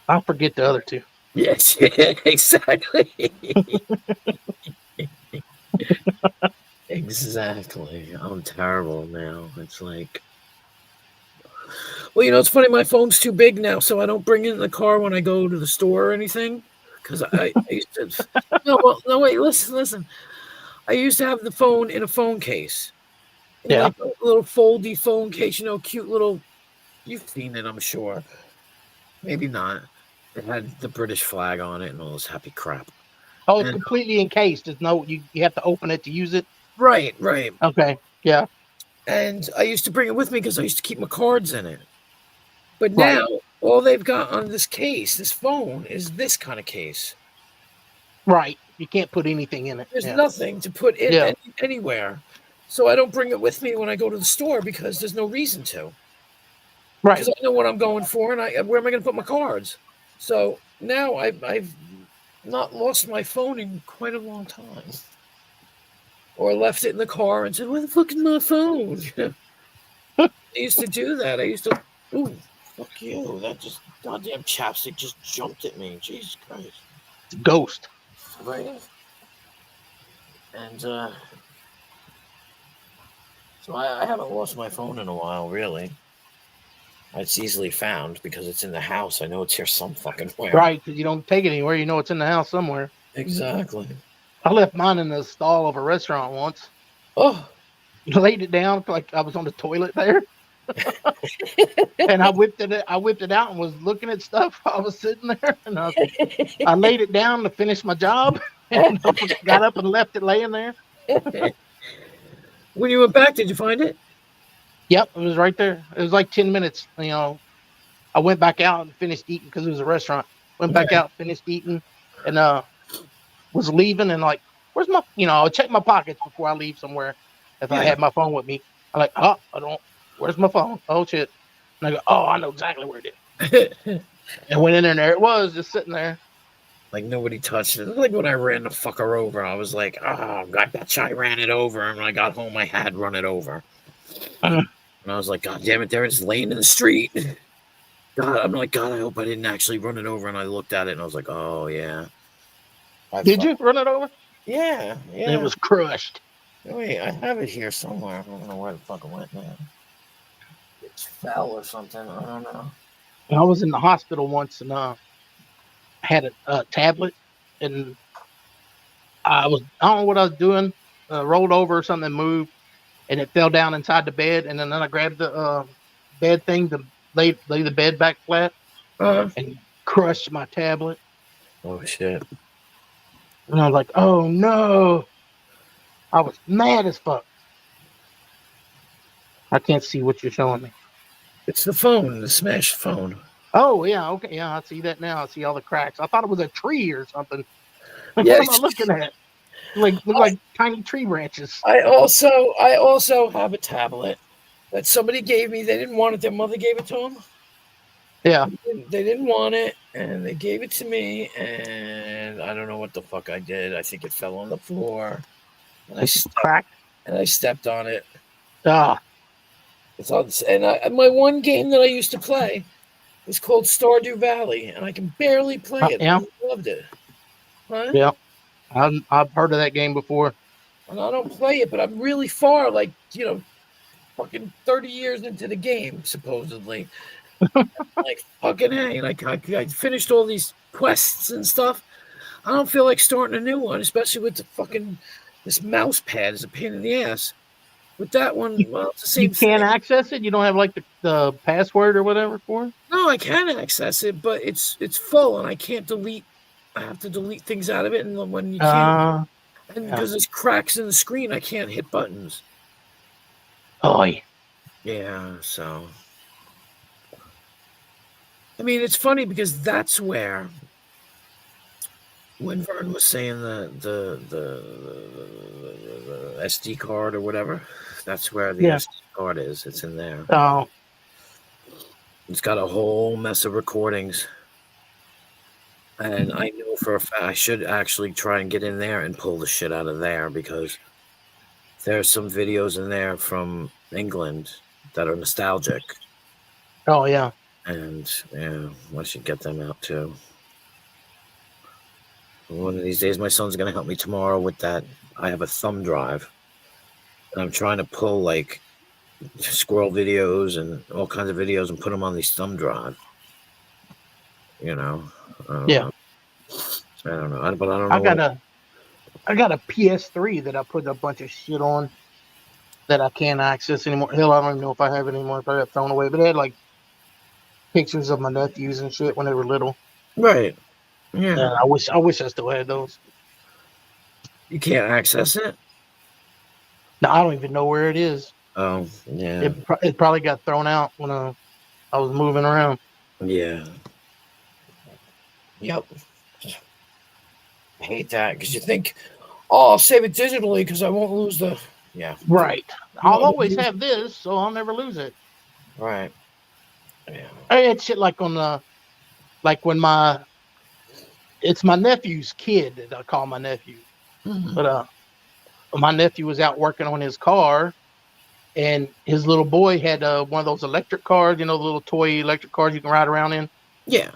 I'll forget the other 2. Yes, exactly. Exactly. I'm terrible now. It's like, well, it's funny. My phone's too big now, so I don't bring it in the car when I go to the store or anything. Because I used to. No, wait. Listen. I used to have the phone in a phone case. Like a little foldy phone case, cute little You've seen it, I'm sure. Maybe not. It had the British flag on it and all this happy crap. Oh, it's And- completely encased. There's no you have to open it to use it. Right. Okay. Yeah. And I used to bring it with me because I used to keep my cards in it. But Right. now all they've got on this case, this phone, is this kind of case. Right. You can't put anything in it. There's Yeah. nothing to put in Yeah. anywhere. So I don't bring it with me when I go to the store because there's no reason to. Right. Because I know what I'm going for, and where am I going to put my cards? So now I've not lost my phone in quite a long time, or left it in the car and said, "Where the fuck is my phone?" I used to do that. I used to, ooh, fuck you! That just goddamn chapstick just jumped at me. Jesus Christ! It's a ghost. Right. And so I haven't lost my phone in a while, really. It's easily found because it's in the house. I know it's here some fucking where. Right, because you don't take it anywhere. You know it's in the house somewhere. Exactly. I left mine in the stall of a restaurant once. Oh. Laid it down like I was on the toilet there. And I whipped it out and was looking at stuff while I was sitting there. And I laid it down to finish my job. And I got up and left it laying there. When you went back, did you find it? Yep, it was right there. It was like 10 minutes. You know, I went back out and finished eating because it was a restaurant. Went back out, finished eating, and was leaving and like, where's my? You know, I'll check my pockets before I leave somewhere. If I had my phone with me, I'm like, oh, I don't. Where's my phone? Oh shit! And I go, oh, I know exactly where it is. And went in there, and there it was, just sitting there. Like nobody touched it. Like when I ran the fucker over, I was like, oh, I bet you I ran it over. And when I got home, I had run it over. And I was like, God damn it, there it's laying in the street. God, I'm like, God, I hope I didn't actually run it over. And I looked at it and I was like, oh, yeah. Did you run it over? Yeah. It was crushed. Wait, I have it here somewhere. I don't know where the fuck it went now. It fell or something. I don't know. I was in the hospital once and I had a tablet and I don't know what I was doing, rolled over or something, moved, and it fell down inside the bed. And then I grabbed the bed thing to lay the bed back flat and crushed my tablet. Oh, shit. And I was like, oh, no. I was mad as fuck. I can't see what you're showing me. It's the phone, the smashed phone. Oh, yeah. Okay. Yeah, I see that now. I see all the cracks. I thought it was a tree or something. Yeah, what am I looking at? Look like tiny tree branches. I also have a tablet that somebody gave me. They didn't want it. Their mother gave it to them. Yeah. They didn't want it, and they gave it to me, and I don't know what the fuck I did. I think it fell on the floor. And I stepped on it. Ah. It's on, and my one game that I used to play was called Stardew Valley, and I can barely play it. Yeah. I loved it. Huh? Yeah. I've heard of that game before. And I don't play it, but I'm really far, like, fucking 30 years into the game, supposedly. Like, fucking hey, like, I finished all these quests and stuff. I don't feel like starting a new one, especially with this mouse pad is a pain in the ass. With that one, well, it's the same thing. You can't access it? You don't have, like, the password or whatever for it? No, I can access it, but it's full, and I can't delete. I have to delete things out of it, and when you can't, and because there's cracks in the screen, I can't hit buttons. Oh, yeah. So, I mean, it's funny because that's where, when Vern was saying the SD card or whatever, that's where the SD card is. It's in there. Oh, it's got a whole mess of recordings. And I know for a fact I should actually try and get in there and pull the shit out of there because there's some videos in there from England that are nostalgic. Oh, yeah. And, yeah, I should get them out, too. One of these days, my son's going to help me tomorrow with that. I have a thumb drive. And I'm trying to pull, like, squirrel videos and all kinds of videos and put them on these thumb drive. Yeah. I don't know. But I don't know. I got a PS3 that I put a bunch of shit on that I can't access anymore. Hell, I don't even know if I have it anymore. If I got thrown away. But it had like pictures of my nephews and shit when they were little. Right. Yeah. I wish I still had those. You can't access it? Now I don't even know where it is. Oh, yeah. It probably got thrown out when I was moving around. Yeah. Yep. I hate that because you think, oh, I'll save it digitally because I won't lose the. Yeah. Right. I'll always have this, so I'll never lose it. Right. Yeah. I had shit like on the, like when it's my nephew's kid that I call my nephew. Mhm. But my nephew was out working on his car, and his little boy had one of those electric cars, the little toy electric cars you can ride around in, Yeah.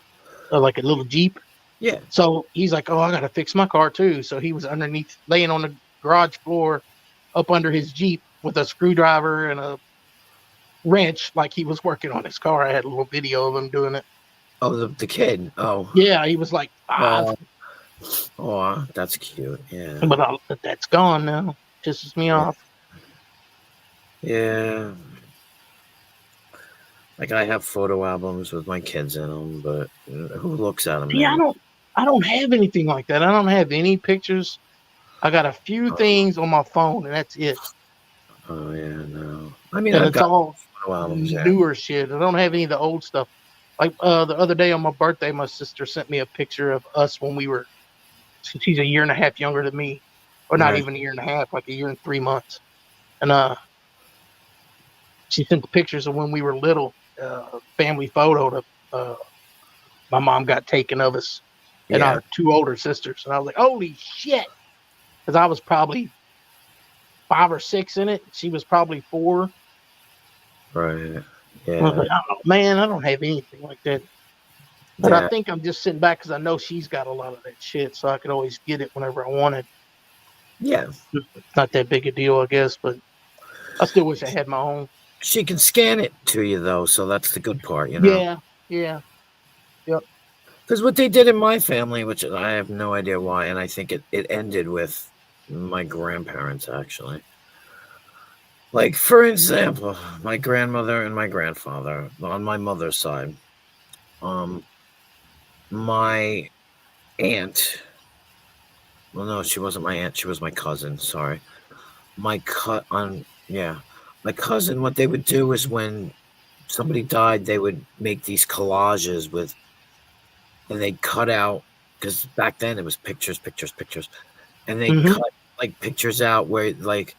like a little Jeep. Yeah. So he's like, oh, I got to fix my car too. So he was underneath, laying on the garage floor up under his Jeep with a screwdriver and a wrench, like he was working on his car. I had a little video of him doing it. Oh, the kid. Oh. Yeah, he was like 5. Oh, that's cute. Yeah. But that's gone now. Pisses me off. Yeah. Like I have photo albums with my kids in them, but who looks at them? Yeah, I don't have anything like that. I don't have any pictures. I got a few things on my phone, and that's it. Oh yeah, no. I mean, And I've it's got all photo albums. Yeah. newer shit. I don't have any of the old stuff. Like the other day on my birthday, my sister sent me a picture of us when we were. She's a year and a half younger than me, or not Right. even a year and a half, like a year and 3 months. And she sent the pictures of when we were little, family photo that my mom got taken of us and Yeah. our 2 older sisters. And I was like, holy shit. Because I was probably 5 or 6 in it. She was probably 4. Right. I was Yeah. like, oh, man, I don't have anything like that. But Yeah. I think I'm just sitting back because I know she's got a lot of that shit, so I could always get it whenever I wanted. Yeah. It's not that big a deal, I guess, but I still wish I had my own. She can scan it to you though, so that's the good part, you know. Yeah. Because what they did in my family, which I have no idea why, and I think it ended with my grandparents actually. Like for example, my grandmother and my grandfather on my mother's side. My aunt. Well, no, she wasn't my aunt. She was my cousin. Sorry, my cousin. What they would do is when somebody died, they would make these collages with, and they'd cut out because back then it was pictures, and they Mhm. cut like pictures out where like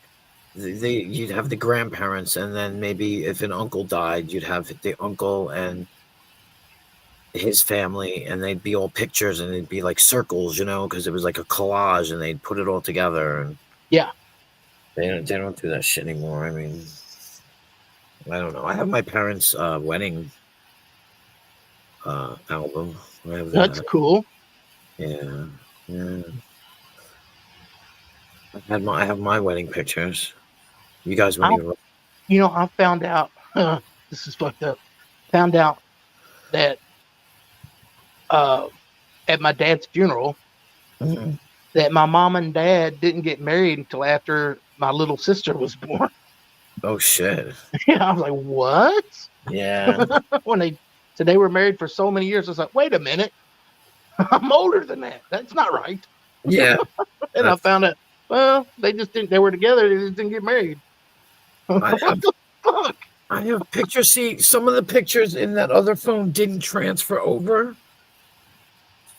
you'd have the grandparents, and then maybe if an uncle died, you'd have the uncle and his family, and they'd be all pictures, and they'd be like circles, because it was like a collage, and they'd put it all together. And Yeah. they don't do that shit anymore. I mean, I don't know. I have my parents' wedding album. I have That's that. cool. Yeah. I have my wedding pictures. You guys weren't even. I found out, this is fucked up. Found out that at my dad's funeral, Mhm. that my mom and dad didn't get married until after my little sister was born. Oh shit. I was like, what? Yeah. When they said they were married for so many years, I was like, wait a minute. I'm older than that. That's not right. Yeah. And I found out, well, they just didn't, they were together. They just didn't get married. I What the fuck? I have pictures. See, some of the pictures in that other phone didn't transfer over.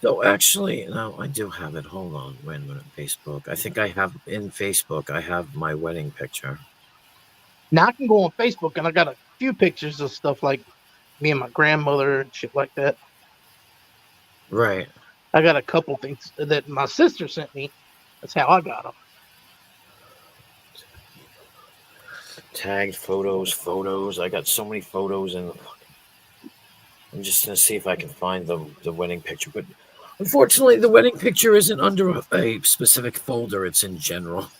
So actually, no, I do have it. Hold on. Wait a minute. Facebook. I think I have in Facebook, I have my wedding picture. Now I can go on Facebook and I got a few pictures of stuff like me and my grandmother and shit like that. Right. I got a couple things that my sister sent me. That's how I got them. Tagged photos. I got so many photos in the fucking. I'm just gonna see if I can find the wedding picture, but unfortunately, the wedding picture isn't under a specific folder. It's in general.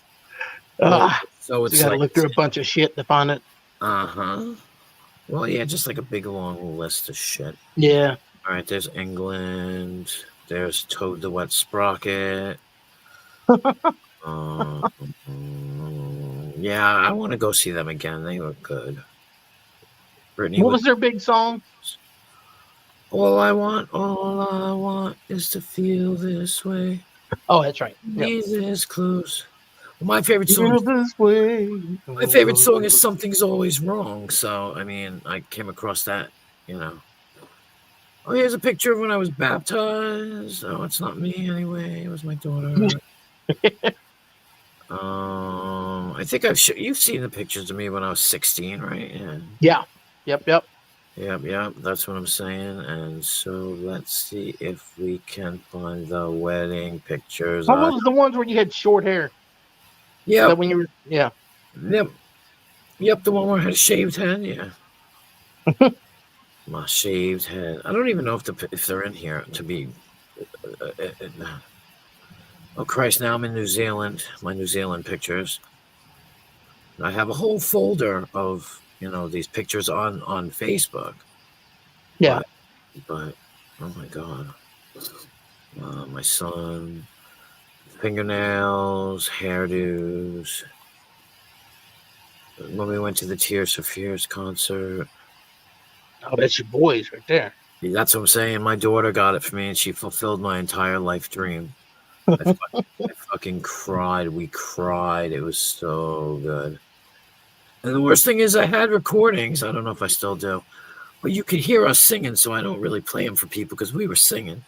So So it's you gotta like, look through a bunch of shit to find it. Well, yeah, just like a big long list of shit. Yeah. All right, there's England. There's Toad the Wet Sprocket. Yeah, I want to go see them again. They look good. Brittany, What was their big song? All I want is to feel this way. Oh, that's right. Be Yep. this close. Well, my favorite Feel song. this way. My favorite song is "Something's Always Wrong." So I mean, I came across that. You know. Oh, here's a picture of when I was baptized. Oh, it's not me anyway. It was my daughter. I think you've seen the pictures of me when I was 16, right? Yeah. Yep. Yep. That's what I'm saying. And so let's see if we can find the wedding pictures. What was the ones where you had short hair? Yeah. When you were, yeah. Yep. The one where I had a shaved head. Yeah. My shaved head. I don't even know if they're in here to be. Oh Christ! Now I'm in New Zealand. My New Zealand pictures. I have a whole folder of these pictures on Facebook. Yeah. But oh my God, my son, fingernails, hairdos. When we went to the Tears for Fears concert. Oh, that's your boys right there. That's what I'm saying. My daughter got it for me, and she fulfilled my entire life dream. I fucking cried. We cried. It was so good. And the worst thing is I had recordings. I don't know if I still do. But you could hear us singing, so I don't really play them for people because we were singing.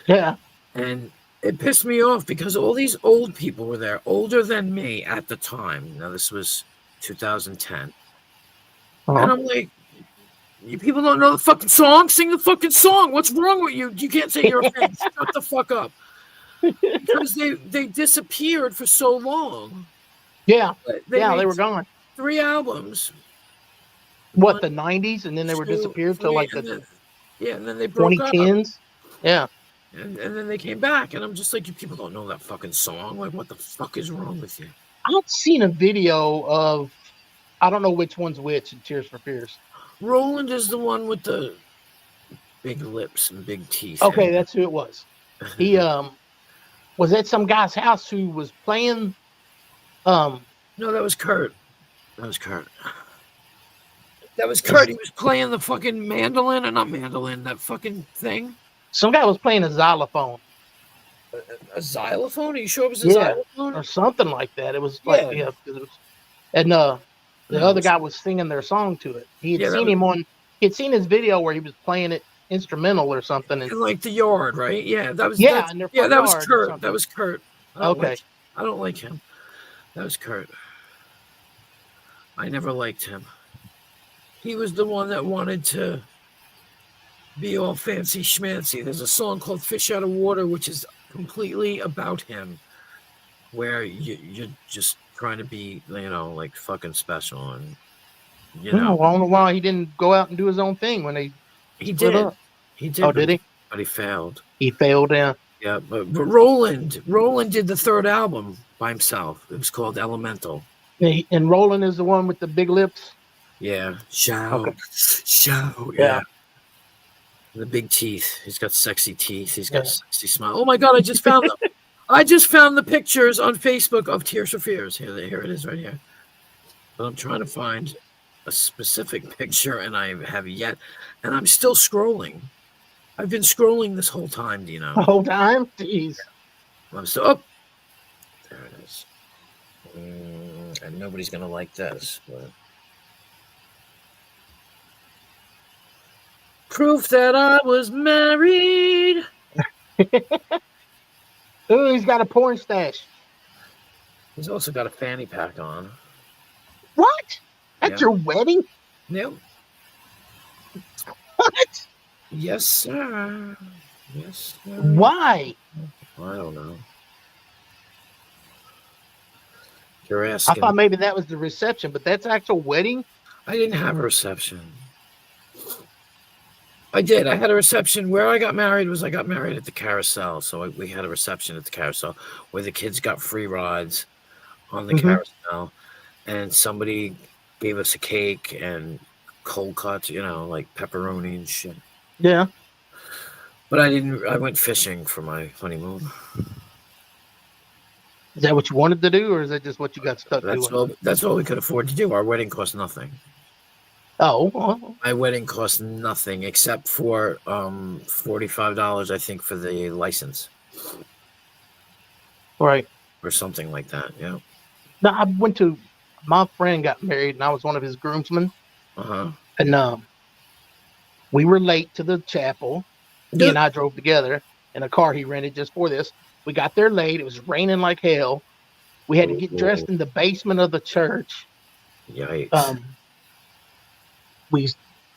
Yeah. And it pissed me off because all these old people were there, older than me at the time. Now, this was 2010. And I'm like, you people don't know the fucking song? Sing the fucking song. What's wrong with you? You can't say you're a fan. Shut the fuck up. Because they disappeared for so long. Yeah. They were gone. 3 albums. What, the 90s? And then they were disappeared till like and then they broke 2010s? Yeah. And then they came back. And I'm just like, you people don't know that fucking song. Like, what the fuck is wrong with you? I've seen a video of, I don't know which one's which in Tears for Fears. Roland is the one with the big lips and big teeth. Okay, that's who it was. He was at some guy's house who was playing. No, that was Kurt. That was Kurt. He was playing the fucking mandolin, or not mandolin, that fucking thing. Some guy was playing a xylophone. A xylophone? Are you sure it was a xylophone? Or something like that. It was like, it was, and the other guy was singing their song to it. He had seen his video where he was playing it instrumental or something. In like the yard, right? Yeah, that was that was Kurt. That was Kurt. I don't like him. That was Kurt. I never liked him. He was the one that wanted to be all fancy schmancy. There's a song called Fish Out of Water, which is completely about him, where you're just trying to be, like fucking special. And, I don't know why he didn't go out and do his own thing when he did. Up. He did. Oh, did he? But he failed. He failed, yeah. Yeah, but Roland did the 3rd album by himself. It was called Elemental. And Roland is the one with the big lips? Yeah. Shout. Yeah. The big teeth. He's got sexy teeth. He's got a sexy smile. Oh my God, I just found them. I just found the pictures on Facebook of Tears for Fears. Here it is right here. But I'm trying to find a specific picture, and I have yet. And I'm still scrolling. I've been scrolling this whole time, Dino. The whole time? Jeez. I'm still up. There it is. And nobody's going to like this. But... Proof that I was married. Oh, he's got a porn stash. He's also got a fanny pack on. What? At your wedding? Yep. What? Yes, sir. Yes, sir. Why? I don't know. You're asking. I thought maybe that was the reception, but that's actual wedding? I didn't have a reception. I did. I had a reception. Where I got married at the Carousel. So we had a reception at the Carousel where the kids got free rides on the Carousel. And somebody gave us a cake and cold cuts, like pepperoni and shit. Yeah. But I went fishing for my honeymoon. Is that what you wanted to do, or is that just what you got stuck doing? That's all we could afford to do. Our wedding cost nothing. Oh, well, My wedding cost nothing except for $45, I think, for the license right. or something like that. Yeah. No, I went to my friend got married, and I was one of his groomsmen, Uh-huh. and we were late to the chapel. He and I drove together in a car he rented just for this. We got there late. It was raining like hell. We had to get dressed in the basement of the church. Yikes. We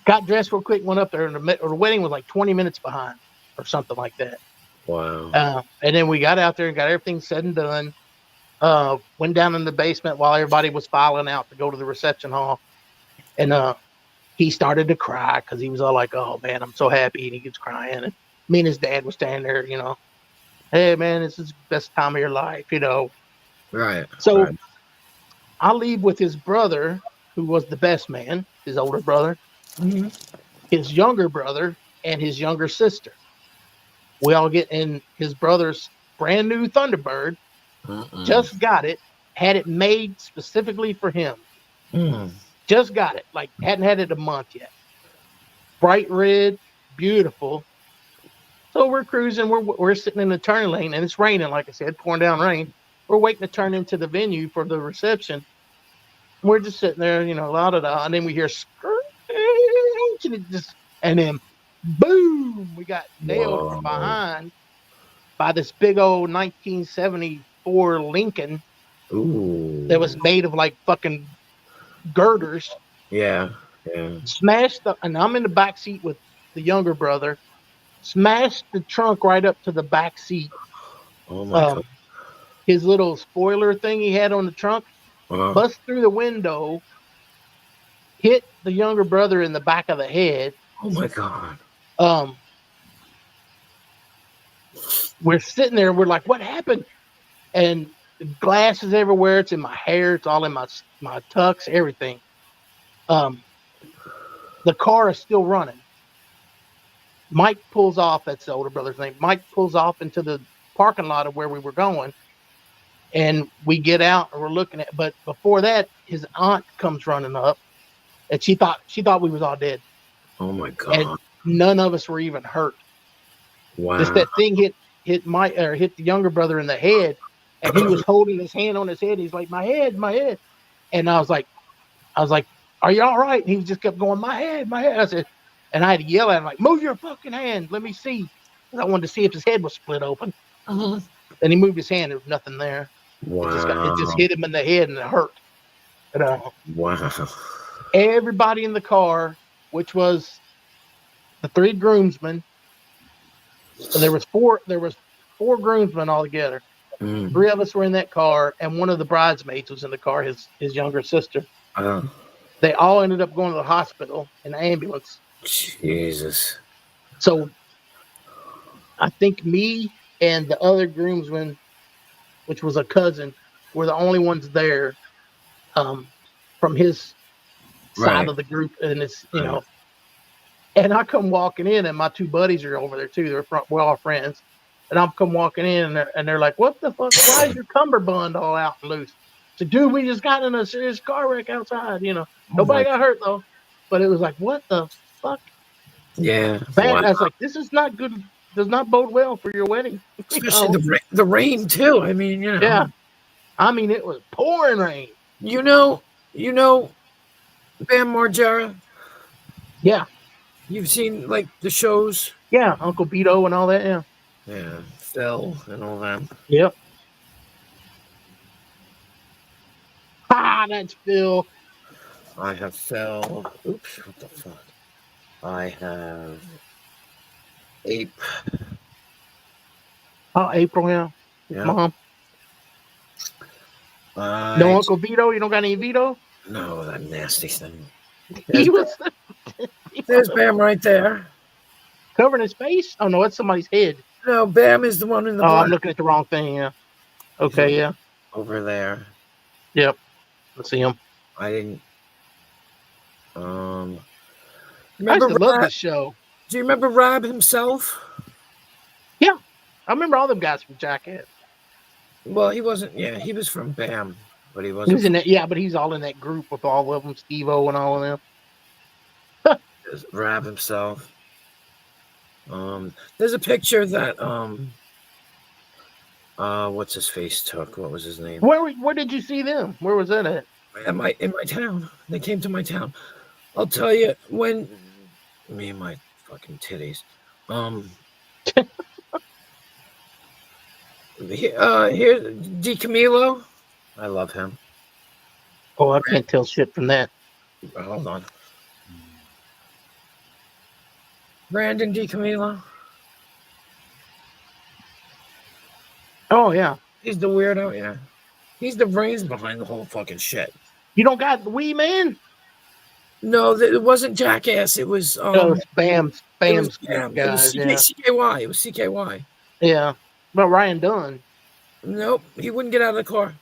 got dressed real quick, went up there, and the wedding was like 20 minutes behind or something like that. Wow. And then we got out there and got everything said and done. Went down in the basement while everybody was filing out to go to the reception hall. And he started to cry because he was all like, "Oh man, I'm so happy," and he was crying. And me and his dad were standing there, "Hey man, this is the best time of your life," Right. So right. I leave with his brother, who was the best man, his older brother, his younger brother, and his younger sister. We all get in his brother's brand new Thunderbird. Just got it, had it made specifically for him. Just got it, like hadn't had it a month yet. Bright red, beautiful. So we're cruising. We're sitting in the turn lane, and it's raining, like I said, pouring down rain. We're waiting to turn into the venue for the reception. We're just sitting there, la da da, and then we hear screech, and then boom, we got nailed from behind by this big old 1974 Lincoln. Ooh. That was made of like fucking girders. Yeah. Smashed and I'm in the back seat with the younger brother. Smashed the trunk right up to the back seat. Oh my God. His little spoiler thing he had on the trunk bust through the window, hit the younger brother in the back of the head. Oh my God. We're sitting there, we're like, what happened? And the glass is everywhere. It's in my hair. It's all in my tux, everything. The car is still running. Mike pulls off. That's the older brother's name. Mike pulls off into the parking lot of where we were going. And we get out and we're looking at, but before that, his aunt comes running up, and she thought we was all dead. Oh my God. And none of us were even hurt. Wow. Just that thing hit the younger brother in the head, and he was holding his hand on his head. He's like, my head. And I was like, are you all right? And he just kept going, my head. I said, and I had to yell at him like, move your fucking hand. Let me see. I wanted to see if his head was split open. Then he moved his hand. There was nothing there. Wow. It just hit him in the head and it hurt. Wow. Everybody in the car, which was the 3 groomsmen. So there was four groomsmen altogether. 3 of us were in that car, and one of the bridesmaids was in the car, his younger sister. They all ended up going to the hospital in the ambulance. Jesus. So I think me and the other groomsman, which was a cousin, were the only ones there from his side of the group. And it's, and I come walking in, and my 2 buddies are over there too. We're all friends. And I'm come walking in, and they're like, what the fuck? Why is your cummerbund all out and loose? So, dude, we just got in a serious car wreck outside, Nobody got hurt, though. But it was like, what the fuck? Yeah. Wow. I was like, this is not good. Does not bode well for your wedding. Especially the rain, too. I mean, Yeah. I mean, it was pouring rain. You know Bam Margera? Yeah. You've seen, like, the shows? Yeah, Uncle Beto and all that, yeah. Yeah, Phil and all that. Yep. That's Phil. I have Phil. Oops, what the fuck? I have Ape. Oh, April, yeah. Mom. No Uncle Vito? You don't got any Vito? No, that nasty thing. There's Bam right there. Covering his face? Oh, no, that's somebody's head. No, Bam is the one in the black. I'm looking at the wrong thing, yeah. Okay, yeah. Over there. Yep. Let's see him. I didn't... I used to love this show. Do you remember Rob himself? Yeah. I remember all them guys from Jackass. Well, he wasn't... Yeah, he was from Bam, but he wasn't... He was in that, yeah, but he's all in that group with all of them, Steve-O and all of them. Rab himself. There's a picture that what's his face took. What was his name? Where did you see them? Where was that at? In my town. They came to my town. I'll tell you when. Me and my fucking titties. Here's DiCamillo. I love him. Oh, I can't tell shit from that. Hold on. Brandon DiCamillo. Oh yeah, He's the weirdo. Yeah, he's the brains behind the whole fucking shit. you don't got the Wee Man? No, it wasn't Jackass. It was Oh, Bam's it was guys. Yeah, CKY. It was CKY. yeah. But Ryan Dunn. Nope, he wouldn't get out of the car.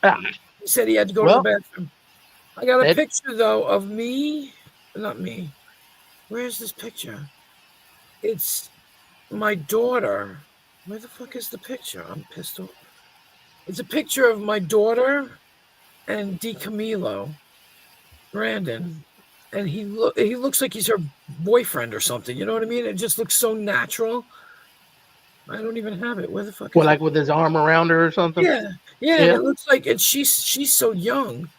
Ah, He said he had to go Well, to the bathroom. I got a that- picture though of me. Not me. Where's this picture? It's my daughter. Where the fuck is the picture? I'm pissed off. It's a picture of my daughter and DiCamillo, Brandon, and he looks like he's her boyfriend or something. You know what I mean? It just looks so natural. I don't even have it. Where the fuck? Well, is like with his arm around her or something. yeah. Yeah. It looks like and she's so young,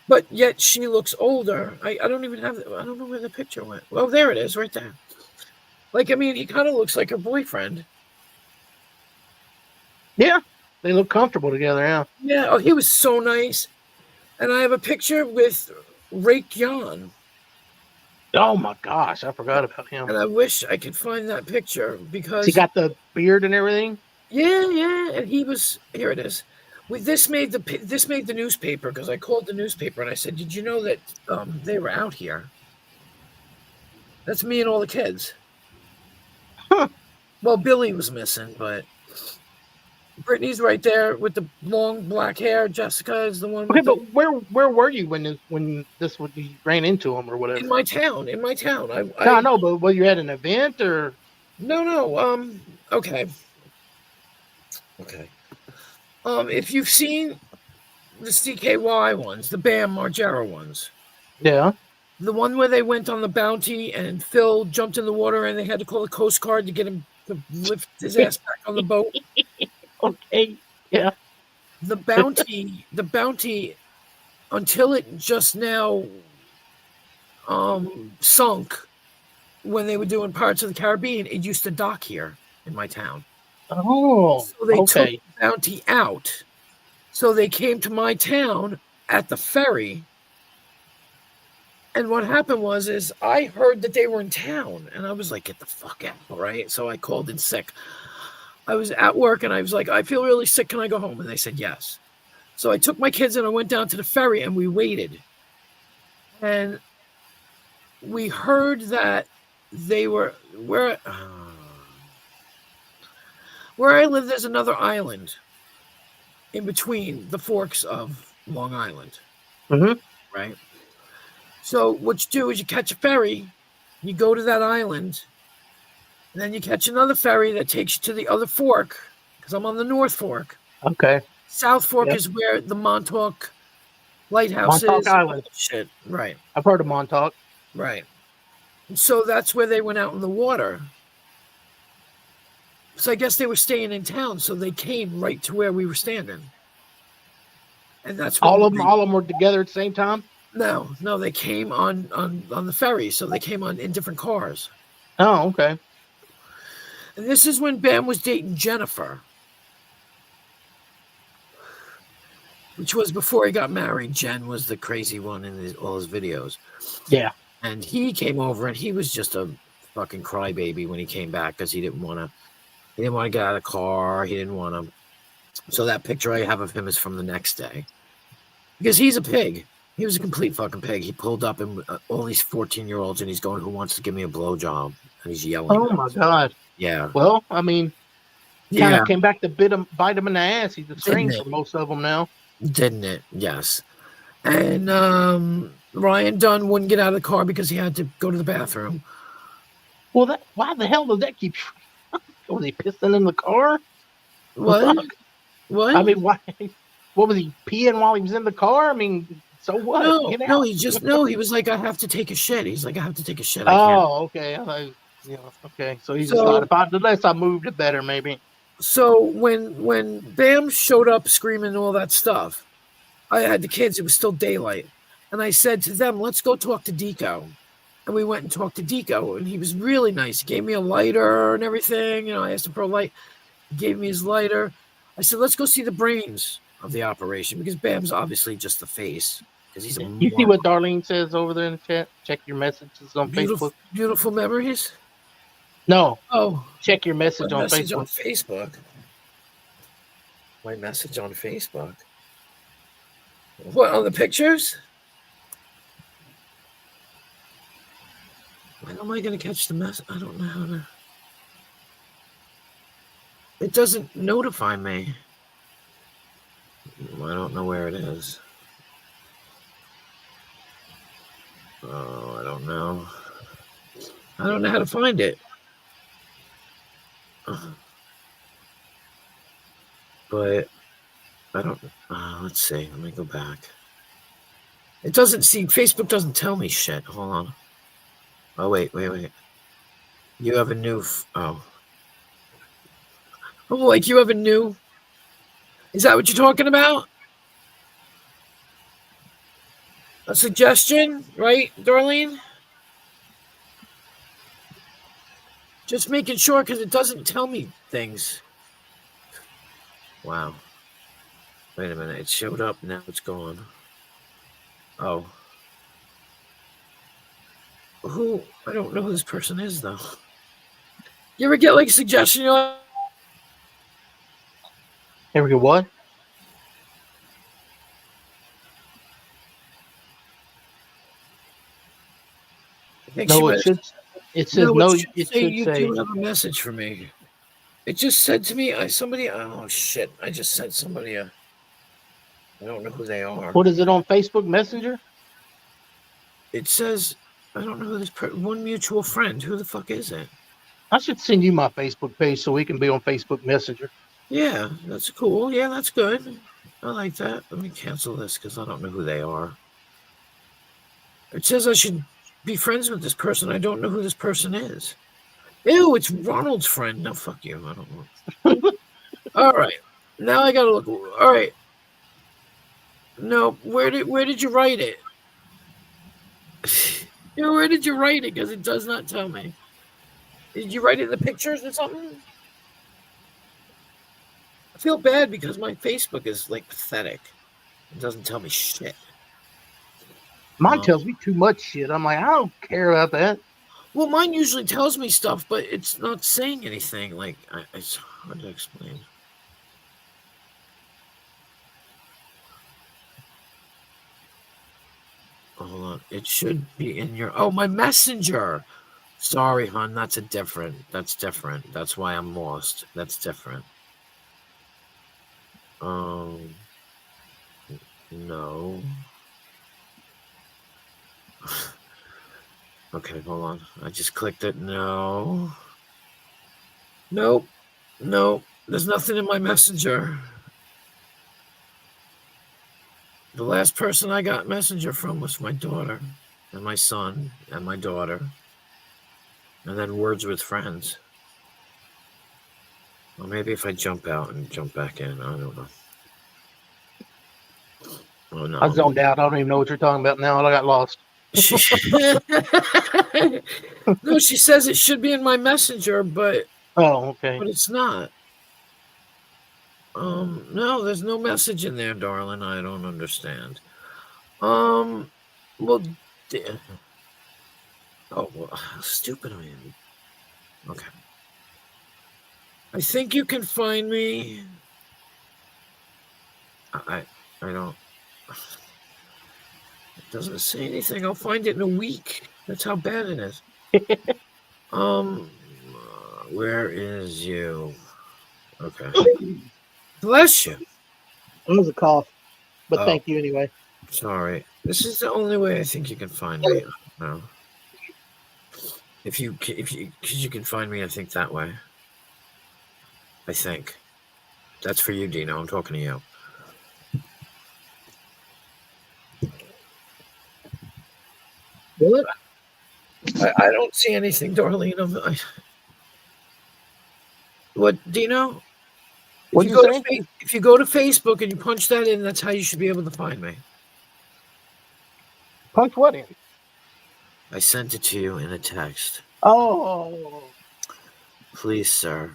but yet she looks older. I don't even have. I don't know where the picture went. Well, there it is, right there. Like I mean, he kind of looks like her boyfriend. Yeah, they look comfortable together. Yeah. Yeah. Oh, he was so nice. And I have a picture with Rake Yan, Oh my gosh, I forgot about him. and I wish I could find that picture because He got the beard and everything. yeah, and he was here. It is. This made the newspaper because I called the newspaper and I said, "Did you know that they were out here?" That's me and all the kids. Huh. Well, Billy was missing, but Brittany's right there with the long black hair. Jessica is the one. Okay, With but where were you when you ran into him or whatever? in my town. No, I know, but were you at an event or? No. Okay. If you've seen the CKY ones, the Bam Margera ones, Yeah. the one where they went on the bounty and Phil jumped in the water and they had to call the Coast Guard to get him to lift his ass back on the boat. Okay. Yeah. The bounty, until it just now sunk when they were doing Pirates of the Caribbean, it used to dock here in my town. Oh. So they took Okay. the bounty out. So they came to my town at the ferry. And what happened is I heard that they were in town, and I was like, "Get the fuck out!" Right? So I called in sick. I was at work, and I was like, "I feel really sick. Can I go home?" And they said yes. So I took my kids and I went down to the ferry, and we waited. And we heard that they were where I live. There's another island in between the forks of Long Island, Mhm. right? So what you do is you catch a ferry, you go to that island, and then you catch another ferry that takes you to the other fork, because I'm on the North Fork. Okay. South Fork Yep. is where the Montauk Lighthouse Montauk is. Island. Shit, right, I've heard of Montauk. right. And so that's where they went out in the water. So I guess they were staying in town, so they came right to where we were standing. And that's when All of them were together at the same time. No, they came on the ferry, so they came on in different cars. Oh, okay. And this is when Bam was dating Jennifer, which was before he got married. Jen was the crazy one in all his videos. Yeah. And he came over, and he was just a fucking crybaby when he came back because he didn't want to get out of the car. He didn't want to. So that picture I have of him is from the next day, because he's a pig. He was a complete fucking pig. He pulled up and all these 14-year-olds, and he's going, "Who wants to give me a blowjob?" And he's yelling. Oh my God. Yeah. Well, I mean, kind Yeah. of came back to bite him in the ass. He's a string it? for most of them now. Didn't it? Yes. And Ryan Dunn wouldn't get out of the car because he had to go to the bathroom. Well, why the hell does that keep? Was he pissing in the car? What? Fuck. What? I mean, why? What was he peeing while he was in the car? I mean, So what? No, Get no, out. he was like, I have to take a shit. He's like, I have to take a shit. I can't. Oh, okay. He's like, I have to take a shit. I can't. Oh, okay. Okay. So he just thought, the less I moved, the better, maybe. So when Bam showed up screaming and all that stuff, I had the kids. It was still daylight, and I said to them, "Let's go talk to Deco." And we went and talked to Deco, and he was really nice. He gave me a lighter and everything. You know, I asked him for a light. He gave me his lighter. I said, "Let's go see the brains of the operation," because Bam's obviously just the face. Because he's a You see what Darlene says over there in the chat? Check your messages on Facebook. Beautiful memories. No. Oh, check your message my on message Facebook. on Facebook. My message on Facebook. What, on the pictures? When am I going to catch the message? I don't know how to. It doesn't notify me. I don't know where it is. Oh, I don't know. I don't know how to find it. But I don't. Let's see. Let me go back. It doesn't see. Facebook doesn't tell me shit. Hold on. Oh, wait. You have a new. Oh, like you have a new. Is that what you're talking about? A suggestion, right, Darlene? Just making sure because it doesn't tell me things. Wow. Wait a minute. It showed up. Now it's gone. Oh. Who? I don't know who this person is, though. You ever get like a suggestion? You're like, Ever get what? No, it should. It says no. It should you say do have a message for me. It just said to me, somebody. Oh shit! I just sent somebody a. I don't know who they are. What is it on Facebook Messenger? It says, I don't know who this one mutual friend. Who the fuck is it? I should send you my Facebook page so we can be on Facebook Messenger. Yeah, that's cool. Yeah, that's good. I like that. Let me cancel this because I don't know who they are. It says I should be friends with this person. I don't know who this person is. Ew, it's Ronald's friend. No, fuck you. I don't know. All right. Now I gotta look. All right. No, where did you write it? Where did you write it? Because it does not tell me. Did you write it in the pictures or something? I feel bad because my Facebook is like pathetic. It doesn't tell me shit. Mine tells me too much shit. I'm like, I don't care about that. Well, mine usually tells me stuff, but it's not saying anything. Like, it's hard to explain. Hold on. It should be in your... Oh, my messenger. Sorry, hon. That's different. That's why I'm lost. That's different. No. Okay, hold on. I just clicked it. No. Nope. There's nothing in my messenger. The last person I got messenger from was my daughter and my son and my daughter. And then words with friends. Well, maybe if I jump out and jump back in, I don't know. Oh, no. I zoned out. I don't even know what you're talking about now. I got lost. No, she says it should be in my messenger, but okay. But it's not. No, there's no message in there, darling. I don't understand. Well, how stupid I am. Okay. I think you can find me. I don't. It doesn't say anything. I'll find it in a week. That's how bad it is. Where is you? Okay. Bless you. It was a cough, but thank you anyway. Sorry. This is the only way I think you can find me. No. Because you can find me, I think that way. I think. That's for you, Dino. I'm talking to you. Will it? I don't see anything, Darlene. What, Dino? What'd you say? If you go to Facebook and you punch that in, that's how you should be able to find me. Punch what in? I sent it to you in a text. Oh. Please, sir.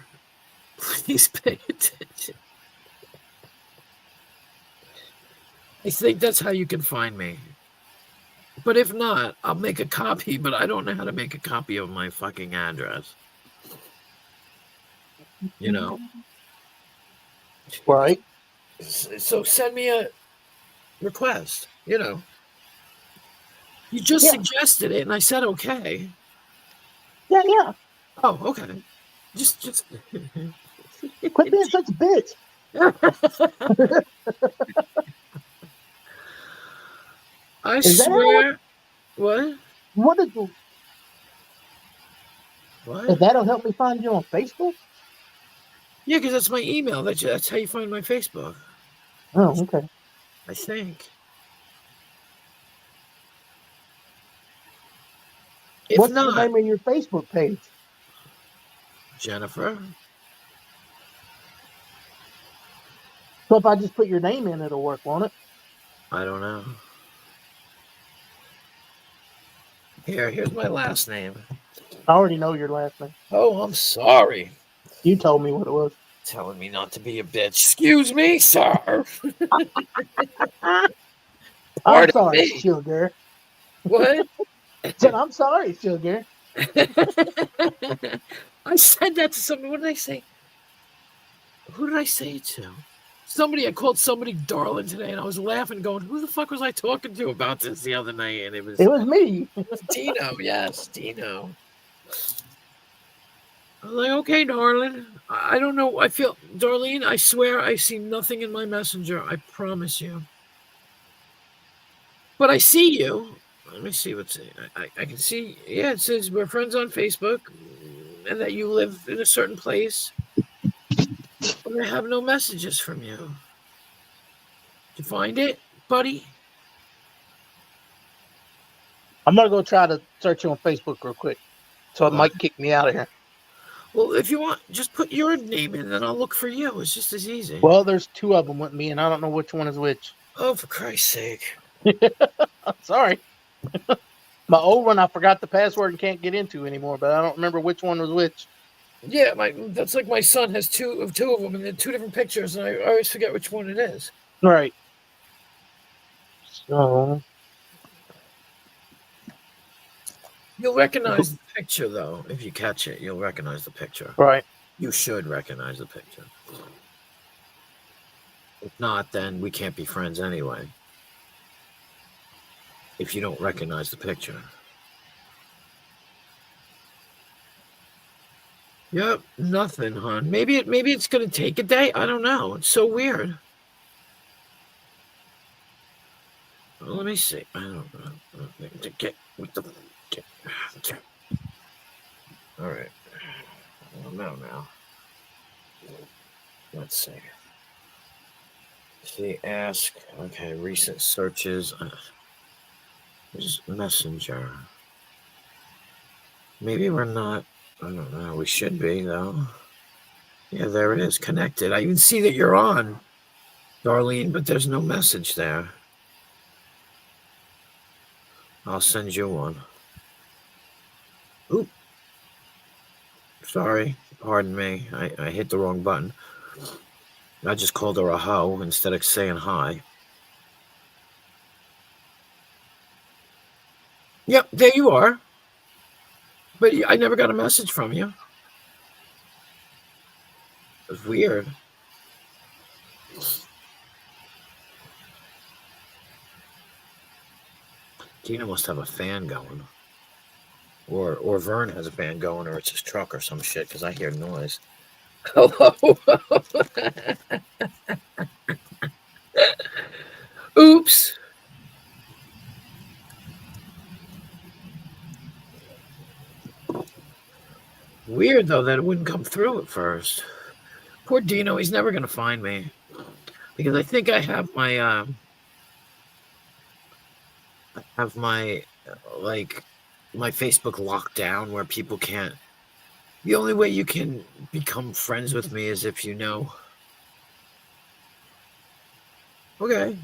Please pay attention. I think that's how you can find me. But if not, I'll make a copy, but I don't know how to make a copy of my fucking address. You know? Right. So send me a request, you know. You just suggested it, and I said okay. Yeah. Oh, okay. Just quit being such a bitch. I swear. What? What is the? What? If that'll help me find you on Facebook? Yeah, because that's my email. That's how you find my Facebook. Oh, okay. I think. What's the name of your Facebook page? Jennifer. So if I just put your name in, it'll work, won't it? I don't know. Here's my last name. I already know your last name. Oh, I'm sorry. You told me what it was. Telling me not to be a bitch. Excuse me, sir. I'm sorry, sugar. What? I'm sorry, sugar. I said that to somebody. What did I say? Who did I say it to? I called somebody darling today, and I was laughing, going, "Who the fuck was I talking to about this the other night?" And it was me. Dino. Yes, Dino. I was like, "Okay, darling. I don't know. I feel, Darlene. I swear, I see nothing in my messenger. I promise you. But I see you. Let me see what's it. I can see. Yeah, it says we're friends on Facebook, and that you live in a certain place. But I have no messages from you. Did you find it, buddy? I'm gonna go try to search you on Facebook real quick, so it might kick me out of here. Well, if you want, just put your name in, and I'll look for you. It's just as easy. Well, there's two of them with me, and I don't know which one is which. Oh, for Christ's sake! I'm sorry. My old one, I forgot the password and can't get into anymore, but I don't remember which one was which. Yeah, that's like my son has two of them, and they're two different pictures, and I always forget which one it is. Right. So you'll recognize the picture, though. If you catch it, you'll recognize the picture. Right. You should recognize the picture. If not, then we can't be friends anyway. If you don't recognize the picture. Yep, nothing, hon. Maybe it's gonna take a day. I don't know. It's so weird. Well, let me see. I don't know. Get with the. All right. I don't know now. Let's see. See, ask. Okay, recent searches. Just Messenger. Maybe we're not. I don't know. We should be, though. Yeah, there it is. Connected. I even see that you're on, Darlene, but there's no message there. I'll send you one. Oop. Sorry. Pardon me. I hit the wrong button. I just called her a hoe instead of saying hi. Yep, there you are. But I never got a message from you. It was weird. Tina must have a fan going. Or Vern has a fan going, or it's his truck or some shit, because I hear noise. Hello. Oops. Weird, though, that it wouldn't come through at first. Poor Dino, he's never going to find me. Because I think I have my like my Facebook locked down where people can't. The only way you can become friends with me is if you know. Okay.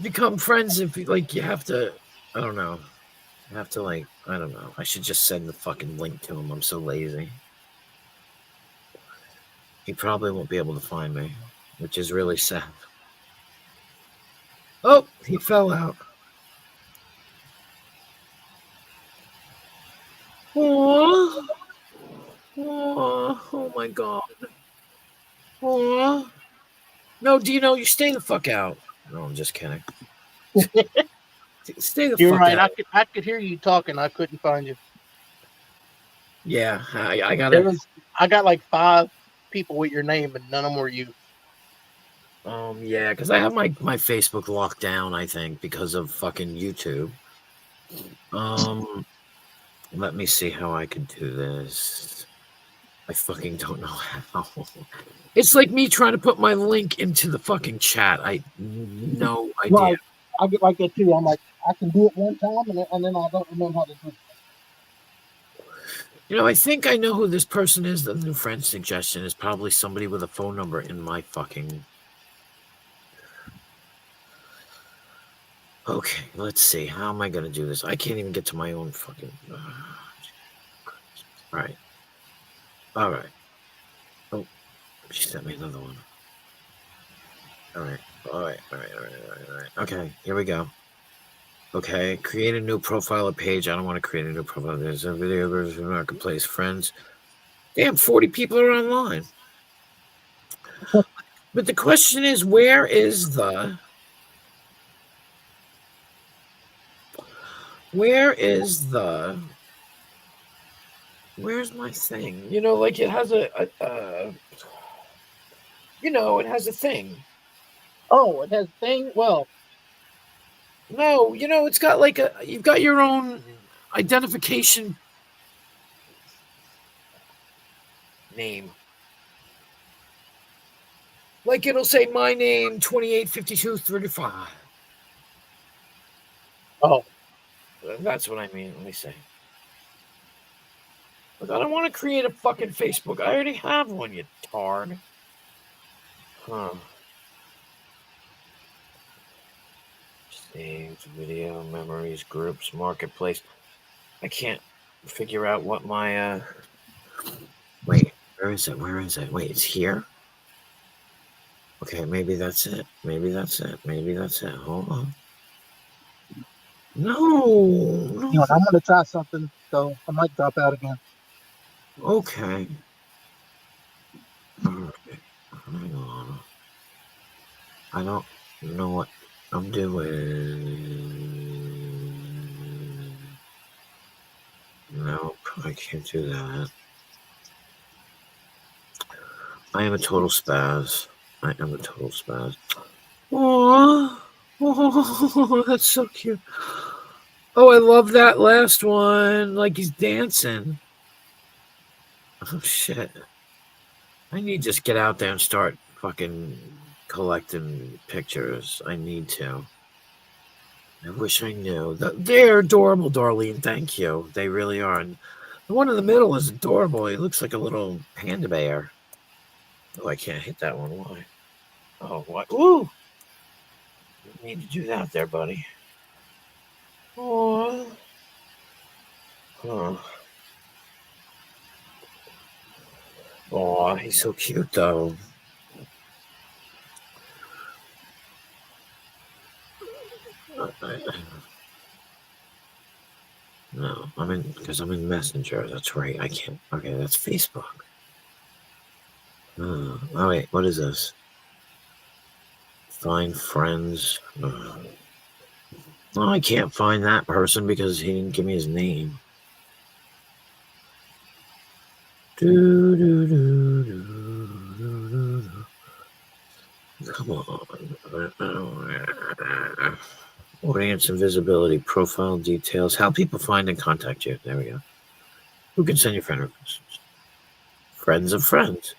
Become friends if you have to. I don't know. You have to I don't know. I should just send the fucking link to him. I'm so lazy. He probably won't be able to find me, which is really sad. Oh, he fell out. Oh, oh my God. Oh. No, Dino, you stay the fuck out. No, I'm just kidding. Stay the You're fuck right. out. I could hear you talking. I couldn't find you. Yeah, I got it. I got like 5 people with your name, and none of them were you. Yeah, because I have my Facebook locked down, I think, because of fucking YouTube. Let me see how I could do this. I fucking don't know how. It's like me trying to put my link into the fucking chat. I no idea. Right. I get like that too. I'm like, I can do it one time, and then I don't remember how to do it. I think I know who this person is. The new friend suggestion is probably somebody with a phone number in my fucking... Okay, let's see. How am I going to do this? I can't even get to my own fucking... All right. All right. Oh, she sent me another one. All right. Okay, here we go. Okay, create a new profile or page. I don't want to create a new profile. There's a video version of Marketplace. Friends. Damn, 40 people are online. But the question is, where's my thing? It has it has a thing. Oh, it has a thing? Well, no, it's got you've got your own identification name. It'll say my name 285235. Oh. That's what I mean. Let me see. Look, I don't want to create a fucking Facebook. I already have one, you tard. Huh. Saved video, memories, groups, marketplace. I can't figure out what my wait, where is it? Wait, it's here? Okay, maybe that's it. Hold on. No. I'm gonna try something, so I might drop out again. Okay. All right. Hang on. I don't know what I'm doing. No, I can't do that. I am a total spaz. Oh, that's so cute. Oh, I love that last one. He's dancing. Oh, shit. I need to just get out there and start fucking collecting pictures. I need to. I wish I knew. They're adorable, Darlene. Thank you. They really are. And the one in the middle is adorable. He looks like a little panda bear. Oh, I can't hit that one. Why? Oh, what? Ooh! You need to do that there, buddy. Oh. Huh. Oh, he's so cute, though. No, I'm in Messenger. That's right. I can't. Okay, that's Facebook. Oh, wait. What is this? Find friends. Oh, I can't find that person because he didn't give me his name. Come on. Audience and visibility, profile details, how people find and contact you. There we go. Who can send you friend requests? Friends of friends.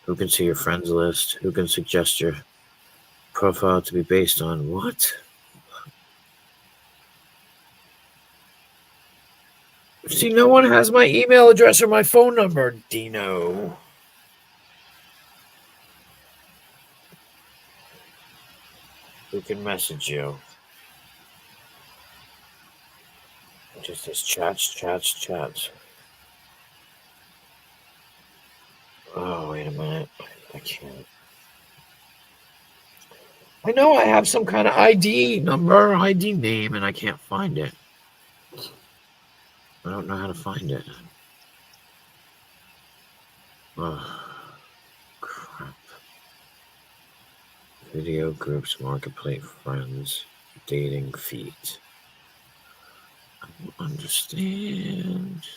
Who can see your friends list? Who can suggest your profile to be based on what? See, no one has my email address or my phone number, Dino. Who can message you? Just as chats. Oh, wait a minute. I can't. I know I have some kind of ID number, ID name, and I can't find it. I don't know how to find it. Oh, crap. Video groups, marketplace, friends, dating feeds. I don't understand.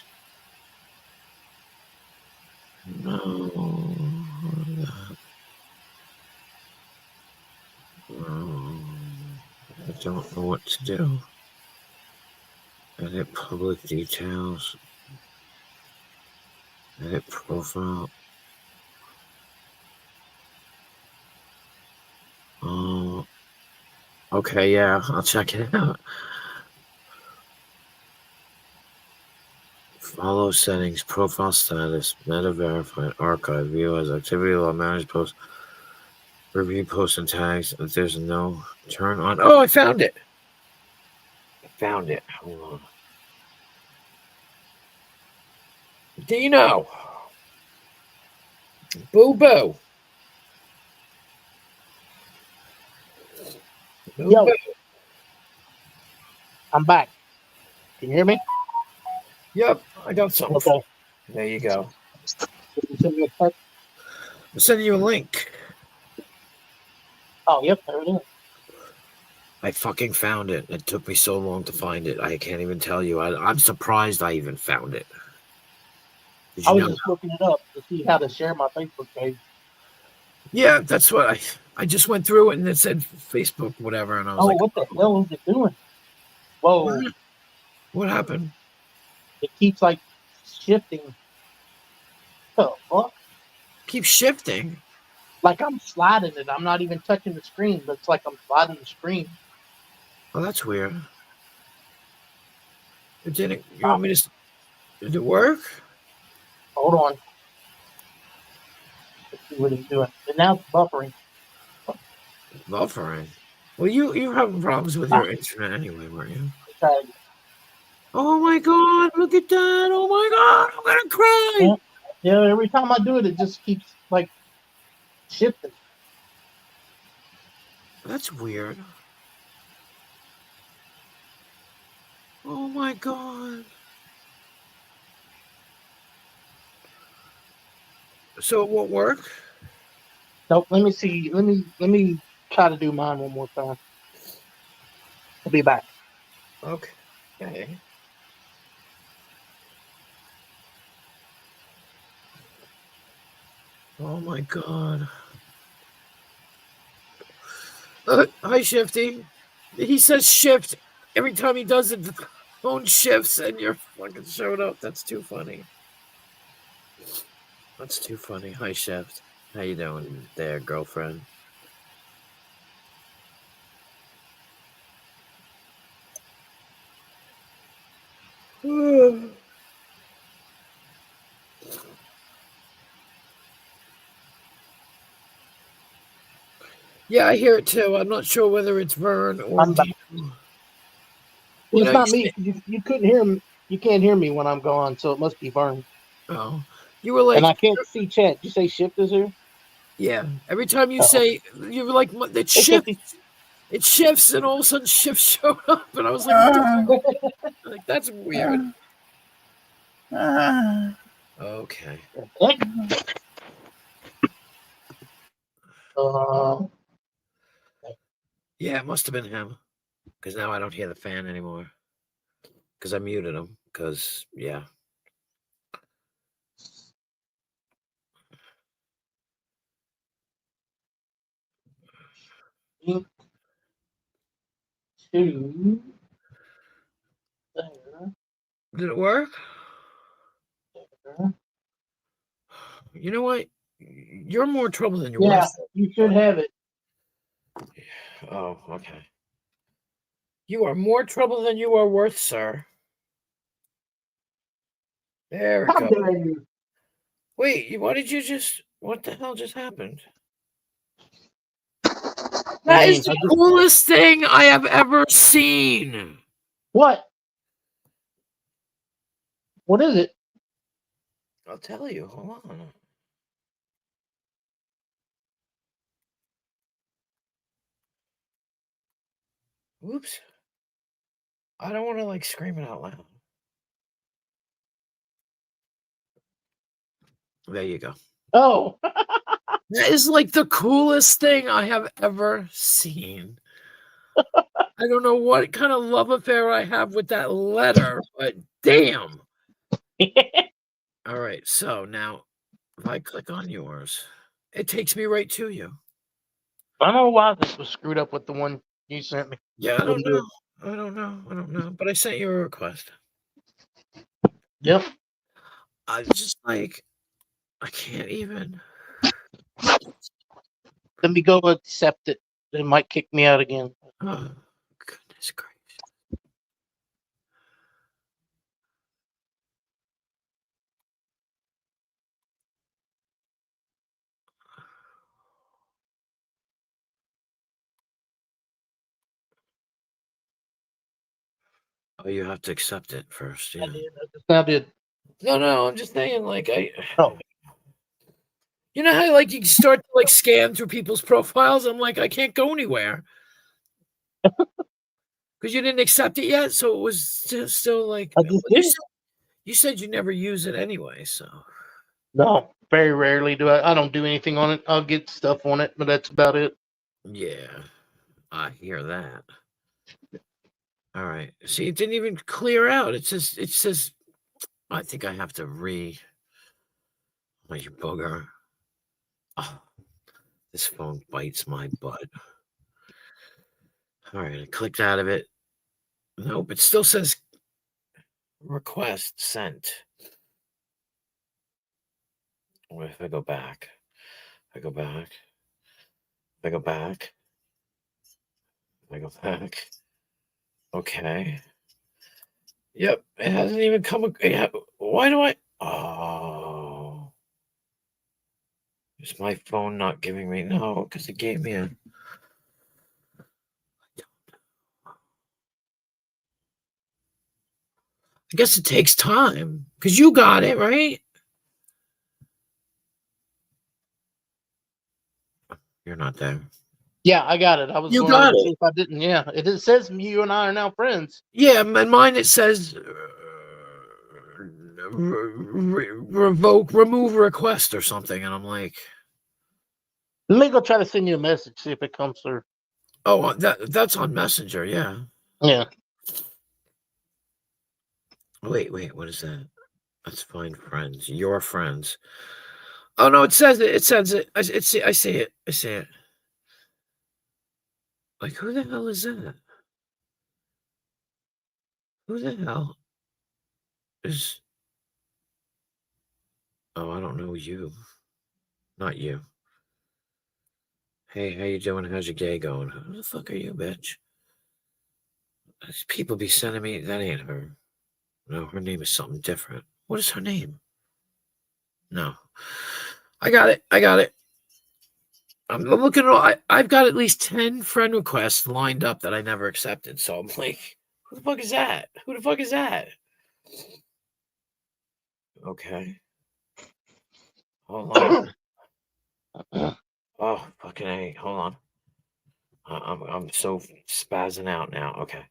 No. I don't know what to do. Edit public details. Edit profile. Oh. Okay, yeah, I'll check it out. Follow settings, profile status, meta verified, archive, view as activity log, manage post, review posts and tags. If there's no turn on. Oh, I found it. Hold on. Dino. Boo boo. Yo, I'm back. Can you hear me? Yep, I got something. Okay. There you go. Send me a text. I'm sending you a link. Oh, yep, there it is. I fucking found it. It took me so long to find it. I can't even tell you. I'm surprised I even found it. I was just looking it up to see how to share my Facebook page. Yeah, that's what I just went through it and it said Facebook, whatever, and I was like, what the hell is it doing? Whoa. What happened? It keeps like shifting. The fuck? Keeps shifting? Like I'm sliding it. I'm not even touching the screen, but it's like I'm sliding the screen. Oh, that's weird. It didn't. You want me to? Did it work? Hold on. Let's see what it's doing. And now it's buffering. Buffering? Well, you were having problems with your internet anyway, weren't you? Sorry. Oh my god! Look at that! Oh my god! I'm gonna cry! Yeah, every time I do it, it just keeps like shifting. That's weird. Oh my god! So it won't work? Nope. Let me see. Let me try to do mine one more time. I'll be back. Okay. Oh my god. Hi, Shifty. He says shift. Every time he does it, the phone shifts and you're fucking showed up. That's too funny. Hi, Shift. How you doing there, girlfriend? Yeah, I hear it too. I'm not sure whether it's Vern or Dino. It's not me. You couldn't hear me. You can't hear me when I'm gone, so it must be Vern. Oh, you were like, and I can't see chat. You say shift is here? Yeah. Every time you say, you were like, it shifts. It shifts, and all of a sudden, shift showed up, and I was like, what the fuck? Like, that's weird. Okay. Yeah, it must have been him, because now I don't hear the fan anymore. Because I muted him. Because yeah. Two. Did it work? You know what? You're more trouble than you're worth. Yeah, you should have it. Oh, okay. You are more trouble than you are worth, sir. There How we dare go. you? Wait, what did you just? What the hell just happened? I That mean, is the coolest thing I have ever seen. what? What is it? I'll tell you. Hold on. Whoops. I don't want to like scream it out loud. There you go. Oh, That is like the coolest thing I have ever seen. I don't know what kind of love affair I have with that letter, but damn. All right, so now if I click on yours, it takes me right to you. I don't know why this was screwed up with the one you sent me. Yeah, I don't know. I don't know. But I sent you a request. Yep. I just like, I can't even. Let me go accept it. It might kick me out again. Oh, goodness gracious. Oh, you have to accept it first. Yeah. I did. No, I'm just saying, like, Oh. You know how like you start to like scan through people's profiles? I'm like, I can't go anywhere. Because you didn't accept it yet, so it was still like I just did. You said you never use it anyway, so No, very rarely do I. I don't do anything on it. I'll get stuff on it, but that's about it. yeah, I hear that. All right, see, it didn't even clear out. It says, I think I have to Oh, you booger. Oh, this phone bites my butt. All right, I clicked out of it. Nope, it still says request sent. What if I go back? I go back. I go back. I go back. Okay. Yep, it hasn't even come. Yeah, why do I? Oh, is my phone not giving me? No, because it gave me a. I guess it takes time because you got it right. You're not there. Yeah, I got it. I was You going got to see it. if I didn't. Yeah, it says you and I are now friends. Yeah, and mine it says remove request or something, and I'm like, Let me go try to send you a message, see if it comes through. oh, that's on Messenger, yeah. Yeah. Wait, what is that? Let's find friends. Your friends. Oh no, it says it. It says it. I see it. I see it. Like, who the hell is that? Who the hell is? Oh, I don't know you. Not you. Hey, how you doing? How's your day going? Who the fuck are you, bitch? These people be sending me. That ain't her. No, her name is something different. What is her name? No. I got it. I'm looking at. I've got at least 10 friend requests lined up that I never accepted. So I'm like, who the fuck is that? Who the fuck is that? Okay. Hold on. Oh, fucking A. Hold on. I'm so spazzing out now. Okay.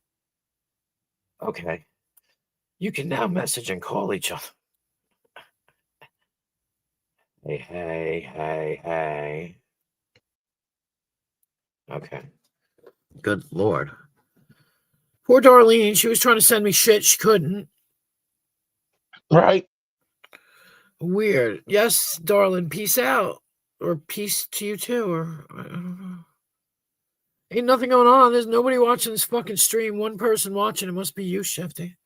You can now message and call each other. Hey. Okay. Good Lord. Poor Darlene. She was trying to send me shit. She couldn't. Right. Weird. Yes, darling. Peace out. Or peace to you too. Or I don't know. Ain't nothing going on. There's nobody watching this fucking stream. One person watching. It must be you, Shifty.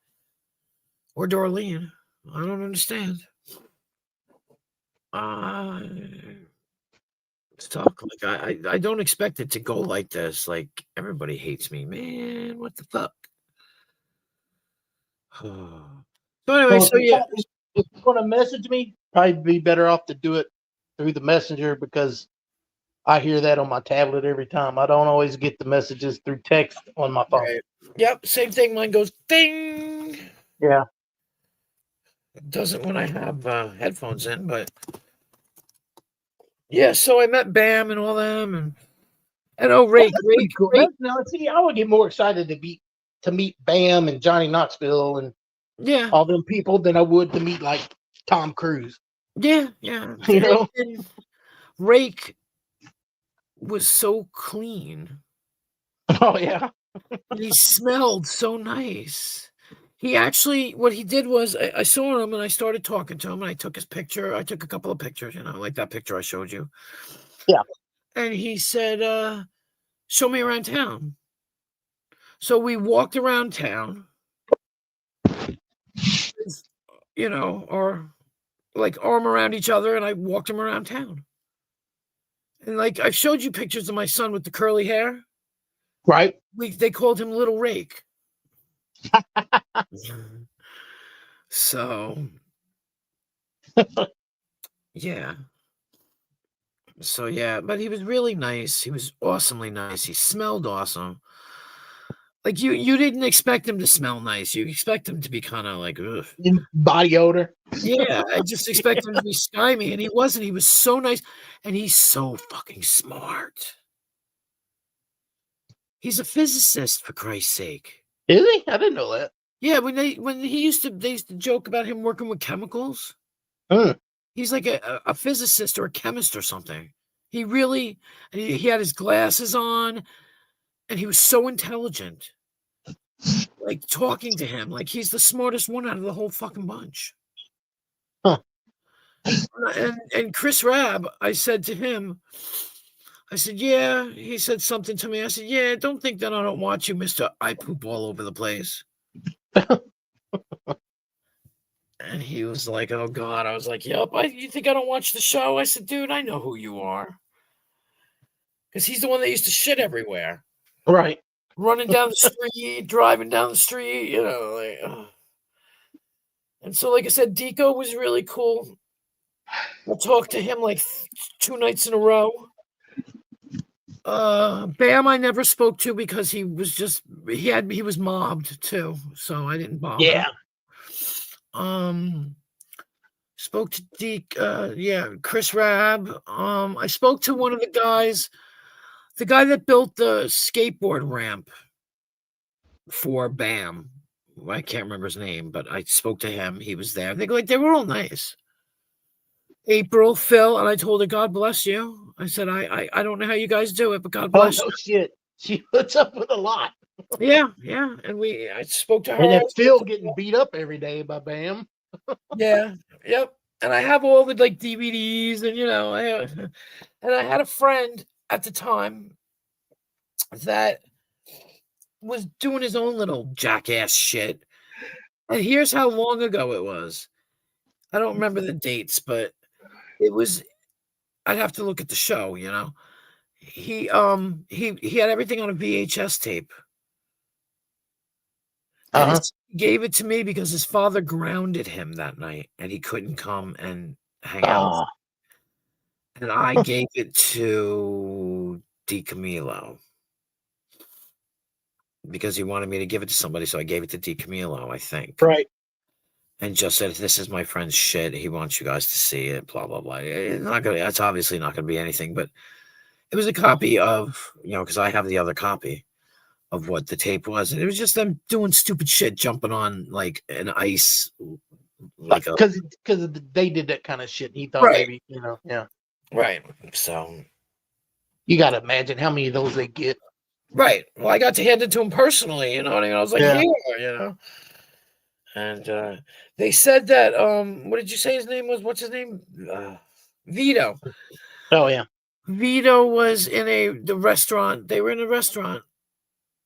Or Darlene. I don't understand. Talk like I don't expect it to go like this. Like everybody hates me, man. What the fuck? So anyway, So yeah. want to message me, probably be better off to do it through the messenger because I hear that on my tablet every time. I don't always get the messages through text on my phone. Right. Yep, same thing. Mine goes ding. Yeah. It doesn't when I have headphones in, but yeah. So I met Bam and all them, and Rake. That's pretty cool. Now, see, I would get more excited to meet Bam and Johnny Knoxville and Yeah, all them people than I would to meet like Tom Cruise. yeah. You know? And Rake was so clean. Oh yeah. And he smelled so nice. He actually, what he did was, I saw him and I started talking to him and I took his picture. I took a couple of pictures, like that picture I showed you. Yeah. And he said, show me around town. So we walked around town, or like arm around each other, and I walked him around town. And like I showed you pictures of my son with the curly hair. Right. They called him Little Rake. So yeah. So yeah, but he was really nice. He was awesomely nice. He smelled awesome. Like you didn't expect him to smell nice. You expect him to be kind of like ugh. Body odor. Yeah, I just expect him to be slimy, and he wasn't. He was so nice, and he's so fucking smart. He's a physicist, for Christ's sake. Is he? I didn't know that. Yeah, they used to joke about him working with chemicals. He's like a physicist or a chemist or something. He really, he had his glasses on, and he was so intelligent. Like talking to him, like he's the smartest one out of the whole fucking bunch. Huh. And Chris Rabb, I said to him, I said, yeah. He said something to me. I said, yeah, don't think that I don't watch you, Mr. I poop all over the place. And he was like, oh, God. I was like, yep. You think I don't watch the show? I said, dude, I know who you are. Because he's the one that used to shit everywhere. Right. Running down the street, driving down the street, And so, like I said, Deco was really cool. I talked to him like 2 nights in a row. Bam, I never spoke to because he was he was mobbed too, so I didn't bother. Yeah. Spoke to Deke, Chris Rabb. I spoke to one of the guys, the guy that built the skateboard ramp for Bam. I can't remember his name, but I spoke to him. He was there. They were all nice. April, Phil, and I told her, God bless you. I said, I don't know how you guys do it, but God bless you. Oh, shit. She puts up with a lot. Yeah. And I spoke to her. And it's Phil getting beat up every day by Bam. Yeah. Yep. And I have all the like DVDs and, I had a friend at the time that was doing his own little jackass shit. And here's how long ago it was. I don't remember the dates, but it was, I'd have to look at the show, He had everything on a VHS tape. And he gave it to me because his father grounded him that night and he couldn't come and hang out. And I gave it to DiCamillo because he wanted me to give it to somebody, so I gave it to DiCamillo, I think. Right. And just said, this is my friend's shit. He wants you guys to see it, blah, blah, blah. That's obviously not going to be anything, but it was a copy of, because I have the other copy of what the tape was. And it was just them doing stupid shit, jumping on like an ice. Because they did that kind of shit. He thought maybe, yeah. Right. So you got to imagine how many of those they get. Right. Well, I got to hand it to him personally, you know what I mean? I was like, here, And they said that, what did you say his name was? What's his name? Vito. Oh, yeah. Vito was in the restaurant. They were in a restaurant,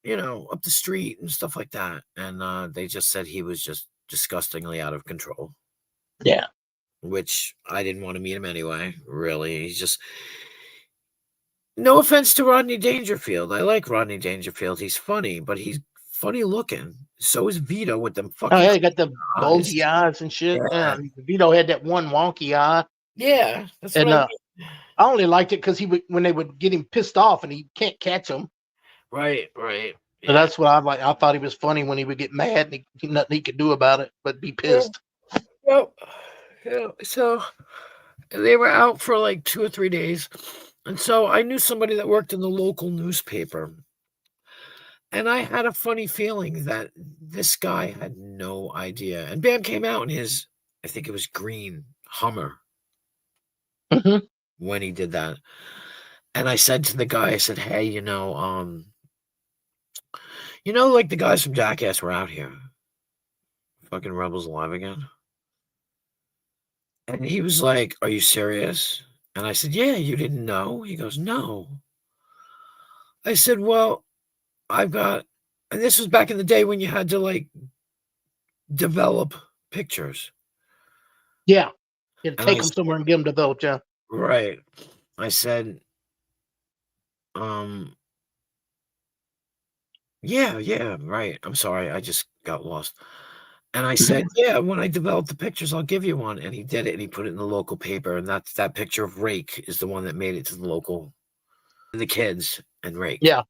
up the street and stuff like that. And they just said he was just disgustingly out of control. Yeah. Which I didn't want to meet him anyway, really. He's just, no offense to Rodney Dangerfield. I like Rodney Dangerfield. He's funny, but he's funny looking. So is Vito with them fucking. Oh yeah, he got the eyes. bulgy eyes and shit. Yeah. Vito had that one wonky eye. Yeah, that's And what I mean. I only liked it because when they would get him pissed off and he can't catch them. Right. So that's what I like. I thought he was funny when he would get mad and nothing he could do about it but be pissed. Well, so they were out for like 2 or 3 days. And so I knew somebody that worked in the local newspaper. And I had a funny feeling that this guy had no idea. And Bam came out in his, I think it was green Hummer when he did that. And I said to the guy, I said, hey, like the guys from Jackass were out here. Fucking Rebels Alive again. And he was like, are you serious? And I said, yeah, you didn't know? He goes, no. I said, well, and this was back in the day when you had to like develop pictures. Yeah. You had to take them somewhere and get them developed, yeah. Right. I said, yeah, right. I'm sorry. I just got lost. And I said, yeah, when I develop the pictures, I'll give you one. And he did it, and he put it in the local paper. And that picture of Rake is the one that made it to the local, the kids and Rake. Yeah.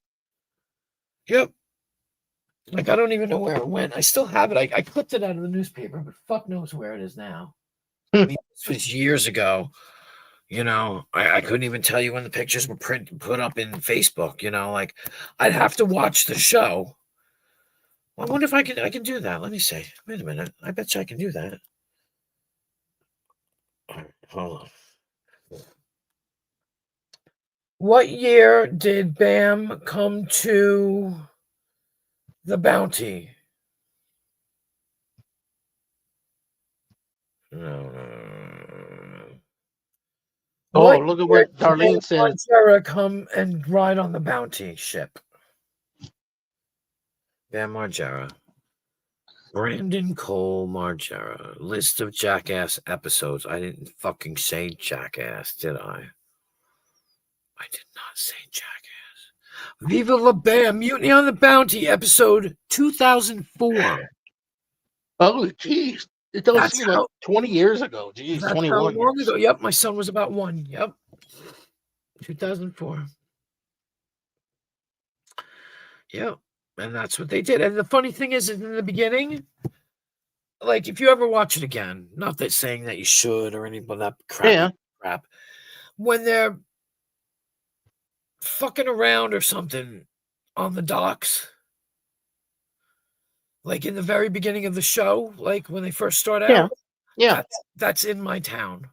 Yep. Like, I don't even know where it went. I still have it. I clipped it out of the newspaper, but fuck knows where it is now. I mean, this was years ago. I couldn't even tell you when the pictures were put up in Facebook. Like, I'd have to watch the show. I wonder if I can do that. Let me see. Wait a minute. I bet you I can do that. All right, hold on. What year did Bam come to the Bounty? No. Oh, look at what Darlene said. Margera come and ride on the Bounty ship. Bam Margera. Brandon Cole Margera. List of Jackass episodes. I didn't fucking say Jackass, did I? I did not say Jackass. Viva La Bam. Mutiny on the Bounty, episode 2004. Oh, jeez. It doesn't seem like 20 years ago. Jeez, 21 years ago. Yep, my son was about 1. Yep. 2004. Yep. And that's what they did. And the funny thing is, in the beginning, like, if you ever watch it again, not that saying that you should or anything, but that crap, when they're fucking around or something on the docks, like in the very beginning of the show, like when they first start out, that's in my town.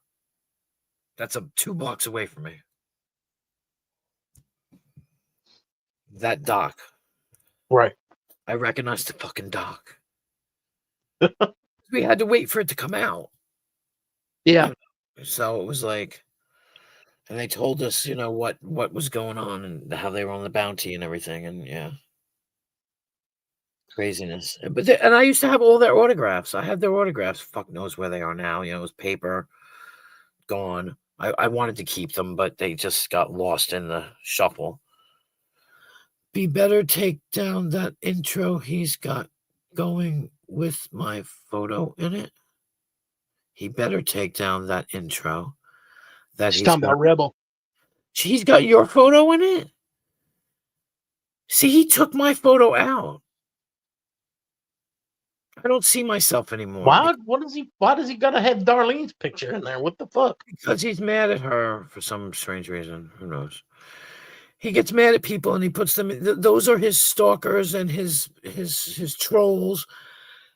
That's 2 blocks away from me. That dock. Right. I recognize the fucking dock. We had to wait for it to come out. Yeah. So it was like, and they told us, what was going on and how they were on the Bounty and everything. And yeah. Craziness. And I used to have all their autographs. I had their autographs. Fuck knows where they are now. It was paper. Gone. I wanted to keep them, but they just got lost in the shuffle. Be better take down that intro he's got going with my photo in it. He better take down that intro. He's talking about Rebel. He's got your photo in it? See, he took my photo out. I don't see myself anymore. Why does he gotta have Darlene's picture in there? What the fuck? Because he's mad at her for some strange reason. Who knows? He gets mad at people and he puts them in, those are his stalkers and his trolls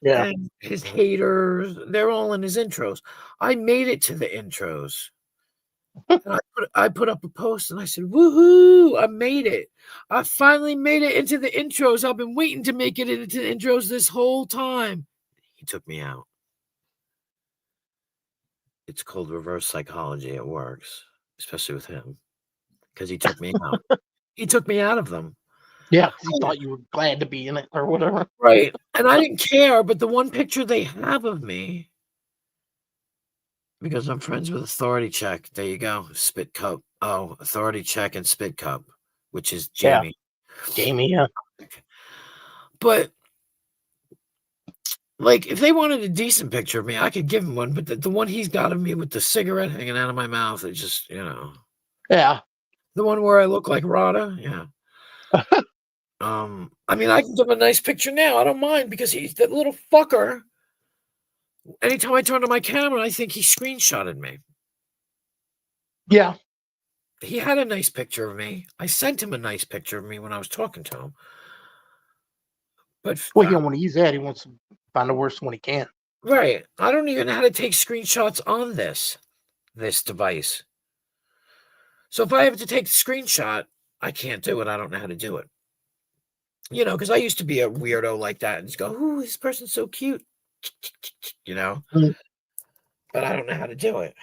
and his haters. They're all in his intros. I made it to the intros. And I put up a post and I said, woohoo, I made it. I finally made it into the intros. I've been waiting to make it into the intros this whole time. He took me out. It's called reverse psychology. It works, especially with him. Because he took me out. He took me out of them. Yeah, he thought you were glad to be in it or whatever. Right. And I didn't care, but the one picture they have of me, because I'm friends with Authority Check. There you go. Spit Cup. Oh, Authority Check and Spit Cup, which is Jamie. Yeah. Jamie, yeah. But like, if they wanted a decent picture of me, I could give them one. But the one he's got of me with the cigarette hanging out of my mouth, it just, Yeah. The one where I look like Rada, yeah. I mean, I can give him a nice picture now. I don't mind, because he's that little fucker. Anytime I turn to my camera, I think he screenshotted me. Yeah. He had a nice picture of me. I sent him a nice picture of me when I was talking to him. But Well, he don't want to use that. He wants to find the worst one he can. right. I don't even know how to take screenshots on this device. So if I have to take a screenshot, I can't do it. I don't know how to do it. Because I used to be a weirdo like that and just go, "Ooh, this person's so cute." Mm. But I don't know how to do it.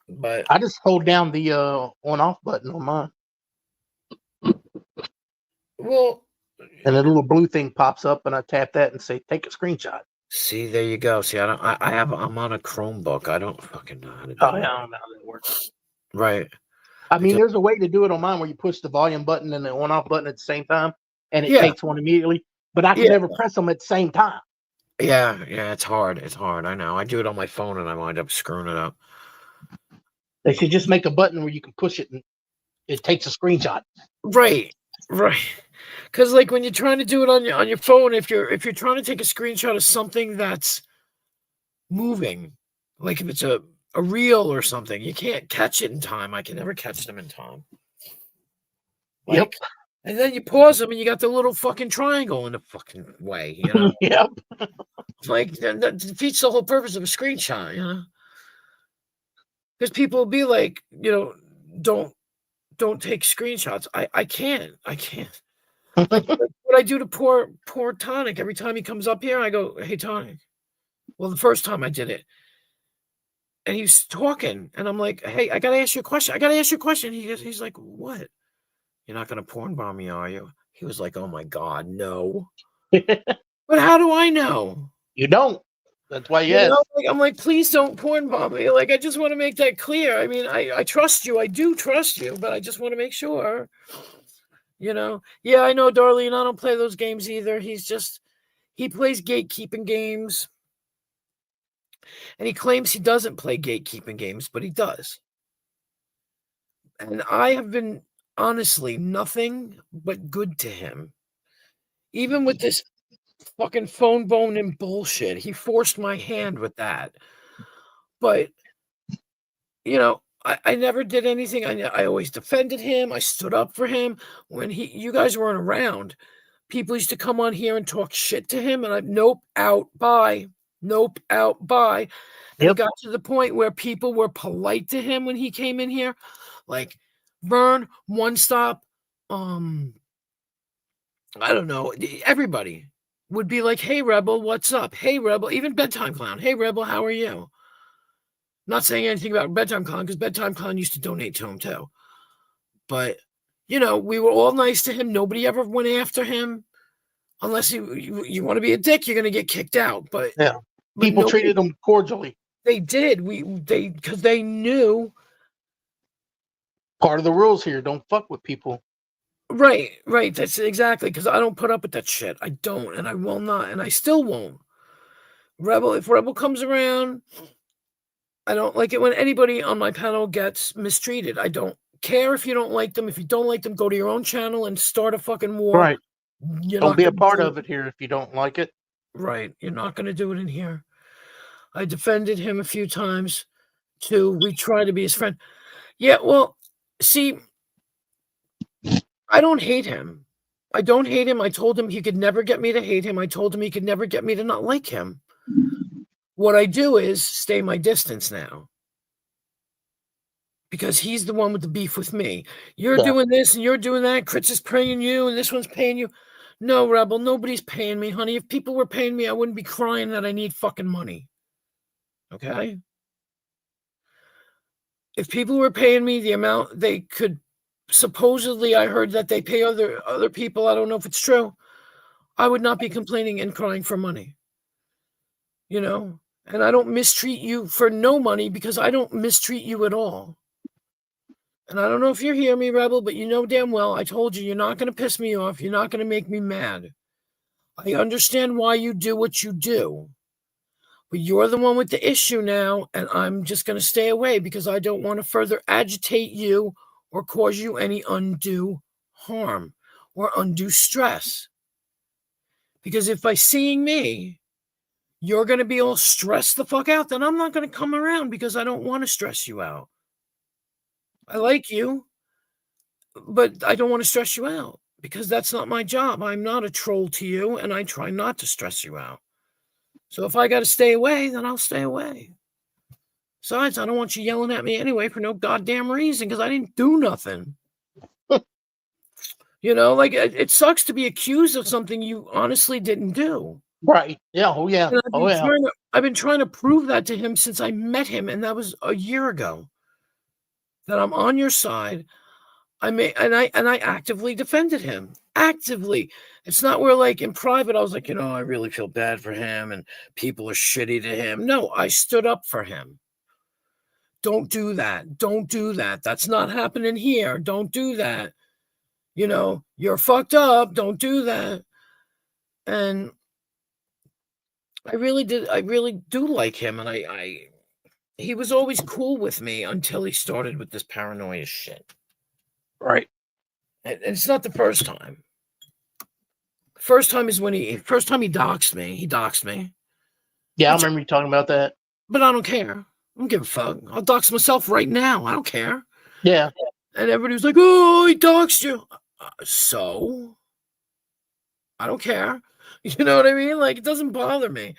But I just hold down the on-off button on mine, well, and a little blue thing pops up, and I tap that and say, "Take a screenshot." see, there you go. See, I'm on a Chromebook. I don't fucking know how to do Oh, it. yeah, I don't know how that works. Right. I mean, there's a way to do it on mine where you push the volume button and the on-off button at the same time, and it Yeah. takes one immediately. But I can never press them at the same time. Yeah, it's hard. It's hard. I know. I do it on my phone and I wind up screwing it up. They should just make a button where you can push it and it takes a screenshot. Right. Because like when you're trying to do it on your phone, if you're trying to take a screenshot of something that's moving, like if it's a reel or something, you can't catch it in time. I can never catch them in time. Yep. And then you pause them and you got the little fucking triangle in the fucking way, Yep. Like that defeats the whole purpose of a screenshot, Because people will be like, don't take screenshots. I can't. Like, what I do to poor Tonic every time he comes up here, I go, "Hey, Tonic." Well, the first time I did it, and he's talking, and I'm like, "Hey, I gotta ask you a question. He's like, "What? You're not gonna porn bomb me, are you?" He was like, "Oh my God, no." But how do I know? You don't. That's why, yes. I'm like, please don't porn bomb me. Like, I just want to make that clear. I mean, I trust you. I do trust you, but I just want to make sure. Yeah, I know, Darlene. I don't play those games either. He plays gatekeeping games. And he claims he doesn't play gatekeeping games, but he does. And I have been, honestly, nothing but good to him. Even with this fucking phone bone and bullshit. He forced my hand with that. But, I never did anything. I always defended him. I stood up for him. When you guys weren't around, people used to come on here and talk shit to him. And nope, out, bye. Nope, out, bye. And it got to the point where people were polite to him when he came in here. Like Vern, One Stop, I don't know. Everybody would be like, "Hey, Rebel, what's up? Hey, Rebel," even Bedtime Clown. "Hey, Rebel, how are you?" Not saying anything about Bedtime Clown, because Bedtime Clown used to donate to him too. But, we were all nice to him. Nobody ever went after him. Unless you want to be a dick, you're going to get kicked out. But yeah, people treated him cordially. They did. Because they knew. Part of the rules here, don't fuck with people. Right. That's exactly, because I don't put up with that shit. I don't, and I will not, and I still won't. If Rebel comes around, I don't like it when anybody on my panel gets mistreated. I don't care if you don't like them. If you don't like them, go to your own channel and start a fucking war. Right. Don't be a part of it here if you don't like it. Right. You're not going to do it in here. I defended him a few times, too. We try to be his friend. Yeah, well, see, I don't hate him. I don't hate him. I told him he could never get me to hate him. I told him he could never get me to not like him. What I do is stay my distance now. Because he's the one with the beef with me. You're doing this and you're doing that. Critz is paying you and this one's paying you. No, Rebel, nobody's paying me, honey. If people were paying me, I wouldn't be crying that I need fucking money. Okay? If people were paying me the amount they could, supposedly I heard that they pay other people, I don't know if it's true, I would not be complaining and crying for money. And I don't mistreat you for no money, because I don't mistreat you at all. And I don't know if you hear me, Rebel, but you know damn well I told you you're not going to piss me off. You're not going to make me mad. I understand why you do what you do. But you're the one with the issue now, and I'm just going to stay away because I don't want to further agitate you or cause you any undue harm or undue stress. Because if by seeing me, you're going to be all stressed the fuck out, then I'm not going to come around because I don't want to stress you out. I like you, but I don't want to stress you out because that's not my job. I'm not a troll to you, and I try not to stress you out. So if I got to stay away, then I'll stay away. Besides, I don't want you yelling at me anyway for no goddamn reason because I didn't do nothing. You know, like it sucks to be accused of something you honestly didn't do. Right. Yeah. Oh, yeah. I've been trying to prove that to him since I met him, and that was a year ago. That I'm on your side. I actively defended him. Actively. It's not where, like, in private, I was like, I really feel bad for him, and people are shitty to him. No, I stood up for him. Don't do that. Don't do that. That's not happening here. Don't do that. You're fucked up. Don't do that. And I really do like him. And he was always cool with me until he started with this paranoia shit. Right. And it's not the first time. First time is when he doxed me. He doxed me. Yeah, I remember you talking about that. But I don't care. I don't give a fuck. I'll dox myself right now. I don't care. Yeah. And everybody was like, oh, he doxed you. So? I don't care. You know what I mean? Like, it doesn't bother me.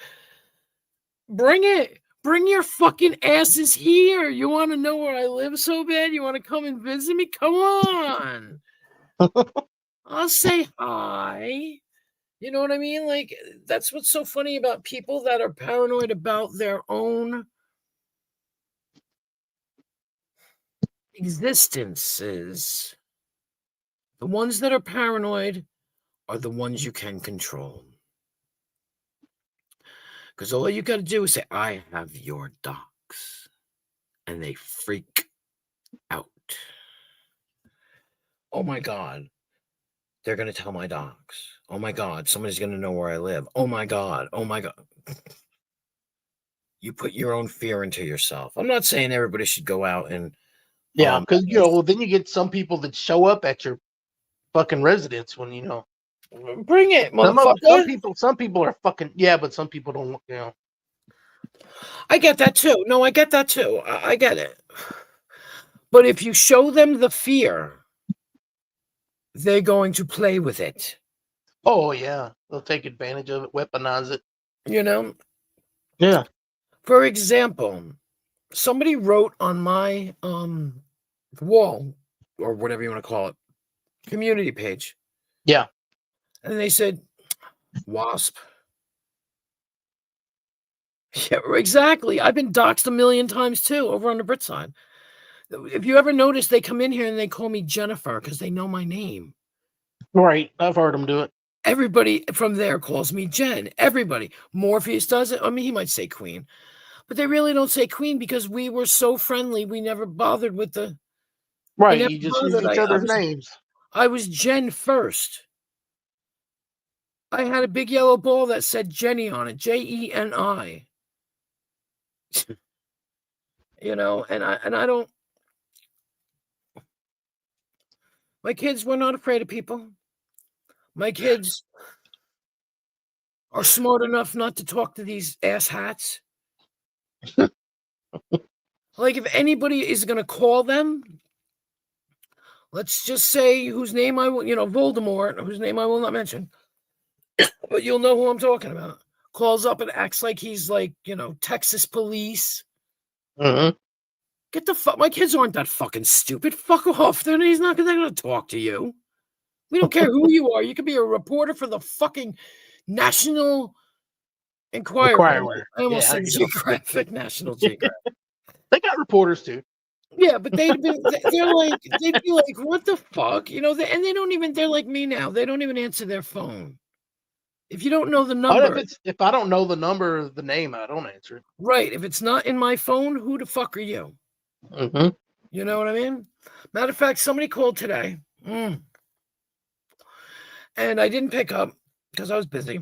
Bring it. Bring your fucking asses here. You want to know where I live so bad? You want to come and visit me? Come on. I'll say hi. You know what I mean? Like, that's what's so funny about people that are paranoid about their own existences. The ones that are paranoid are the ones you can control. Because all you got to do is say, I have your docs. And they freak out. Oh my God. They're going to tell my docs. Oh my God. Somebody's going to know where I live. Oh my God. Oh my God. You put your own fear into yourself. I'm not saying everybody should go out and. Yeah, because, then you get some people that show up at your fucking residence when, Bring it, motherfucker. Some people are fucking, yeah, but some people don't, I get that too. No, I get that too. I get it. But if you show them the fear, they're going to play with it. Oh, yeah. They'll take advantage of it, weaponize it. Yeah. For example, somebody wrote on my wall, or whatever you want to call it, community page. Yeah. And they said, WASP. Yeah, exactly. I've been doxxed 1,000,000 times too over on the Brit side. If you ever notice, they come in here and they call me Jennifer because they know my name. Right. I've heard them do it. Everybody from there calls me Jen. Everybody. Morpheus does it. I mean, he might say Queen. But they really don't say Queen because we were so friendly. We never bothered with the... Right. You just use each other's names. I was Jen first. I had a big yellow ball that said Jenny on it. Jeni. And I don't... My kids were not afraid of people. My kids are smart enough not to talk to these asshats. Like, if anybody is going to call them, let's just say whose name I will, Voldemort, whose name I will not mention, but you'll know who I'm talking about, calls up and acts like he's like, Texas police. Mm-hmm. Get the fuck, my kids aren't that fucking stupid. Fuck off. They're not going to talk to you. We don't care who you are. You could be a reporter for the fucking National Enquirer. I almost said Geographic, National Geographic. They got reporters too. Yeah, but they'd be like, what the fuck? And they don't even, they're like me now. They don't even answer their phone. If you don't know the number. If I don't know the number or the name, I don't answer it. Right. If it's not in my phone, who the fuck are you? Mm-hmm. You know what I mean? Matter of fact, somebody called today. And I didn't pick up because I was busy.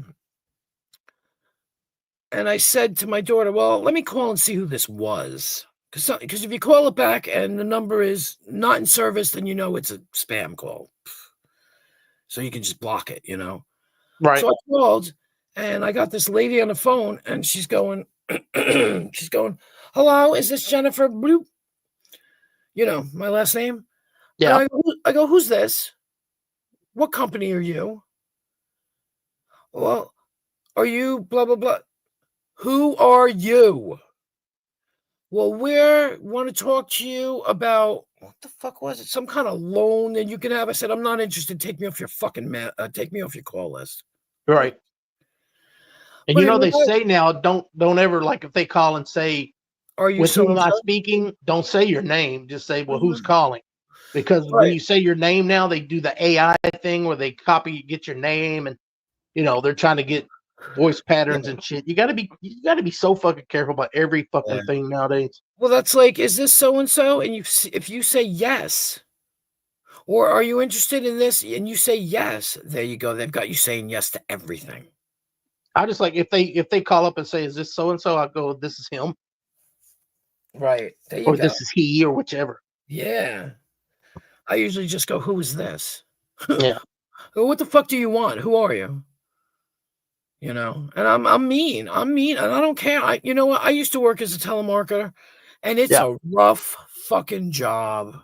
And I said to my daughter, well, let me call and see who this was. Because if you call it back and the number is not in service, then you know it's a spam call. So you can just block it, you know? Right. So I called and I got this lady on the phone and she's going, hello, is this Jennifer Bloop? You know, my last name? Yeah. I go, who's this? What company are you? Well, are you blah, blah, blah? Who are you? Well, we want to talk to you about, what the fuck was it? Some kind of loan that you can have. I said, I'm not interested. Take me off your fucking take me off your call list. Right. And But you know, they say now, don't ever, like, if they call and say, are you with whom am I so-and-so? speaking? Don't say your name. Just say, well, who's Mhm. calling? Because when Right. you say your name now, they do the AI thing where they get your name, and you know they're trying to get voice patterns and shit. You gotta be so fucking careful about every fucking thing nowadays. Well, that's like, is this so-and-so? And if you say yes, or are you interested in this? And you say yes, there you go. They've got you saying yes to everything. I just like, if they call up and say, is this so and so? I go, this is him, Right. There you or go. this is he, or whichever. Yeah. I usually just go, who is this? Yeah. What the fuck do you want? Who are you? You know, and I'm mean, and I don't care. You know what? I used to work as a telemarketer, and it's Yeah. a rough fucking job.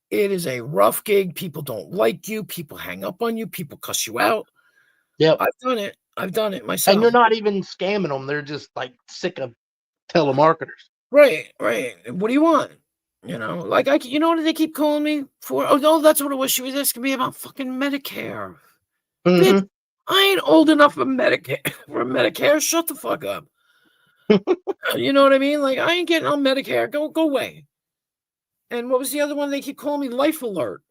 It is a rough gig. People don't like you. People hang up on you. People cuss you out. Yep. I've done it myself. And you're not even scamming them. They're just like sick of telemarketers. Right. What do you want? You know, like you know what they keep calling me for? Oh no, that's what it was. She was asking me about fucking Medicare. Bitch, Mhm. I ain't old enough for Medicare. Shut the fuck up. You know what I mean? Like, I ain't getting on Medicare. Go away. And what was the other one? They keep calling me Life Alert.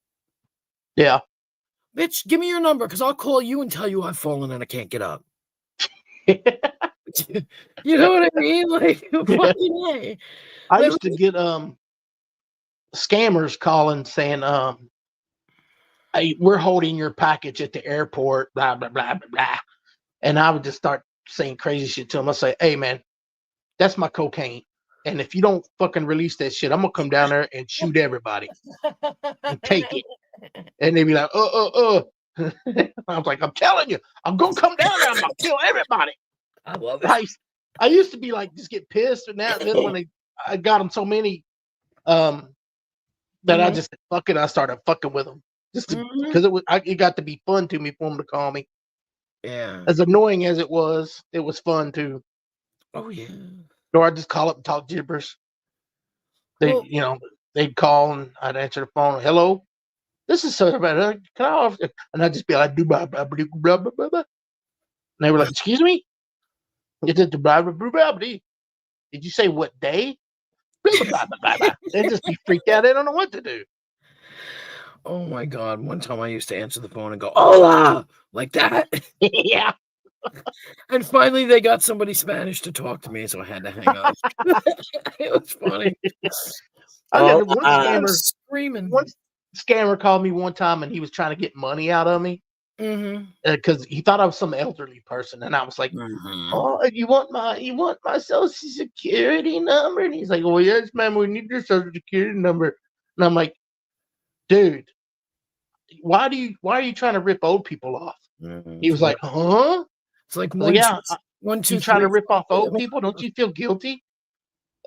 Yeah. Bitch, give me your number because I'll call you and tell you I've fallen and I can't get up. You know what I mean? Like, fucking A. I used to get scammers calling saying, hey, we're holding your package at the airport, blah blah blah blah blah. And I would just start saying crazy shit to them. I say, hey man, that's my cocaine. And if you don't fucking release that shit, I'm gonna come down there and shoot everybody and take it. And they'd be like, I was like, I'm telling you, I'm gonna come down there, I'm gonna kill everybody. I love it. I used to be like, just get pissed, and then when I got them so many, that I just said, fuck it, I started fucking with them just because it got to be fun to me for them to call me. Yeah. As annoying as it was fun too. Oh yeah. Or I'd just call up and talk gibberish. They'd call and I'd answer the phone. Hello, this is so bad. Can I offer? And I'd just be like, blah blah blah blah blah blah. And they were like, excuse me? It's a blah blah blah blah. Did you say what day? Blah blah blah blah blah. They'd just be freaked out. They don't know what to do. Oh my God. One time I used to answer the phone and go, hola, like that. Yeah. And finally they got somebody Spanish to talk to me, so I had to hang up. It was funny. I got screaming. One scammer called me one time and he was trying to get money out of me. Because he thought I was some elderly person, and I was like, "Oh, you want my social security number?" And he's like, "Oh yes, ma'am, we need your social security number." And I'm like, "Dude, why are you trying to rip old people off?" He was like, "Huh?" It's like one, two, trying to rip off old people? Don't you feel guilty?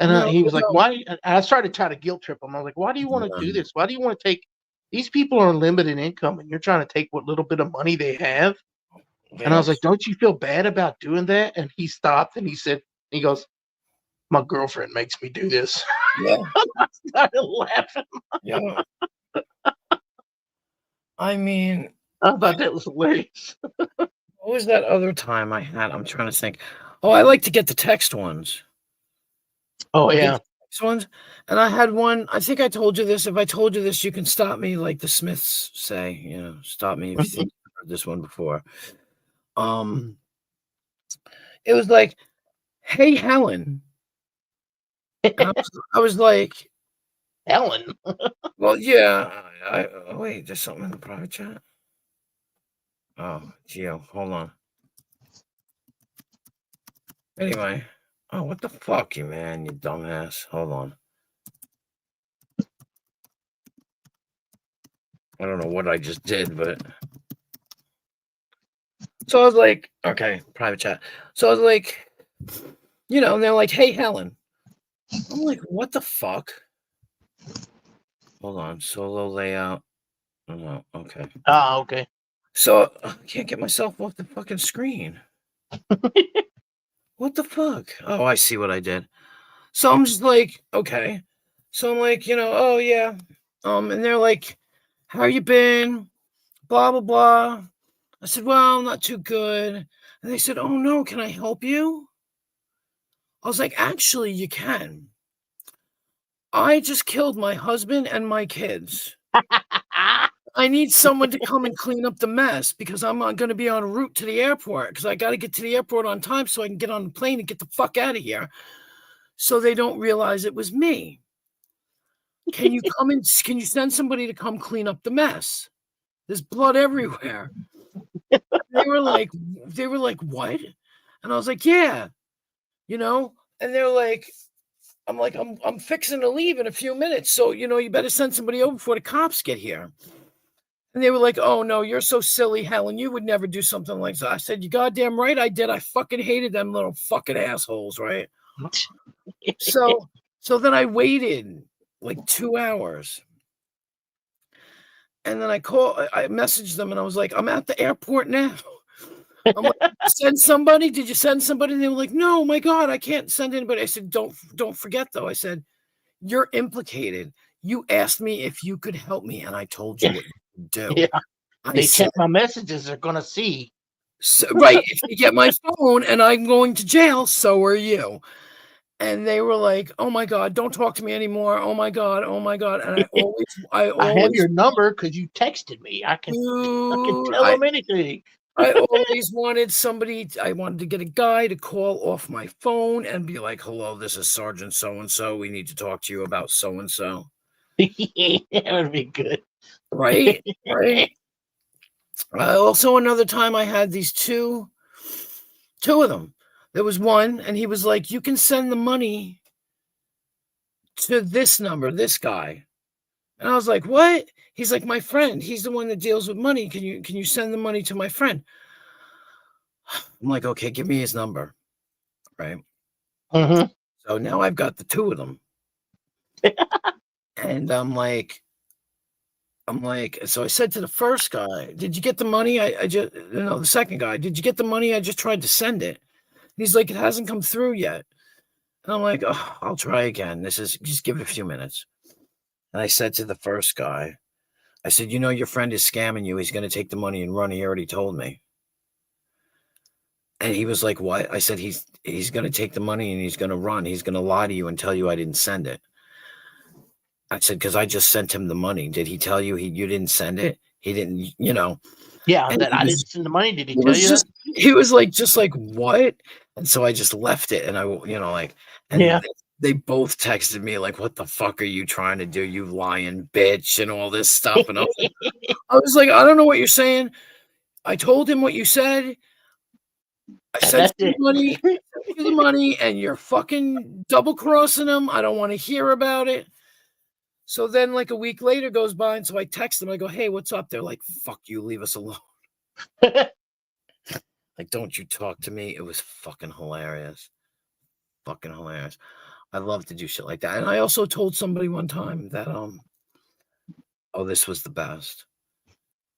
And he was like, "Why?" And I started trying to guilt trip him. I was like, "Why do you want to do this? Why do you want to take?" These people are on limited income, and you're trying to take what little bit of money they have. And I was like, don't you feel bad about doing that? And he stopped and he goes, my girlfriend makes me do this. Yeah. I started laughing. Yeah. I mean, I thought that was hilarious. What was that other time I had? I'm trying to think. Oh, I like to get the text ones. Oh, yeah. Ones. And I had one. I think I told you this. If I told you this, you can stop me, like the Smiths say. Stop me if you think you've heard this one before. It was like, hey, Helen. I was like, Helen. Well, yeah. Wait, there's something in the private chat. Oh, Gio, hold on. Anyway, oh, what the fuck, you man, you dumbass. Hold on. I don't know what I just did, but so I was like, okay, private chat. So I was like, you know, and they're like, hey, Helen. I'm like, what the fuck? Hold on, solo layout. Oh, okay. Ah, okay. So I can't get myself off the fucking screen. What the fuck? Oh, I see what I did. So I'm just like, okay. So I'm like, you know, oh yeah. And they're like, how you been? Blah blah blah. I said, well, not too good. And they said, oh no, can I help you? I was like, actually, you can. I just killed my husband and my kids. I need someone to come and clean up the mess because I'm going to be en route to the airport because I got to get to the airport on time so I can get on the plane and get the fuck out of here. So they don't realize it was me. Can you come and can you send somebody to come clean up the mess? There's blood everywhere. They were like, what? And I was like, yeah, you know. And they're like, I'm fixing to leave in a few minutes, so you know you better send somebody over before the cops get here. And they were like, oh no, you're so silly, Helen. You would never do something like that. I said, you goddamn right I did. I fucking hated them little fucking assholes, right? So then I waited like 2 hours. And then I messaged them and I was like, I'm at the airport now. I'm like, send somebody? Did you send somebody? And they were like, no, my God, I can't send anybody. I said, don't forget though. I said, you're implicated. You asked me if you could help me, and I told you what you could do. Yeah. They check my messages, they're gonna see. So, right. If you get my phone and I'm going to jail, so are you. And they were like, oh my God, don't talk to me anymore. Oh my God. And I have your number because you texted me. I can tell them anything. I always wanted I wanted to get a guy to call off my phone and be like, hello, this is Sergeant so-and-so. We need to talk to you about so-and-so. That would be good. Right. Also, another time I had these two of them. There was one, and he was like, you can send the money to this number, this guy. And I was like, what? He's like, my friend. He's the one that deals with money. Can you send the money to my friend? I'm like, okay, give me his number. Right. Mm-hmm. So now I've got the two of them. And I'm like, so I said to the first guy, did you get the money? The second guy, did you get the money? I just tried to send it. He's like, it hasn't come through yet. And I'm like, oh, I'll try again. Just give it a few minutes. And I said to the first guy, I said, you know, your friend is scamming you. He's going to take the money and run. He already told me. And he was like, what? I said, he's going to take the money and he's going to run. He's going to lie to you and tell you I didn't send it. I said, because I just sent him the money. Did he tell you you didn't send it? He didn't, you know. Yeah, that I didn't send the money. Did he tell you that? He was like, just like, what? And so I just left it. And they both texted me like, what the fuck are you trying to do? You lying bitch and all this stuff. And I was like, I don't know what you're saying. I told him what you said. I sent you the money and you're fucking double crossing him. I don't want to hear about it. So then like a week later goes by. And so I text them. I go, hey, what's up? They're like, fuck you. Leave us alone. Like, don't you talk to me. It was fucking hilarious. Fucking hilarious. I love to do shit like that. And I also told somebody one time that, this was the best.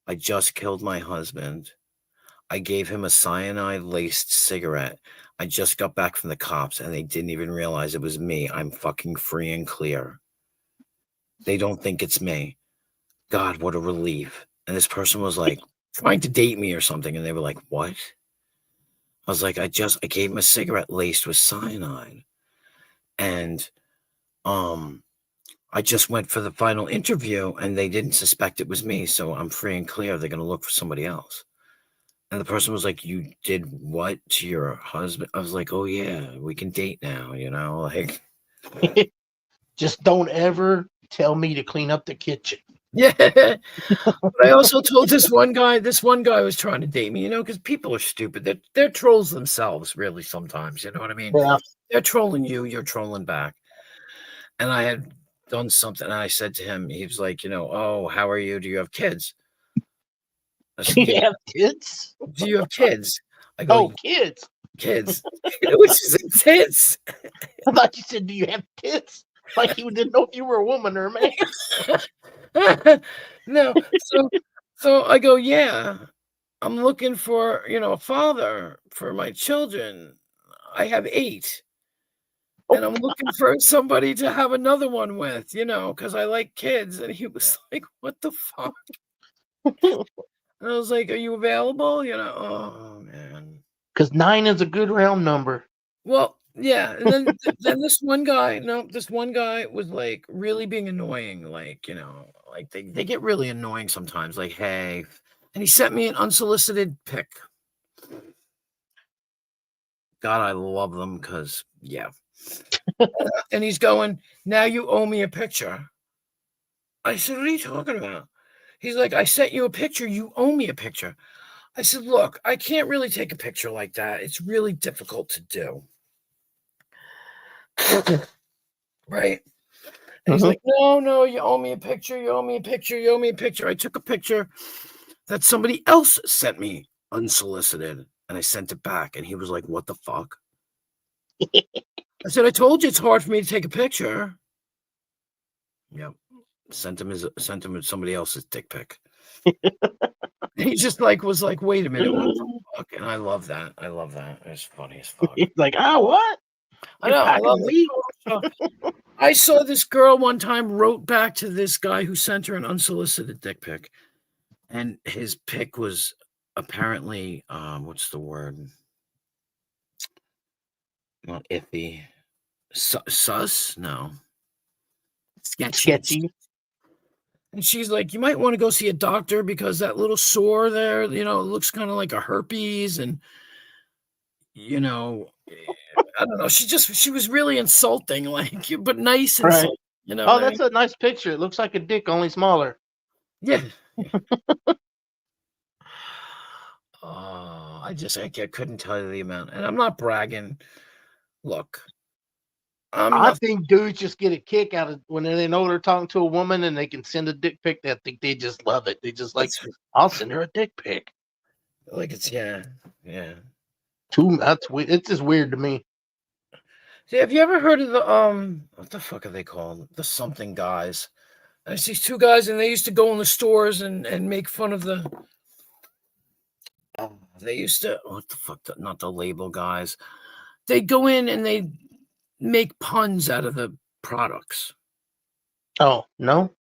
I just killed my husband. I gave him a cyanide-laced cigarette. I just got back from the cops, and they didn't even realize it was me. I'm fucking free and clear. They don't think it's me. God, what a relief. And this person was like trying to date me or something, and they were like, what? I was like, I gave him a cigarette laced with cyanide. And I just went for the final interview and they didn't suspect it was me. So I'm free and clear. They're going to look for somebody else. And the person was like, you did what to your husband? I was like, oh yeah, we can date now, you know, like. Just don't ever tell me to clean up the kitchen. Yeah. But I also told this one guy was trying to date me, you know, because people are stupid. They're trolls themselves, really, sometimes. You know what I mean? Yeah. They're trolling you, you're trolling back. And I had done something, and I said to him, he was like, you know, oh, how are you? Do you have kids? I said, Do you have kids? do you have kids? I go, Oh, kids. kids. Which is kids. I thought you said, do you have kids? Like you didn't know if you were a woman or a man. No. So I go, yeah, I'm looking for, you know, a father for my children. I have 8. And I'm looking for somebody to have another one with, you know, because I like kids. And he was like, what the fuck? And I was like, are you available? You know, oh, man. Because 9 is a good round number. Well, yeah. And then this one guy was like really being annoying. Like, you know, like they get really annoying sometimes. Like, hey, and he sent me an unsolicited pic. God, I love them because, yeah. And he's going, now you owe me a picture. I said, what are you talking about? He's like, I sent you a picture. You owe me a picture. I said, look, I can't really take a picture like that. It's really difficult to do. Right? And he's like, no, you owe me a picture. You owe me a picture. You owe me a picture. I took a picture that somebody else sent me unsolicited, and I sent it back. And he was like, what the fuck? I said, I told you it's hard for me to take a picture. Yep. Sent him somebody else's dick pic. He just was like, wait a minute, what the fuck? And I love that. It's funny as fuck. He's like, what? I know. I love it. I saw this girl one time wrote back to this guy who sent her an unsolicited dick pic, and his pic was apparently what's the word? Not iffy. Sus? No. Sketchy. And she's like, you might want to go see a doctor because that little sore there, you know, it looks kind of like a herpes. And, you know, I don't know. She was really insulting, like, but nice. Right. You know. Oh, that's a nice picture. It looks like a dick, only smaller. Yeah. Oh, I couldn't tell you the amount. And I'm not bragging. Look. I think dudes just get a kick out of when they know they're talking to a woman and they can send a dick pic. I think they just love it. They just like, I'll send her a dick pic. Like it's yeah. That's weird. It's just weird to me. See, have you ever heard of the what the fuck are they called? The something guys. There's these 2 guys, and they used to go in the stores and make fun of the. They used to what the fuck? Not the label guys. They go in and they make puns out of the products. Oh no,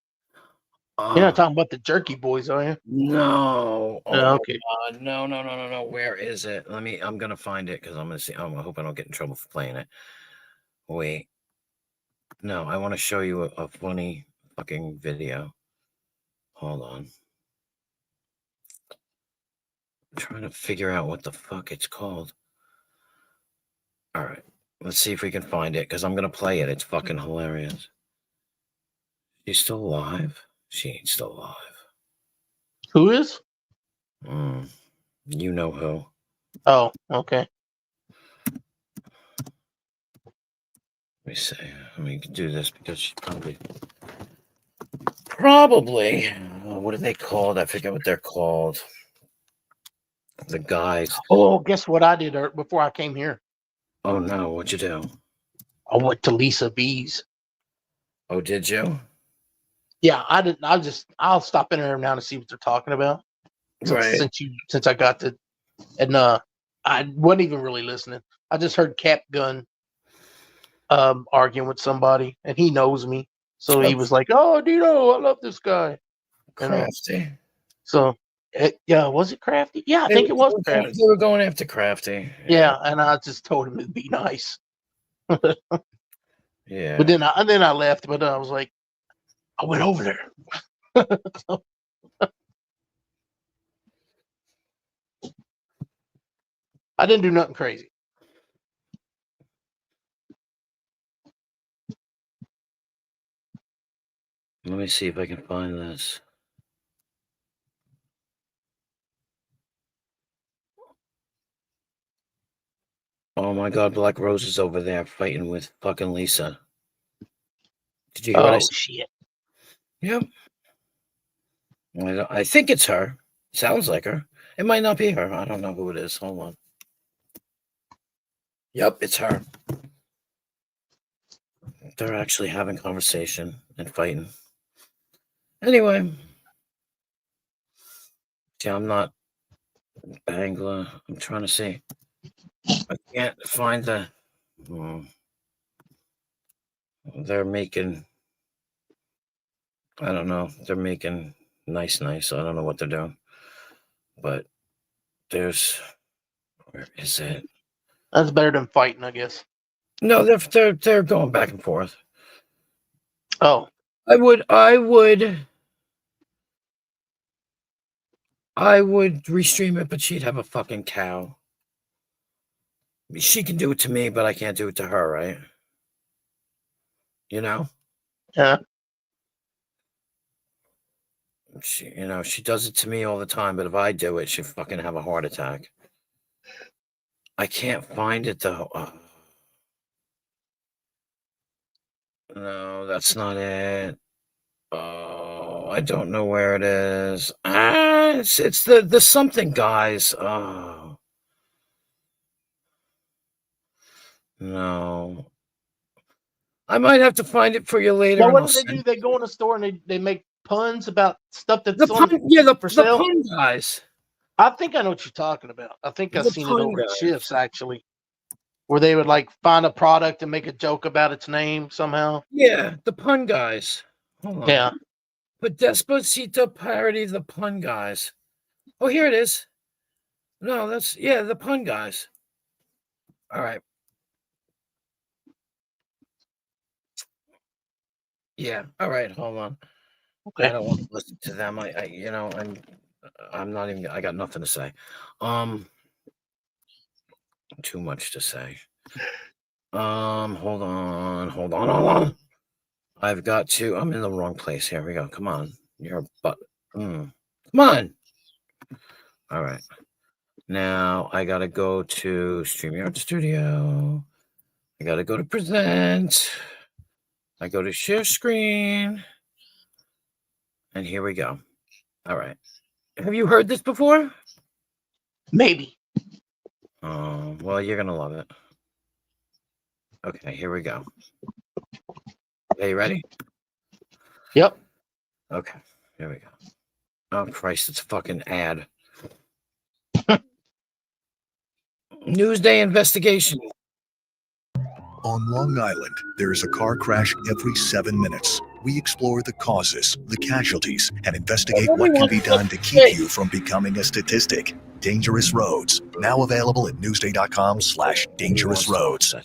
you're not talking about the Jerky Boys, are you? No. Oh, okay. No. Where is it? I'm gonna find it because I'm gonna see. I hope I don't get in trouble for playing it. Wait. No, I want to show you a funny fucking video. Hold on. I'm trying to figure out what the fuck it's called. All right. Let's see if we can find it because I'm going to play it. It's fucking hilarious. She's still alive? She ain't still alive. Who is? You know who. Oh, okay. Let me see. Let me do this because she's probably. What are they called? I forget what they're called. The guys. Oh, guess what I did before I came here? Oh no, what'd you do? I went to Lisa B's. Oh, did you? Yeah, I didn't. I'll stop in there now to see what they're talking about. Since I got to, and I wasn't even really listening. I just heard Cap Gun arguing with somebody, and he knows me, so he was like, "Oh, Dino, I love this guy." Crafty. Was it Crafty? Yeah, I think it was Crafty. They were going after Crafty. Yeah, and I just told him it'd be nice. Yeah. But then I left. But I was like, I went over there. I didn't do nothing crazy. Let me see if I can find this. Oh my God, Black Rose is over there fighting with fucking Lisa. Did you hear what I Oh said? shit! Yep. I think it's her. Sounds like her. It might not be her. I don't know who it is. Hold on. Yep, it's her. They're actually having conversation and fighting. Anyway. See, I'm not Bangla. I'm trying to see. I can't find the. They're making. I don't know. They're making nice. I don't know what they're doing. But there's. Where is it? That's better than fighting, I guess. No, they're going back and forth. Oh, I would restream it, but she'd have a fucking cow. She can do it to me, but I can't do it to her, right? You know? yeah. She does it to me all the time, but if I do it, she'll fucking have a heart attack. I can't find it though. No, that's not it. Oh, I don't know where it is. It's the something guys. Oh. No. I might have to find it for you later. Now, what do they do? They go in a store and they make puns about stuff that's the on pun, for sale. the pun guys. I think I know what you're talking about. I think I've The seen it pun over at guys. Shifts actually, where they would like find a product and make a joke about its name somehow. Yeah, the pun guys. Hold on. Yeah. But Despacito parody the pun guys. Oh, here it is. No, the pun guys. All right. Yeah. All right. Hold on. Okay. I don't want to listen to them. I'm not even. I got nothing to say. Too much to say. Hold on. I've got to. I'm in the wrong place. Here we go. Come on. You're a butt. Come on. All right. Now I gotta go to StreamYard Studio. I gotta go to present. I go to share screen. And here we go. All right. Have you heard this before? Maybe. Well, you're gonna love it. Okay, here we go. Are you ready? Yep. Okay, here we go. Oh Christ, it's a fucking ad. Newsday investigation. On Long Island, there is a car crash every 7 minutes. We explore the causes, the casualties, and investigate what can be done to keep you from becoming a statistic. Dangerous Roads, now available at newsday.com/dangerous roads.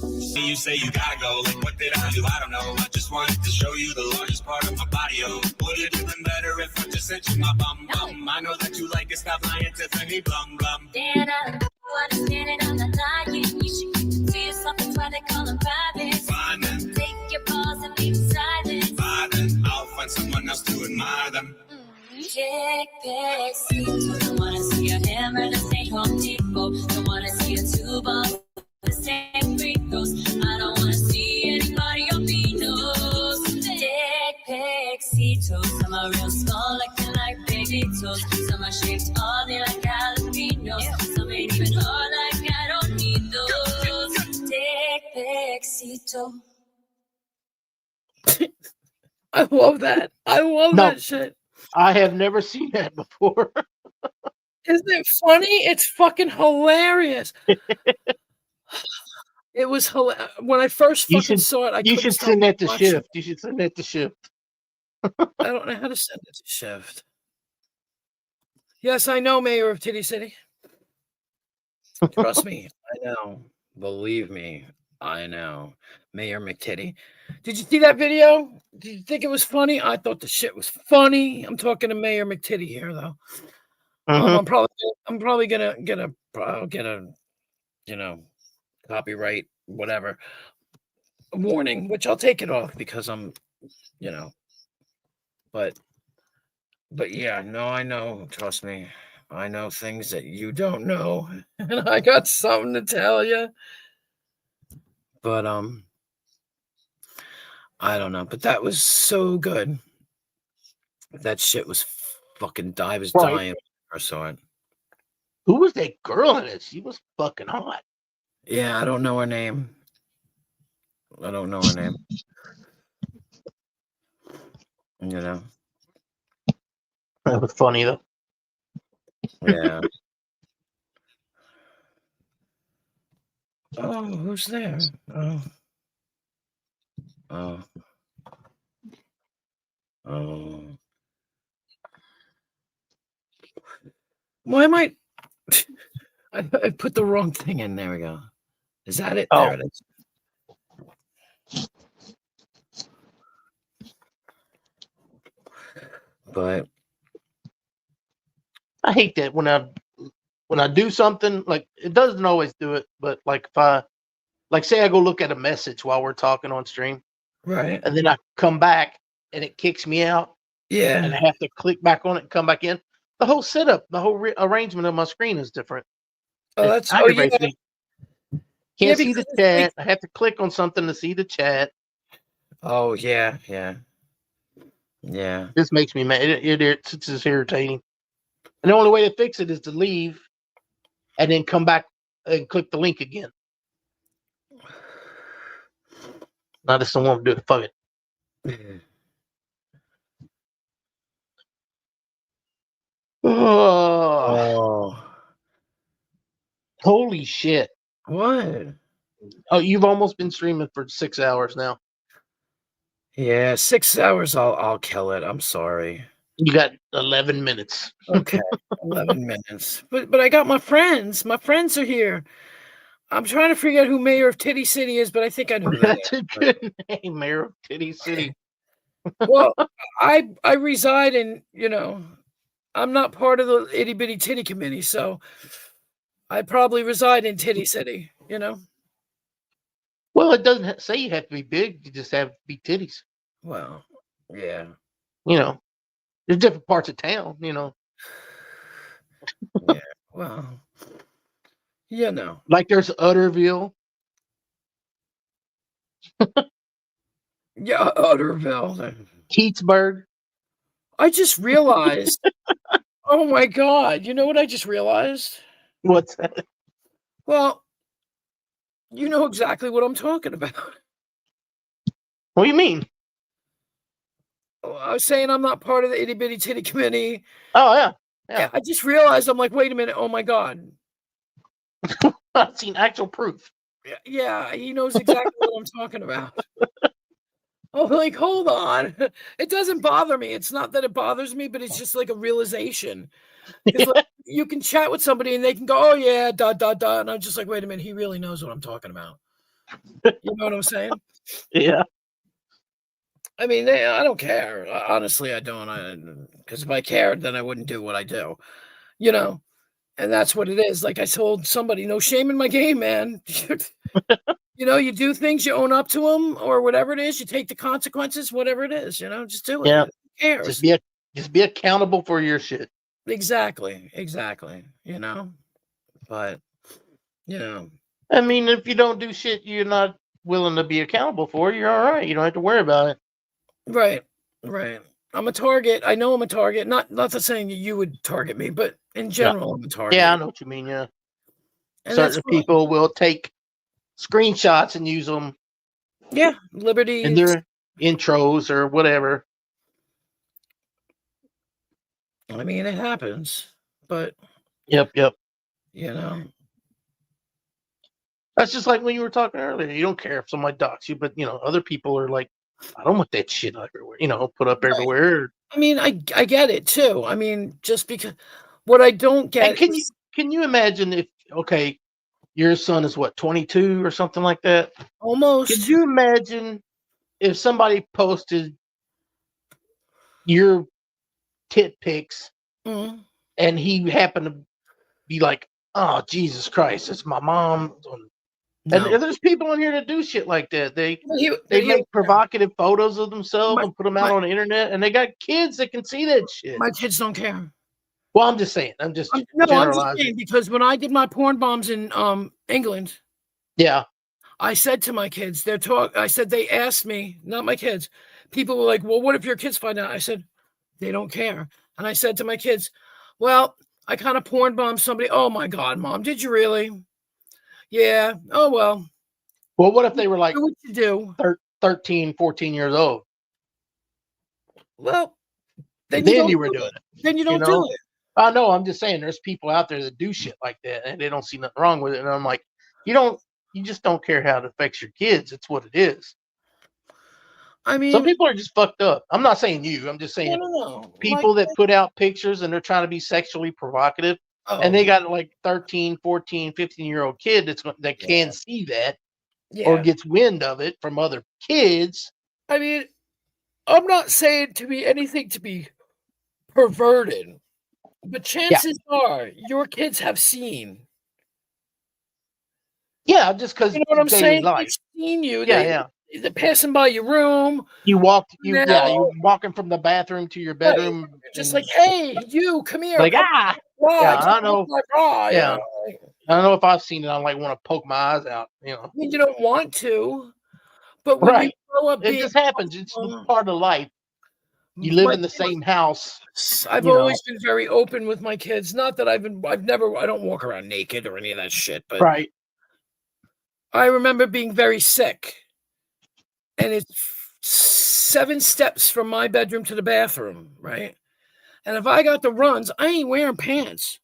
You say you gotta go, like what did I do? I don't know. I just wanted to show you the largest part of my body. Oh, would it have been better if I just sent you my bum bum? I know that you like it, stop lying, Tiffany Blum Blum. Dan, I don't understand it, I'm not lying. You should keep it to yourself, that's why they call them private. Fine then. Take your paws and leave silent. Fine then, I'll find someone else to admire them. Take pics, don't wanna see a hammer, this ain't Home Depot. Don't wanna see a tube of the same freckles. I don't wanna see anybody on Venus. Dick pixitos, some are real small like they like baby toes. Some are shaped oddly like jalapenos. Some ain't even hard like I don't need those. Dick pixito. I love that. I love that shit. I have never seen that before. Isn't it funny? It's fucking hilarious. It was hilarious. When I first fucking saw it, You should send that to Shift. You should send that to Shift. I don't know how to send it to Shift. Yes, I know, Mayor of Titty City. Trust me, I know. Believe me, I know. Mayor McTitty. Did you see that video? Did you think it was funny? I thought the shit was funny. I'm talking to Mayor McTitty here, though. I'm probably gonna get a copyright whatever warning, which I'll take it off because I'm you know. But yeah, no, I know. Trust me, I know things that you don't know, and I got something to tell you. But I don't know. But that was so good. That shit was fucking. I was Right. dying when I saw it. Who was that girl in it? She was fucking hot. Yeah, I don't know her name. I don't know her name. You know. That was funny though. Yeah. Oh, who's there? Oh. Oh. Oh. Why am I put the wrong thing in. There we go. Is that it? Oh. There it is. But I hate that when I do something, like it doesn't always do it, but like if I say I go look at a message while we're talking on stream, right, and then I come back and it kicks me out, and I yeah. have to click back on it and come back in. The whole setup, the whole arrangement of my screen is different. Oh, It that's aggravates me. Yeah, Can't see the because it's chat. I have to click on something to see the chat. Oh yeah. This makes me mad. It's just irritating. And the only way to fix it is to leave and then come back and click the link again. I just don't want to do it. Fuck it. Oh. Holy shit. What? Oh, you've almost been streaming for 6 hours now. Yeah, 6 hours. I'll kill it. I'm sorry. You got 11 minutes. Okay, 11 minutes. But I got my friends. My friends are here. I'm trying to figure out who Mayor of Titty City is, but I think I know who that That's is. a good name, Mayor of Titty City. Well, I reside in, I'm not part of the itty bitty titty committee, so I probably reside in Titty City, Well, it doesn't say you have to be big. You just have to be titties. Well, yeah. There's different parts of town, Yeah, well, Like there's Utterville. Yeah, Utterville. Keatsburg. I just realized. Oh my God. You know what I just realized? What's that? Well, you know exactly what I'm talking about. What do you mean? I was saying I'm not part of the itty bitty titty committee. Oh, yeah. I just realized, I'm like, wait a minute. Oh my God. I've seen actual proof. Yeah, he knows exactly what I'm talking about. Oh, like, hold on. It doesn't bother me. It's not that it bothers me, but it's just like a realization. Like, you can chat with somebody and they can go, oh yeah, ... And I'm just like, wait a minute, he really knows what I'm talking about. You know what I'm saying? Yeah. I mean, I don't care. Honestly, I don't. Because if I cared, then I wouldn't do what I do. And that's what it is. Like I told somebody, no shame in my game, man. You do things, you own up to them, or whatever it is. You take the consequences, whatever it is. Just do it. Yeah. Who cares? Just be accountable for your shit. Exactly. But I mean, if you don't do shit you're not willing to be accountable for, you're all right. You don't have to worry about it. Right. I'm a target. I know I'm a target. Not that saying you would target me, but in general, I'm a target. Yeah, I know what you mean. Yeah. And certain people will take screenshots and use them. Yeah, Liberty in their intros or whatever. I mean, it happens, but yep. That's just like when you were talking earlier. You don't care if somebody docks you, but other people are like, I don't want that shit everywhere. Put up everywhere. I mean, I get it too. I mean, just because what I don't get. And can you imagine if your son is what, 22 or something like that? Almost. Could you imagine if somebody posted your tit pics and he happened to be like, oh, Jesus Christ, it's my mom on No. And there's people in here that do shit like that. They They make provocative photos of themselves and put them out my- on the internet, and they got kids that can see that shit. My kids don't care. Well, I'm just saying. I'm just I'm generalizing. just saying because when I did my porn bombs in England, Yeah. I said to my kids, I said they asked me, not my kids. People were like, "Well, what if your kids find out?" I said, "They don't care." And I said to my kids, "Well, I kind of porn bombed somebody." "Oh my God, Mom, did you really?" "Yeah." "Oh well." Well, what if they were like Do what you do. 13, 14 years old? Well, then you were doing it. Then you don't know? do it. I know. I'm just saying, there's people out there that do shit like that, and they don't see nothing wrong with it. And I'm like, you just don't care how it affects your kids. It's what it is. I mean, some people are just fucked up. I'm not saying you. I'm just saying people that put out pictures and they're trying to be sexually provocative, and they got like 13, 14, 15-year-old kid that can see that or gets wind of it from other kids. I mean, I'm not saying to be anything to be perverted, but chances are your kids have seen. Yeah, just because you know what I'm saying. Life. They've seen you. Yeah, They're passing by your room. You're walking from the bathroom to your bedroom. Right. Just like, hey, you come here. Like, yeah, I don't know. Yeah. I don't know if I've seen it. I like want to poke my eyes out. I mean, you don't want to, but when you grow up, it just happens. It's part of life. You live in the same house. I've always been very open with my kids. Not that I don't walk around naked or any of that shit, but right. I remember being very sick, and it's 7 steps from my bedroom to the bathroom, right? And if I got the runs, I ain't wearing pants.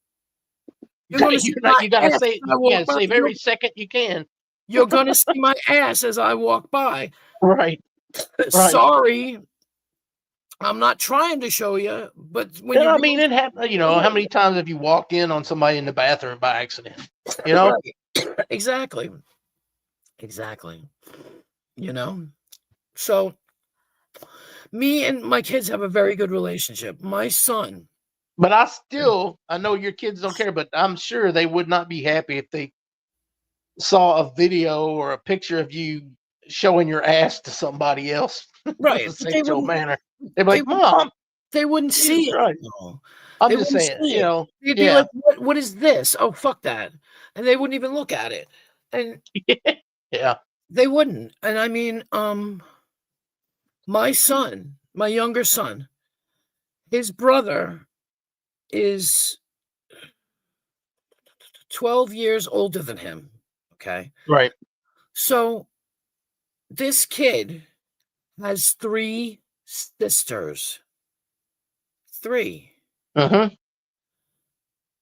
You gotta save every second you can. You're gonna see my ass as I walk by. Right. Sorry. I'm not trying to show you, but when it happens. How many times have you walked in on somebody in the bathroom by accident? Exactly. So me and my kids have a very good relationship. My son. But I know your kids don't care, but I'm sure they would not be happy if they saw a video or a picture of you showing your ass to somebody else. Right. In a sexual manner. They'd be like, Mom. They wouldn't see it. Right. I'm just saying, They'd be like, what is this? Oh, fuck that. And they wouldn't even look at it. And they wouldn't. And I mean, my son, my younger son, his brother is 12 years older than him. Okay. Right. So this kid has 3 sisters. 3.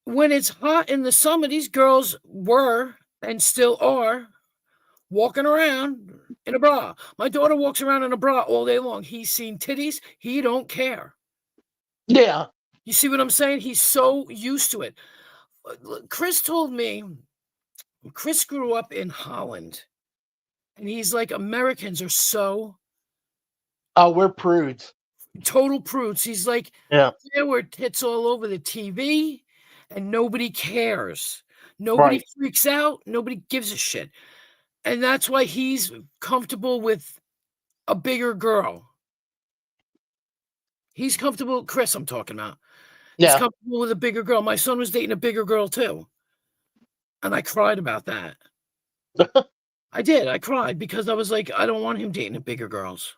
When it's hot in the summer, these girls were and still are walking around in a bra. My daughter walks around in a bra all day long. He's seen titties. He don't care. Yeah. You see what I'm saying? He's so used to it. Chris told me, Chris grew up in Holland. And he's like, Americans are so... Oh, we're prudes. Total prudes. He's like, there were tits all over the TV, and nobody cares. Nobody freaks out. Nobody gives a shit. And that's why he's comfortable with a bigger girl. He's comfortable, Chris, I'm talking about. He's comfortable with a bigger girl. My son was dating a bigger girl, too. And I cried about that. I did. I cried because I was like, I don't want him dating bigger girls.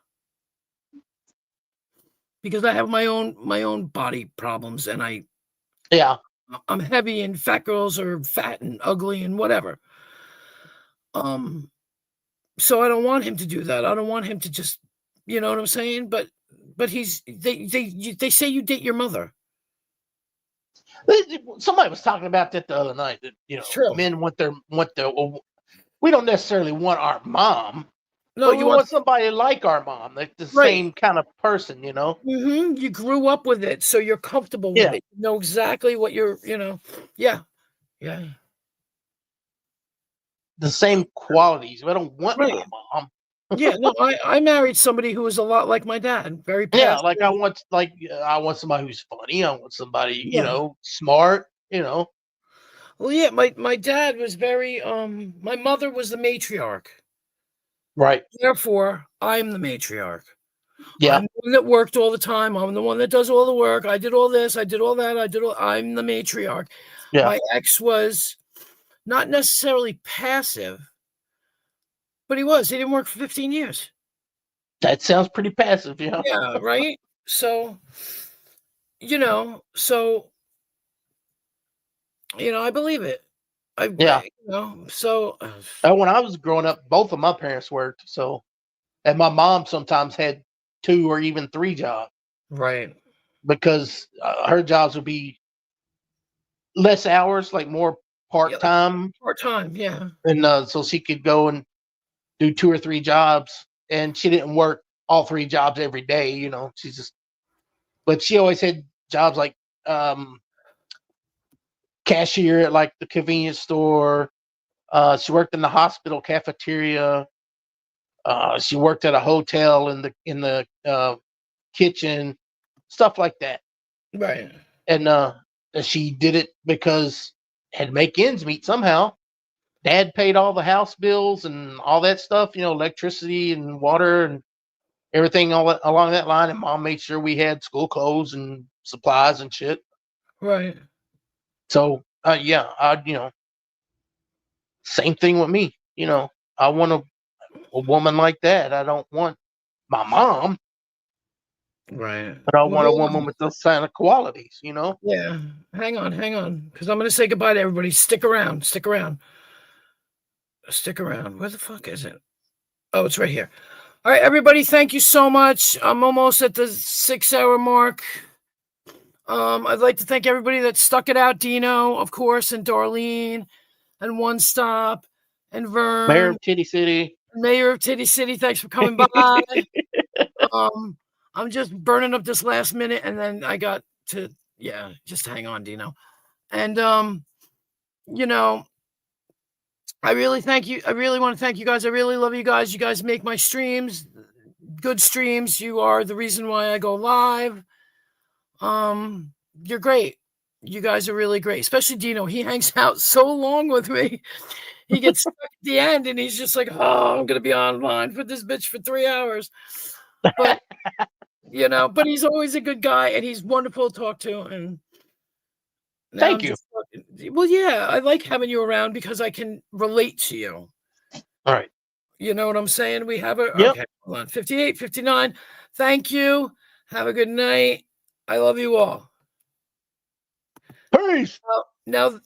Because I have my own body problems, and I'm heavy, and fat girls are fat and ugly and whatever. So I don't want him to do that. I don't want him to just, you know what I'm saying? But they say you date your mother. Somebody was talking about that the other night. That men want their. We don't necessarily want our mom. No, but you want somebody like our mom, like the same kind of person, You grew up with it, so you're comfortable with it. You know exactly what you're, Yeah. The same qualities. I don't want my mom. Yeah, no, I married somebody who was a lot like my dad. Very passive. I want somebody who's funny. I want somebody, smart. Well, yeah, my dad was very my mother was the matriarch. Right. Therefore, I'm the matriarch. Yeah. I'm the one that worked all the time. I'm the one that does all the work. I did all this. I did all that. I'm the matriarch. Yeah. My ex was not necessarily passive, but he was. He didn't work for 15 years. That sounds pretty passive, yeah. Yeah, right? So, I believe it. Yeah. So when I was growing up, both of my parents worked. So, and my mom sometimes had 2 or even 3 jobs. Right. Because her jobs would be less hours, like more part-time. Part-time, yeah. And so she could go and do 2 or 3 jobs, and she didn't work all 3 jobs every day, but she always had jobs like cashier at like the convenience store. She worked in the hospital cafeteria. She worked at a hotel in the kitchen, stuff like that. Right. And she did it because had to make ends meet somehow. Dad paid all the house bills and all that stuff, electricity and water and everything along that line. And mom made sure we had school clothes and supplies and shit. Right. So, same thing with me. I want a woman like that. I don't want my mom. Right. But I want a woman with those kind of qualities, Yeah. Hang on. Because I'm going to say goodbye to everybody. Stick around. Where the fuck is it? Oh, it's right here. All right, everybody. Thank you so much. I'm almost at the 6-hour mark. I'd like to thank everybody that stuck it out. Dino, of course, and Darlene, and One Stop, and Vern. Mayor of Titty City. Thanks for coming by. I'm just burning up this last minute, and then I got to, just hang on, Dino. And, I really thank you. I really want to thank you guys. I really love you guys. You guys make my streams good streams. You are the reason why I go live. You're great. You guys are really great, especially Dino. He hangs out so long with me. He gets stuck at the end, and he's just like, "Oh, I'm gonna be online for this bitch for 3 hours." But but he's always a good guy, and he's wonderful to talk to. And thank you. Well, yeah, I like having you around because I can relate to you. All right. You know what I'm saying? We have Yep. Okay, hold on. 58, 59. Thank you. Have a good night. I love you all. Peace. Now